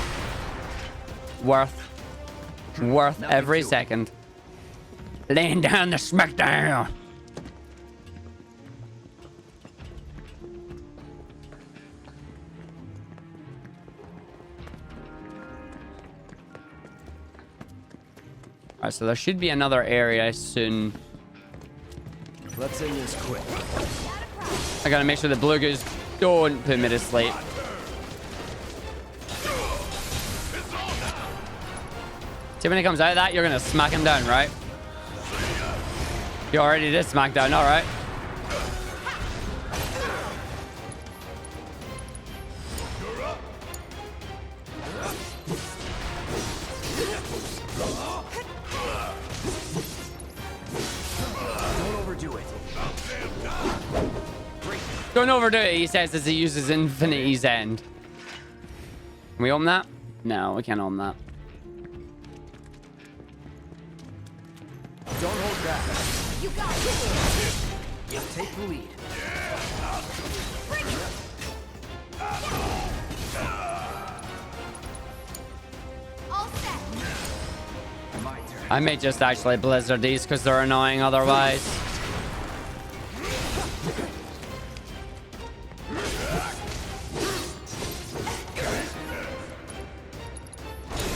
Worth every second. Laying down the smackdown. Alright, so there should be another area soon. Let's end this quick. I gotta make sure the blue goose don't put me to sleep. See, when he comes out of that, you're gonna smack him down, right? You already did smack down, alright. Don't overdo it. Don't overdo it, he says as he uses Infinity's End. Can we open that? No, we can't open that. Don't hold back. You got this. Just take the lead. All set. My turn. I may just actually blizzard these because they're annoying otherwise.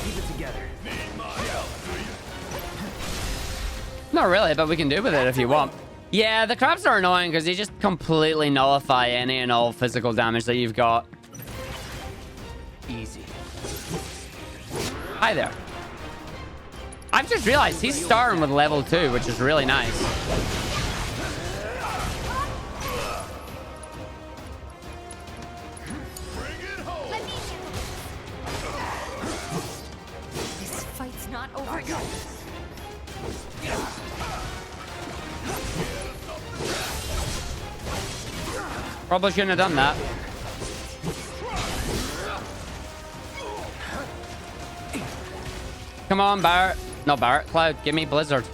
Keep it together. Not really, but we can do with it if you want. Yeah, the crabs are annoying because they just completely nullify any and all physical damage that you've got. Easy. Hi there. I've just realized he's starting with level 2, which is really nice. This fight's not over yet. Probably shouldn't have done that. Come on, Barrett. No, Barrett. Cloud, give me Blizzard.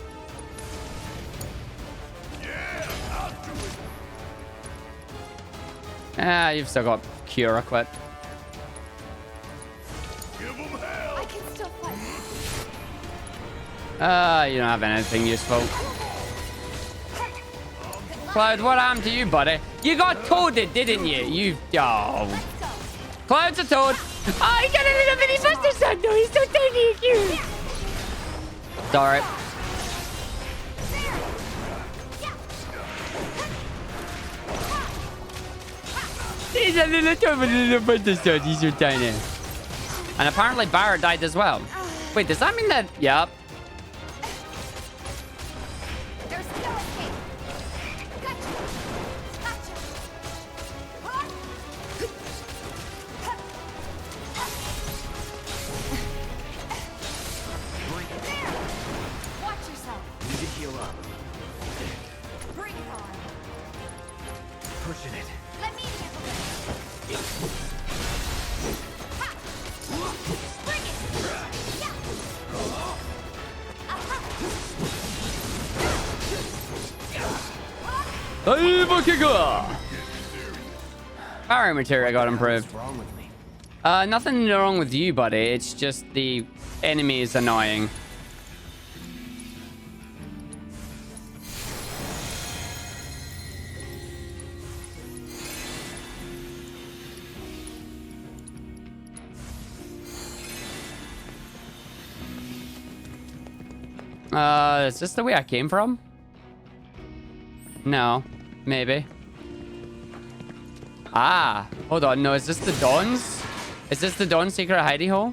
Ah, you've still got Cure equipped. I can still fight. You don't have anything useful. Cloud, what happened to you, buddy? You got toaded, didn't you? You... Oh. Cloud's a toad. Oh, he got a little bitty buster son, though. He's so tiny and cute. Sorry. He's a little bastard. He's so tiny. And apparently Barrett died as well. Wait, does that mean that... Yep. There's no escape. Gotcha. Gotcha. There. Watch yourself. Need to heal up. Bring it on. Pushing it. Let me handle this. Ha! Bring it. Yeah. Fire material got improved. Nothing wrong with you, buddy. It's just the enemy is annoying. Is this the way I came from? No, maybe. Ah, hold on. No, is this the Dawn's? Is this the Dawn secret hidey hole?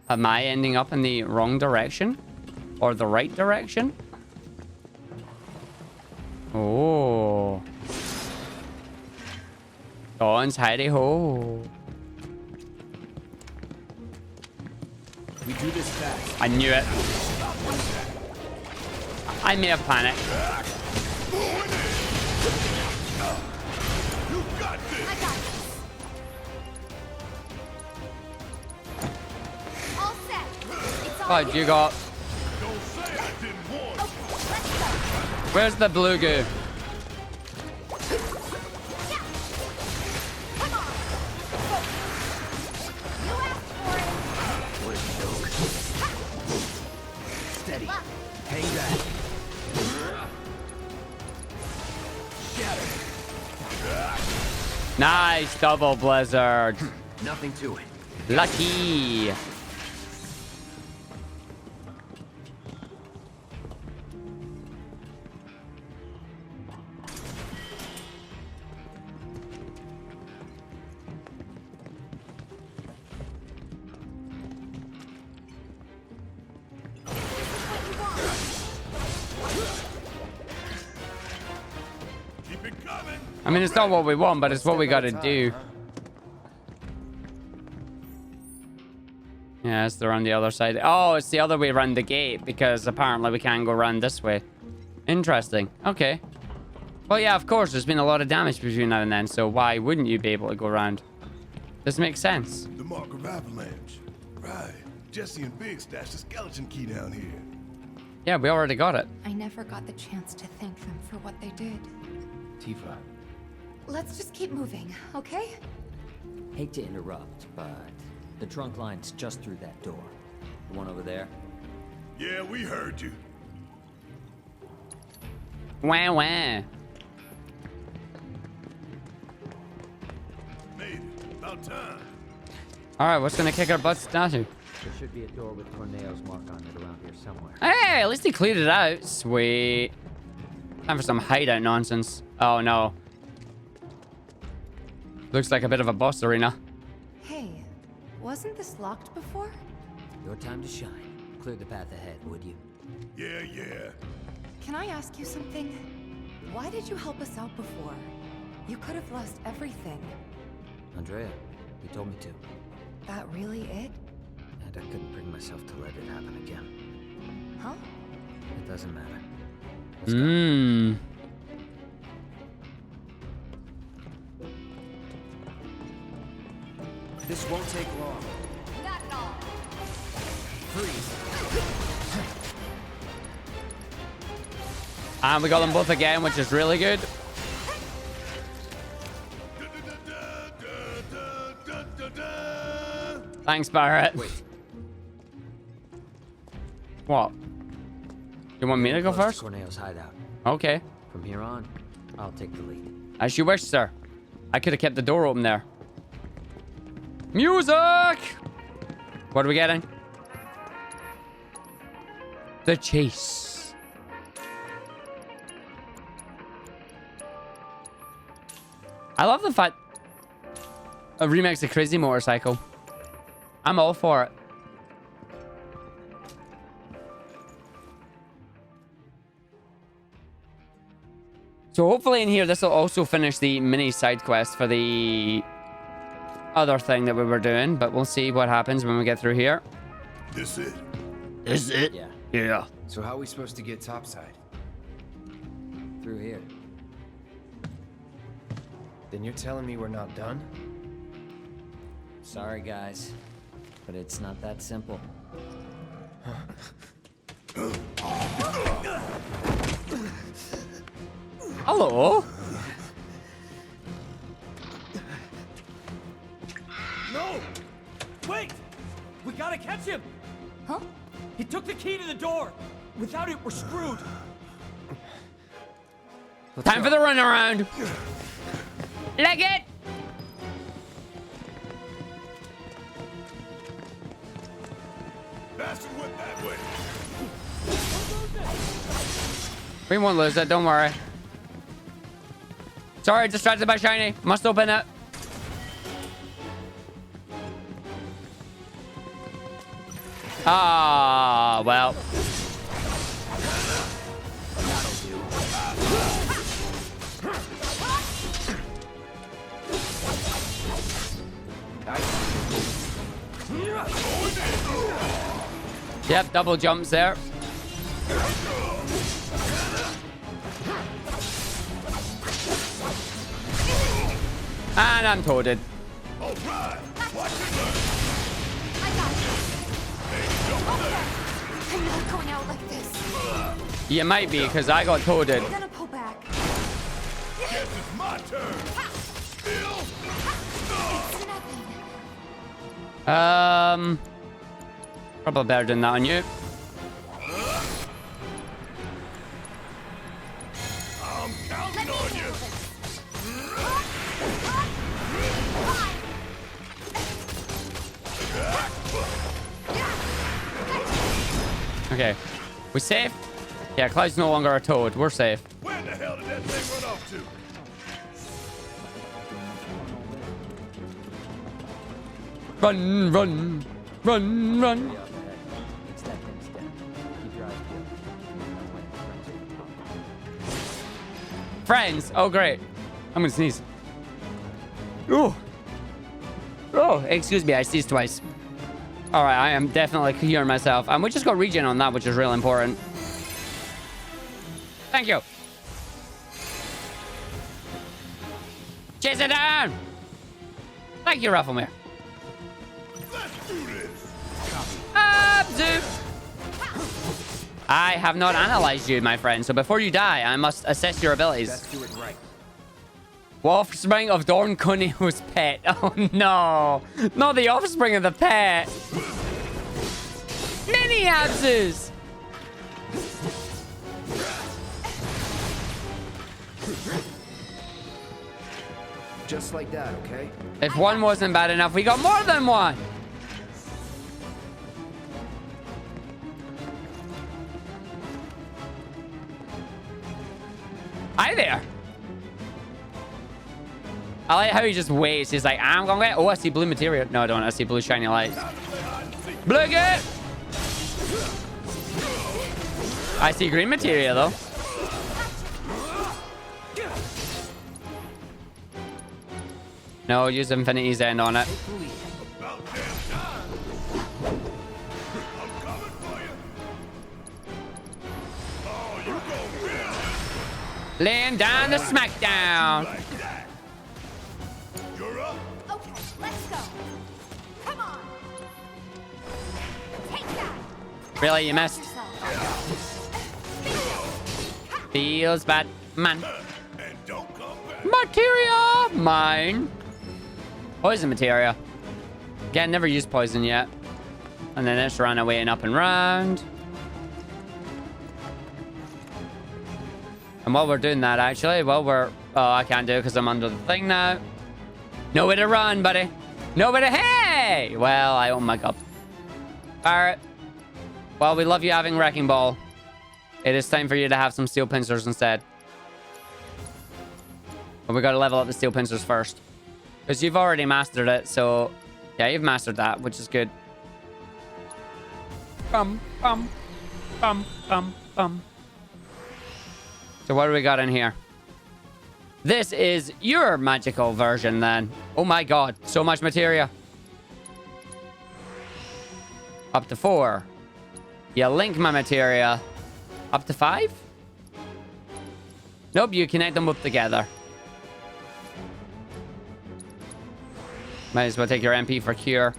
Am I ending up in the wrong direction? Or the right direction? Oh. Dawn's hidey hole. We do this fast. I knew it. I may have panicked. I got this. All set. It's all Oh, you got... Where's the blue goo? Steady. Hang back. Nice double blizzard. Nothing to it. Lucky. I mean, it's not what we want, but it's what we gotta do. Yeah, it's around the other side. Oh, it's the other way around the gate because apparently we can't go around this way. Interesting. Okay. Well, yeah, of course, there's been a lot of damage between now and then, so why wouldn't you be able to go around? This makes sense. The mark of avalanche. Right. Jesse and Big stashed the skeleton key down here. Yeah, we already got it. I never got the chance to thank them for what they did. Tifa. Let's just keep moving, okay? Hate to interrupt, but the trunk line's just through that door. The one over there? Yeah, we heard you. Wah, wah. Made it. About time. Alright, what's gonna kick our butts down to? There should be a door with Corneo's mark on it around here somewhere. Hey, at least he cleared it out. Sweet. Time for some hideout nonsense. Oh, no. Looks like a bit of a boss arena. Hey, wasn't this locked before? Your time to shine. Clear the path ahead, would you? Yeah. Can I ask you something? Why did you help us out before? You could have lost everything. Andrea, you told me to. That really it? And I couldn't bring myself to let it happen again. Huh? It doesn't matter. Mmm. This won't take long. Not at all. Freeze. And we got them both again, which is really good. Thanks, Barrett. Wait. What? You want me to go Close first? to Corneo's hideout. Okay. From here on, I'll take the lead. As you wish, sir. I could have kept the door open there. Music! What are we getting? The chase. I love the fact a Remake's a crazy motorcycle. I'm all for it. So hopefully in here, this will also finish the mini side quest for the other thing that we were doing, but we'll see what happens when we get through here. This it? This it? Yeah. Yeah. So how are we supposed to get topside? Through here. Then you're telling me we're not done? Sorry, guys, but it's not that simple. Hello? No! Wait! We gotta catch him! Huh? He took the key to the door! Without it, we're screwed! Time for the run around. Leg it! Bastard went that way. We won't lose it, don't worry. Sorry, distracted by shiny. Must open it. Ah, well. Yep, double jumps there. And I'm toaded. All right. Watch it. I'm not going out like this. You might be, because I got toaded. I'm gonna pull back. Guess it's my turn. Still? It's nothing. Probably better than that on you. I'm counting on you. Okay. We safe? Yeah, Cloud's no longer a toad. We're safe. Where the hell did that thing run off to? Run, run, run, run. Friends. Oh, great. I'm gonna sneeze. Ooh. Oh, excuse me. I sneezed twice. All right, I am definitely curing myself. And we just got regen on that, which is real important. Thank you. Chase it down. Thank you, Rafflemere. Let's do this. Abzu. I have not analyzed you, my friend. So before you die, I must assess your abilities. Let's do it right. Offspring of Dorn Cuneo's pet. Oh no. Not the offspring of the pet. Mini Abzus. Just like that, okay? If one wasn't bad enough, we got more than one. Hi there. I like how he just waits. He's like, I'm gonna get. Oh, I see blue material. No, I don't. I see blue shiny lights. Blue it. I see green material though. No, use Infinity's End on it. Laying down the smackdown. You're up. Okay, let's go. Come on. Take that. Really, you missed. Feels bad, man. And don't come back. Materia mine. Poison materia. Again, never used poison yet. And then it's run away and up and round. And while we're doing that, actually, while we're... Oh, I can't do it because I'm under the thing now. Nowhere to run, buddy. Nowhere to... Hey! Well, I own my cup. Alright. Well, we love you having Wrecking Ball. It is time for you to have some steel pincers instead. But we gotta level up the steel pincers first. Because you've already mastered it, so... Yeah, you've mastered that, which is good. Bum, bum, bum, bum, bum. So what do we got in here? This is your magical version, then. Oh my god, so much materia. Up to 4. You link my materia. Up to 5? Nope, you connect them up together. Might as well take your MP for cure.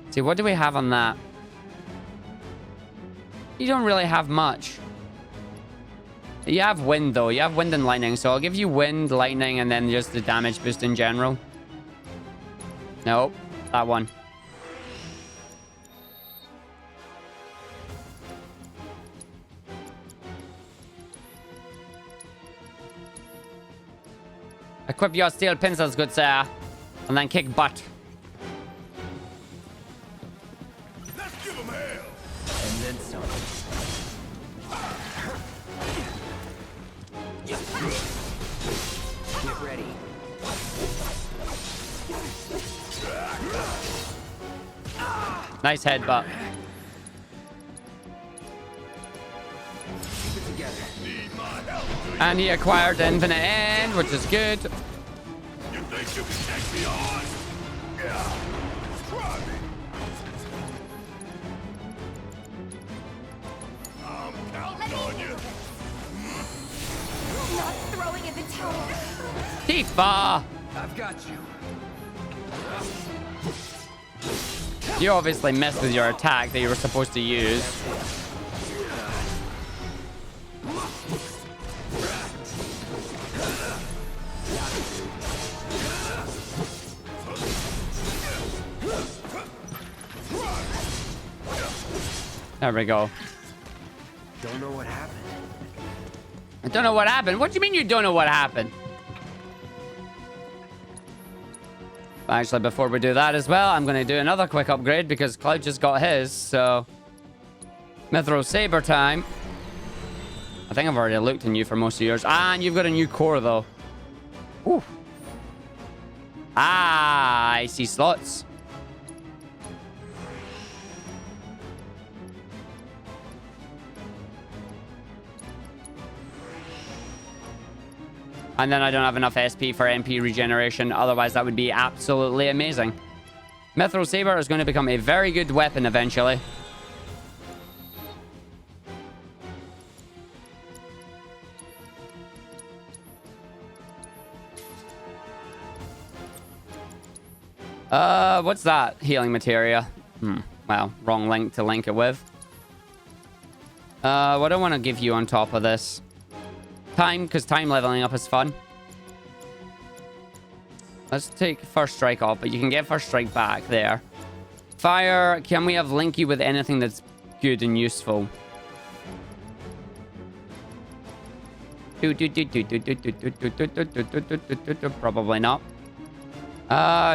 See, what do we have on that? You don't really have much. You have wind, though. You have wind and lightning. So I'll give you wind, lightning, and then just the damage boost in general. Nope. That one. Equip your steel pincers, good sir. And then kick butt. Let's give him hell. And then some. Get ready. Nice headbutt. Keep it together. And he acquired the infinite end, which is good. You think you can take me on? Yeah. Try me. I'm counting on you. Not throwing in the towel. Tifa! I've got you. You obviously missed with your attack that you were supposed to use. There we go. Don't know what happened. I don't know what happened. What do you mean you don't know what happened? Actually, before we do that as well, I'm going to do another quick upgrade because Cloud just got his, so... Mithril Saber time. I think I've already looked in you for most of yours. Ah, and you've got a new core, though. Ooh. Ah, I see slots. And then I don't have enough SP for MP regeneration. Otherwise, that would be absolutely amazing. Mithril Saber is going to become a very good weapon eventually. What's that? Healing materia. Well, wrong link to link it with. What do I want to give you on top of this? Time, because time leveling up is fun. Let's take first strike off, but you can get first strike back there. Fire, can we have link you with anything that's good and useful? Probably not.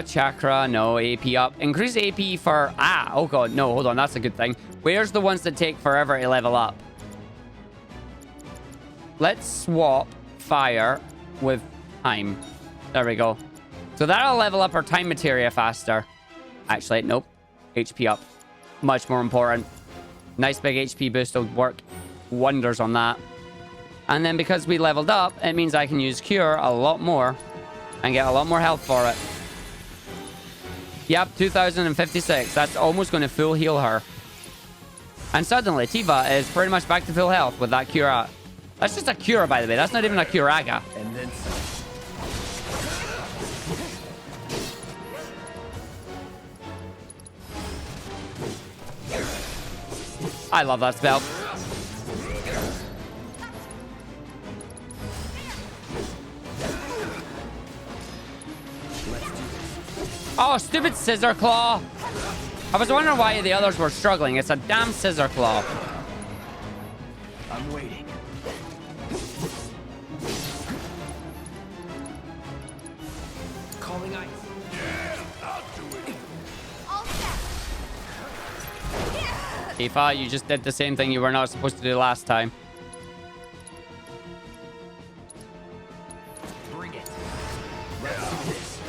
Chakra, no. AP up. Increase AP for... Ah, oh god, no, hold on, that's a good thing. Where's the ones that take forever to level up? Let's swap fire with time. There we go. So that'll level up our time materia faster. Actually, nope. HP up. Much more important. Nice big HP boost will work wonders on that. And then because we leveled up, it means I can use Cure a lot more and get a lot more health for it. Yep, 2056. That's almost going to full heal her. And suddenly, Tifa is pretty much back to full health with that Cure. That's just a Cure, by the way. That's not even a Curaga. And then some. I love that spell. Oh, stupid Scissor Claw. I was wondering why the others were struggling. It's a damn Scissor Claw. I'm waiting. Calling ice. Yeah, I'll do it. All set. Tifa, you just did the same thing you were not supposed to do last time. Bring it. Let's do this.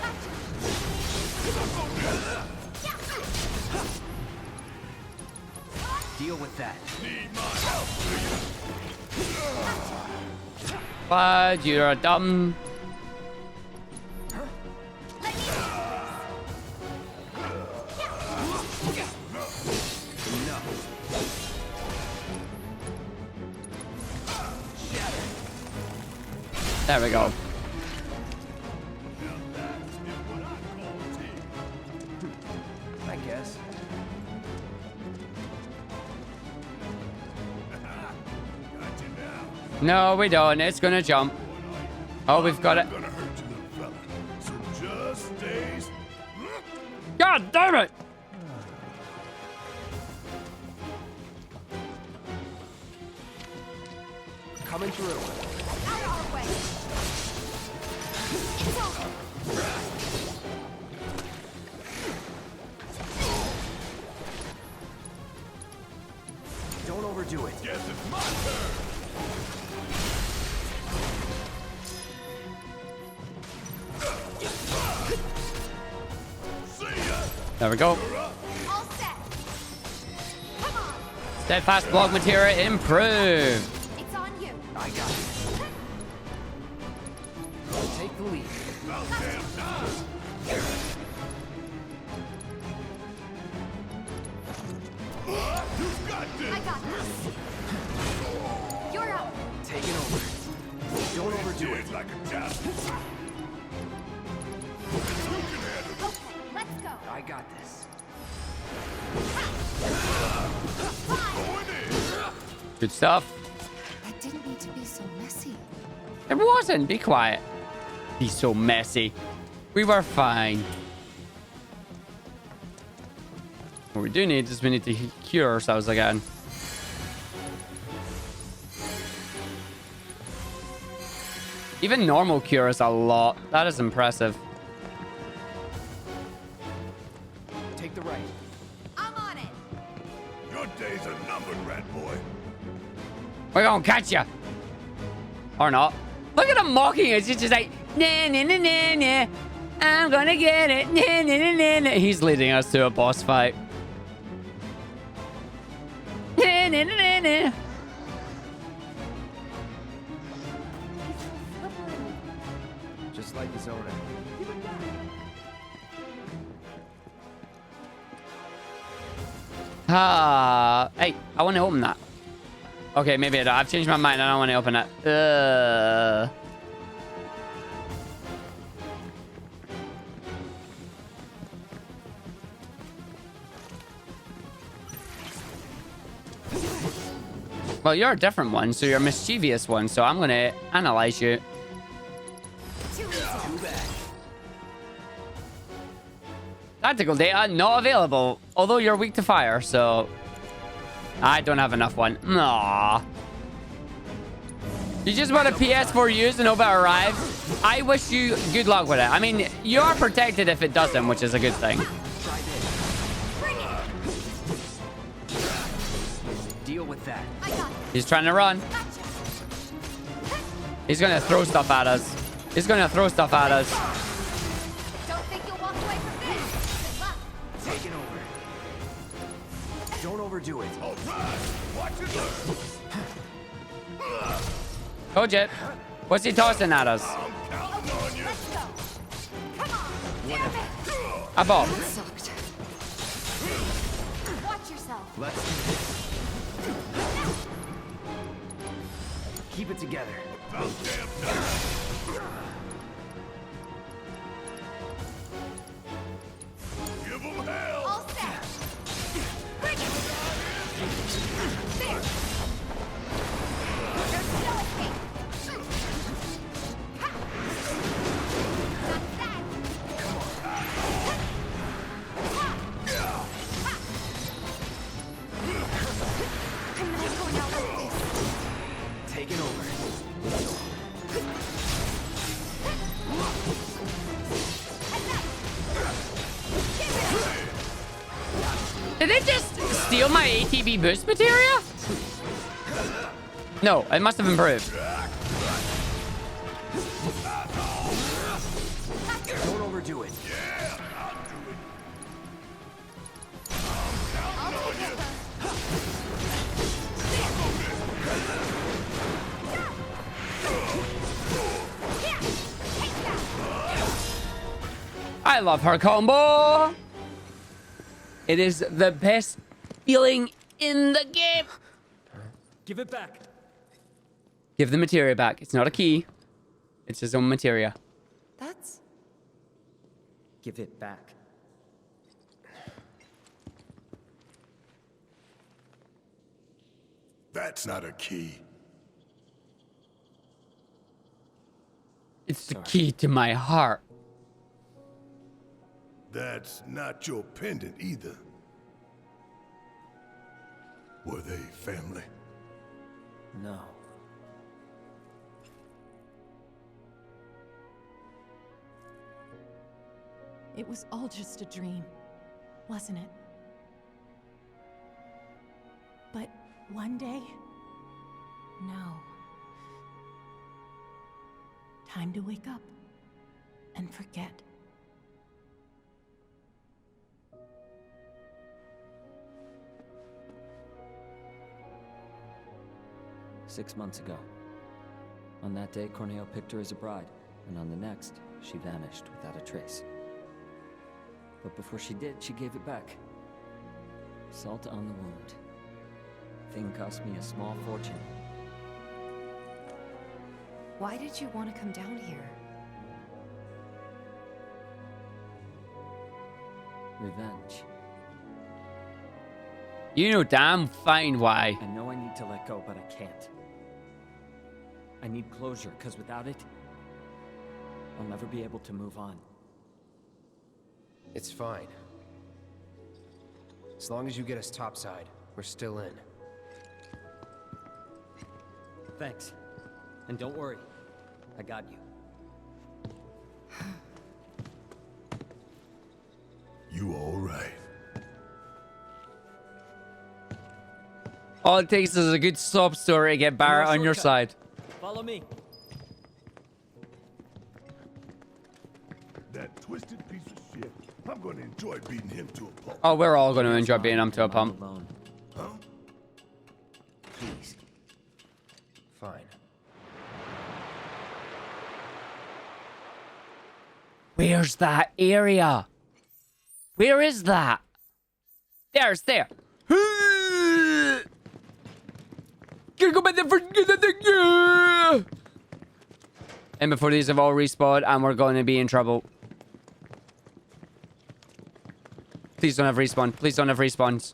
Deal with that. But you're dumb. There we go. I guess. No, we don't. It's gonna jump. Oh, we've got it. God damn it! Coming through. Out of our way. It's over. Don't overdo it. Guess it's my turn. There we go. All set. Come on. Steadfast block material improved. It's on you. I got it. Take the lead. I got this. You're up. Take it over. Don't overdo it. Like a job. Okay, let's go. I got this. Good stuff. That didn't need to be so messy. It wasn't. Be quiet. Be so messy. We were fine. What we do need is we need to cure ourselves again. Even normal cure is a lot. That is impressive. Take the right. I'm on it. Your days are numbered, rat boy. We're gonna catch you. Or not. Look at him mocking us. He's just like, nah, nah, nah, nah, nah. I'm gonna get it. Nah, nah, nah, nah, nah. He's leading us to a boss fight. Nah, nah, nah, nah, nah. Just like his owner. Hey, I want to open that. Okay, maybe I don't. I've changed my mind. I don't want to open it. Well, you're a different one, so you're a mischievous one, so I'm going to analyze you. Too bad. Tactical data not available, although you're weak to fire, so I don't have enough one. Aww. You just bought a PS4 used and hope it arrives. I wish you good luck with it. I mean, you are protected if it doesn't, which is a good thing. Deal with that. He's trying to run. He's gonna throw stuff at us. He's gonna throw stuff at us. Don't think you'll walk away from this. Good luck. Take it over. Don't overdo it. All right. Watch it learn. Told you. What's he tossing at us? Let's go. Come on. Damn it. A bomb. Watch yourself. Let's do this. Keep it together. About damn time. Give them hell. All set. Bring it. There. There's no escape. Ha. That's that. Come on. I'm not going out like this. Take it over. Did they just steal my ATB boost materia? No, it must have improved. Don't overdo it. I love her combo. It is the best feeling in the game. Give it back. Give the materia back. It's not a key. It's his own materia. That's... Give it back. That's not a key. It's the key to my heart. That's not your pendant either. Were they family? No. It was all just a dream, wasn't it? But one day, no. Time to wake up and forget. "6 months ago. On that day, Corneo picked her as a bride, and on the next, she vanished without a trace. But before she did, she gave it back. Salt on the wound. Thing cost me a small fortune. Why did you want to come down here? Revenge. You know damn fine why. I know I need to let go, but I can't. I need closure, because without it, I'll never be able to move on. It's fine. As long as you get us topside, we're still in. Thanks. And don't worry. I got you. You all right? All it takes is a good sob story to get Barrett on your side. Follow me. That twisted piece of shit. I'm gonna enjoy beating him to a pulp. Oh, we're all going to enjoy beating him to a pump. Huh? Please. Fine. Where's that area? Where is that? There's there. Gotta go back there for and before these have all respawned, and we're going to be in trouble. Please don't have respawn. Please don't have respawns.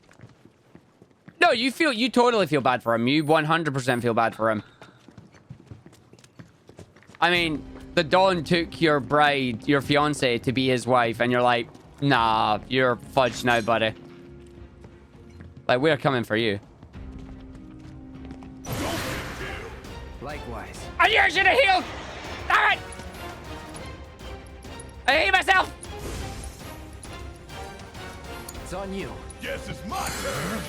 No, you totally feel bad for him. You 100% feel bad for him. I mean, the Dawn took your bride, your fiance, to be his wife, and you're like, nah, you're fudged now, buddy. Like, we're coming for you. Likewise. I knew I should have healed! Damn it! I hate myself! It's on you. Yes, it's my turn.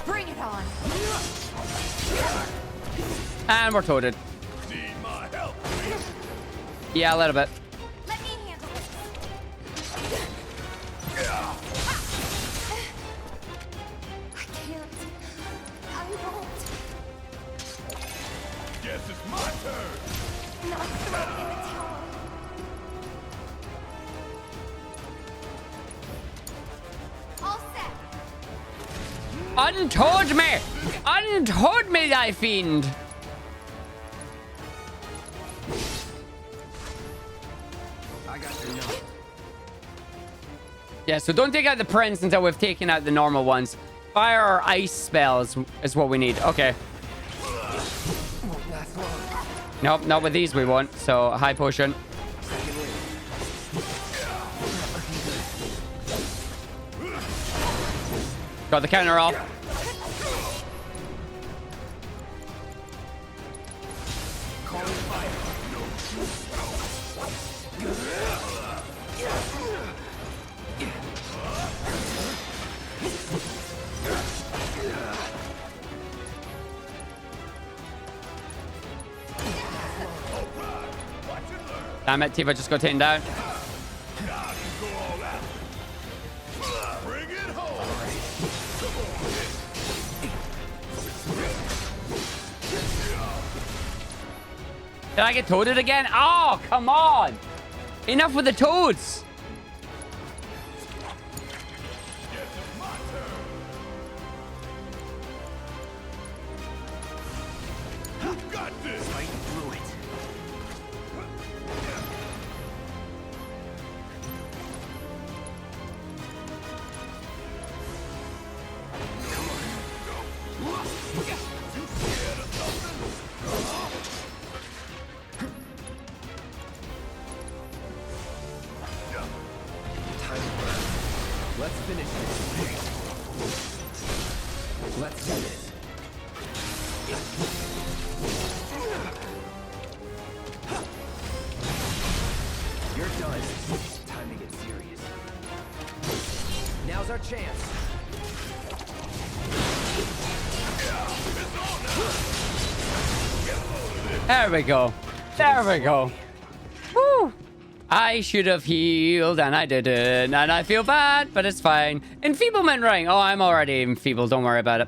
Bring it on! And we're toted. Need my help, please? Yeah, a little bit. Let me handle this. I can't. I won't. Yes, it's my turn. Not throwing in the towel. All set. Untold me! Untold me, thy fiend! I got your note. Yeah, so don't take out the prince until we've taken out the normal ones. Fire or ice spells is what we need. Okay. Nope, not with these we won't. So, high potion. Got the counter off. Damn it, Tifa just got taken down. Did I get toaded again? Oh, come on! Enough with the toads! Let's finish this. Let's do this. You're done. Time to get serious. Now's our chance. There we go. There we go. Woo! I should have healed, and I didn't. And I feel bad, but it's fine. Enfeeblement ring. Oh, I'm already enfeebled. Don't worry about it.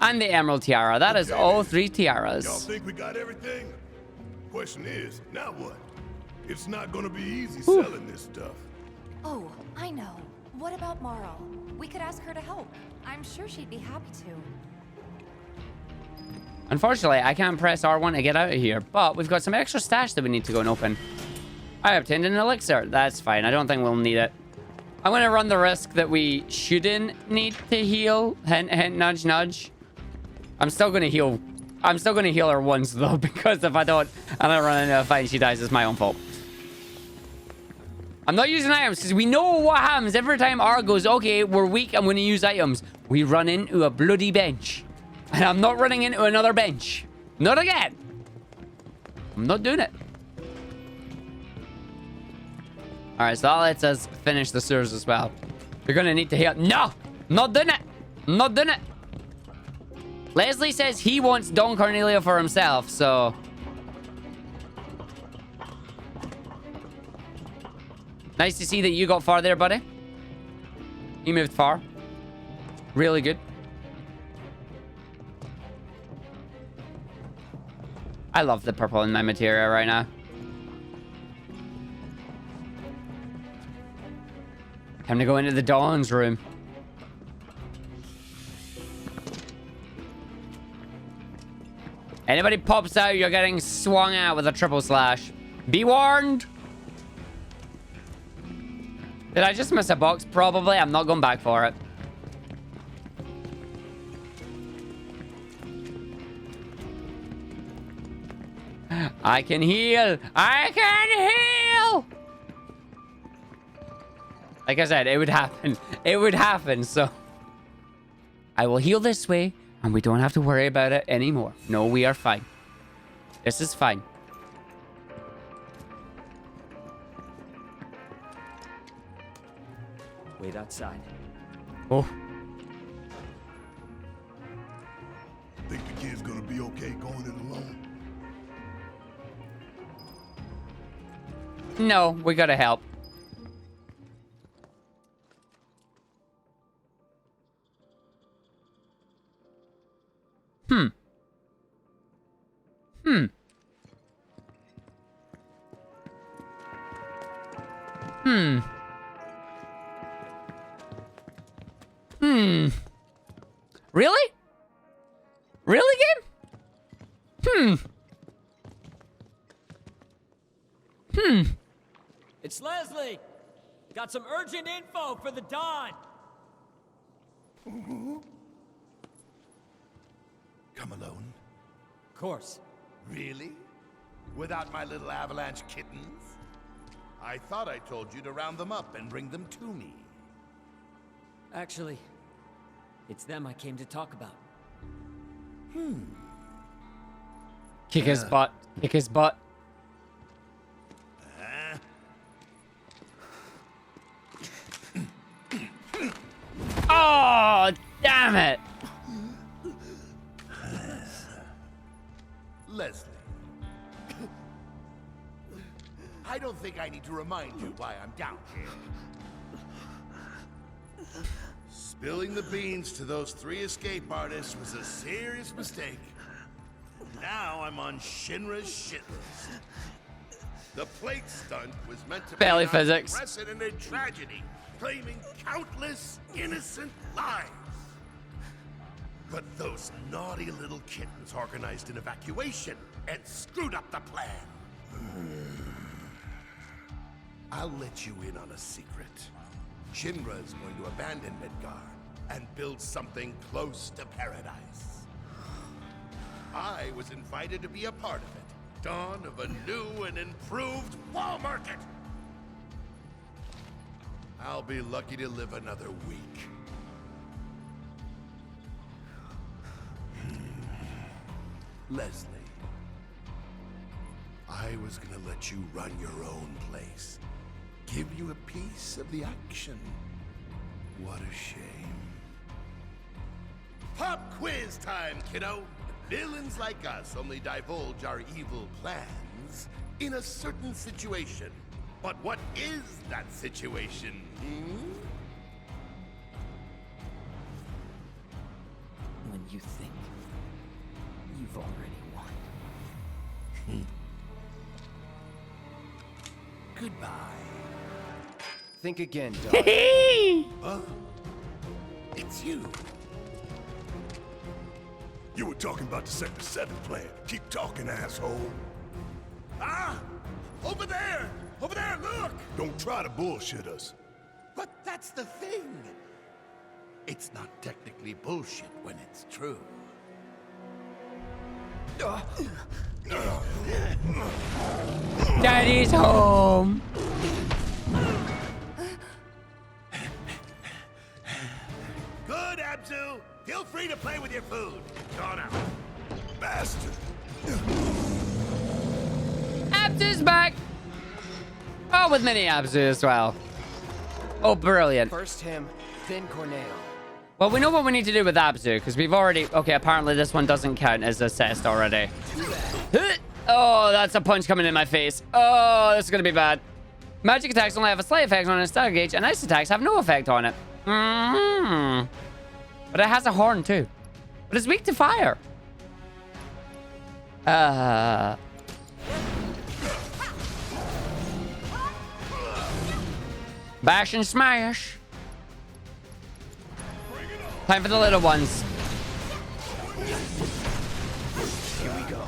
And the emerald tiara. That is all 3 tiaras. Y'all think we got everything? Question is, now what? It's not gonna be easy selling this stuff. Oh, I know. What about Marl? We could ask her to help. I'm sure she'd be happy to. Unfortunately, I can't press R1 to get out of here, but we've got some extra stash that we need to go and open. I obtained an elixir. That's fine. I don't think we'll need it. I'm going to run the risk that we shouldn't need to heal. Hint, hint, nudge, nudge. I'm still going to heal. I'm still going to heal her once, though, because if I don't, and I run into a fight and she dies, it's my own fault. I'm not using items because we know what happens every time R goes, okay, we're weak, I'm going to use items. We run into a bloody bench. And I'm not running into another bench. Not again. I'm not doing it. Alright, so that lets us finish the sewers as well. You're going to need to heal. No! Not doing it. Not doing it. Leslie says he wants Don Cornelio for himself, so... Nice to see that you got far there, buddy. You moved far. Really good. I love the purple in my materia right now. Time to go into the Dawn's room. Anybody pops out, you're getting swung out with a triple slash. Be warned! Did I just miss a box? Probably. I'm not going back for it. I can heal. I can heal. Like I said, it would happen. It would happen. So I will heal this way and we don't have to worry about it anymore. No, we are fine. This is fine. Wait outside. Oh. Think the kid's gonna be okay going it alone? No, we gotta help. Hmm. Hmm. Hmm. Hmm. Really? Really, game? Hmm. It's Leslie. Got some urgent info for the Dawn. Come alone. Of course. Really? Without my little avalanche kittens? I thought I told you to round them up and bring them to me. Actually, it's them I came to talk about. Kick his butt. Kick his butt. Damn it. Leslie. I don't think I need to remind you why I'm down here. Spilling the beans to those 3 escape artists was a serious mistake. Now I'm on Shinra's shit list. The plate stunt was meant to Barely be physics. an unprecedented tragedy, claiming countless innocent lives. But those naughty little kittens organized an evacuation and screwed up the plan. I'll let you in on a secret. Shinra is going to abandon Midgard and build something close to paradise. I was invited to be a part of it. Dawn of a new and improved wall market. I'll be lucky to live another week. Leslie, I was gonna let you run your own place. Give you a piece of the action. What a shame. Pop quiz time, kiddo! Villains like us only divulge our evil plans in a certain situation. But what is that situation, When you think you've already won. Goodbye. Think again, Doc. Huh? It's you. You were talking about the Sector 7 plan. Keep talking, asshole. Ah! Over there! Over there, look! Don't try to bullshit us. But that's the thing. It's not technically bullshit when it's true. Daddy's home. Good, Abzu. Feel free to play with your food. Gone out. Bastard. Abzu's back. Oh, with mini Abzu as well. Oh, brilliant. First him, then Corneo. Well, we know what we need to do with Abzu, because we've already... Okay, apparently this one doesn't count as assessed already. Oh, that's a punch coming in my face. Oh, this is going to be bad. Magic attacks only have a slight effect on its star gauge, and ice attacks have no effect on it. But it has a horn, too. But it's weak to fire. Bash and smash. Time for the little ones. Here we go.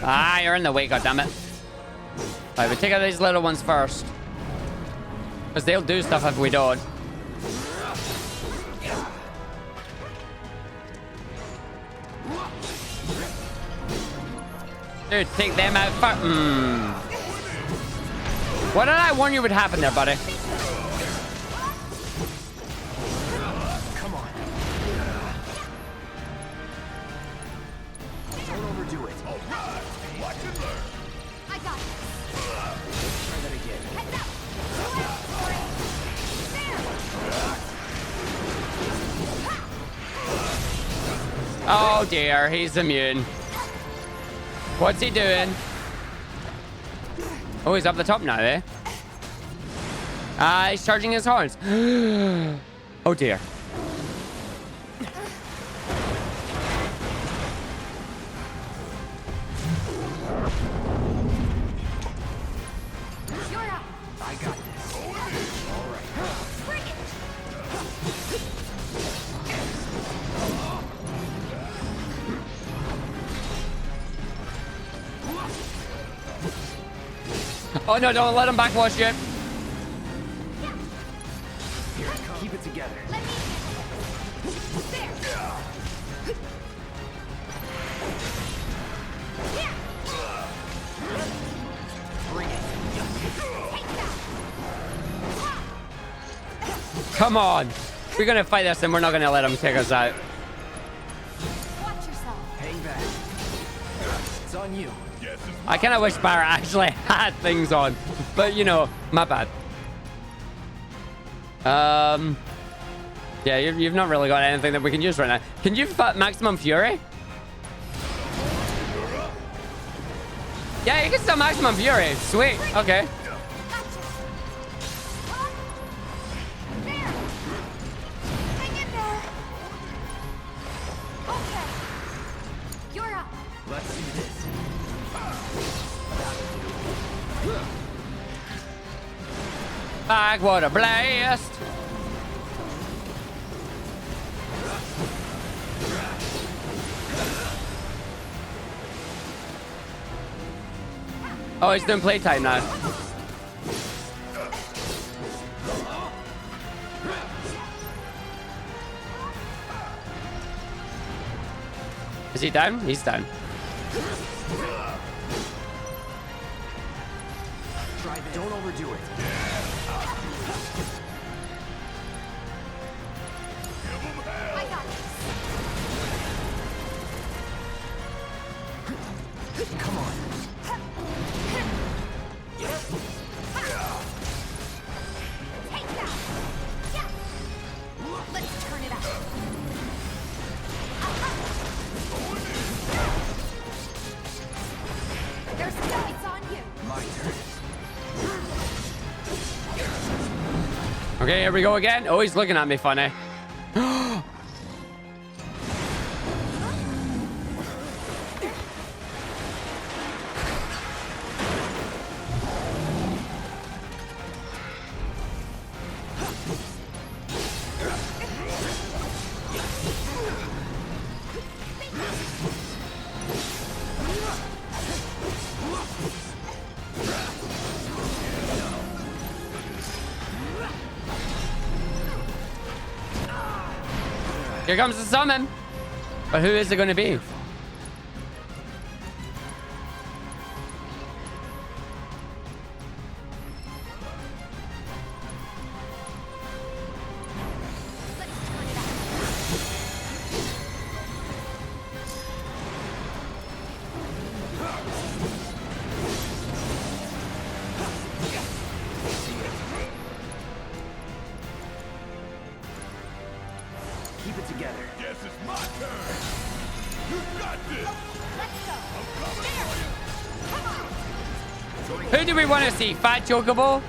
Ah, you're in the way, goddammit. Alright, we take out these little ones first. Because they'll do stuff if we don't. Dude, take them out first. What did I warn you would happen there, buddy? Come on. Don't overdo it. All right. Watch and learn. I got it. Try that again. Heads up. Oh dear, he's immune. What's he doing? Oh, he's up the top now, eh? Ah, he's charging his horns. Oh dear. You're up. I got this. All right. Bring it. Oh no, don't let him backwash you. Here it comes. Keep it together. Bring it. Come on. We're gonna fight this and we're not gonna let him take us out. Watch yourself. Hang back. It's on you. I kind of wish Barrett actually had things on, but you know, my bad. Yeah, you've not really got anything that we can use right now. Can you maximum fury? Yeah, you can still maximum fury. Sweet. Okay. Let's do this. Backwater blast. Oh, he's doing playtime now. Is he down? He's down. Don't overdo it. I got this. Come on. Take that. Yeah. Let's turn it up. There's no, it's on you. My turn. Okay, here we go again. Oh, he's looking at me funny. Here comes the summon. But who is it going to be? Keep it together. Guess it's my turn. You got this. Let's go. I'm coming for you. Come on. Who do we want to see? Fat Chocobo?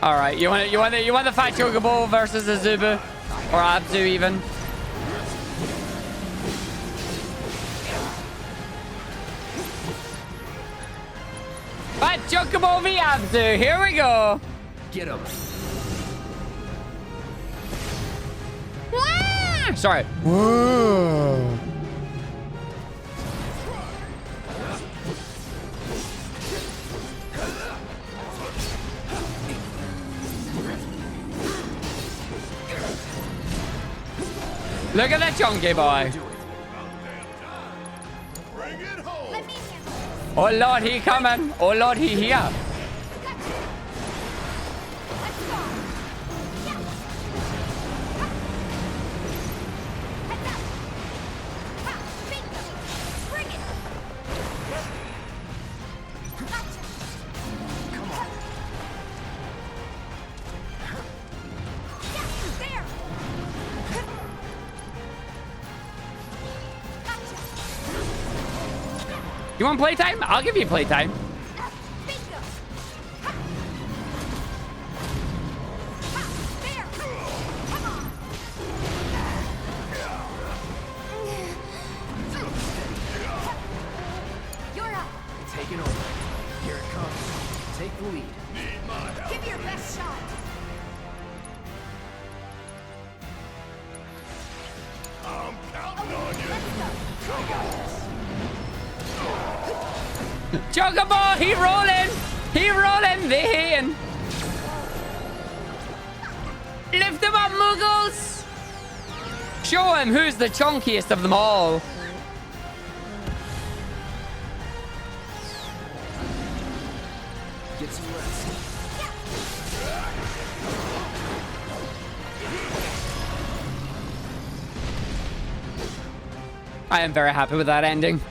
All right, you want the Fat Chocobo versus the Zubu or Abzu even? Fat Chocobo v Abzu. Here we go. Get him. Sorry. Whoa. Look at that chunky boy. Oh Lord, he coming. Oh Lord, he here. You want playtime? I'll give you playtime. You're up. Taking over. Here it comes. Take the lead. Give your best shot. I'm counting on you. Let's go. I got this. Chocobo, he rolling. He rolling. They hating. Lift him up, Muggles. Show him who's the chunkiest of them all. Get some rest. I am very happy with that ending.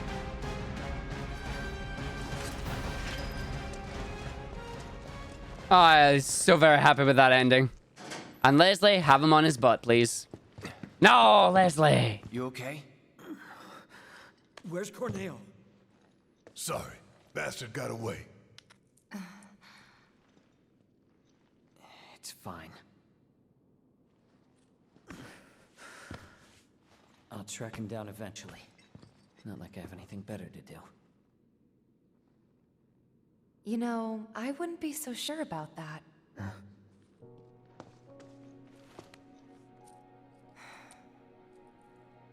Oh, I was so very happy with that ending. And Leslie, have him on his butt, please. No, Leslie! You okay? Where's Corneo? Sorry, bastard got away. It's fine. I'll track him down eventually. Not like I have anything better to do. You know, I wouldn't be so sure about that.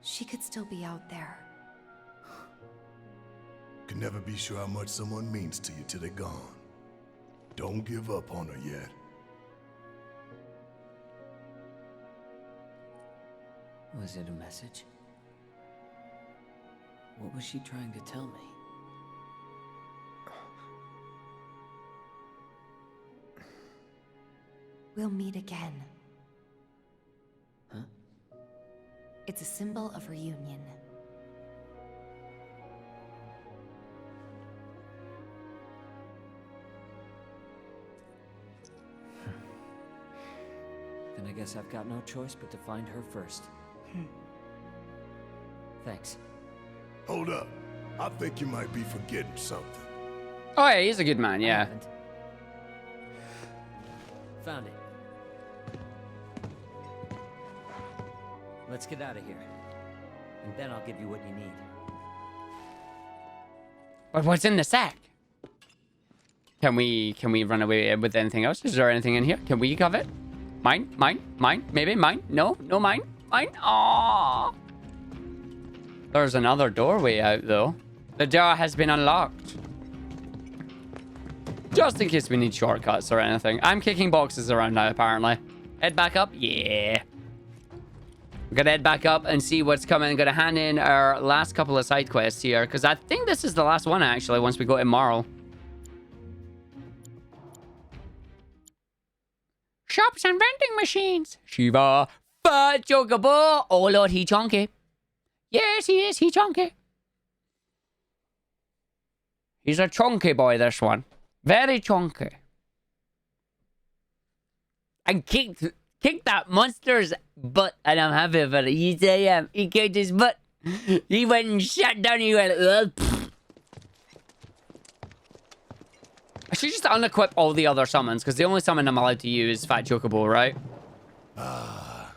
She could still be out there. Can never be sure how much someone means to you till they're gone. Don't give up on her yet. Was it a message? What was she trying to tell me? We'll meet again. Huh? It's a symbol of reunion. Then I guess I've got no choice but to find her first. Thanks. Hold up. I think you might be forgetting something. Oh, yeah, he's a good man, yeah. Found it. Let's get out of here. And then I'll give you what you need. But what's in the sack? Can we run away with anything else? Is there anything in here? Can we cover it? Mine? Maybe mine? No, mine. Aww. There's another doorway out though. The door has been unlocked. Just in case we need shortcuts or anything. I'm kicking boxes around now, apparently. Head back up? Yeah. We're gonna head back up and see what's coming. I'm gonna hand in our last couple of side quests here, because I think this is the last one, actually, once we go to Marl. Shops and vending machines. Shiva. Fat Chocobo. Oh, Lord, he chunky. Yes, he is. He chunky. He's a chunky boy, this one. Very chunky. I kicked that monster's butt, and I'm happy about it. Yes, I am. He kicked his butt. He went and shut down. He went, ugh. I should just unequip all the other summons, because the only summon I'm allowed to use is Fat Chocobo, right? Ah,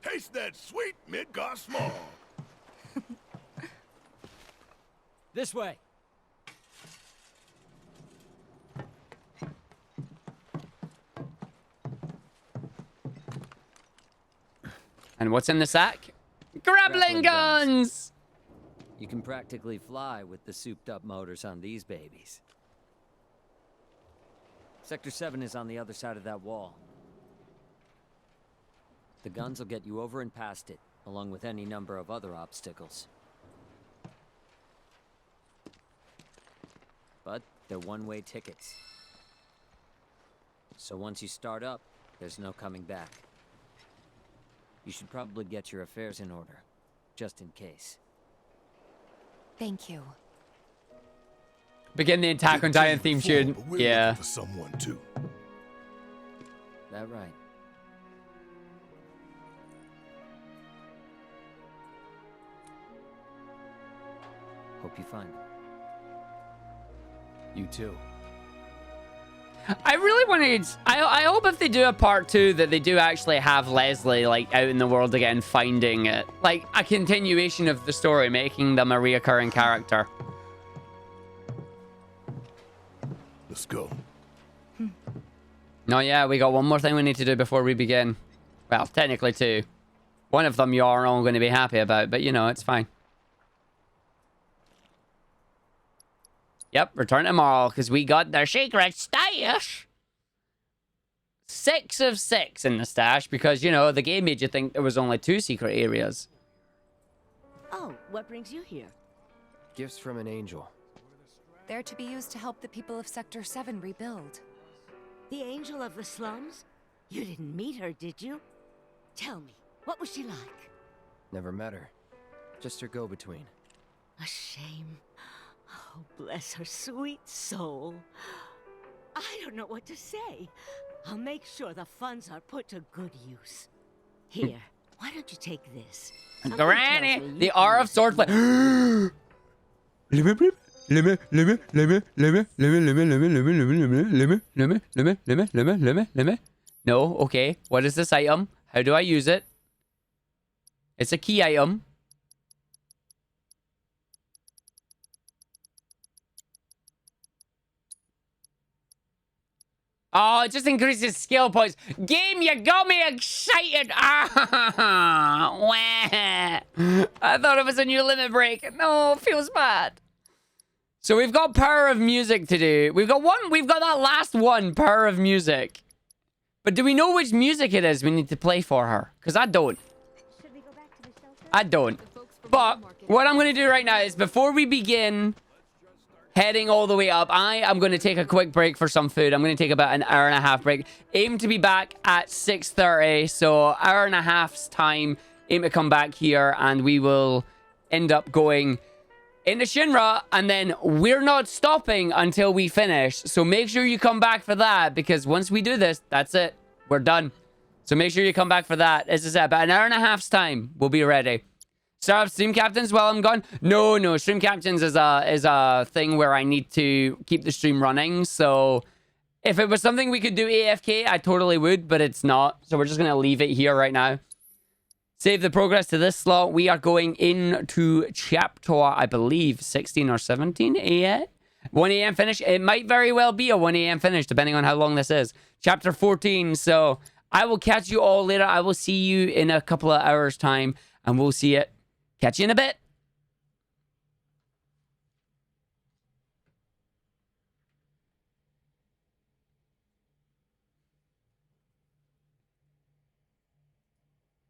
taste that sweet Midgar small. This way. And what's in the sack? Grappling guns! You can practically fly with the souped-up motors on these babies. Sector 7 is on the other side of that wall. The guns will get you over and past it, along with any number of other obstacles. But they're one-way tickets. So once you start up, there's no coming back. You should probably get your affairs in order, just in case. Thank you. Begin the Attack on Titan theme tune. Yeah. For someone too. That right. Hope you find him. You too. I really wanted... I hope if they do a part 2 that they do actually have Leslie, like, out in the world again, finding it. Like, a continuation of the story, making them a reoccurring character. Let's go. No, yeah, we got one more thing we need to do before we begin. Well, technically 2. One of them you are all going to be happy about, but, you know, it's fine. Yep, return tomorrow, because we got their secret stash. 6 of 6 in the stash, because, you know, the game made you think there was only 2 secret areas. Oh, what brings you here? Gifts from an angel. They're to be used to help the people of Sector 7 rebuild. The angel of the slums? You didn't meet her, did you? Tell me, what was she like? Never met her. Just her go-between. A shame. Oh, bless her sweet soul. I don't know what to say. I'll make sure the funds are put to good use. Here, why don't you take this? Something tells Granny, me you the can R of use Swordplay. No, okay. What is this item? How do I use it? It's a key item. Oh, it just increases skill points. Game, you got me excited. Ah, wah. I thought it was a new limit break. No, it feels bad. So we've got Power of Music to do. We've got that last one, Power of Music. But do we know which music it is we need to play for her? Because I don't. I don't. But what I'm going to do right now is before we begin heading all the way up, I am going to take a quick break for some food. I'm going to take about an hour and a half break. Aim to be back at 6:30. So hour and a half's time. Aim to come back here and we will end up going into Shinra. And then we're not stopping until we finish. So make sure you come back for that because once we do this, that's it. We're done. So make sure you come back for that. As I said, about an hour and a half's time, we'll be ready. Start up Stream Captains while I'm gone? No. Stream Captains is a thing where I need to keep the stream running. So if it was something we could do AFK, I totally would, but it's not. So we're just going to leave it here right now. Save the progress to this slot. We are going into chapter, I believe, 16 or 17 a.m. 1 a.m. finish. It might very well be a 1 a.m. finish, depending on how long this is. Chapter 14. So I will catch you all later. I will see you in a couple of hours' time, and we'll see it. Catch you in a bit.